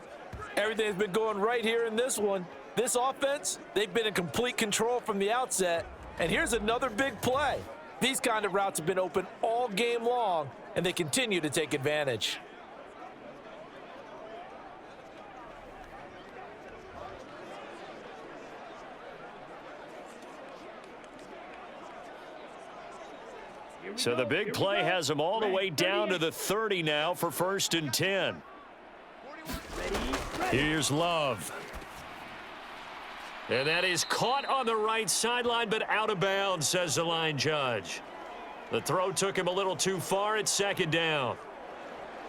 Everything's been going right here in this one. This offense, they've been in complete control from the outset. And here's another big play. These kind of routes have been open all game long, and they continue to take advantage.
So the big play has them all the way down to the 30 now for 1st and 10. Here's Love. And that is caught on the right sideline, but out of bounds, says the line judge. The throw took him a little too far. It's 2nd down.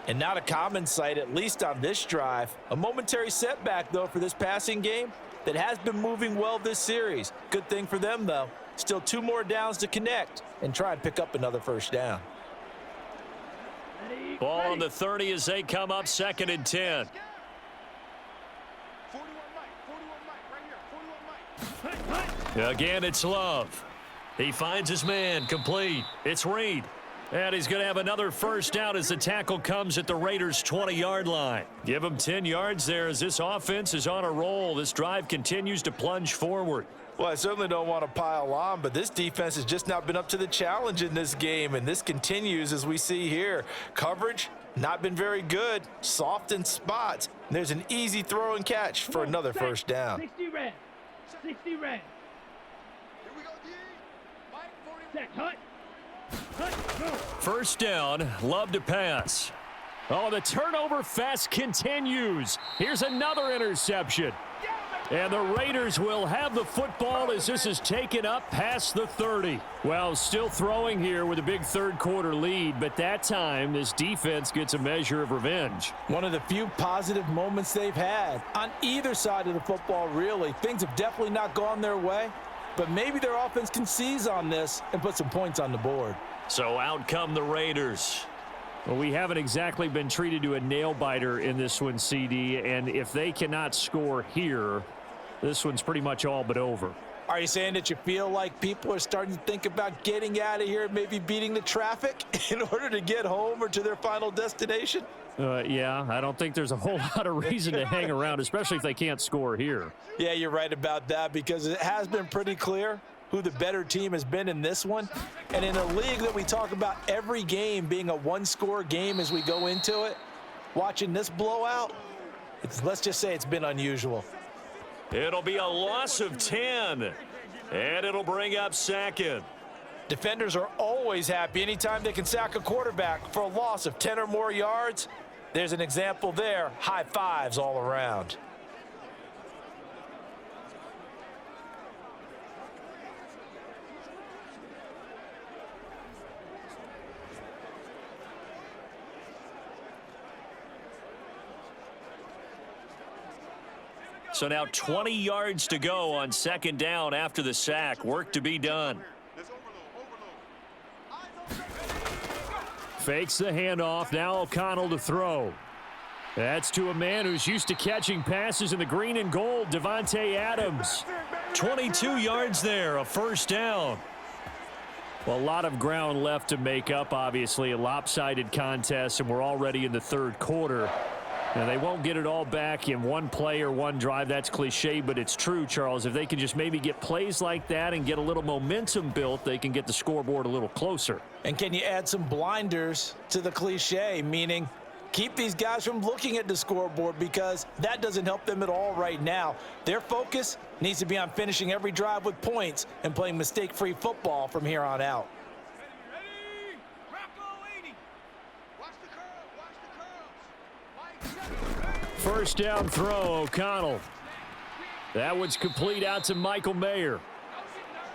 And not a common sight, at least on this drive. A momentary setback, though, for this passing game that has been moving well this series. Good thing for them, though. Still 2 more downs to connect and try and pick up another first down.
Ball on the 30 as they come up, 2nd and 10. Again, it's Love. He finds his man, complete. It's Reed. And he's going to have another first down as the tackle comes at the Raiders' 20-yard line. Give him 10 yards there as this offense is on a roll. This drive continues to plunge forward.
Well, I certainly don't want to pile on, but this defense has just not been up to the challenge in this game, and this continues as we see here. Coverage, not been very good, soft in spots. And there's an easy throw and catch for another first down.
60 red. 60 red. Set, hut. Hut, go.
First down, Love to pass. Oh, the turnover fest continues. Here's another interception. And the Raiders will have the football as this is taken up past the 30. Well, still throwing here with a big third quarter lead, but that time this defense gets a measure of revenge.
One of the few positive moments they've had on either side of the football, really. Things have definitely not gone their way, but maybe their offense can seize on this and put some points on the board.
So out come the Raiders.
Well, we haven't exactly been treated to a nail-biter in this one, CD, and if they cannot score here, this one's pretty much all but over.
Are you saying that you feel like people are starting to think about getting out of here and maybe beating the traffic in order to get home or to their final destination?
Yeah, I don't think there's a whole lot of reason to hang around, especially if they can't score here.
Yeah, you're right about that because it has been pretty clear who the better team has been in this one. And in a league that we talk about every game being a one-score game as we go into it, watching this blowout, let's just say it's been unusual.
It'll be a loss of 10, and it'll bring up 2nd.
Defenders are always happy anytime they can sack a quarterback for a loss of 10 or more yards. There's an example there. High fives all around.
So now 20 yards to go on 2nd down after the sack. Work to be done.
Fakes the handoff. Now O'Connell to throw. That's to a man who's used to catching passes in the green and gold, Devontae Adams.
22 yards there, a first down. Well, a lot of ground left to make up, obviously. A lopsided contest, and we're already in the third quarter. Now, they won't get it all back in one play or one drive. That's cliche, but it's true, Charles. If they can just maybe get plays like that and get a little momentum built, they can get the scoreboard a little closer.
And can you add some blinders to the cliche, meaning keep these guys from looking at the scoreboard, because that doesn't help them at all right now. Their focus needs to be on finishing every drive with points and playing mistake-free football from here on out.
Ready? Rocco 80. Watch the curls. Watch the curls. Mike 7.
First down throw, O'Connell. That one's complete out to Michael Mayer.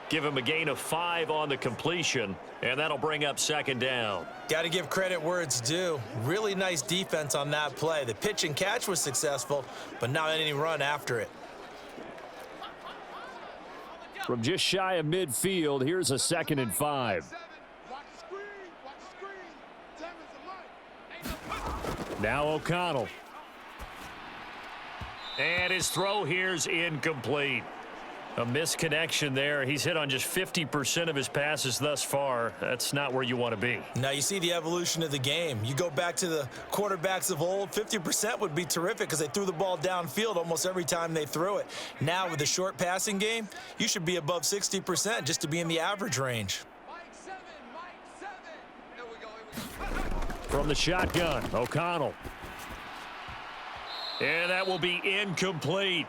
Give him a gain of 5 on the completion, and that'll bring up second down.
Got to give credit where it's due. Really nice defense on that play. The pitch and catch was successful, but not any run after it.
From just shy of midfield, here's a 2nd and 5.
Watch the screen. Watch the screen. 7's a Mike.
Now O'Connell. And his throw here's incomplete. A misconnection there. He's hit on just 50% of his passes thus far. That's not where you want to be.
Now you see the evolution of the game. You go back to the quarterbacks of old, 50% would be terrific because they threw the ball downfield almost every time they threw it. Now with the short passing game, you should be above 60% just to be in the average range.
Mike 7. Mike 7. Here we go.
From the shotgun, O'Connell. And that will be incomplete.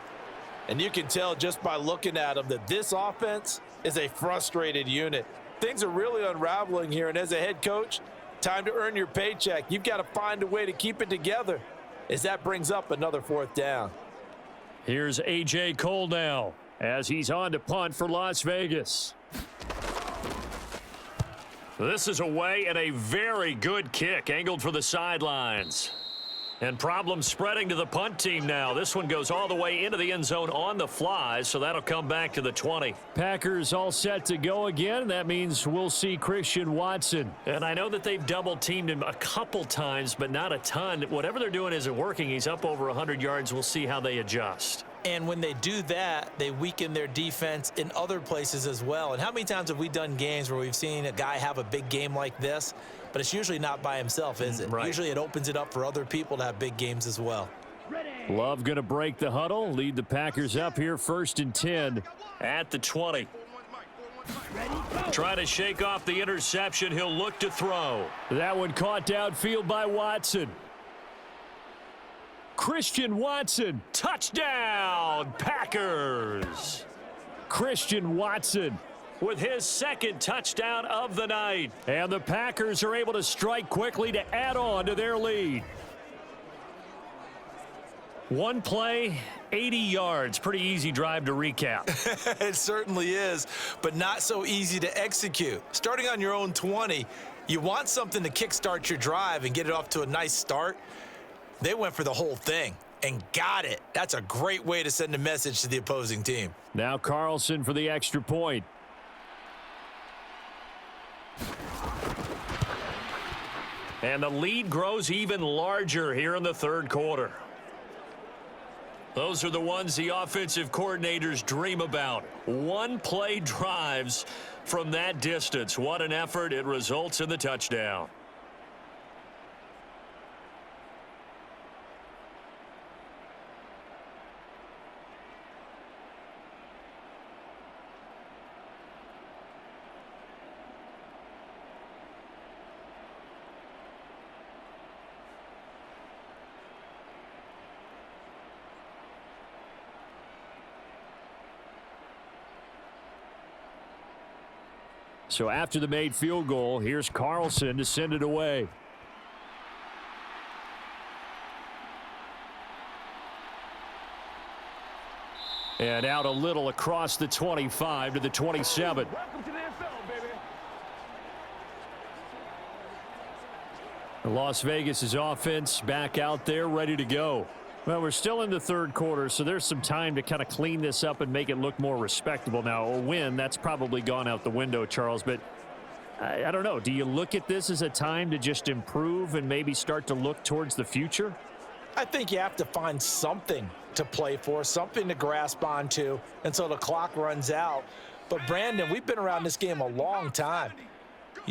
And you can tell just by looking at them that this offense is a frustrated unit. Things are really unraveling here, and as a head coach, time to earn your paycheck. You've got to find a way to keep it together as that brings up another 4th down.
Here's A.J. Cole now as he's on to punt for Las Vegas. This is away and a very good kick angled for the sidelines. And problems spreading to the punt team now. This one goes all the way into the end zone on the fly, so that'll come back to the 20. Packers all set to go again. That means we'll see Christian Watson. And I know that they've double-teamed him a couple times, but not a ton. Whatever they're doing isn't working. He's up over 100 yards. We'll see how they adjust.
And when they do that, they weaken their defense in other places as well. And how many times have we done games where we've seen a guy have a big game like this, but it's usually not by himself, is it?
Right.
Usually it opens it up for other people to have big games as well.
Love going to break the huddle, lead the Packers up here 1st and 10 at the 20. Trying to shake off the interception. He'll look to throw. That one caught downfield by Watson. Christian Watson, touchdown, Packers. Christian Watson with his 2nd touchdown of the night. And the Packers are able to strike quickly to add on to their lead. One play, 80 yards. Pretty easy drive to recap.
It certainly is, but not so easy to execute. Starting on your own 20, you want something to kickstart your drive and get it off to a nice start. They went for the whole thing and got it. That's a great way to send a message to the opposing team.
Now Carlson for the extra point. And the lead grows even larger here in the 3rd quarter. Those are the ones the offensive coordinators dream about. One-play drives from that distance. What an effort. It results in the touchdown. So after the made field goal, here's Carlson to send it away. And out a little across the 25 to the 27.
Welcome to the NFL, baby.
Las Vegas' offense back out there ready to go. Well, we're still in the 3rd quarter, so there's some time to kind of clean this up and make it look more respectable. Now, a win, that's probably gone out the window, Charles, but I don't know. Do you look at this as a time to just improve and maybe start to look towards the future?
I think you have to find something to play for, something to grasp onto until the clock runs out. But, Brandon, we've been around this game a long time.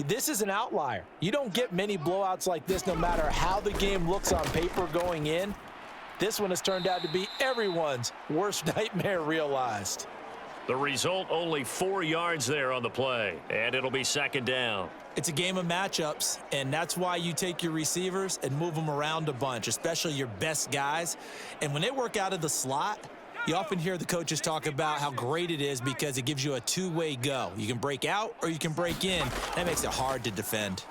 This is an outlier. You don't get many blowouts like this no matter how the game looks on paper going in. This one has turned out to be everyone's worst nightmare realized.
The result, only 4 yards there on the play, and it'll be second down.
It's a game of matchups, and that's why you take your receivers and move them around a bunch, especially your best guys. And when they work out of the slot, you often hear the coaches talk about how great it is because it gives you a two-way go. You can break out or you can break in. That makes it hard to defend.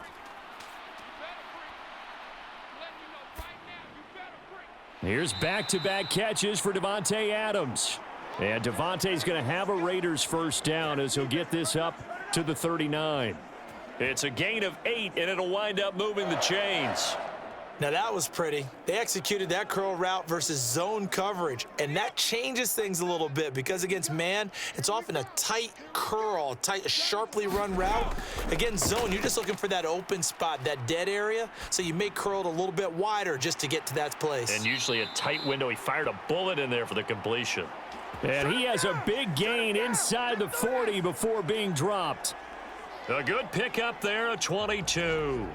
Here's back-to-back catches for Davante Adams. And Davante's going to have a Raiders first down as he'll get this up to the 39. It's a gain of 8, and it'll wind up moving the chains.
Now that was pretty. They executed that curl route versus zone coverage, and that changes things a little bit because against man, it's often a tight curl, a sharply run route. Against zone, you're just looking for that open spot, that dead area, so you may curl it a little bit wider just to get to that place.
And usually a tight window. He fired a bullet in there for the completion. And he has a big gain inside the 40 before being dropped. A good pickup there, a 22.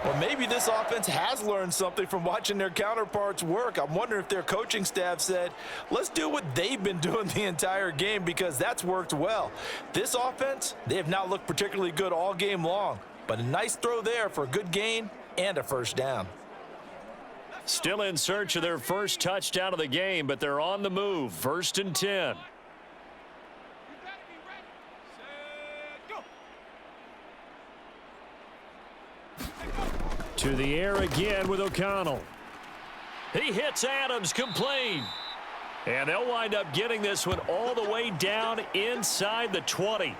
Well, maybe this offense has learned something from watching their counterparts work. I'm wondering if their coaching staff said, let's do what they've been doing the entire game because that's worked well. This offense, they have not looked particularly good all game long, but a nice throw there for a good gain and a first down.
Still in search of their first touchdown of the game, but they're on the move. 1st and 10. To the air again with O'Connell. He hits Adams, complete. And they'll wind up getting this one all the way down inside the 20.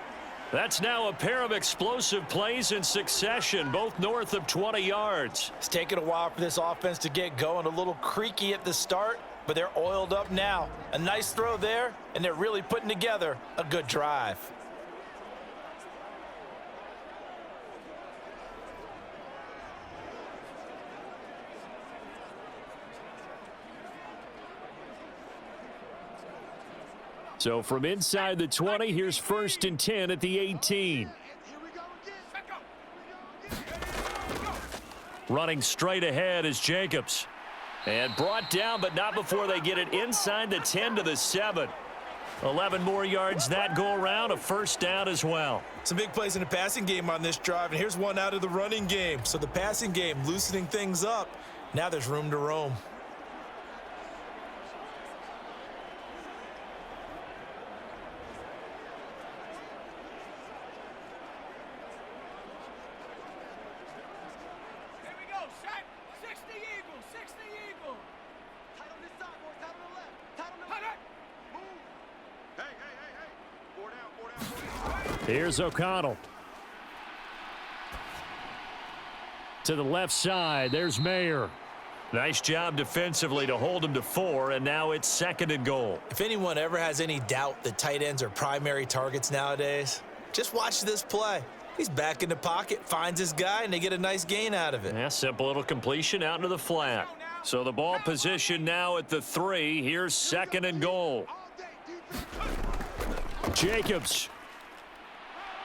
That's now a pair of explosive plays in succession, both north of 20 yards.
It's taken a while for this offense to get going, a little creaky at the start, but they're oiled up now. A nice throw there, and they're really putting together a good drive.
So from inside the 20, here's 1st and 10 at the 18. Running straight ahead is Jacobs. And brought down, but not before they get it inside the 10 to the 7. 11 more yards that go around, a first down as well.
Some big plays in the passing game on this drive, and here's one out of the running game. So the passing game loosening things up. Now there's room to roam.
Here's O'Connell. To the left side, there's Mayer. Nice job defensively to hold him to 4, and now it's 2nd and goal.
If anyone ever has any doubt that tight ends are primary targets nowadays, just watch this play. He's back in the pocket, finds his guy, and they get a nice gain out of it.
Yeah, simple little completion out into the flat. So the ball position now at the 3. Here's 2nd and goal. Jacobs.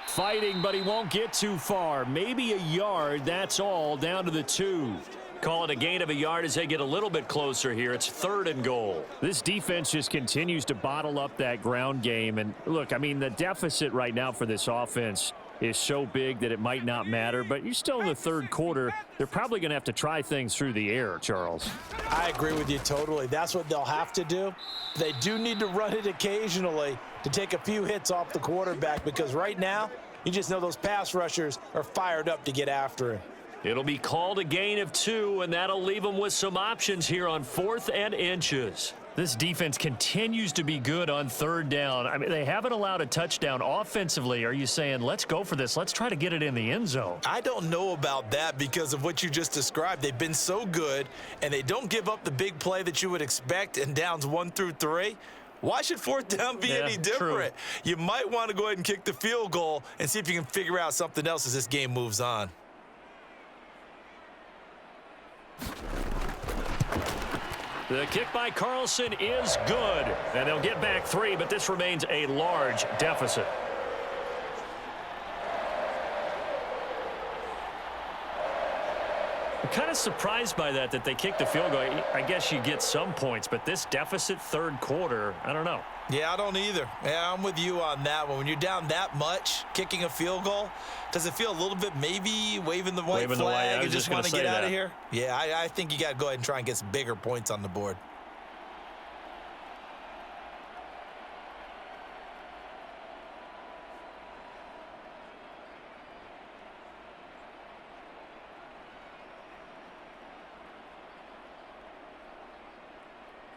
Fighting, but he won't get too far. Maybe a yard, that's all, down to the 2. Call it a gain of a yard as they get a little bit closer here. It's 3rd and goal.
This defense just continues to bottle up that ground game. And look, I mean, the deficit right now for this offense is so big that it might not matter. But you're still in the 3rd quarter. They're probably going to have to try things through the air, Charles.
I agree with you totally. That's what they'll have to do. They do need to run it occasionally to take a few hits off the quarterback because right now, you just know those pass rushers are fired up to get after him.
It'll be called a gain of 2, and that'll leave them with some options here on 4th and inches.
This defense continues to be good on 3rd down. I mean, they haven't allowed a touchdown offensively. Are you saying, let's go for this? Let's try to get it in the end zone.
I don't know about that because of what you just described. They've been so good, and they don't give up the big play that you would expect in downs 1 through 3. Why should 4th down be any different?
True.
You might want to go ahead and kick the field goal and see if you can figure out something else as this game moves on.
The kick by Carlson is good, and they'll get back 3, but this remains a large deficit. I'm kind of surprised by that they kicked the field goal. I guess you get some points, but this deficit third quarter, I don't know.
Yeah, I don't either. Yeah, I'm with you on that one. When you're down that much, kicking a field goal, does it feel a little bit maybe waving the white flag and just want to get out of here? Yeah, I think you got to go ahead and try and get some bigger points on the board.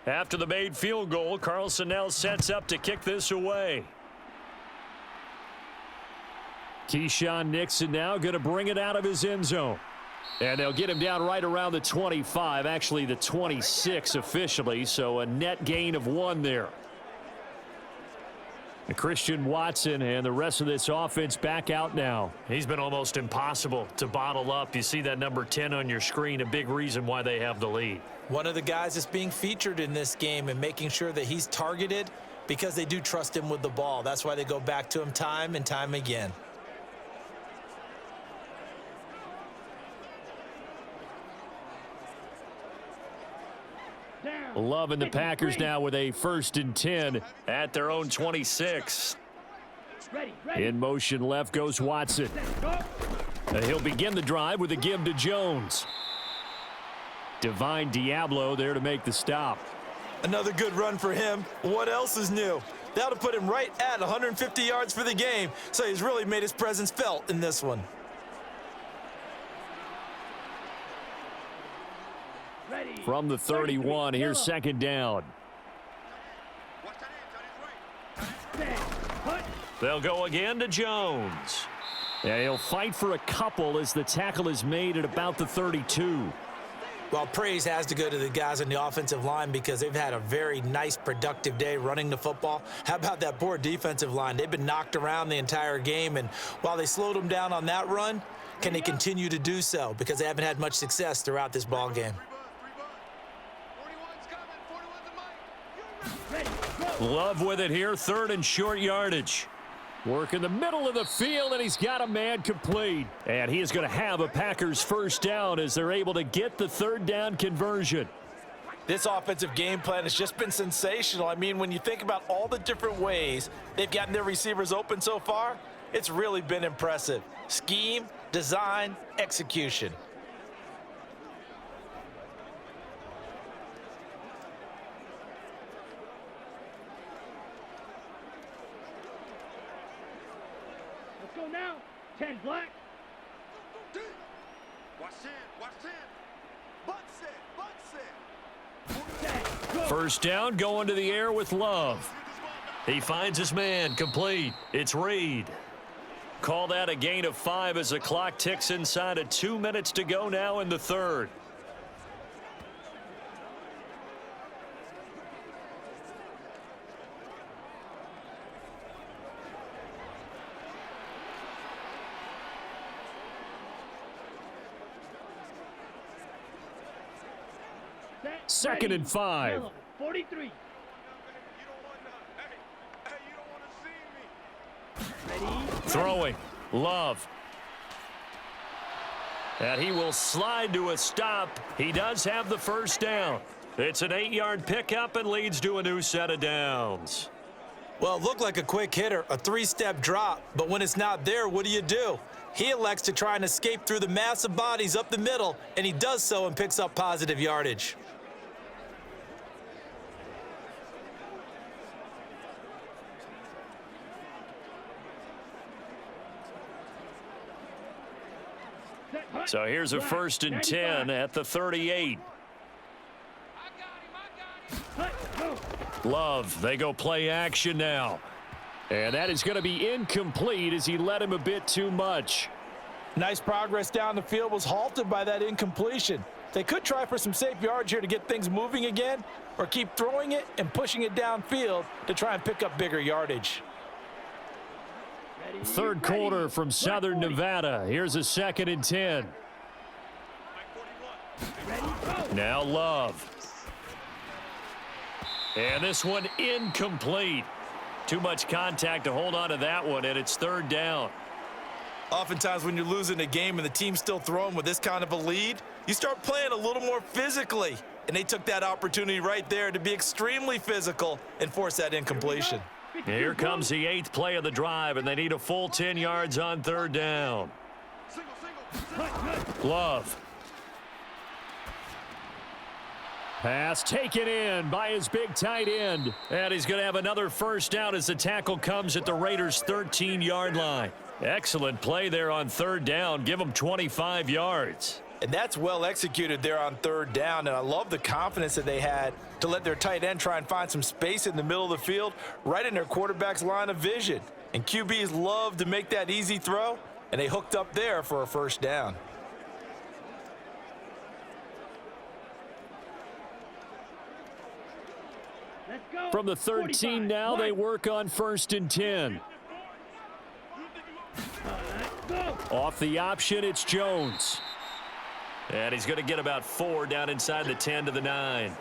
After the made field goal, Carlson now sets up to kick this away. Keyshawn Nixon now going to bring it out of his end zone. And they'll get him down right around the 25, actually the 26 officially, so a net gain of 1 there. And Christian Watson and the rest of this offense back out now. He's been almost impossible to bottle up. You see that number 10 on your screen, a big reason why they have the lead.
One of the guys that's being featured in this game and making sure that he's targeted because they do trust him with the ball. That's why they go back to him time and time again.
Love and the Packers now with a 1st and 10 at their own 26. In motion left goes Watson. He'll begin the drive with a give to Jones. Divine Diablo there to make the stop.
Another good run for him. What else is new? That'll put him right at 150 yards for the game, so he's really made his presence felt in this one.
From the 31, here's 2nd down. They'll go again to Jones. And he'll fight for a couple as the tackle is made at about the 32.
Well, praise has to go to the guys on the offensive line because they've had a very nice, productive day running the football. How about that poor defensive line? They've been knocked around the entire game, and while they slowed them down on that run, can they continue to do so? Because they haven't had much success throughout this ball game.
Love with it here, 3rd and short yardage. Work in the middle of the field, and he's got a man complete. And he is going to have a Packers 1st down as they're able to get the 3rd down conversion.
This offensive game plan has just been sensational. I mean, when you think about all the different ways they've gotten their receivers open so far, it's really been impressive. Scheme, design, execution.
Now, 10 black.
Watch 10, watch 10.
1st down going to the air with Love. He finds his man complete. It's Reed. Call that a gain of 5 as the clock ticks inside of 2 minutes to go now in the 3rd. Second and 5.
43.
Throwing. Love. And he will slide to a stop. He does have the 1st down. It's an 8-yard pickup and leads to a new set of downs.
Well, it looked like a quick hitter, a 3-step drop, but when it's not there, what do? He elects to try and escape through the massive bodies up the middle, and he does so and picks up positive yardage.
So here's a 1st and 10 at the 38. Love, they go play action now. And that is going to be incomplete as he led him a bit too much.
Nice progress down the field was halted by that incompletion. They could try for some safe yards here to get things moving again, or keep throwing it and pushing it downfield to try and pick up bigger yardage.
3rd quarter from Southern Nevada. Here's a 2nd and 10. Now Love. And this one incomplete. Too much contact to hold on to that one, and it's 3rd down.
Oftentimes when you're losing a game and the team's still throwing with this kind of a lead, you start playing a little more physically. And they took that opportunity right there to be extremely physical and force that incompletion.
Here comes the 8th play of the drive, and they need a full 10 yards on 3rd down. Love. Pass taken in by his big tight end. And he's going to have another first down as the tackle comes at the Raiders' 13-yard line. Excellent play there on 3rd down. Give them 25 yards.
And that's well executed there on 3rd down. And I love the confidence that they had to let their tight end try and find some space in the middle of the field, right in their quarterback's line of vision. And QBs love to make that easy throw, and they hooked up there for a first down.
From the 13 now, they work on 1st and 10. Off the option, it's Jones. And he's going to get about 4 down inside the 10 to the 9.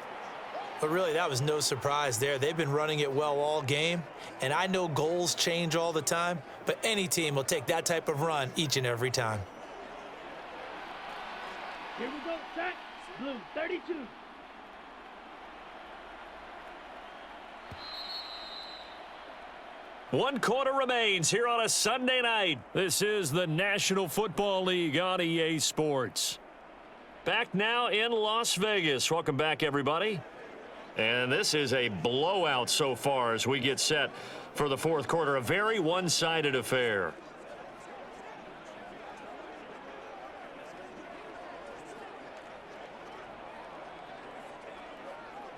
But really, that was no surprise there. They've been running it well all game. And I know goals change all the time, but any team will take that type of run each and every time.
Here we go, set. Blue 32.
One quarter remains here on a Sunday night. This is the National Football League on EA Sports. Back now in Las Vegas. Welcome back, everybody. And this is a blowout so far as we get set for the 4th quarter. A very one-sided affair.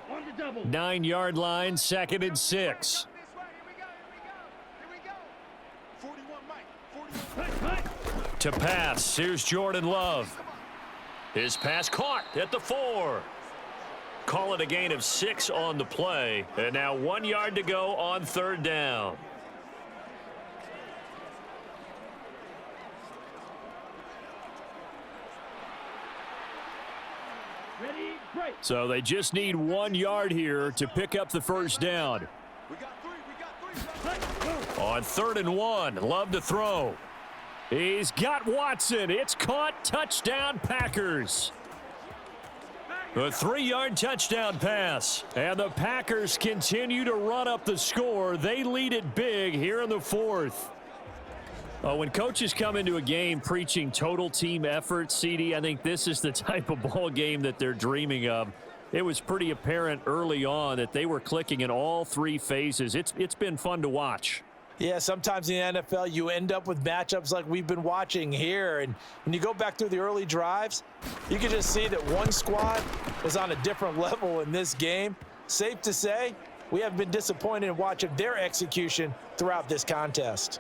On the double.
9-yard line, 2nd and 6. To pass, here's Jordan Love. His pass caught at the 4. Call it a gain of 6 on the play. And now 1 yard to go on 3rd down.
Ready, break.
So they just need 1 yard here to pick up the first down. On 3rd and 1, Love to throw. He's got Watson. It's caught. Touchdown, Packers. A 3-yard touchdown pass. And the Packers continue to run up the score. They lead it big here in the 4th. When coaches come into a game preaching total team effort, CD, I think this is the type of ball game that they're dreaming of. It was pretty apparent early on that they were clicking in all 3 phases. It's been fun to watch.
Yeah, sometimes in the NFL, you end up with matchups like we've been watching here. And when you go back through the early drives, you can just see that one squad is on a different level in this game. Safe to say, we haven't been disappointed in watching their execution throughout this contest.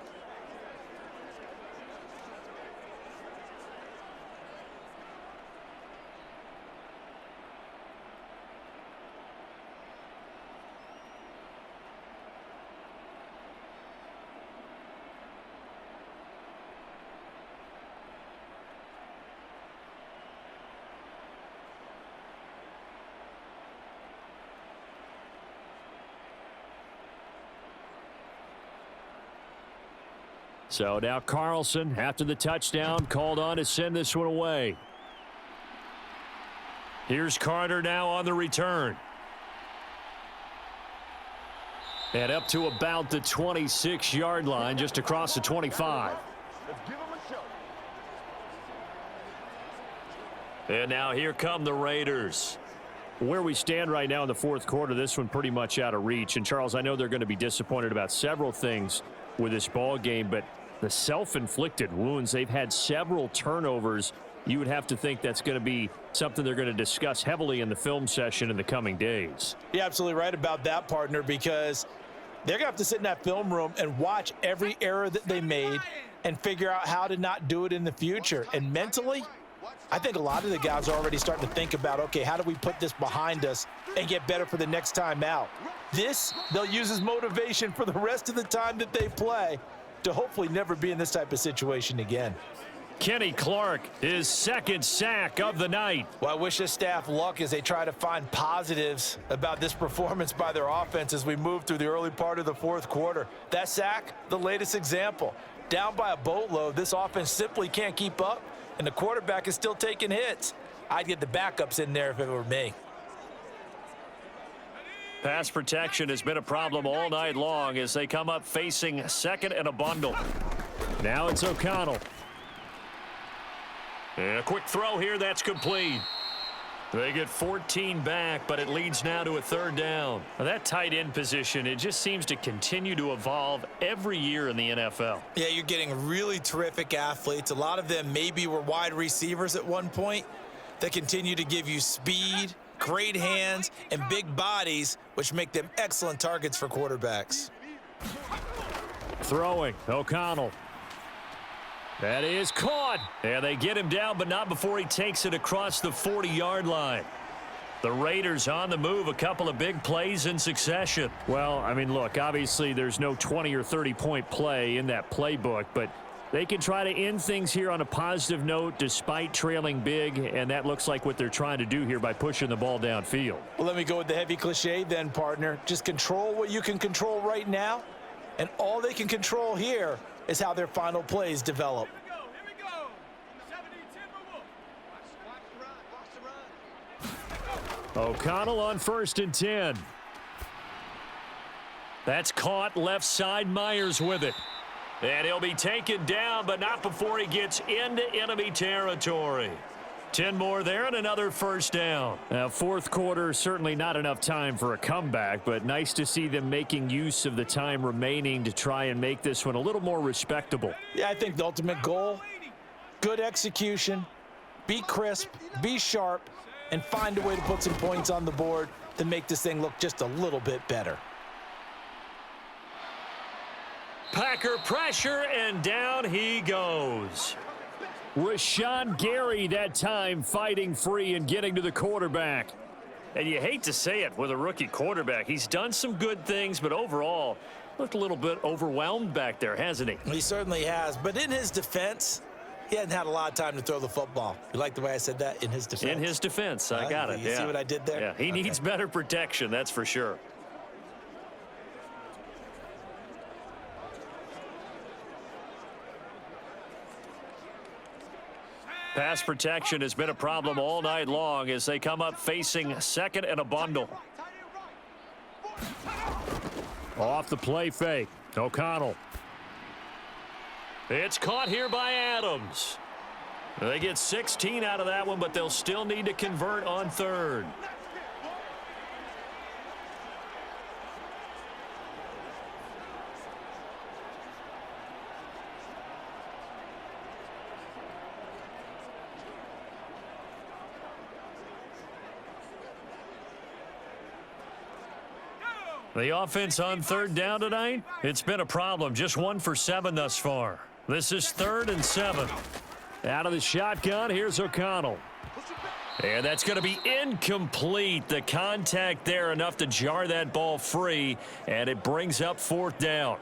So now Carlson, after the touchdown, called on to send this one away. Here's Carter now on the return. And up to about the 26-yard line, just across the 25. And now here come the Raiders. Where we stand right now in the 4th quarter, this one pretty much out of reach. And, Charles, I know they're going to be disappointed about several things with this ball game, but the self-inflicted wounds, they've had several turnovers. You would have to think that's going to be something they're going to discuss heavily in the film session in the coming days.
You're absolutely right about that, partner, because they're going to have to sit in that film room and watch every error that they made and figure out how to not do it in the future. And mentally, I think a lot of the guys are already starting to think about, okay, how do we put this behind us and get better for the next time out? This, they'll use as motivation for the rest of the time that they play to hopefully never be in this type of situation again.
Kenny Clark, his 2nd sack of the night.
Well, I wish this staff luck as they try to find positives about this performance by their offense as we move through the early part of the 4th quarter. That sack, the latest example. Down by a boatload, this offense simply can't keep up, and the quarterback is still taking hits. I'd get the backups in there if it were me.
Pass protection has been a problem all night long as they come up facing second and a bundle. Now it's O'Connell. And a quick throw here, that's complete. They get 14 back, but it leads now to a third down. Now that tight end position, it just seems to continue to evolve every year in the NFL.
Yeah, you're getting really terrific athletes. A lot of them maybe were wide receivers at one point. They continue to give you speed, great hands, and big bodies, which make them excellent targets for quarterbacks.
Throwing, O'Connell. That is caught. And they get him down, but not before he takes it across the 40-yard line. The Raiders on the move, a couple of big plays in succession. Well, I mean, look, obviously there's no 20 or 30-point play in that playbook, but they can try to end things here on a positive note despite trailing big, and that looks like what they're trying to do here by pushing the ball downfield.
Well, let me go with the heavy cliche then, partner. Just control what you can control right now, and all they can control here is how their final plays develop.
Here we go. 70-10, watch
O'Connell on 1st and 10. That's caught left side. Myers with it. And he'll be taken down, but not before he gets into enemy territory. 10 more there and another first down. Now, fourth quarter, certainly not enough time for a comeback, but nice to see them making use of the time remaining to try and make this one a little more respectable.
Yeah, I think the ultimate goal, good execution, be crisp, be sharp, and find a way to put some points on the board to make this thing look just a little bit better.
Packer pressure, and down he goes. Rashawn Gary that time fighting free and getting to the quarterback. And you hate to say it with a rookie quarterback. He's done some good things, but overall looked a little bit overwhelmed back there, hasn't he?
He certainly has. But in his defense, he hadn't had a lot of time to throw the football. You like the way I said that? In his defense?
In his defense. I got it.
You see what I did there?
Yeah, he needs better protection, that's for sure. Pass protection has been a problem all night long as they come up facing second and a bundle. Off the play fake. O'Connell. It's caught here by Adams. They get 16 out of that one, but they'll still need to convert on third. The offense on third down tonight, it's been a problem. Just 1 for 7 thus far. This is 3rd and 7. Out of the shotgun, here's O'Connell. And that's going to be incomplete. The contact there enough to jar that ball free, and it brings up 4th down.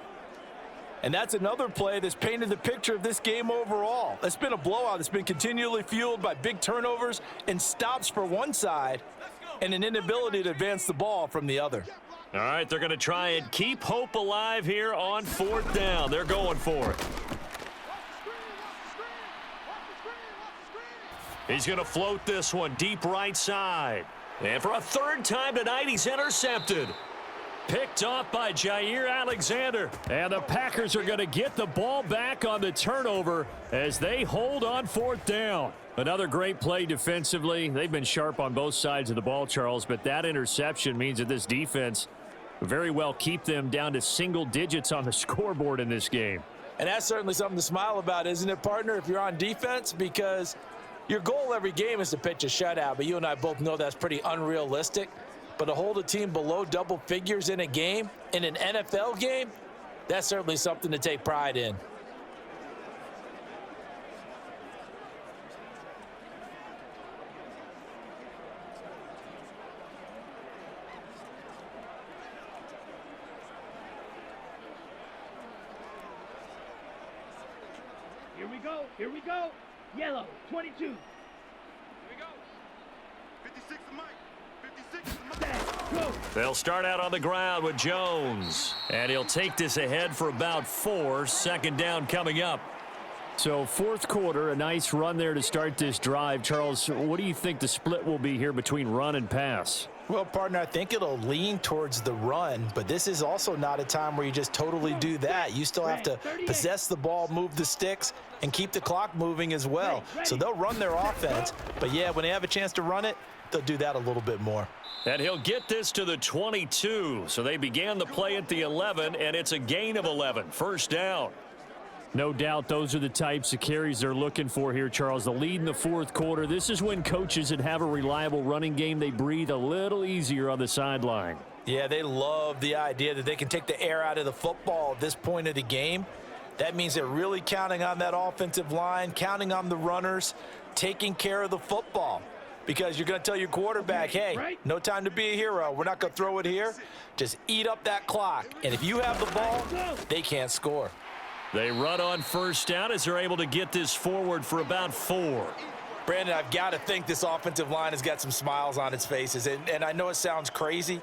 And that's another play that's painted the picture of this game overall. It's been a blowout. It's been continually fueled by big turnovers and stops for one side and an inability to advance the ball from the other.
All right, they're going to try and keep hope alive here on 4th down. They're going for it. He's going to float this one deep right side. And for a 3rd time tonight, he's intercepted. Picked off by Jair Alexander. And the Packers are going to get the ball back on the turnover as they hold on 4th down. Another great play defensively. They've been sharp on both sides of the ball, Charles, but that interception means that this defense very well keep them down to single digits on the scoreboard in this game.
And that's certainly something to smile about, isn't it, partner, if you're on defense? Because your goal every game is to pitch a shutout, but you and I both know that's pretty unrealistic. But to hold a team below double figures in a game, in an NFL game, that's certainly something to take pride in.
Here we go. Yellow, 22.
Here we go. 56 to Mike. 56 to Mike.
Go.
They'll start out on the ground with Jones. And he'll take this ahead for about 4. 2nd down coming up.
So fourth quarter, a nice run there to start this drive. Charles, what do you think the split will be here between run and pass?
Well, partner, I think it'll lean towards the run, but this is also not a time where you just totally do that. You still have to possess the ball, move the sticks, and keep the clock moving as well. So they'll run their offense, but yeah, when they have a chance to run it, they'll do that a little bit more.
And he'll get this to the 22. So they began the play at the 11, and it's a gain of 11. First down.
No doubt those are the types of carries they're looking for here, Charles. The lead in the fourth quarter. This is when coaches that have a reliable running game, they breathe a little easier on the sideline.
Yeah, they love the idea that they can take the air out of the football at this point of the game. That means they're really counting on that offensive line, counting on the runners, taking care of the football. Because you're going to tell your quarterback, hey, no time to be a hero. We're not going to throw it here. Just eat up that clock. And if you have the ball, they can't score.
They run on first down as they're able to get this forward for about 4.
Brandon, I've got to think this offensive line has got some smiles on its faces. And I know it sounds crazy,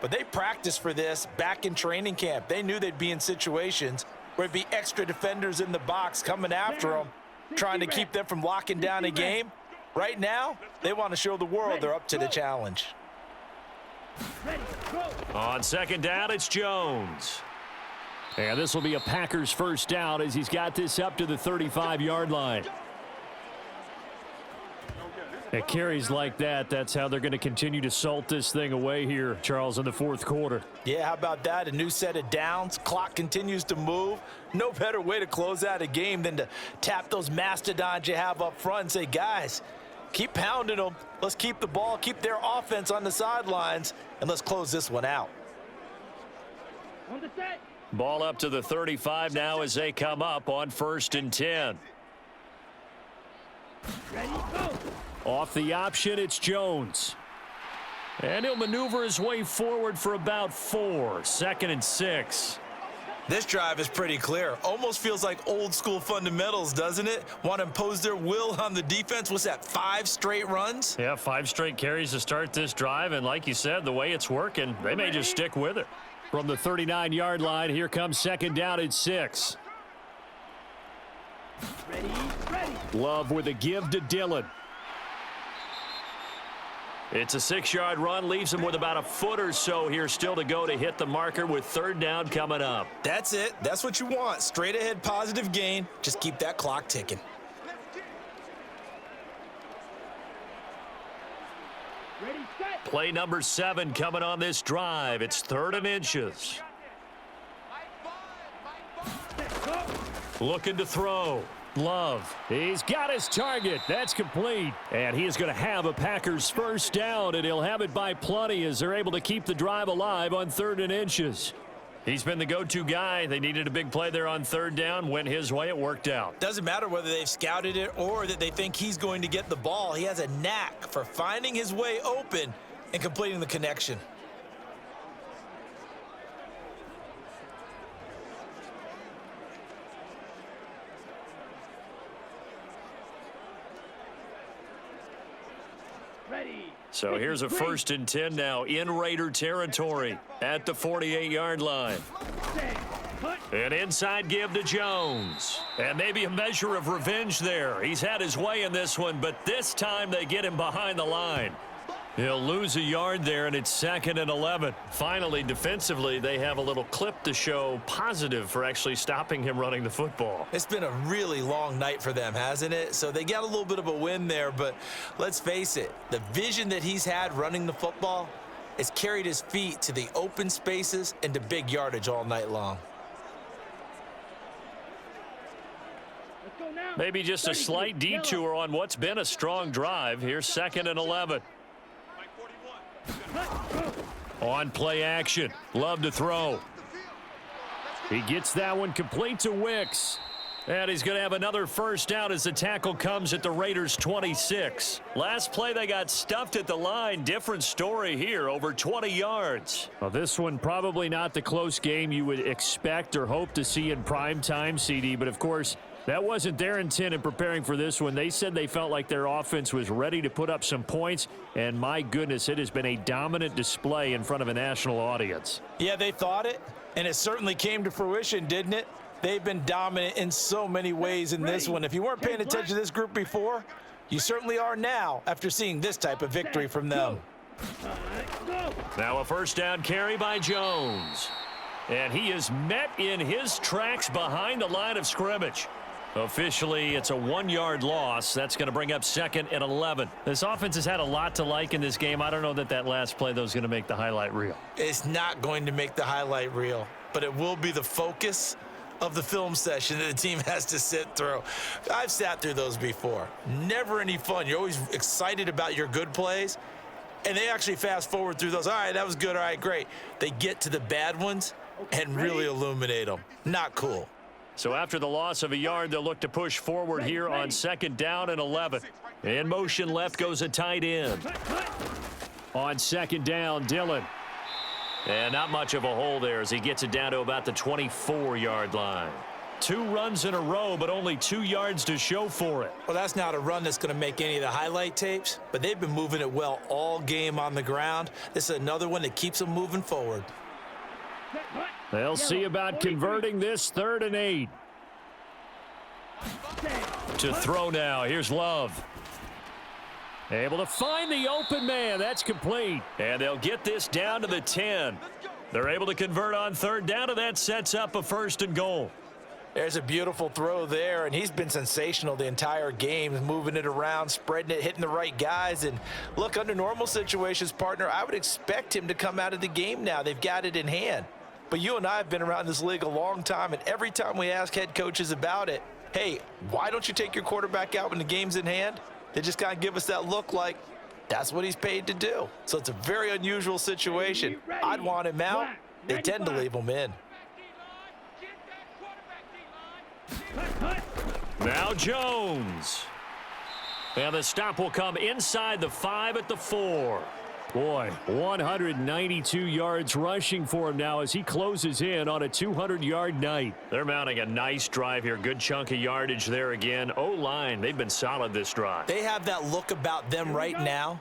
but they practiced for this back in training camp. They knew they'd be in situations where it'd be extra defenders in the box coming after them, trying to keep them from locking down a game. Right now, they want to show the world they're up to the challenge.
On second down, it's Jones.
And this will be a Packers first down as he's got this up to the 35-yard line. At carries like that, that's how they're going to continue to salt this thing away here, Charles, in the fourth quarter.
Yeah, how about that? A new set of downs. Clock continues to move. No better way to close out a game than to tap those mastodons you have up front and say, guys, keep pounding them. Let's keep the ball, keep their offense on the sidelines, and let's close this one out.
On the set.
Ball up to the 35 now as they come up on 1st and 10.
Ready, go.
Off the option, it's Jones. And he'll maneuver his way forward for about 4. 2nd and 6.
This drive is pretty clear. Almost feels like old school fundamentals, doesn't it? Want to impose their will on the defense. What's that, 5 straight runs?
Yeah, 5 straight carries to start this drive. And like you said, the way it's working, they may just stick with it.
From the 39-yard line, here comes second down at 6.
Ready.
Love with a give to Dillon.
It's a 6-yard run, leaves him with about a foot or so here still to go to hit the marker with 3rd down coming up.
That's it. That's what you want. Straight ahead positive gain. Just keep that clock ticking.
Ready, set.
Play number 7 coming on this drive. It's 3rd and inches. Looking to throw.
Love. He's got his target. That's complete. And he is going to have a Packers first down, and he'll have it by plenty as they're able to keep the drive alive on 3rd and inches.
He's been the go-to guy. They needed a big play there on 3rd down. Went his way. It worked out.
Doesn't matter whether they've scouted it or that they think he's going to get the ball. He has a knack for finding his way open and completing the connection.
Ready.
So here's a 1st and 10 now in Raider territory at the 48-yard line. An inside give to Jones. And maybe a measure of revenge there. He's had his way in this one, but this time they get him behind the line. He'll lose a yard there, and it's 2nd and 11. Finally, defensively, they have a little clip to show positive for actually stopping him running the football.
It's been a really long night for them, hasn't it? So they got a little bit of a win there, but let's face it, the vision that he's had running the football has carried his feet to the open spaces and to big yardage all night long.
Let's go now.
Maybe just a slight detour on what's been a strong drive. Here's 2nd and 11. On play action. Love to throw.
He gets that one complete to Wicks.
And he's going to have another first down as the tackle comes at the Raiders' 26. Last play, they got stuffed at the line. Different story here, over 20 yards.
Well, this one probably not the close game you would expect or hope to see in prime time, CD. But, of course, that wasn't their intent in preparing for this one. They said they felt like their offense was ready to put up some points. And, my goodness, it has been a dominant display in front of a national audience.
Yeah, they thought it, and it certainly came to fruition, didn't it? They've been dominant in so many ways in this one. If you weren't paying attention to this group before, you certainly are now after seeing this type of victory from them.
Now a first down carry by Jones. And he is met in his tracks behind the line of scrimmage. Officially, it's a 1-yard loss. That's going to bring up 2nd and 11. This offense has had a lot to like in this game. I don't know that last play, though, is going to make the highlight reel.
It's not going to make the highlight reel, but it will be the focus of the film session that the team has to sit through. I've sat through those before. Never any fun. You're always excited about your good plays, and they actually fast forward through those. All right, that was good. All right, great. They get to the bad ones and really illuminate them. Not cool.
So after the loss of a yard, they'll look to push forward here on 2nd down and 11. In motion left goes a tight end. On 2nd down, Dillon. And not much of a hole there as he gets it down to about the 24-yard line. 2 runs in a row, but only 2 yards to show for it.
Well, that's not a run that's going to make any of the highlight tapes, but they've been moving it well all game on the ground. This is another one that keeps them moving forward.
They'll see about converting this 3rd and 8. To throw now. Here's Love. Able to find the open man. That's complete. And they'll get this down to the 10. They're able to convert on 3rd down, and that sets up a 1st and goal.
There's a beautiful throw there, and he's been sensational the entire game, moving it around, spreading it, hitting the right guys. And look, under normal situations, partner, I would expect him to come out of the game now. They've got it in hand. But you and I have been around this league a long time, and every time we ask head coaches about it, hey, why don't you take your quarterback out when the game's in hand? They just kind of give us that look like that's what he's paid to do. So it's a very unusual situation. I'd want him out. They tend to leave him in.
Now Jones. And the stop will come inside the 5 at the 4. Boy, 192 yards rushing for him now as he closes in on a 200-yard night. They're mounting a nice drive here. Good chunk of yardage there again. O-line, they've been solid this drive.
They have that look about them right now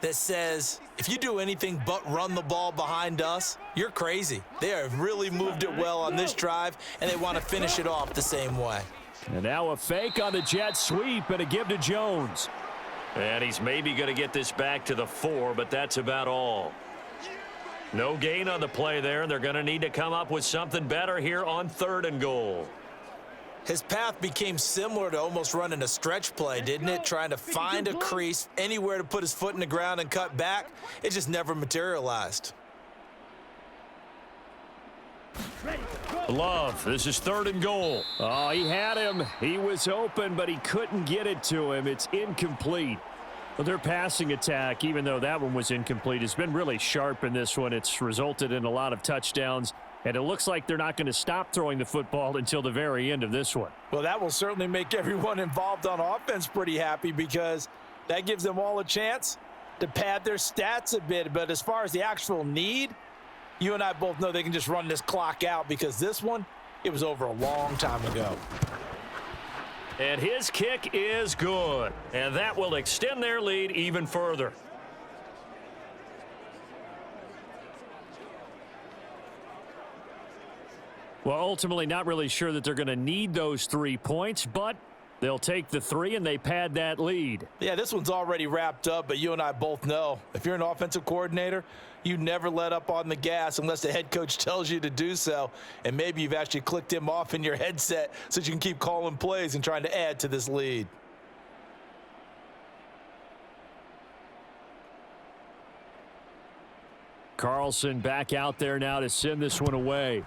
that says, if you do anything but run the ball behind us, you're crazy. They have really moved it well on this drive, and they want to finish it off the same way.
And now a fake on the jet sweep and a give to Jones. And he's maybe going to get this back to the 4, but that's about all. No gain on the play there, and they're going to need to come up with something better here on 3rd and goal.
His path became similar to almost running a stretch play, didn't it? Trying to find a crease, anywhere to put his foot in the ground and cut back. It just never materialized.
Love, this is 3rd and goal. Oh, he had him. He was open, but he couldn't get it to him. It's incomplete. But their passing attack, even though that one was incomplete, has been really sharp in this one. It's resulted in a lot of touchdowns, and it looks like they're not going to stop throwing the football until the very end of this one.
Well, that will certainly make everyone involved on offense pretty happy because that gives them all a chance to pad their stats a bit. But as far as the actual need, you and I both know they can just run this clock out because this one, it was over a long time ago.
And his kick is good. And that will extend their lead even further. Well, ultimately, not really sure that they're going to need those 3 points, but they'll take the 3 and they pad that lead.
Yeah, this one's already wrapped up, but you and I both know if you're an offensive coordinator, you never let up on the gas unless the head coach tells you to do so. And maybe you've actually clicked him off in your headset so you can keep calling plays and trying to add to this lead.
Carlson back out there now to send this one away.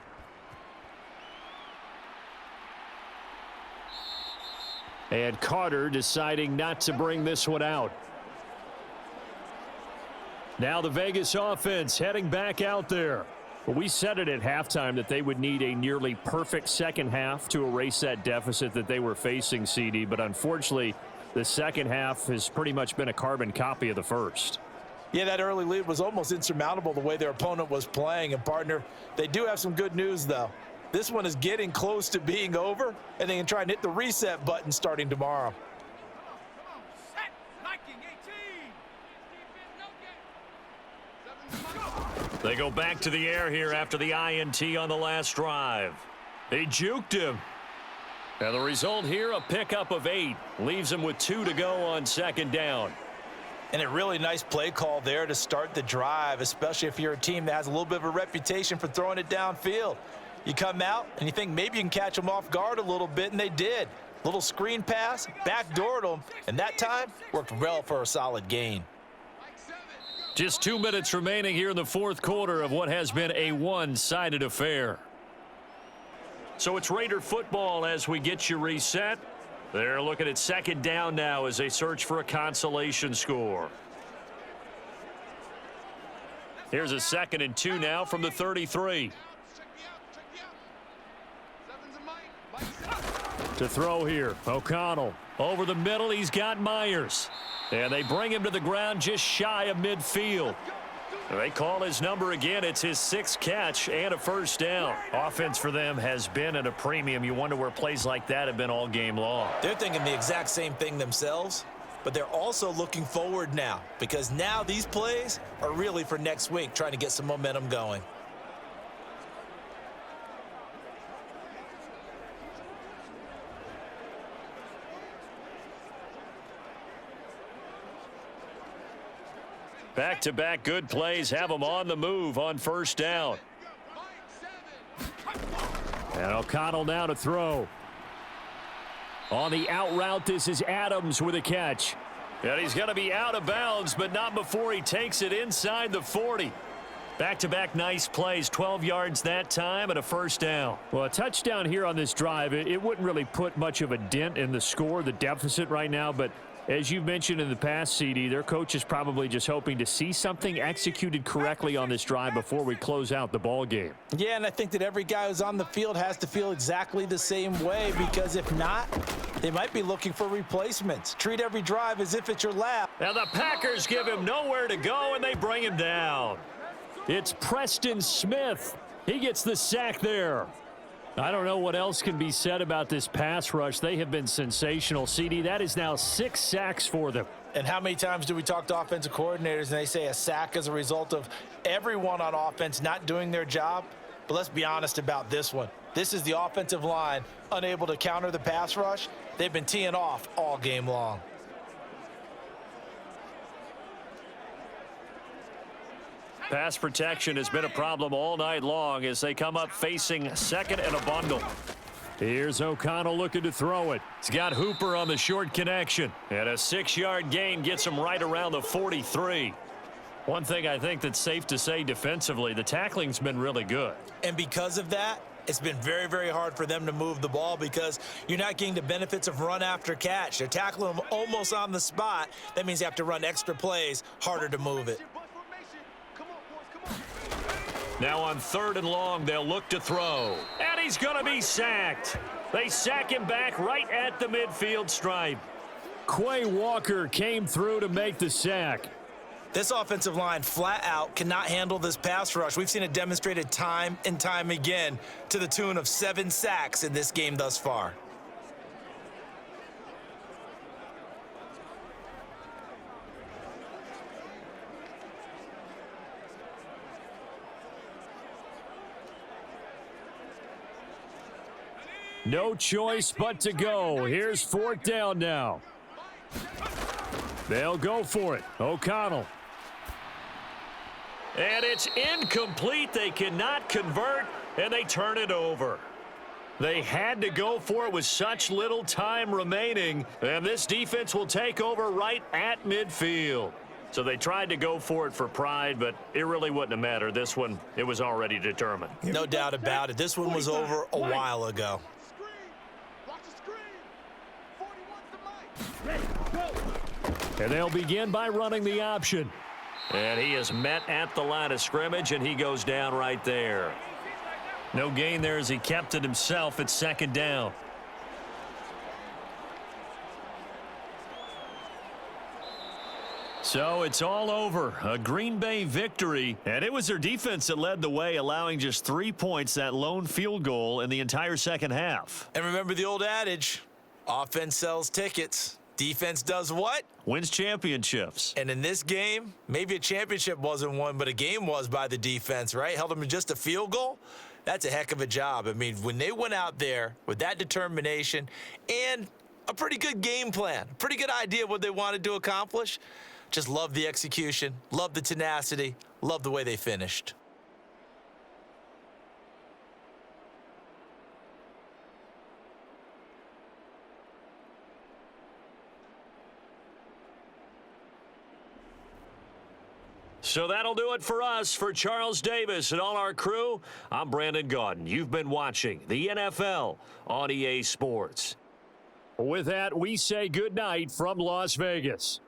And Carter deciding not to bring this one out. Now the Vegas offense heading back out there. Well, we said it at halftime that they would need a nearly perfect second half to erase that deficit that they were facing, CD. But unfortunately, the second half has pretty much been a carbon copy of the first.
Yeah, that early lead was almost insurmountable the way their opponent was playing. And, partner, they do have some good news, though. This one is getting close to being over, and they can try and hit the reset button starting tomorrow.
They go back to the air here after the INT on the last drive. He juked him. And the result here, a pickup of 8. Leaves him with 2 to go on second down.
And a really nice play call there to start the drive, especially if you're a team that has a little bit of a reputation for throwing it downfield. You come out and you think maybe you can catch them off guard a little bit, and they did. Little screen pass, backdoored them, and that time worked well for a solid gain.
Just 2 minutes remaining here in the fourth quarter of what has been a one-sided affair. So it's Raider football as we get you reset. They're looking at second down now as they search for a consolation score. Here's a 2nd and 2 now from the 33. To throw here, O'Connell. Over the middle, he's got Myers. And they bring him to the ground just shy of midfield. They call his number again. It's his 6th catch and a first down. Offense for them has been at a premium. You wonder where plays like that have been all game long.
They're thinking the exact same thing themselves, but they're also looking forward now because now these plays are really for next week, trying to get some momentum going.
Back-to-back good plays have them on the move on first down. And O'Connell now to throw. On the out route, this is Adams with a catch. And he's going to be out of bounds, but not before he takes it inside the 40. Back-to-back nice plays, 12 yards that time and a first down.
Well, a touchdown here on this drive, it wouldn't really put much of a dent in the score, the deficit right now, but as you've mentioned in the past, CD, their coach is probably just hoping to see something executed correctly on this drive before we close out the ball game.
Yeah, and I think that every guy who's on the field has to feel exactly the same way, because if not, they might be looking for replacements. Treat every drive as if it's your last.
Now the Packers give him nowhere to go, and they bring him down.
It's Preston Smith. He gets the sack there. I don't know what else can be said about this pass rush. They have been sensational. CD, that is now 6 sacks for them.
And how many times do we talk to offensive coordinators and they say a sack is a result of everyone on offense not doing their job? But let's be honest about this one. This is the offensive line unable to counter the pass rush. They've been teeing off all game long.
Pass protection has been a problem all night long as they come up facing second and a bundle.
Here's O'Connell looking to throw it.
He's got Hooper on the short connection. And a 6-yard gain gets him right around the 43. One thing I think that's safe to say defensively, the tackling's been really good.
And because of that, it's been very, very hard for them to move the ball because you're not getting the benefits of run after catch. They're tackling them almost on the spot. That means you have to run extra plays, harder to move it.
Now on 3rd and long, they'll look to throw. And he's going to be sacked. They sack him back right at the midfield stripe.
Quay Walker came through to make the sack.
This offensive line flat out cannot handle this pass rush. We've seen it demonstrated time and time again to the tune of 7 sacks in this game thus far.
No choice but to go. Here's 4th down now. They'll go for it. O'Connell.
And it's incomplete. They cannot convert, and they turn it over. They had to go for it with such little time remaining, and this defense will take over right at midfield. So they tried to go for it for pride, but it really wouldn't have mattered. This one, it was already determined.
No doubt about it. This one was over a while ago.
And they'll begin by running the option.
And he is met at the line of scrimmage, and he goes down right there. No gain there as he kept it himself at 2nd down. So it's all over. A Green Bay victory, and it was their defense that led the way, allowing just 3 points, that lone field goal in the entire second half.
And remember the old adage, offense sells tickets,
defense does what?
Wins championships.
And in this game, maybe a championship wasn't won, but a game was by the defense, right? Held them to just a field goal. That's a heck of a job. I mean, when they went out there with that determination and a pretty good game plan, pretty good idea of what they wanted to accomplish, just love the execution, love the tenacity, love the way they finished.
So that'll do it for us. For Charles Davis and all our crew, I'm Brandon Gaudin. You've been watching the NFL on EA Sports. With that, we say good night from Las Vegas.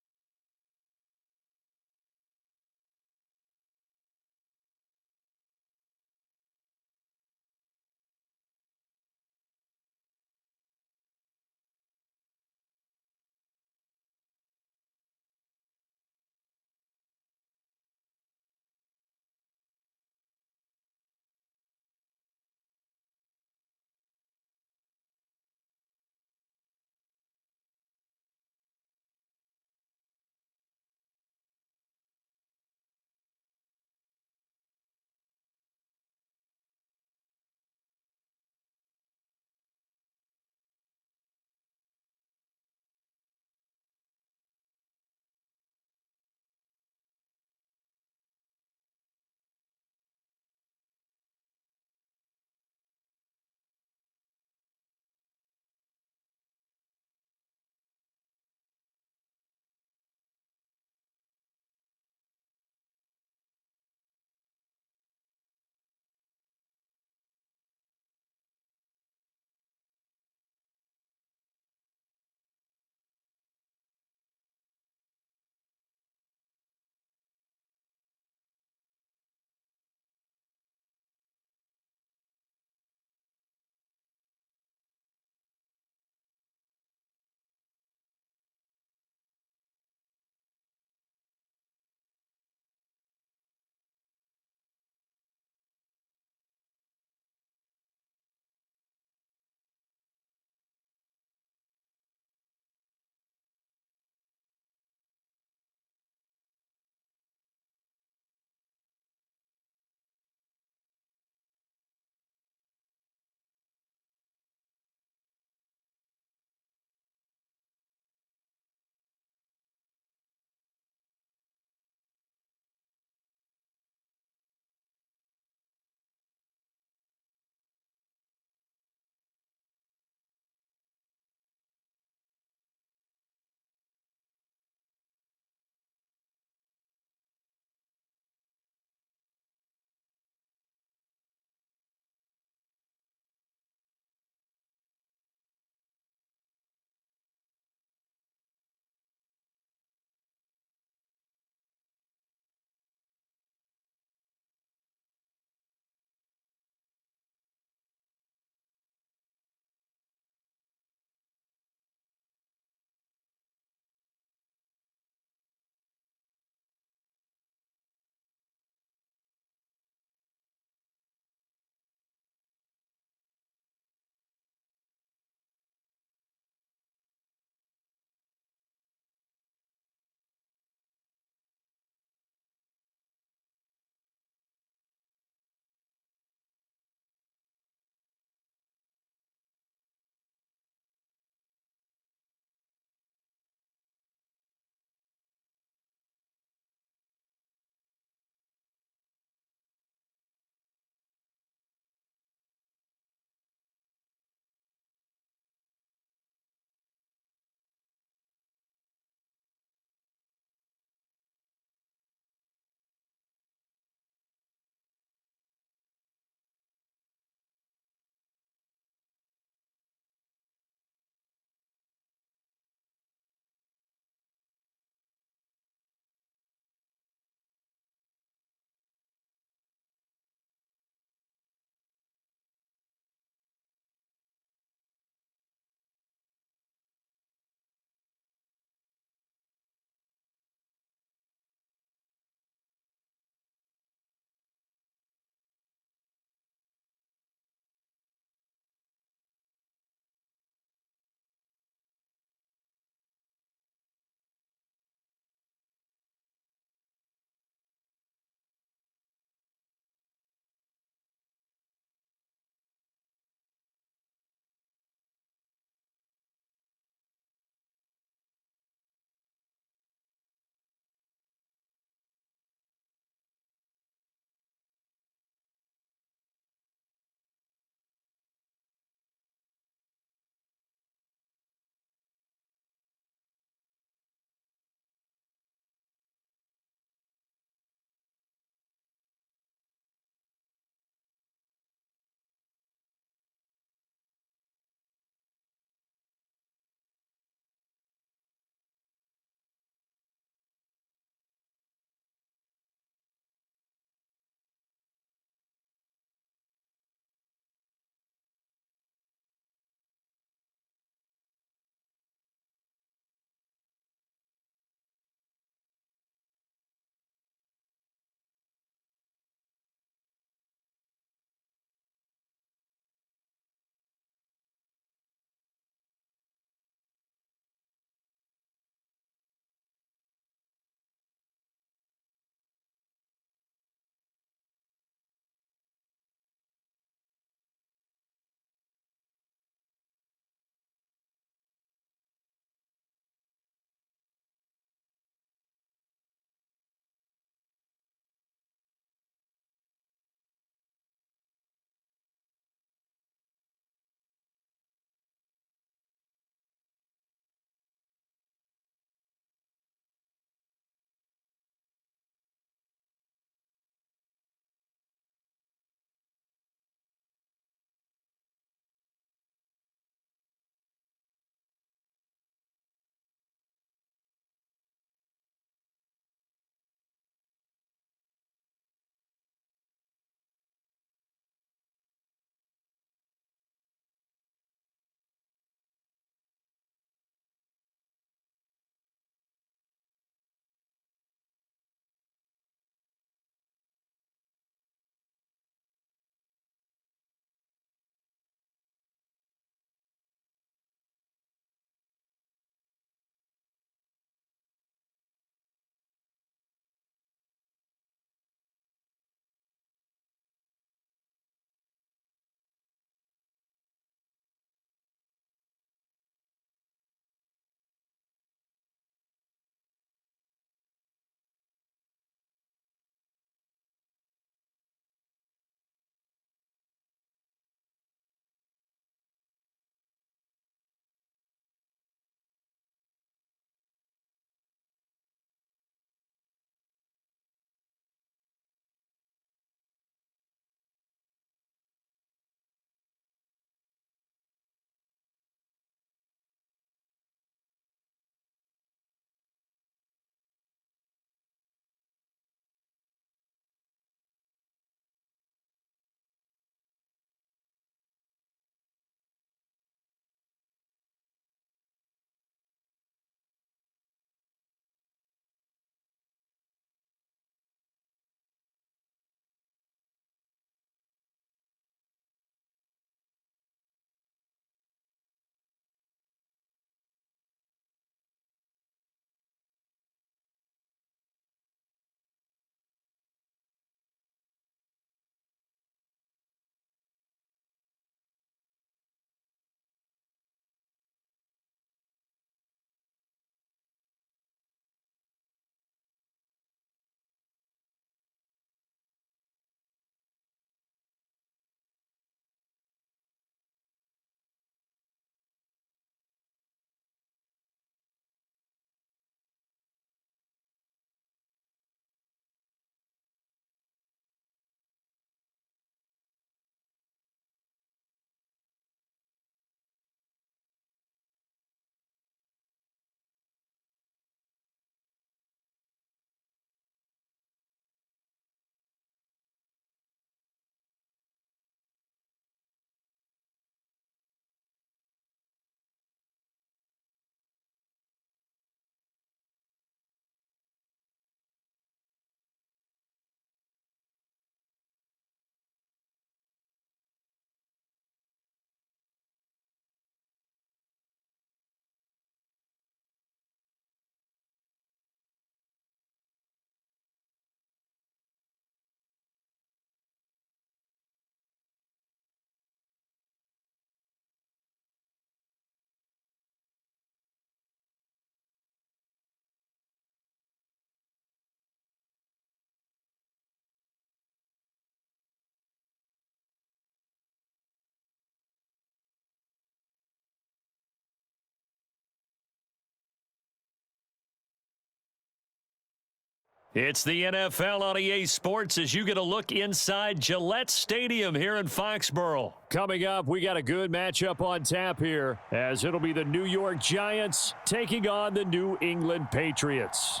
It's the NFL on EA Sports as you get a look inside Gillette Stadium here in Foxborough. Coming up, we got a good matchup on tap here as it'll be the New York Giants taking on the New England Patriots.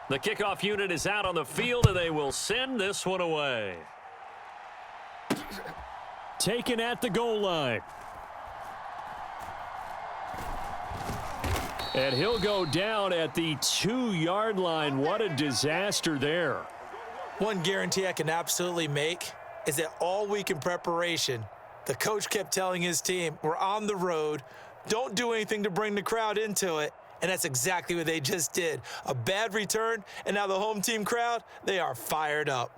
The kickoff unit is out on the field, and they will send this one away. Taken at the goal line. And he'll go down at the 2-yard line. What a disaster there.
One guarantee I can absolutely make is that all week in preparation, the coach kept telling his team, we're on the road, don't do anything to bring the crowd into it. And that's exactly what they just did. A bad return, and now the home team crowd, they are fired up.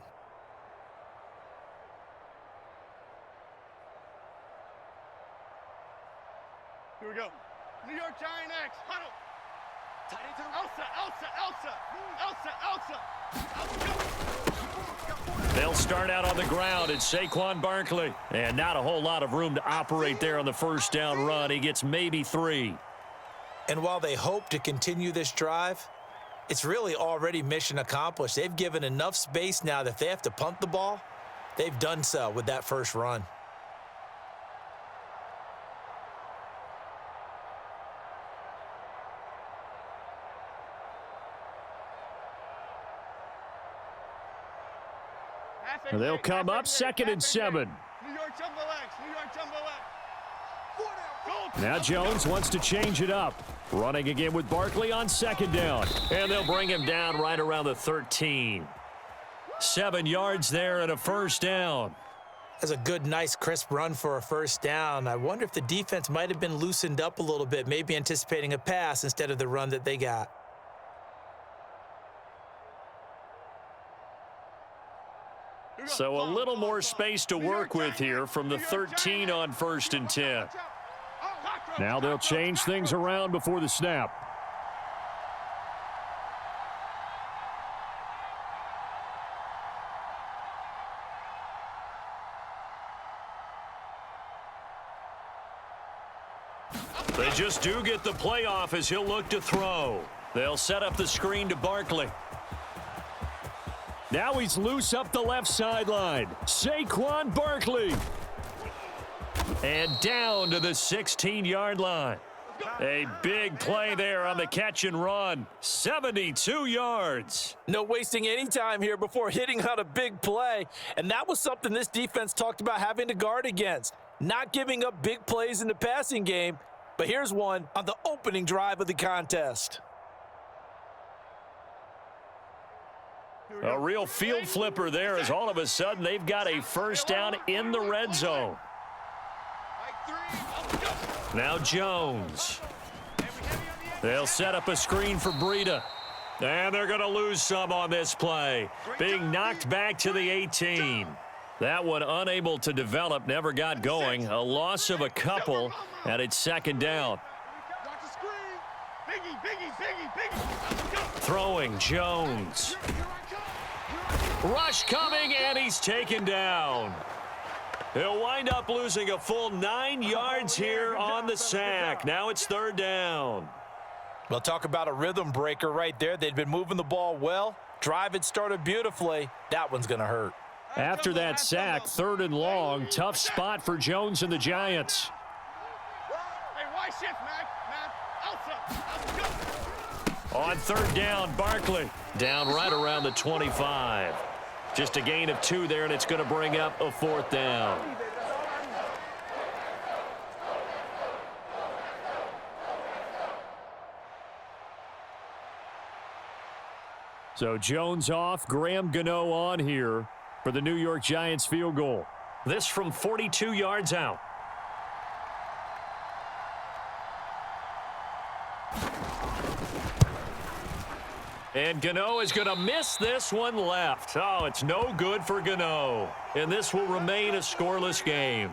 Here we go. New York Giant X, huddle. Tight into the Elsa.
They'll start out on the ground. It's Saquon Barkley. And not a whole lot of room to operate there on the first down run. He gets maybe 3.
And while they hope to continue this drive, it's really already mission accomplished. They've given enough space now that if they have to punt the ball, they've done so with that first run.
They'll come up 2nd and 7.
New York jumbo X, New York jumbo X.
Now Jones wants to change it up. Running again with Barkley on 2nd down. And they'll bring him down right around the 13. 7 yards there and a first down.
That's a good, nice, crisp run for a first down. I wonder if the defense might have been loosened up a little bit, maybe anticipating a pass instead of the run that they got.
So a little more space to work with here from the 13 on 1st and 10. Now they'll change things around before the snap. They just do get the play off as he'll look to throw. They'll set up the screen to Barkley. Now he's loose up the left sideline. Saquon Barkley. And down to the 16-yard line. A big play there on the catch and run. 72 yards.
No wasting any time here before hitting on a big play. And that was something this defense talked about having to guard against. Not giving up big plays in the passing game. But here's one on the opening drive of the contest.
A real field flipper there as all of a sudden they've got a first down in the red zone. Now Jones. They'll set up a screen for Breida. And they're going to lose some on this play. Being knocked back to the 18. That one unable to develop, never got going. A loss of a couple, and it's 2nd down. Throwing Jones. Rush coming, and he's taken down. He'll wind up losing a full 9 yards here on the sack. Now it's 3rd down.
Well, talk about a rhythm breaker right there. They'd been moving the ball well. Drive had started beautifully. That one's going to hurt.
After that sack, 3rd and long. Tough spot for Jones and the Giants.
Hey, why shift, Mac?
On 3rd down, Barkley. Down right around the 25. Just a gain of 2 there, and it's going to bring up a 4th down. So Jones off, Graham Gano on here for the New York Giants field goal. This from 42 yards out. And Gano is going to miss this one left. Oh, it's no good for Gano. And this will remain a scoreless game.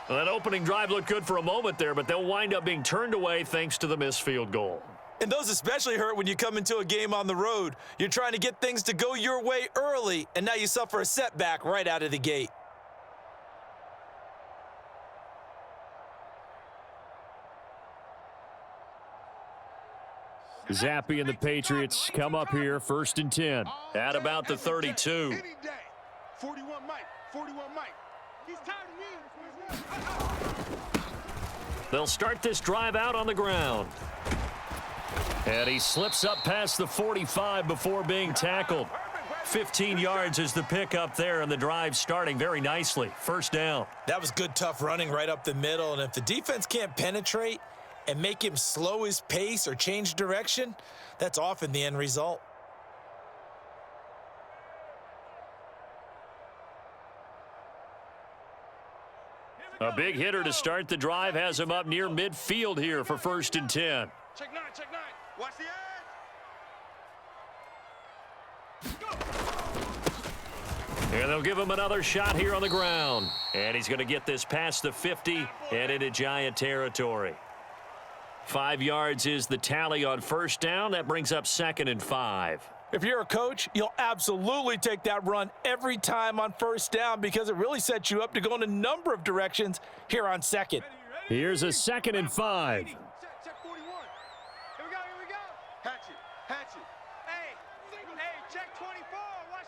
Well, that opening drive looked good for a moment there, but they'll wind up being turned away thanks to the missed field goal.
And those especially hurt when you come into a game on the road. You're trying to get things to go your way early, and now you suffer a setback right out of the gate.
Zappe and the Patriots come up here, 1st and 10. At about the 32.
41 Mike. 41 Mike. He's tired of me.
They'll start this drive out on the ground. And he slips up past the 45 before being tackled. 15 yards is the pickup there, and the drive starting very nicely. 1st down.
That was good, tough running right up the middle, and if the defense can't penetrate and make him slow his pace or change direction, that's often the end result.
A big hitter to start the drive has him up near midfield here for 1st and 10.
Check 9, check 9. Watch the edge.
And they'll give him another shot here on the ground. And he's going to get this past the 50 and into Giant territory. 5 yards is the tally on 1st down. That brings up 2nd and 5.
If you're a coach, you'll absolutely take that run every time on 1st down because it really sets you up to go in a number of directions here on 2nd.
Here's a 2nd and 5.
Check 41. Here we go. Hatch it. Hey, check 24. Watch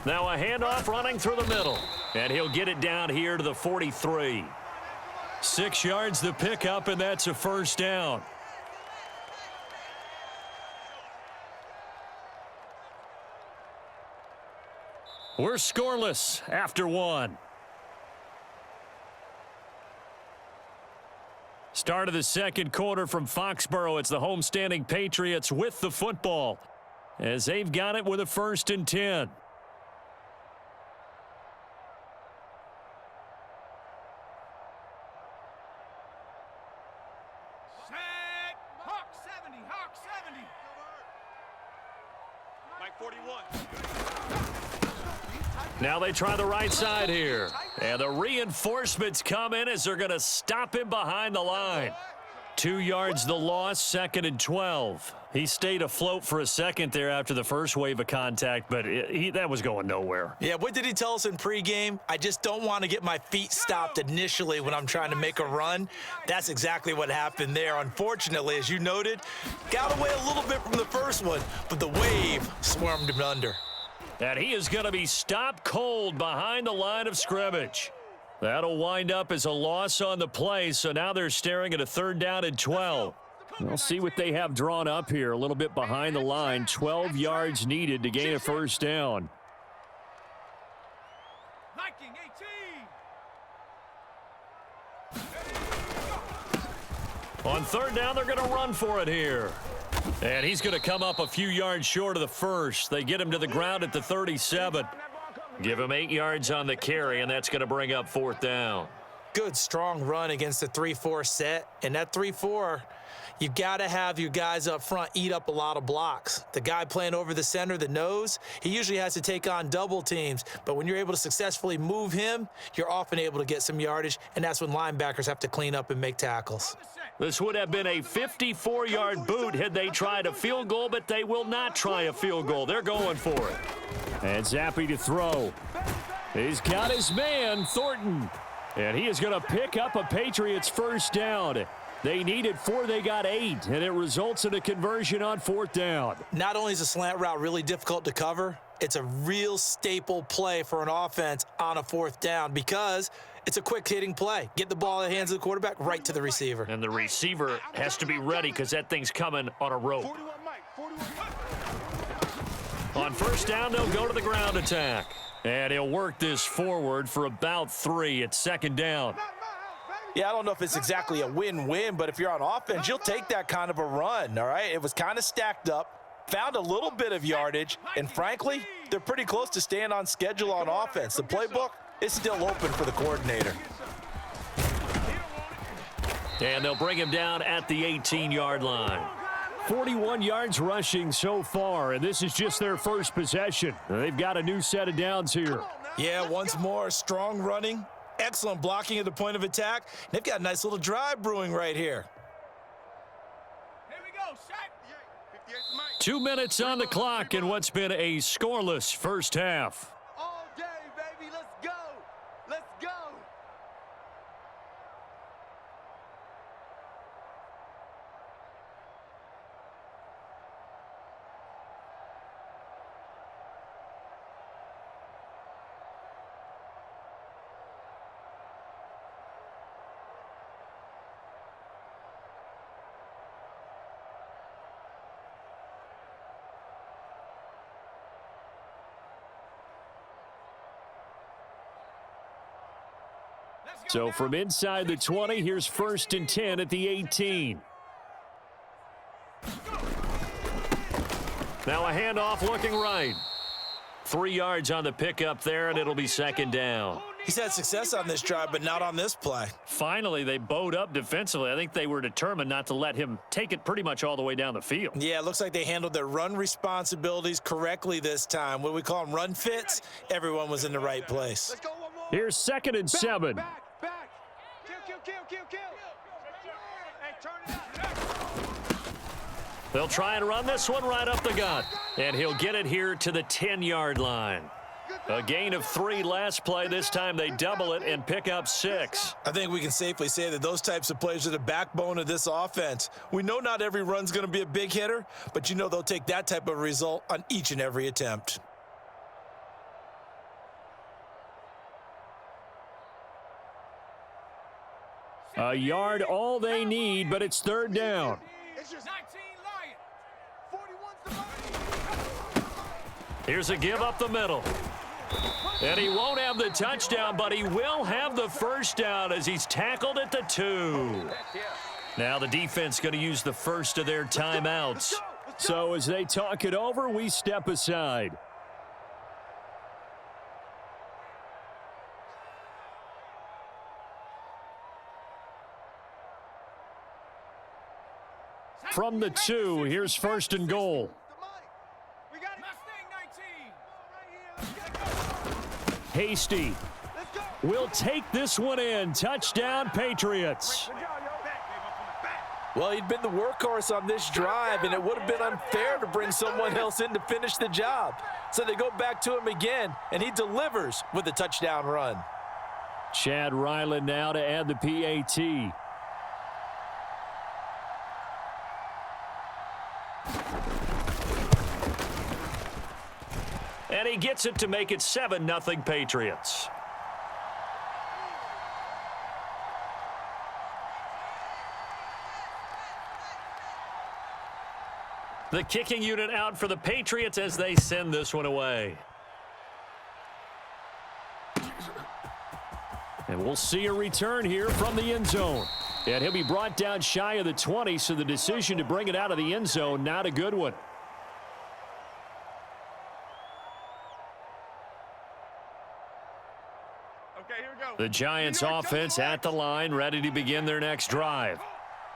24.
Now a handoff running through the middle. And he'll get it down here to the 43. 6 yards the pickup, and that's a 1st down. We're scoreless after 1. Start of the 2nd quarter from Foxborough. It's the homestanding Patriots with the football as they've got it with a 1st and 10.
Set. Hawk 70. Mike 41.
Now they try the right side here. And the reinforcements come in as they're going to stop him behind the line. 2 yards the loss, 2nd and 12. He stayed afloat for a second there after the first wave of contact, but that was going nowhere.
Yeah, what did he tell us in pregame? I just don't want to get my feet stopped initially when I'm trying to make a run. That's exactly what happened there. Unfortunately, as you noted, got away a little bit from the first one, but the wave swarmed him under.
And he is going to be stopped cold behind the line of scrimmage. That'll wind up as a loss on the play, so now they're staring at a 3rd down and 12. We'll see what they have drawn up here. A little bit behind the line. 12 yards needed to gain a 1st down.
Viking 18.
On 3rd down, they're going to run for it here. And he's going to come up a few yards short of the first. They get him to the ground at the 37. Give him 8 yards on the carry, and that's going to bring up 4th down.
Good, strong run against the 3-4 set. And that 3-4, you've got to have your guys up front eat up a lot of blocks. The guy playing over the center, the nose, he usually has to take on double teams. But when you're able to successfully move him, you're often able to get some yardage, and that's when linebackers have to clean up and make tackles.
This would have been a 54-yard boot had they tried a field goal, but they will not try a field goal. They're going for it. And Zappe to throw. He's got his man, Thornton. And he is going to pick up a Patriots 1st down. They needed 4, they got 8, and it results in a conversion on 4th down.
Not only is a slant route really difficult to cover, it's a real staple play for an offense on a 4th down because it's a quick-hitting play. Get the ball in the hands of the quarterback, right to the receiver.
And the receiver has to be ready because that thing's coming on a rope.
41 Mike. 41 Mike.
On 1st down, they'll go to the ground attack. And he'll work this forward for about 3 at 2nd down.
Yeah, I don't know if it's exactly a win-win, but if you're on offense, you'll take that kind of a run, all right? It was kind of stacked up, found a little bit of yardage, and frankly, they're pretty close to staying on schedule on offense. The playbook is still open for the coordinator.
And they'll bring him down at the 18-yard line. 41 yards rushing so far, and this is just their first possession. They've got a new set of downs here.
Yeah, once more, strong running, excellent blocking at the point of attack. They've got a nice little drive brewing right here.
2 minutes on the clock in what's been a scoreless first half.
All day, baby. Let's go. Let's go.
So from inside the 20, here's 1st and 10 at the 18. Now a handoff looking right. 3 yards on the pickup there, and it'll be 2nd down.
He's had success on this drive, but not on this play.
Finally, they bowed up defensively. I think they were determined not to let him take it pretty much all the way down the field.
Yeah, it looks like they handled their run responsibilities correctly this time. What do we call them, run fits? Everyone was in the right place.
Let's go one more.
Here's 2nd and 7.
Back. Kill. Hey, turn it up.
They'll try and run this one right up the gut. And he'll get it here to the 10-yard line. A gain of 3 last play. This time they double it and pick up 6.
I think we can safely say that those types of plays are the backbone of this offense. We know not every run's going to be a big hitter, but you know they'll take that type of result on each and every attempt.
A yard all they need, but it's 3rd down.
It's just 19 Lion. 41's the money.
Here's a give up the middle. And he won't have the touchdown, but he will have the 1st down as he's tackled at the 2. Now the defense going to use the first of their timeouts. So as they talk it over, we step aside. From the 2, here's 1st and goal.
We got it.
Hasty will take this one in. Touchdown, Patriots.
Well, he'd been the workhorse on this drive, and it would have been unfair to bring someone else in to finish the job. So they go back to him again, and he delivers with a touchdown run.
Chad Ryland now to add the PAT. And he gets it to make it 7-0 Patriots. The kicking unit out for the Patriots as they send this one away. And we'll see a return here from the end zone. And he'll be brought down shy of the 20, so the decision to bring it out of the end zone, not a good one.
Okay, here we go.
The Giants offense at the line, ready to begin their next drive.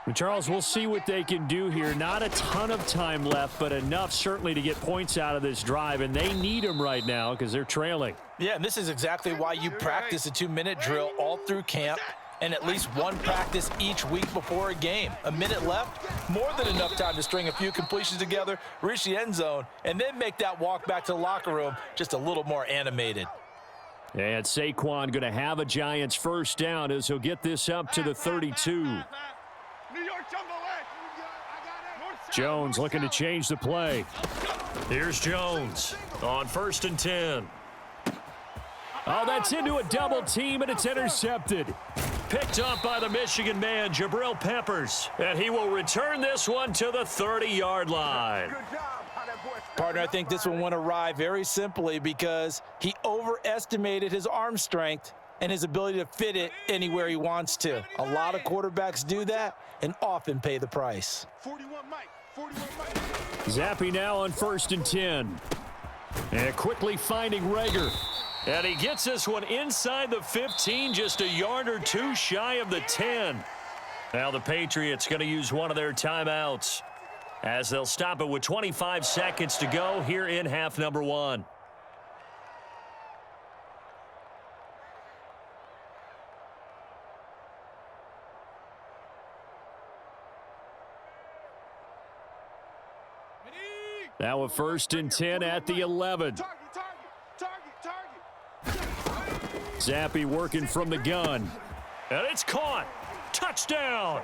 And Charles, we'll see what they can do here. Not a ton of time left, but enough certainly to get points out of this drive, and they need them right now because they're trailing.
Yeah, and this is exactly why you practice a 2-minute drill all through camp and at least one practice each week before a game. A minute left, more than enough time to string a few completions together, reach the end zone, and then make that walk back to the locker room just a little more animated.
And Saquon going to have a Giants 1st down as he'll get this up to the 32.
New York jumbo edge.
Jones looking to change the play. Here's Jones on 1st and 10. Oh, that's into a double team, and it's intercepted. Picked up by the Michigan man, Jabril Peppers. And he will return this one to the 30-yard line.
Partner, I think this one went awry very simply because he overestimated his arm strength and his ability to fit it anywhere he wants to. A lot of quarterbacks do that and often pay the price.
41 Mike. 41 Mike.
Zappy now on 1st and 10. And quickly finding Rager. And he gets this one inside the 15, just a yard or two shy of the 10. Now the Patriots going to use one of their timeouts as they'll stop it with 25 seconds to go here in half number 1. Now a 1st and 10 at the 11. Zappi working from the gun. And it's caught. Touchdown.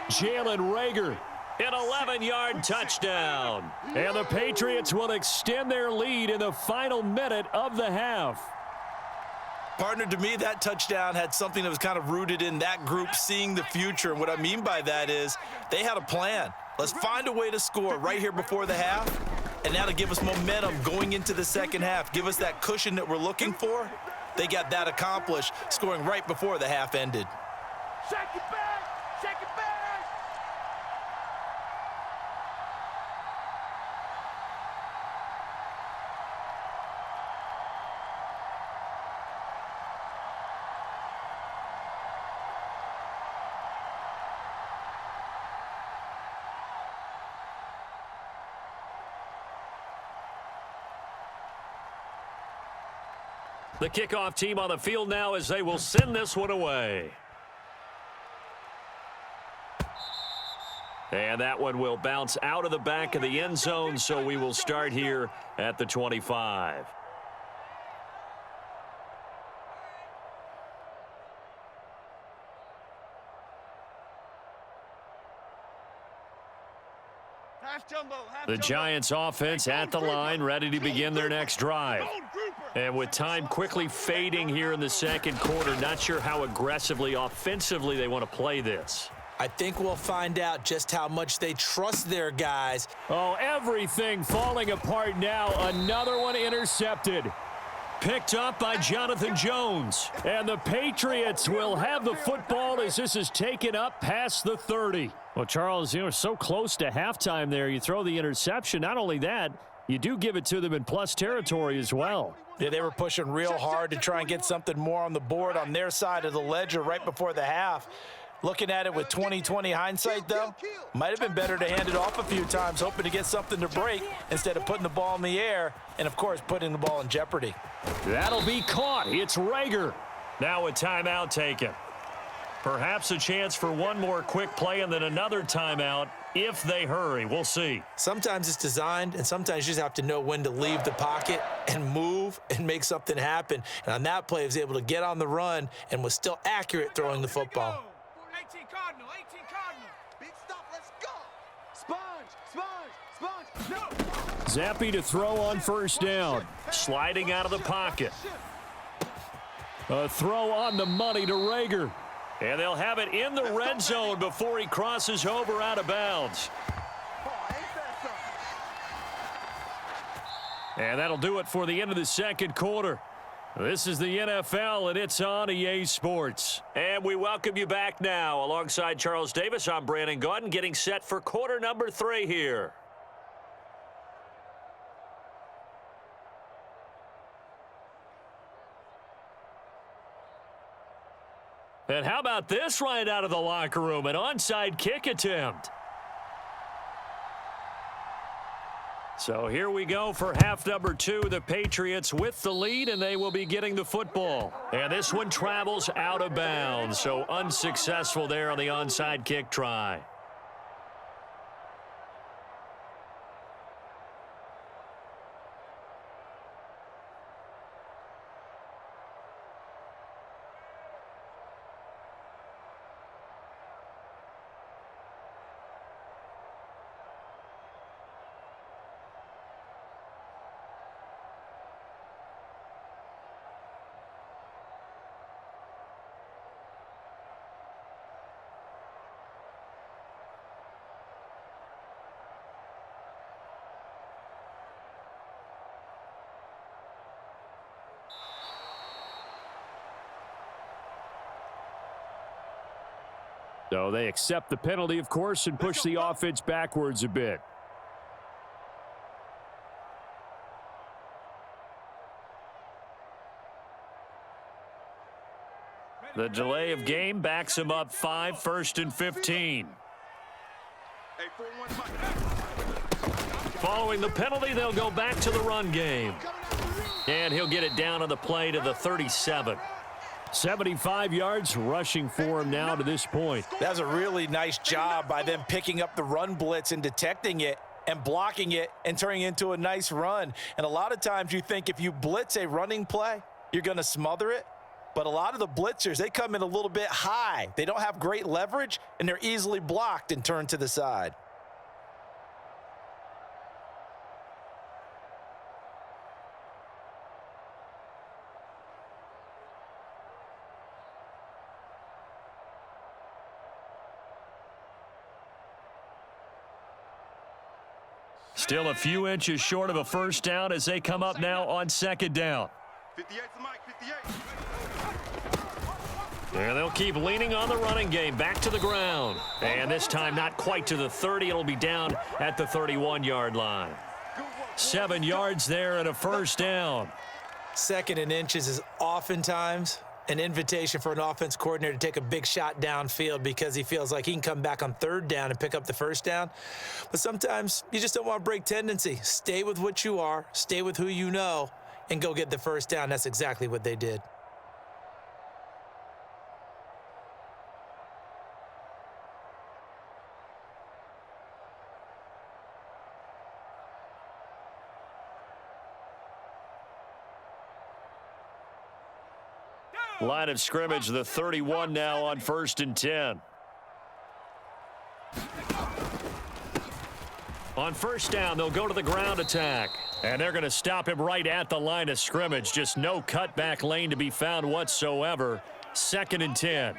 Jalen Reagor. An 11-yard touchdown. And the Patriots will extend their lead in the final minute of the half.
Partner, to me, that touchdown had something that was kind of rooted in that group seeing the future. And what I mean by that is they had a plan. Let's find a way to score right here before the half. And that'll give us momentum going into the second half. Give us that cushion that we're looking for. They got that accomplished, scoring right before the half ended.
Shake it back! Shake it back!
The kickoff team on the field now as they will send this one away. And that one will bounce out of the back of the end zone, so we will start here at the 25. The Giants offense at the line, ready to begin their next drive. And with time quickly fading here in the second quarter, not sure how aggressively, offensively they want to play this.
I think we'll find out just how much they trust their guys.
Oh, everything falling apart now. Another one intercepted. Picked up by Jonathan Jones. And the Patriots will have the football as this is taken up past the 30. Well, Charles, you know, so close to halftime there. You throw the interception. Not only that, you do give it to them in plus territory as well.
Yeah, they were pushing real hard to try and get something more on the board on their side of the ledger right before the half. Looking at it with 20/20 hindsight, though, might have been better to hand it off a few times, hoping to get something to break instead of putting the ball in the air and, of course, putting the ball in jeopardy.
That'll be caught. It's Reagor. Now a timeout taken. Perhaps a chance for one more quick play and then another timeout if they hurry. We'll see.
Sometimes it's designed, and sometimes you just have to know when to leave the pocket and move and make something happen. And on that play, he was able to get on the run and was still accurate throwing the football.
18 Cardinal, 18 Cardinal. Big stop, let's go. Sponge. No.
Zappi to throw on 1st down. Sliding out of the pocket. A throw on the money to Reagor. And they'll have it in the red zone before he crosses over out of bounds. And that'll do it for the end of the second quarter. This is the NFL, and it's on EA Sports. And we welcome you back now. Alongside Charles Davis, I'm Brandon Gaudin, getting set for quarter number 3 here. And how about this right out of the locker room? An onside kick attempt. So here we go for half number 2. The Patriots with the lead, and they will be getting the football. And this one travels out of bounds, so unsuccessful there on the onside kick try. So they accept the penalty, of course, and push the offense backwards a bit. The delay of game backs him up 5, 1st and 15. Following the penalty, they'll go back to the run game. And he'll get it down on the play to the 37. 75 yards rushing for him now to this point.
That was a really nice job by them picking up the run blitz and detecting it and blocking it and turning it into a nice run. And a lot of times you think if you blitz a running play, you're going to smother it. But a lot of the blitzers, they come in a little bit high. They don't have great leverage, and they're easily blocked and turned to the side.
Still a few inches short of a first down as they come up now on second down.
58 to Mike, 58.
And they'll keep leaning on the running game. Back to the ground. And this time not quite to the 30. It'll be down at the 31-yard line. 7 yards there and a first down.
Second and inches is oftentimes an invitation for an offense coordinator to take a big shot downfield because he feels like he can come back on third down and pick up the first down. But sometimes you just don't want to break tendency. Stay with what you are, stay with who you know, and go get the first down. That's exactly what they did.
Line of scrimmage, the 31 now on 1st and 10. On first down, they'll go to the ground attack. And they're going to stop him right at the line of scrimmage. Just no cutback lane to be found whatsoever. 2nd and 10.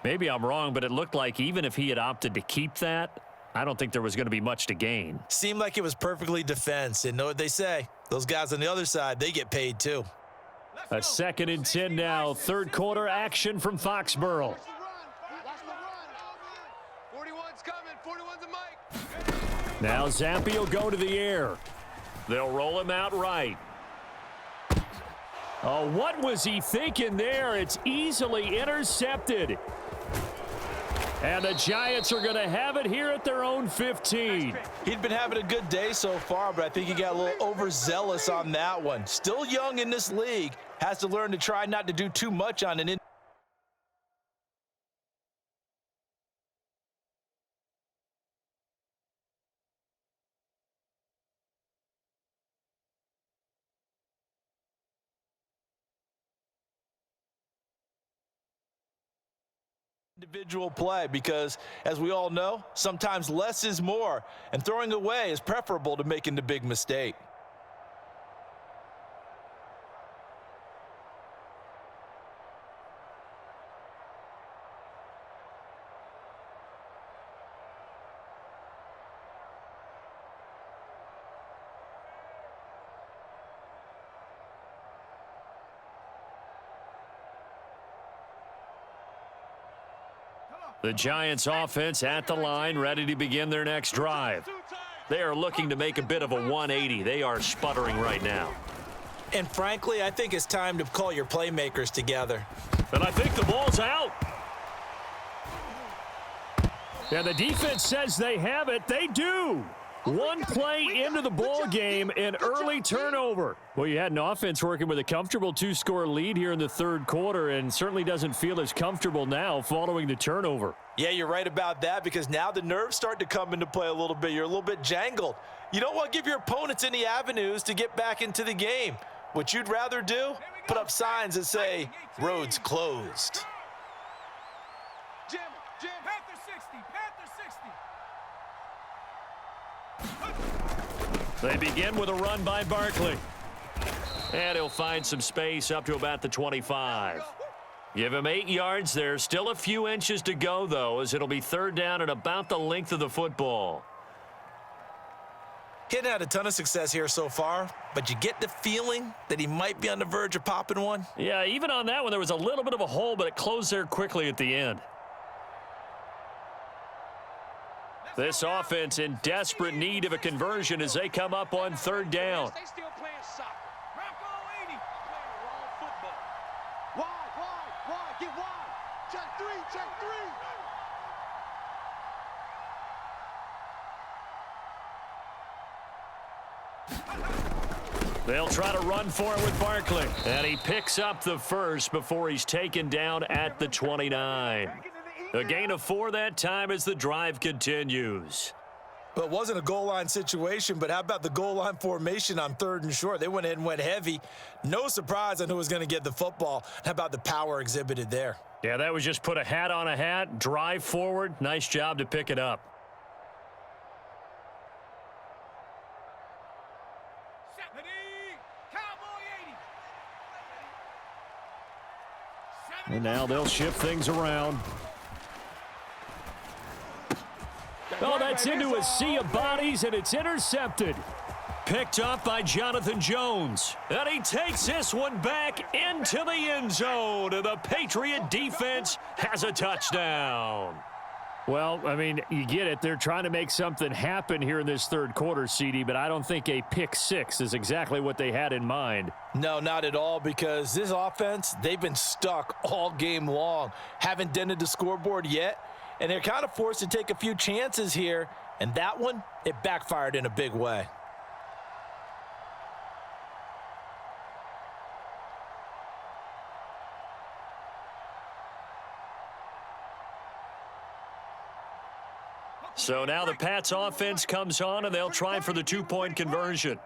Maybe I'm wrong, but it looked like even if he had opted to keep that, I don't think there was going to be much to gain.
Seemed like it was perfectly defense. And know what they say? Those guys on the other side, they get paid too.
A 2nd and 10 now. Third quarter action from Foxborough.
Watch the run. 41's coming. 41's a Mike.
Now Zampi will go to the air. They'll roll him out right. Oh, what was he thinking there? It's easily intercepted. And the Giants are going to have it here at their own 15.
He'd been having a good day so far, but I think he got a little overzealous on that one. Still young in this league, has to learn to try not to do too much on an individual play because, as we all know, sometimes less is more, and throwing away is preferable to making the big mistake.
The Giants offense at the line, ready to begin their next drive. They are looking to make a bit of a 180. They are sputtering right now.
And frankly, I think it's time to call your playmakers together.
And I think the ball's out. And the defense says they have it. They do. One play into the ball game, an early turnover. Well, you had an offense working with a comfortable 2-score lead here in the third quarter and certainly doesn't feel as comfortable now following the turnover.
Yeah, you're right about that because now the nerves start to come into play a little bit. You're a little bit jangled. You don't want to give your opponents any avenues to get back into the game. What you'd rather do, put up signs that say, roads closed.
Jim, Panther 60, Panther 60.
They begin with a run by Barkley. And he'll find some space up to about the 25. Give him 8 yards there. Still a few inches to go, though, as it'll be third down at about the length of the football.
He hadn't had a ton of success here so far, but you get the feeling that he might be on the verge of popping one.
Yeah, even on that one, there was a little bit of a hole, but it closed there quickly at the end. This offense in desperate need of a conversion as they come up on third down.
They still playing soccer. Bronco 80. Playing wrong football. Wide. Get wide. Check three.
They'll try to run for it with Barkley. And he picks up the first before he's taken down at the 29. A gain of 4 that time as the drive continues.
Well, it wasn't a goal line situation, but how about the goal line formation on 3rd and short? They went in and went heavy. No surprise on who was going to get the football. How about the power exhibited there?
Yeah, that was just put a hat on a hat, drive forward. Nice job to pick it up. And now they'll shift things around. Oh, that's into a sea of bodies, and it's intercepted. Picked up by Jonathan Jones. And he takes this one back into the end zone. And the Patriot defense has a touchdown.
Well, I mean, you get it. They're trying to make something happen here in this third quarter, CD, but I don't think a pick six is exactly what they had in mind.
No, not at all, because this offense, they've been stuck all game long. Haven't dented the scoreboard yet, and they're kind of forced to take a few chances here, and that one, it backfired in a big way.
So now the Pats offense comes on, and they'll try for the two-point conversion.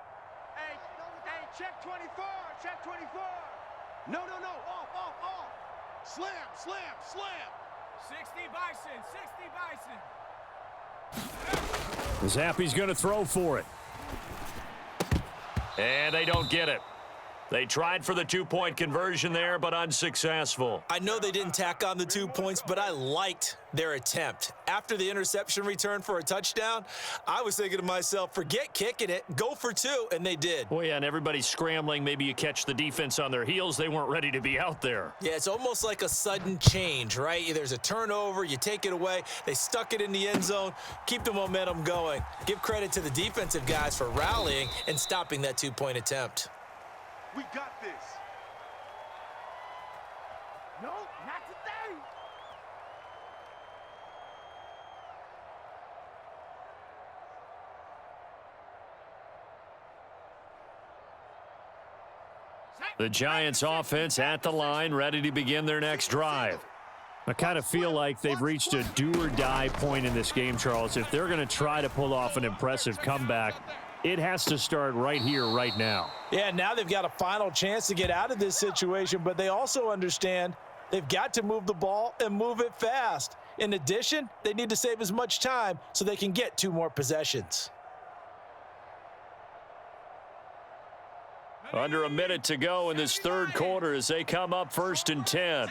Hey, check 24, check 24. No, off. Slam. 60 Bison.
Zappi's going to throw for it. And they don't get it. They tried for the two-point conversion there, but unsuccessful.
I know they didn't tack on the 2 points, but I liked their attempt. After the interception return for a touchdown, I was thinking to myself, forget kicking it, go for 2, and they did.
Well, yeah, and everybody's scrambling. Maybe you catch the defense on their heels. They weren't ready to be out there.
Yeah, it's almost like a sudden change, right? There's a turnover, you take it away, they stuck it in the end zone, keep the momentum going. Give credit to the defensive guys for rallying and stopping that 2-point attempt.
We got this. No, not today.
The Giants offense at the line, ready to begin their next drive.
I kind of feel like they've reached a do-or-die point in this game, Charles. If they're going to try to pull off an impressive comeback, it has to start right here, right now.
Yeah, now they've got a final chance to get out of this situation, but they also understand they've got to move the ball and move it fast. In addition, they need to save as much time so they can get 2 more possessions.
Under a minute to go in this third quarter as they come up 1st and 10.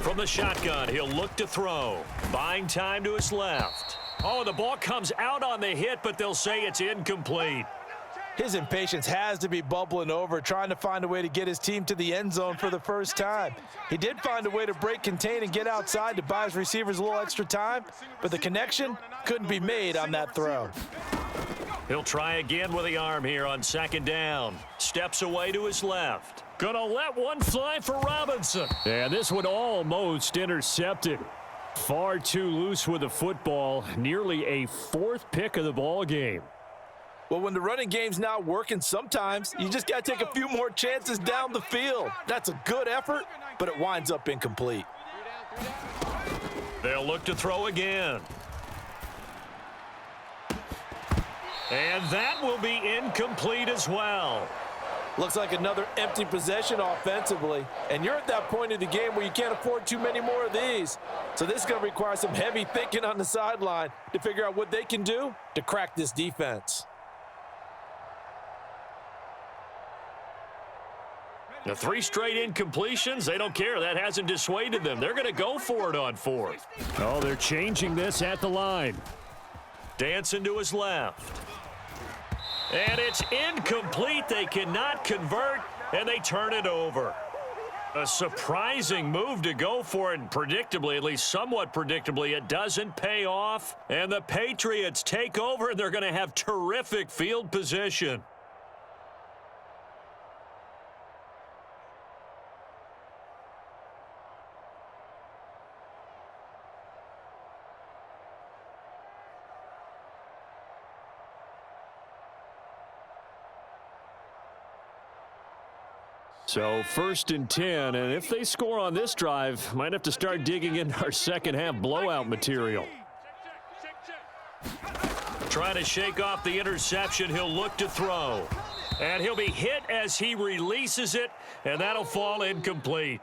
From the shotgun, he'll look to throw. Buying time to his left. Oh, the ball comes out on the hit, but they'll say it's incomplete.
His impatience has to be bubbling over, trying to find a way to get his team to the end zone for the first time. He did find a way to break contain and get outside to buy his receivers a little extra time, but the connection couldn't be made on that throw.
He'll try again with the arm here on 2nd down. Steps away to his left. Gonna let one fly for Robinson.
And this one almost intercepted. Far too loose with the football. Nearly a 4th pick of the ball game.
Well, when the running game's not working, sometimes you just got to take a few more chances down the field. That's a good effort, but it winds up incomplete.
They'll look to throw again. And that will be incomplete as well.
Looks like another empty possession offensively. And you're at that point in the game where you can't afford too many more of these. So this is going to require some heavy thinking on the sideline to figure out what they can do to crack this defense.
The 3 straight incompletions, they don't care. That hasn't dissuaded them. They're going to go for it on 4th.
Oh, they're changing this at the line.
Dancing to his left. And it's incomplete. They cannot convert, and they turn it over. A surprising move to go for it, and predictably, at least somewhat predictably, it doesn't pay off. And the Patriots take over, and they're going to have terrific field position.
So 1st and 10, and if they score on this drive, might have to start digging into our second half blowout material.
Trying to shake off the interception. He'll look to throw. And he'll be hit as he releases it, and that'll fall incomplete.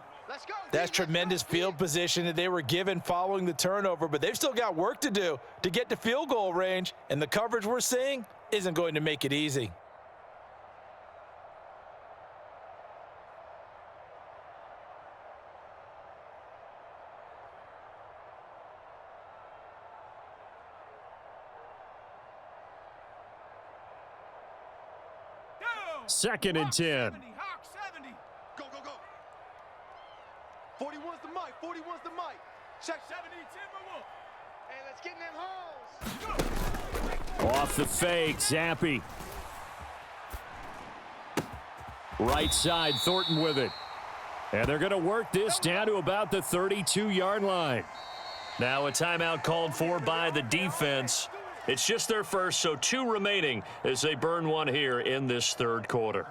That's tremendous field position that they were given following the turnover, but they've still got work to do to get to field goal range, and the coverage we're seeing isn't going to make it easy.
Second and 10.
Hawk 70. Go, go, go. 41's the mic. 41's the mic. Check 70, Timberwolf. Hey, let's get in them holes.
Off the fake, Zappe. Right side, Thornton with it. And they're going to work this down to about the 32-yard line. Now a timeout called for by the defense. It's just their first, so 2 remaining as they burn one here in this third quarter.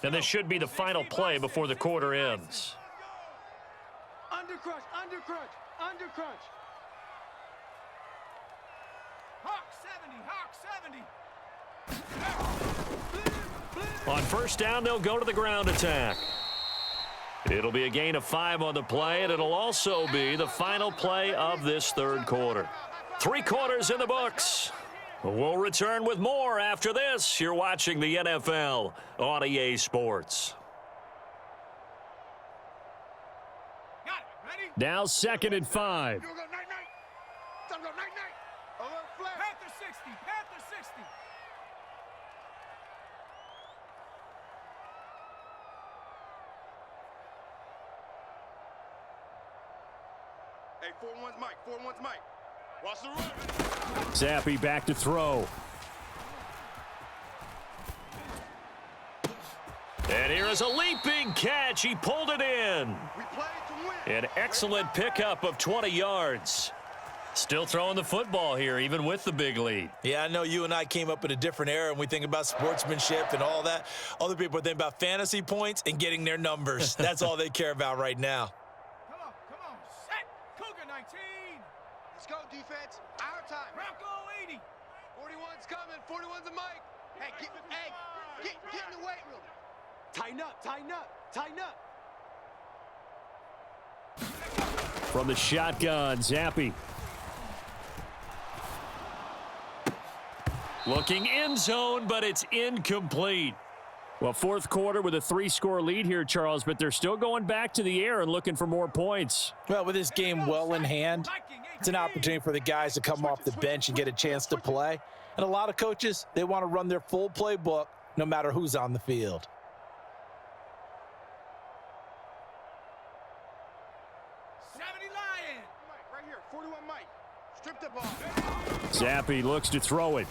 And this should be the final play before the quarter ends.
Under crunch, under crunch, under crunch. Hawk 70, Hawk 70.
On first down, they'll go to the ground attack. It'll be a gain of 5 on the play, and it'll also be the final play of this third quarter. 3 quarters in the books. We'll return with more after this. You're watching the NFL on EA Sports. Now 2nd and 5.
Go, night, night. Go, night, night. Alert flag. Panther 60, Panther 60. Hey, 4-1's Mike, 4-1's Mike. Watch the run.
Zappe back to throw. And here is a leaping catch. He pulled it in.
We played to win.
An excellent pickup of 20 yards. Still throwing the football here, even with the big lead.
Yeah, I know you and I came up in a different era, and we think about sportsmanship and all that. Other people think about fantasy points and getting their numbers. That's all they care about right now.
Come on, set. Cougar 19. Let's go, defense. Our time. Bronco 80. 41's coming. 41's a mic. Hey, get in the weight room. Tighten up, tighten up, tighten up.
From the shotgun, Zappe. Looking end zone, but it's incomplete. Well, fourth quarter with a 3-score lead here, Charles, but they're still going back to the air and looking for more points.
Well, with this game well in hand, it's an opportunity for the guys to come off the bench and get a chance to play. And a lot of coaches, they want to run their full playbook no matter who's on the field.
Right here, 41 Mike. Strip the ball.
Zappe looks to throw it.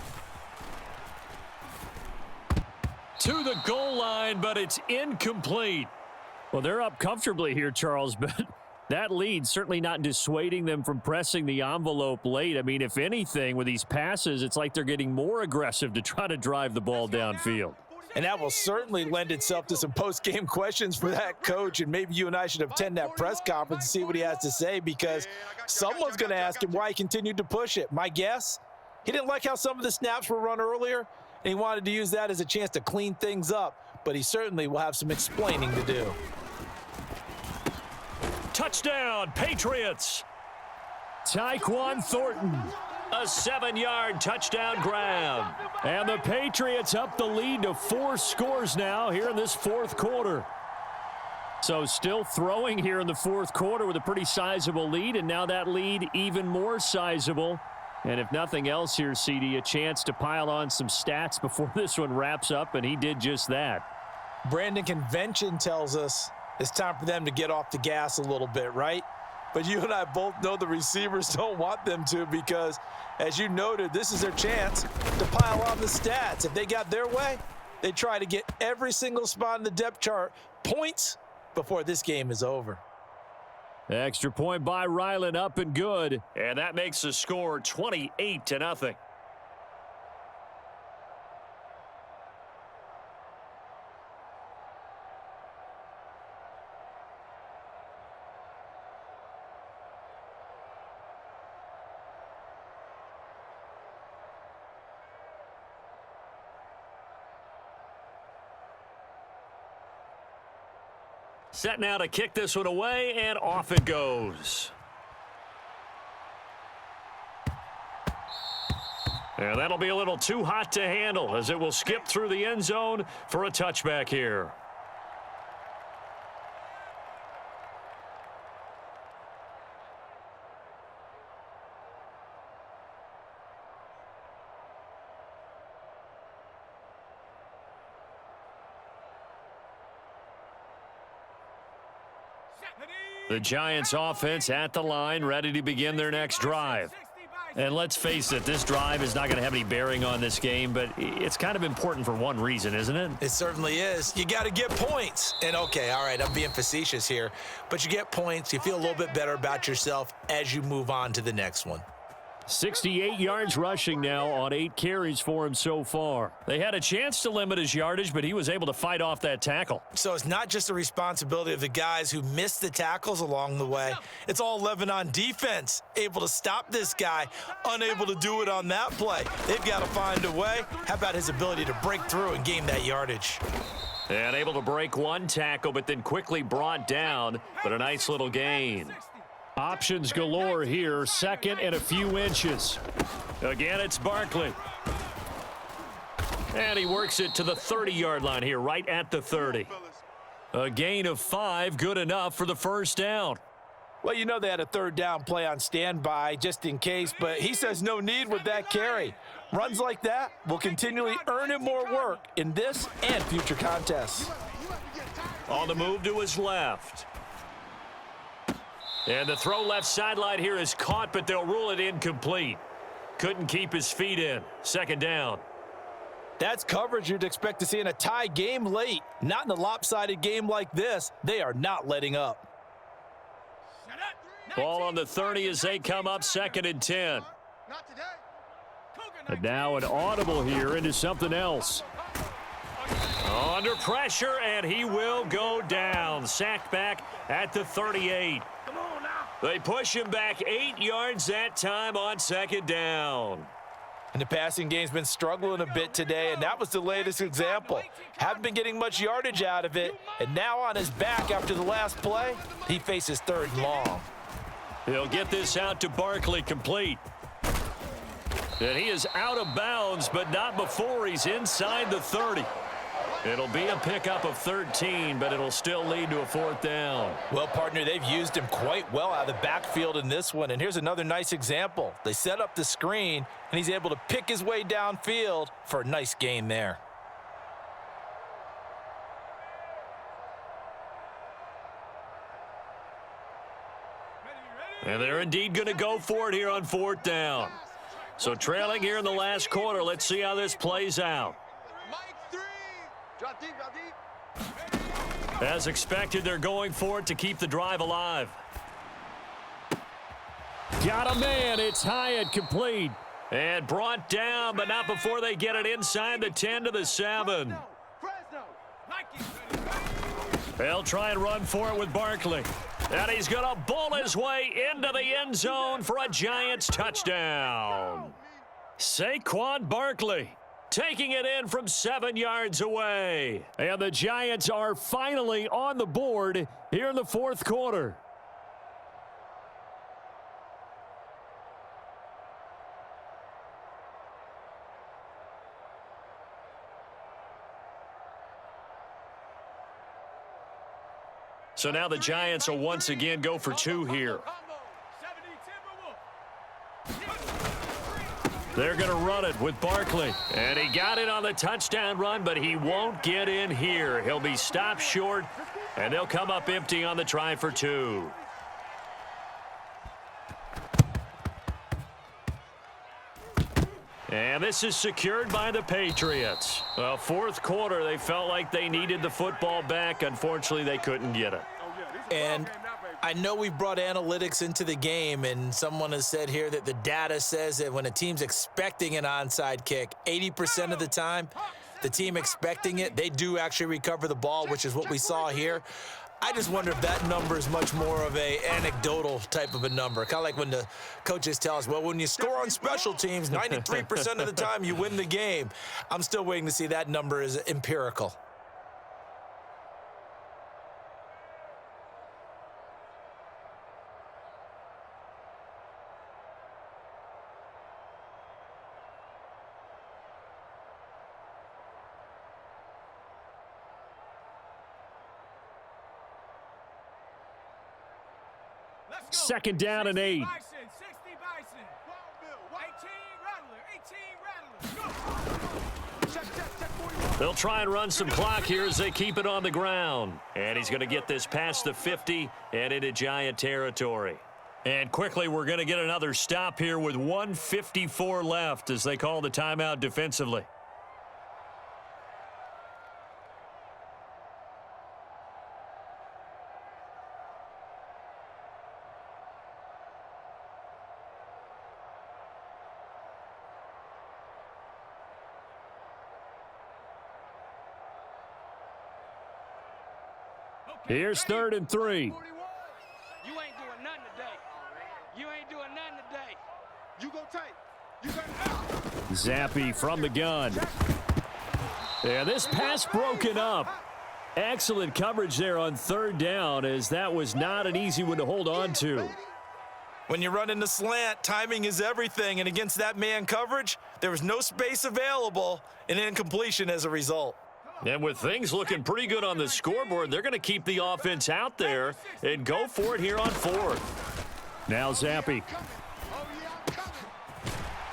To the goal line, but it's incomplete. Well, they're up comfortably here, Charles, but that lead certainly not dissuading them from pressing the envelope late. I mean, if anything, with these passes, it's like they're getting more aggressive to try to drive the ball downfield.
And that will certainly lend itself to some post-game questions for that coach, and maybe you and I should attend that press conference and see what he has to say, because someone's going to ask him why he continued to push it. My guess, he didn't like how some of the snaps were run earlier, and he wanted to use that as a chance to clean things up, but he certainly will have some explaining to do.
Touchdown, Patriots. Tyquan Thornton, a 7-yard touchdown grab. And the Patriots up the lead to 4 scores now here in this fourth quarter. So still throwing here in the fourth quarter with a pretty sizable lead, and now that lead even more sizable. And if nothing else here, CD, a chance to pile on some stats before this one wraps up, and he did just that.
Brandon, convention tells us it's time for them to get off the gas a little bit, right? But you and I both know the receivers don't want them to, because, as you noted, this is their chance to pile on the stats. If they got their way, they try to get every single spot in the depth chart points before this game is over.
Extra point by Ryland, up and good. And that makes the score 28-0. Set now to kick this one away, and off it goes. And that'll be a little too hot to handle as it will skip through the end zone for a touchback here. The Giants offense at the line, ready to begin their next drive. And let's face it, this drive is not going to have any bearing on this game, but it's kind of important for one reason, isn't it?
It certainly is. You got to get points. And, okay, all right, I'm being facetious here, but you get points. You feel a little bit better about yourself as you move on to the next one.
68 yards rushing now on 8 carries for him so far. They had a chance to limit his yardage, but he was able to fight off that tackle.
So it's not just the responsibility of the guys who missed the tackles along the way. It's all 11 on defense, able to stop this guy, unable to do it on that play. They've got to find a way. How about his ability to break through and gain that yardage?
And able to break one tackle, but then quickly brought down, but a nice little gain. Options galore here, second and a few inches. Again, it's Barkley. And he works it to the 30-yard line here, right at the 30. A gain of 5, good enough for the first down.
Well, you know they had a third down play on standby just in case, but he says no need with that carry. Runs like that will continually earn him more work in this and future contests.
On the move to his left. And the throw left sideline here is caught, but they'll rule it incomplete. Couldn't keep his feet in. Second down.
That's coverage you'd expect to see in a tie game late. Not in a lopsided game like this. They are not letting up.
Ball on the 30 as they come up, second and 10. And now an audible here into something else. Under pressure, and he will go down. Sacked back at the 38. They push him back 8 yards that time on second down.
And the passing game's been struggling a bit today, and that was the latest example. Haven't been getting much yardage out of it, and now on his back after the last play, he faces third and long.
He'll get this out to Barkley, complete. And he is out of bounds, but not before he's inside the 30. It'll be a pickup of 13, but it'll still lead to a fourth down.
Well, partner, they've used him quite well out of the backfield in this one, and here's another nice example. They set up the screen, and he's able to pick his way downfield for a nice gain there.
And they're indeed going to go for it here on fourth down. So trailing here in the last quarter, let's see how this plays out. As expected, they're going for it to keep the drive alive. Got a man. It's Hyatt, complete. And brought down, but not before they get it inside the 10 to the 7. They'll try and run for it with Barkley. And he's going to bull his way into the end zone for a Giants touchdown. Saquon Barkley taking it in from 7 yards away. And the Giants are finally on the board here in the fourth quarter. So now the Giants will once again go for 2 here. They're going to run it with Barkley. And he got it on the touchdown run, but he won't get in here. He'll be stopped short, and they'll come up empty on the try for 2. And this is secured by the Patriots. Well, fourth quarter, they felt like they needed the football back. Unfortunately, they couldn't get it.
And I know we've brought analytics into the game, and someone has said here that the data says that when a team's expecting an onside kick, 80% of the time, the team expecting it, they do actually recover the ball, which is what we saw here. I just wonder if that number is much more of a anecdotal type of a number. Kind of like when the coaches tell us, well, when you score on special teams, 93% of the time you win the game. I'm still waiting to see that number is empirical.
2nd down and 8.
Bison, 60 Bison. 18 Rattler, 18 Rattler. Check, 41.
They'll try and run some clock here as they keep it on the ground. And he's going to get this past the 50 and into Giant territory. And quickly, we're going to get another stop here with 1:54 left as they call the timeout defensively. Here's 3rd and 3.
You ain't doing nothing today. You ain't doing nothing today. You go tight. You go
Zappy from the gun. Yeah, this pass broken up. Excellent coverage there on 3rd down, as that was not an easy one to hold on to.
When you run in the slant, timing is everything, and against that man coverage, there was no space available, and incompletion as a result.
And with things looking pretty good on the scoreboard, they're going to keep the offense out there and go for it here on 4th. Now Zappy.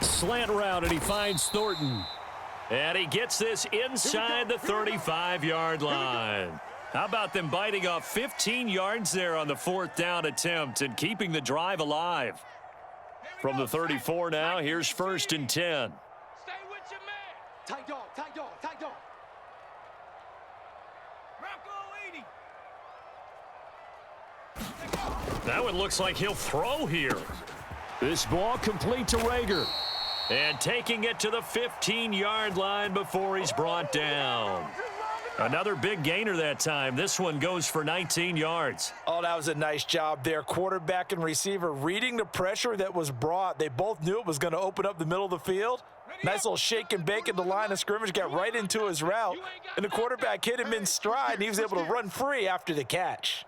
Slant route, and he finds Thornton. And he gets this inside the 35-yard line. How about them biting off 15 yards there on the 4th down attempt and keeping the drive alive? From the 34 now, here's 1st and 10.
Stay with your man. Tight dog, tight dog, tight dog.
That one looks like he'll throw here. This ball complete to Rager. And taking it to the 15-yard line before he's brought down. Another big gainer that time. This one goes for 19 yards.
Oh, that was a nice job there. Quarterback and receiver reading the pressure that was brought. They both knew it was going to open up the middle of the field. Nice little shake and bake at the line of scrimmage, got right into his route. And the quarterback hit him in stride, and he was able to run free after the catch.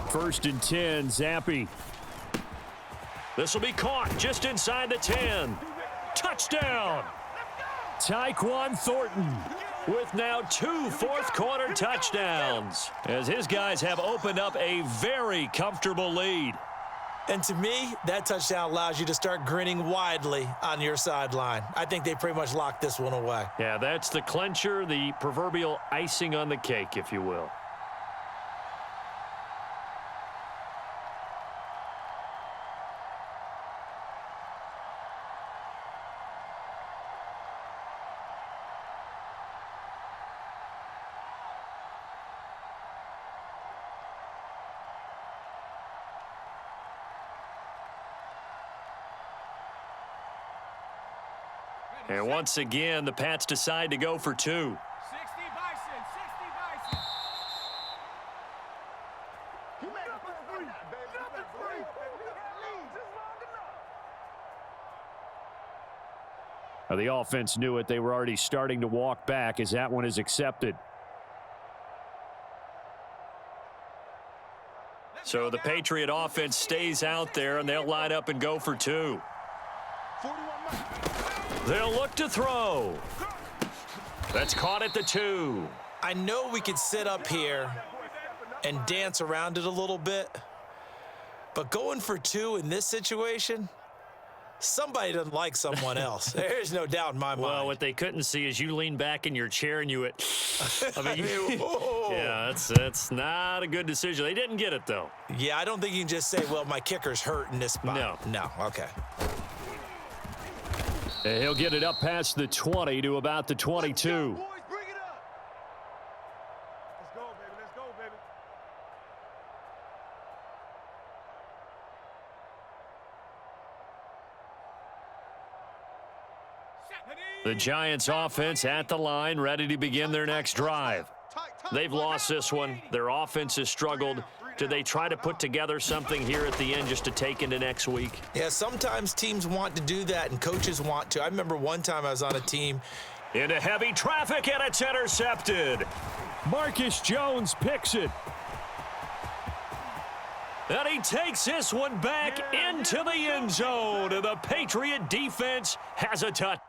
1st and 10, Zappy. This will be caught just inside the 10. Touchdown! Tyquan Thornton with now 2 fourth-quarter touchdowns as his guys have opened up a very comfortable lead.
And to me, that touchdown allows you to start grinning widely on your sideline. I think they pretty much locked this one away.
Yeah, that's the clincher, the proverbial icing on the cake, if you will. And once again, the Pats decide to go for 2.
60 Bison, 60 Bison.
Now, the offense knew it. They were already starting to walk back as that one is accepted. So the Patriot offense stays out there, and they'll line up and go for 2. They'll look to throw. That's caught at the 2.
I know we could sit up here and dance around it a little bit, but going for 2 in this situation, somebody doesn't like someone else. There's no doubt in my mind.
Well, what they couldn't see is you lean back in your chair and you went, yeah, that's not a good decision. They didn't get it, though.
Yeah, I don't think you can just say, well, my kicker's hurt in this spot. No, okay.
He'll get it up past the 20 to about the 22. The Giants offense at the line, ready to begin their next drive. They've lost this one. Their offense has struggled. Do they try to put together something here at the end just to take into next week?
Yeah, sometimes teams want to do that and coaches want to. I remember one time I was on a team.
Into heavy traffic, and it's intercepted. Marcus Jones picks it. And he takes this one back into the end zone. And the Patriot defense has a touch.